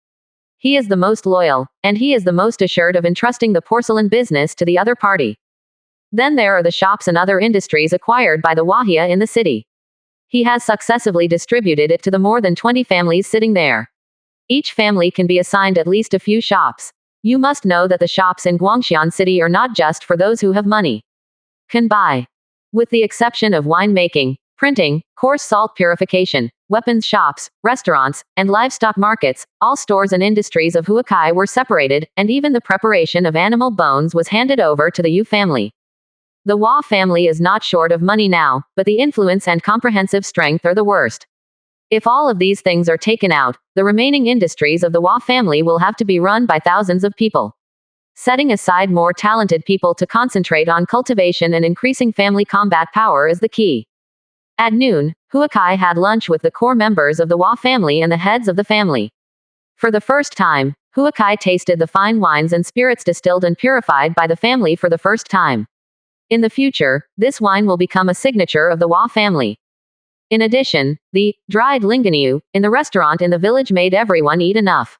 He is the most loyal, and he is the most assured of entrusting the porcelain business to the other party. Then there are the shops and other industries acquired by the Wahia in the city. He has successively distributed it to the more than 20 families sitting there. Each family can be assigned at least a few shops. You must know that the shops in Guangxian City are not just for those who have money. Can buy. With the exception of winemaking, printing, coarse salt purification, weapons shops, restaurants, and livestock markets, all stores and industries of Huakai were separated, and even the preparation of animal bones was handed over to the Yu family. The Hua family is not short of money now, but the influence and comprehensive strength are the worst. If all of these things are taken out, the remaining industries of the Hua family will have to be run by thousands of people. Setting aside more talented people to concentrate on cultivation and increasing family combat power is the key. At noon, Huakai had lunch with the core members of the Hua family and the heads of the family. For the first time, Huakai tasted the fine wines and spirits distilled and purified by the family for the first time. In the future, this wine will become a signature of the Hua family. In addition, the dried linganiu in the restaurant in the village made everyone eat enough.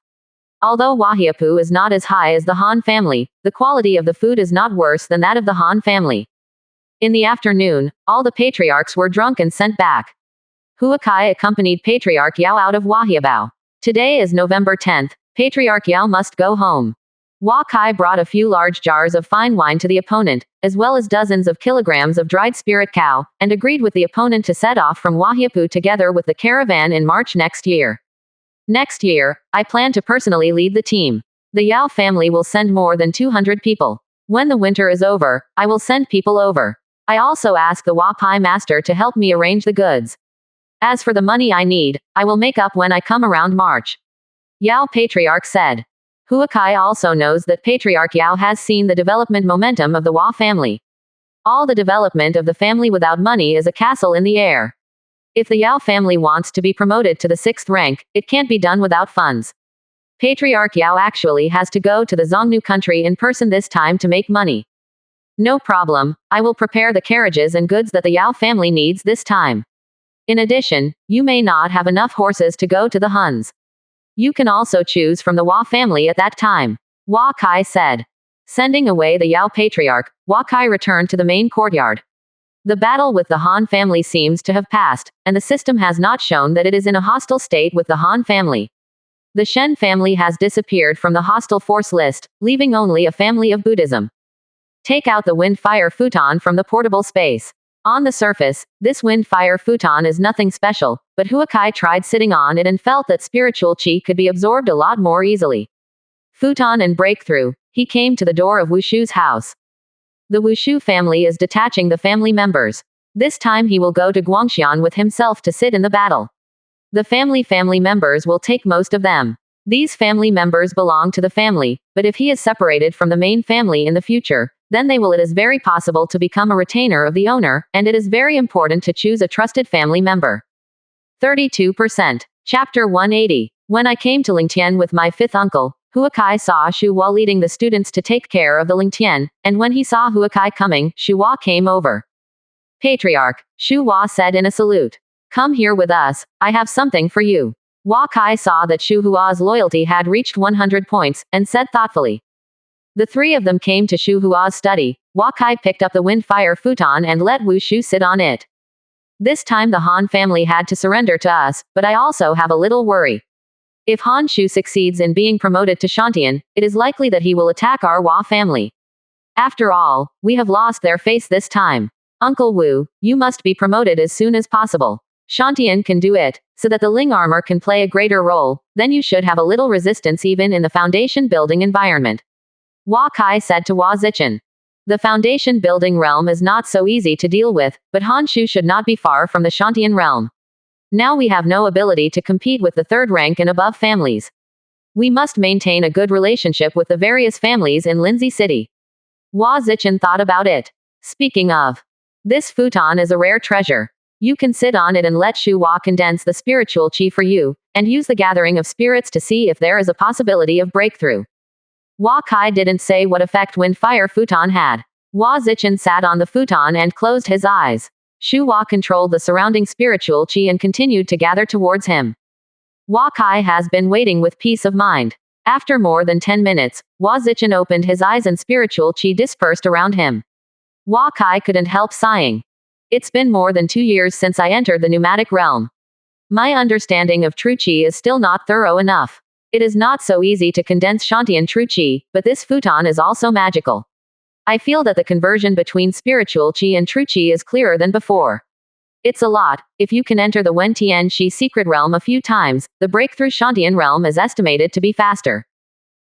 Although wahiapu is not as high as the Han family, the quality of the food is not worse than that of the Han family. In the afternoon, all the patriarchs were drunk and sent back. Huakai accompanied Patriarch Yao out of Wahiabao. Today is November 10th. Patriarch Yao must go home. Huakai brought a few large jars of fine wine to the opponent, as well as dozens of kilograms of dried spirit cow, and agreed with the opponent to set off from Wahiapu together with the caravan in March next year. Next year, I plan to personally lead the team. The Yao family will send more than 200 people. When the winter is over, I will send people over. I also ask the Wapai master to help me arrange the goods. As for the money I need, I will make up when I come around March. Yao Patriarch said. Huakai also knows that Patriarch Yao has seen the development momentum of the Hua family. All the development of the family without money is a castle in the air. If the Yao family wants to be promoted to the 6th rank, it can't be done without funds. Patriarch Yao actually has to go to the Zhongnu country in person this time to make money. No problem, I will prepare the carriages and goods that the Yao family needs this time. In addition, you may not have enough horses to go to the Huns. You can also choose from the Hua family at that time. Hua Kai said. Sending away the Yao Patriarch, Hua Kai returned to the main courtyard. The battle with the Han family seems to have passed, and the system has not shown that it is in a hostile state with the Han family. The Shen family has disappeared from the hostile force list, leaving only a family of Buddhism. Take out the wind-fire futon from the portable space. On the surface, this wind-fire futon is nothing special, but Huakai tried sitting on it and felt that spiritual qi could be absorbed a lot more easily. Futon and breakthrough, he came to the door of Wushu's house. The Wushu family is detaching the family members. This time he will go to Guangxian with himself to sit in the battle. The family members will take most of them. These family members belong to the family, but if he is separated from the main family in the future, then it is very possible to become a retainer of the owner, and it is very important to choose a trusted family member. 32%. Chapter 180. When I came to Lingtian with my 5th uncle, Huakai saw Shu Hua leading the students to take care of the Lingtian, and when he saw Huakai coming, Shu Hua came over. Patriarch, Shu Hua said in a salute. Come here with us, I have something for you. Huakai saw that Shu Hua's loyalty had reached 100 points, and said thoughtfully. The 3 of them came to Shu Hua's study. Huakai picked up the wind-fire futon and let Wu Shu sit on it. This time the Han family had to surrender to us, but I also have a little worry. If Han Shu succeeds in being promoted to Shantian, it is likely that he will attack our Hua family. After all, we have lost their face this time. Uncle Wu, you must be promoted as soon as possible. Shantian can do it, so that the Ling armor can play a greater role, then you should have a little resistance even in the foundation building environment. Hua Kai said to Hua Zichen. The foundation building realm is not so easy to deal with, but Han Shu should not be far from the Shantian realm. Now we have no ability to compete with the 3rd rank and above families. We must maintain a good relationship with the various families in Lindsay City. Hua Zichen thought about it. Speaking of, this futon is a rare treasure. You can sit on it and let Shu Hua condense the spiritual qi for you, and use the gathering of spirits to see if there is a possibility of breakthrough. Hua Kai didn't say what effect wind-fire futon had. Hua Zichen sat on the futon and closed his eyes. Shu Hua controlled the surrounding spiritual qi and continued to gather towards him. Hua Kai has been waiting with peace of mind. After more than 10 minutes, Hua Zichen opened his eyes and spiritual qi dispersed around him. Hua Kai couldn't help sighing. It's been more than 2 years since I entered the pneumatic realm. My understanding of true qi is still not thorough enough. It is not so easy to condense Shantian true qi, but this futon is also magical. I feel that the conversion between spiritual qi and true qi is clearer than before. It's a lot. If you can enter the Wen Tianxi secret realm a few times, the breakthrough Shantian realm is estimated to be faster.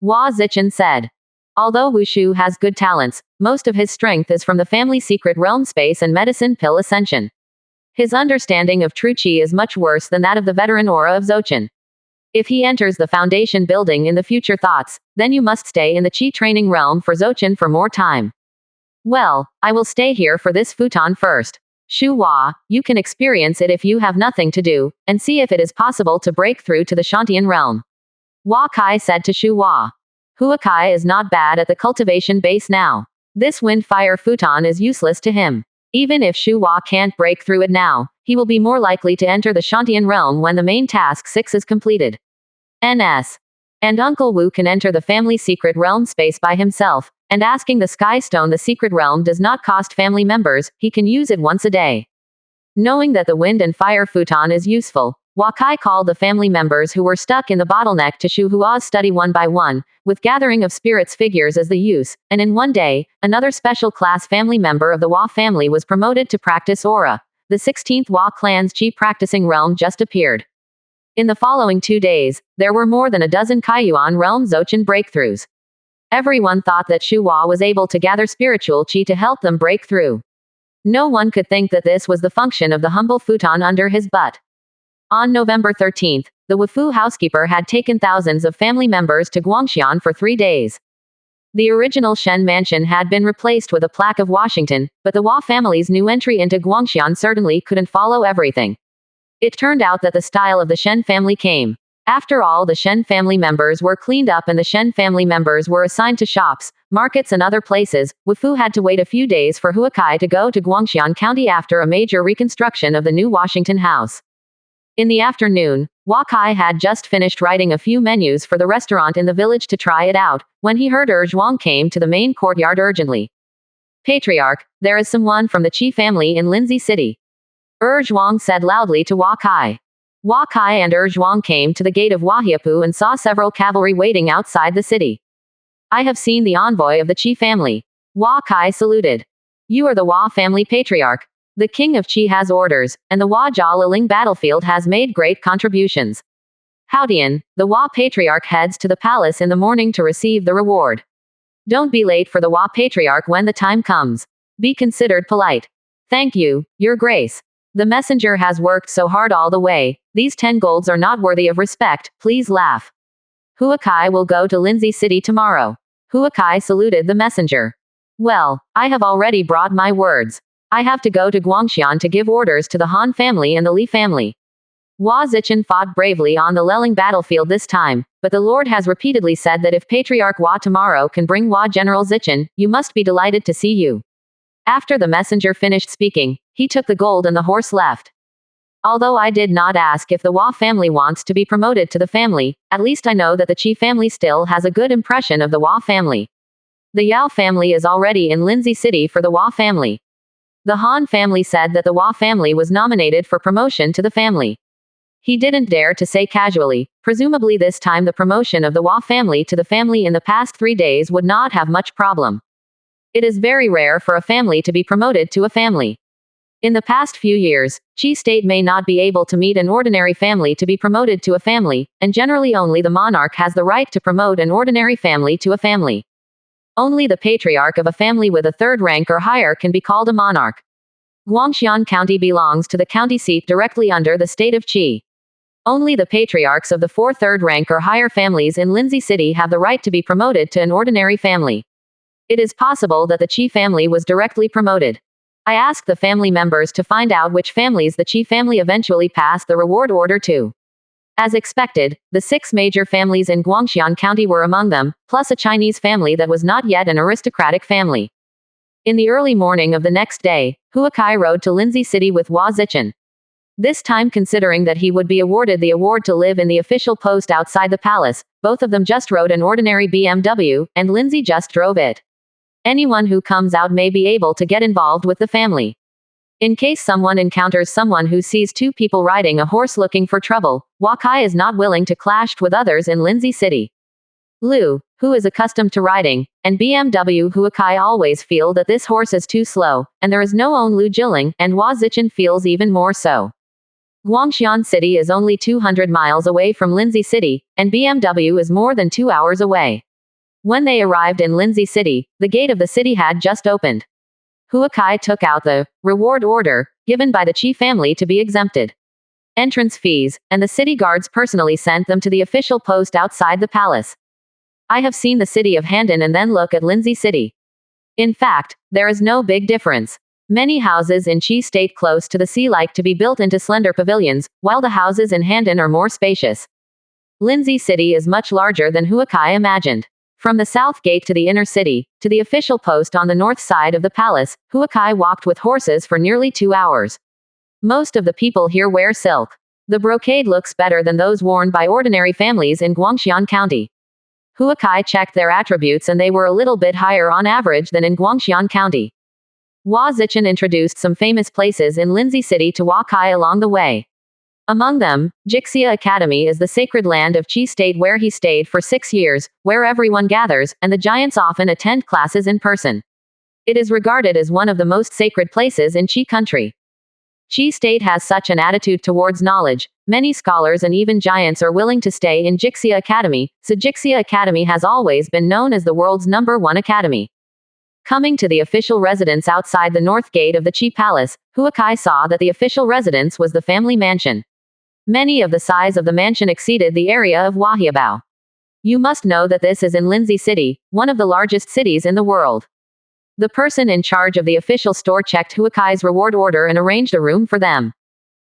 Hua Zichen said. Although Wushu has good talents, most of his strength is from the family secret realm space and medicine pill ascension. His understanding of true qi is much worse than that of the veteran aura of Zochen. If he enters the foundation building in the future thoughts, then you must stay in the qi training realm for Zochen for more time. Well, I will stay here for this futon first. Shu Hua, you can experience it if you have nothing to do, and see if it is possible to break through to the Shantian realm. Hua Kai said to Shu Hua. Hua Kai is not bad at the cultivation base now. This wind-fire futon is useless to him. Even if Shu Hua can't break through it now, he will be more likely to enter the Shantian realm when the main task 6 is completed. NS. And Uncle Wu can enter the family secret realm space by himself, and asking the Sky Stone the secret realm does not cost family members, he can use it once a day. Knowing that the wind and fire futon is useful, Hua Kai called the family members who were stuck in the bottleneck to Shu Hua's study one by one, with gathering of spirits figures as the use, and in one day, another special class family member of the Hua family was promoted to practice aura. The 16th Hua clan's qi practicing realm just appeared. In the following 2 days, there were more than a dozen Kaiyuan realm Zochen breakthroughs. Everyone thought that Shu Hua was able to gather spiritual qi to help them break through. No one could think that this was the function of the humble futon under his butt. On November 13th, the Wufu housekeeper had taken thousands of family members to Guangxian for 3 days. The original Shen mansion had been replaced with a plaque of Washington, but the Hua family's new entry into Guangxian certainly couldn't follow everything. It turned out that the style of the Shen family came. After all, the Shen family members were cleaned up and the Shen family members were assigned to shops, markets and other places. Wufu had to wait a few days for Hua Kai to go to Guangxian County after a major reconstruction of the new Washington house. In the afternoon, Hua Kai had just finished writing a few menus for the restaurant in the village to try it out, when he heard Zhuang came to the main courtyard urgently. Patriarch, there is someone from the Qi family in Lindsay City. Zhuang said loudly to Hua Kai. Hua Kai and Zhuang came to the gate of Wahiapu and saw several cavalry waiting outside the city. I have seen the envoy of the Qi family. Hua Kai saluted. You are the Hua family patriarch. The king of Qi has orders, and the Hua Jia Liling battlefield has made great contributions. Haodian, the Hua patriarch heads to the palace in the morning to receive the reward. Don't be late for the Hua patriarch when the time comes. Be considered polite. Thank you, your grace. The messenger has worked so hard all the way. These 10 golds are not worthy of respect, please laugh. Hua Kai will go to Lindsay City tomorrow. Hua Kai saluted the messenger. Well, I have already brought my words. I have to go to Guangxian to give orders to the Han family and the Li family. Hua Zichen fought bravely on the Leling battlefield this time, but the Lord has repeatedly said that if Patriarch Hua tomorrow can bring Hua General Zichen, you must be delighted to see you. After the messenger finished speaking, he took the gold and the horse left. Although I did not ask if the Hua family wants to be promoted to the family, at least I know that the Qi family still has a good impression of the Hua family. The Yao family is already in Lindsay City for the Hua family. The Han family said that the Hua family was nominated for promotion to the family. He didn't dare to say casually, presumably this time the promotion of the Hua family to the family in the past 3 days would not have much problem. It is very rare for a family to be promoted to a family. In the past few years, Qi state may not be able to meet an ordinary family to be promoted to a family, and generally only the monarch has the right to promote an ordinary family to a family. Only the patriarch of a family with a 3rd rank or higher can be called a monarch. Guangxian County belongs to the county seat directly under the state of Qi. Only the patriarchs of the 4th 3rd rank or higher families in Lindsay City have the right to be promoted to an ordinary family. It is possible that the Qi family was directly promoted. I asked the family members to find out which families the Qi family eventually passed the reward order to. As expected, the 6 major families in Guangxian County were among them, plus a Chinese family that was not yet an aristocratic family. In the early morning of the next day, Hua Kai rode to Lindsay City with Hua Zichen. This time, considering that he would be awarded the award to live in the official post outside the palace, both of them just rode an ordinary BMW, and Lindsay just drove it. Anyone who comes out may be able to get involved with the family. In case someone encounters someone who sees 2 people riding a horse looking for trouble, Hua Kai is not willing to clash with others in Lindsay City. Lu, who is accustomed to riding, and BMW Huakai always feel that this horse is too slow, and there is no own Lu Jiling, and Hua Zichen feels even more so. Guangxian City is only 200 miles away from Lindsay City, and BMW is more than 2 hours away. When they arrived in Lindsay City, the gate of the city had just opened. Huakai took out the reward order given by the Qi family to be exempted entrance fees, and the city guards personally sent them to the official post outside the palace. I have seen the city of Handan and then look at Lindsay City. In fact, there is no big difference. Many houses in Qi State close to the sea like to be built into slender pavilions, while the houses in Handan are more spacious. Lindsay City is much larger than Huakai imagined. From the south gate to the inner city, to the official post on the north side of the palace, Huakai walked with horses for nearly 2 hours. Most of the people here wear silk. The brocade looks better than those worn by ordinary families in Guangxian County. Huakai checked their attributes and they were a little bit higher on average than in Guangxian County. Hua Zichen introduced some famous places in Lindsay City to Huakai along the way. Among them, Jixia Academy is the sacred land of Qi State where he stayed for 6 years, where everyone gathers, and the giants often attend classes in person. It is regarded as one of the most sacred places in Qi country. Qi State has such an attitude towards knowledge, many scholars and even giants are willing to stay in Jixia Academy, so Jixia Academy has always been known as the world's #1 academy. Coming to the official residence outside the north gate of the Qi Palace, Huakai saw that the official residence was the family mansion. Many of the size of the mansion exceeded the area of Wahiabao. You must know that this is in Lindsay City, one of the largest cities in the world. The person in charge of the official store checked Huakai's reward order and arranged a room for them.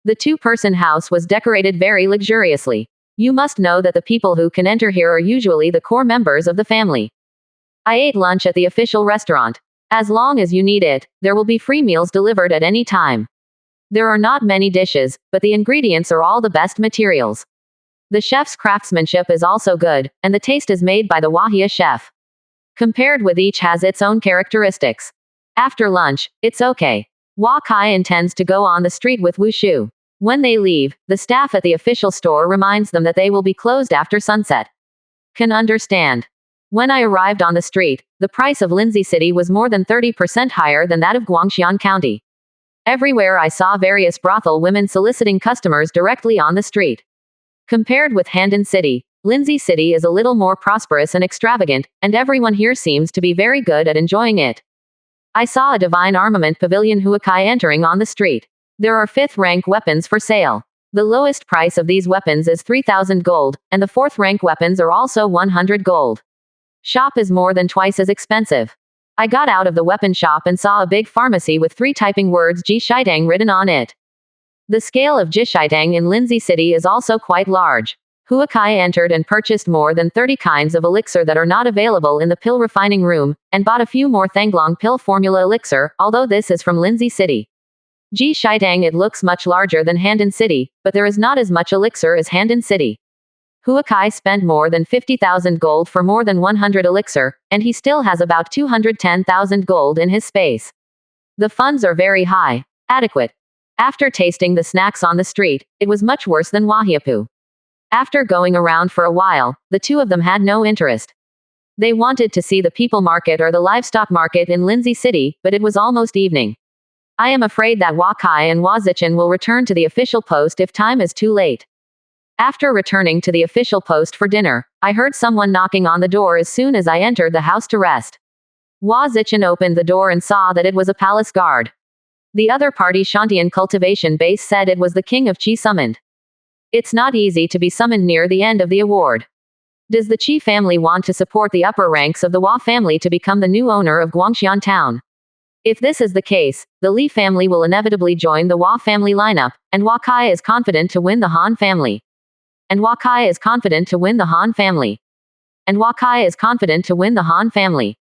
The two-person house was decorated very luxuriously. You must know that the people who can enter here are usually the core members of the family. I ate lunch at the official restaurant. As long as you need it, there will be free meals delivered at any time. There are not many dishes, but the ingredients are all the best materials. The chef's craftsmanship is also good, and the taste is made by the Wahia chef. Compared with each has its own characteristics. After lunch, it's okay. Huakai intends to go on the street with Wushu. When they leave, the staff at the official store reminds them that they will be closed after sunset. Can understand. When I arrived on the street, the price of Lindsay City was more than 30% higher than that of Guangxian County. Everywhere I saw various brothel women soliciting customers directly on the street. Compared with Handan City, Lindsay City is a little more prosperous and extravagant, and everyone here seems to be very good at enjoying it. I saw a divine armament pavilion Huakai entering on the street. There are 5th-rank weapons for sale. The lowest price of these weapons is 3,000 gold, and the 4th-rank weapons are also 100 gold. Shop is more than twice as expensive. I got out of the weapon shop and saw a big pharmacy with 3 typing words Ji Shitang written on it. The scale of Ji Shitang in Lindsay City is also quite large. Huakai entered and purchased more than 30 kinds of elixir that are not available in the pill refining room, and bought a few more Thanglong pill formula elixir, although this is from Lindsay City. Ji Shitang it looks much larger than Handan City, but there is not as much elixir as Handan City. Huakai spent more than 50,000 gold for more than 100 elixir, and he still has about 210,000 gold in his space. The funds are very high. Adequate. After tasting the snacks on the street, it was much worse than Wahiapu. After going around for a while, the two of them had no interest. They wanted to see the people market or the livestock market in Lindsay City, but it was almost evening. I am afraid that Huakai and Hua Zichen will return to the official post if time is too late. After returning to the official post for dinner, I heard someone knocking on the door as soon as I entered the house to rest. Hua Zichen opened the door and saw that it was a palace guard. The other party Shantian cultivation base said it was the king of Qi summoned. It's not easy to be summoned near the end of the award. Does the Qi family want to support the upper ranks of the Hua family to become the new owner of Guangxian town? If this is the case, the Li family will inevitably join the Hua family lineup, and Huakai is confident to win the Han family. And Huakai is confident to win the Han family. And Huakai is confident to win the Han family.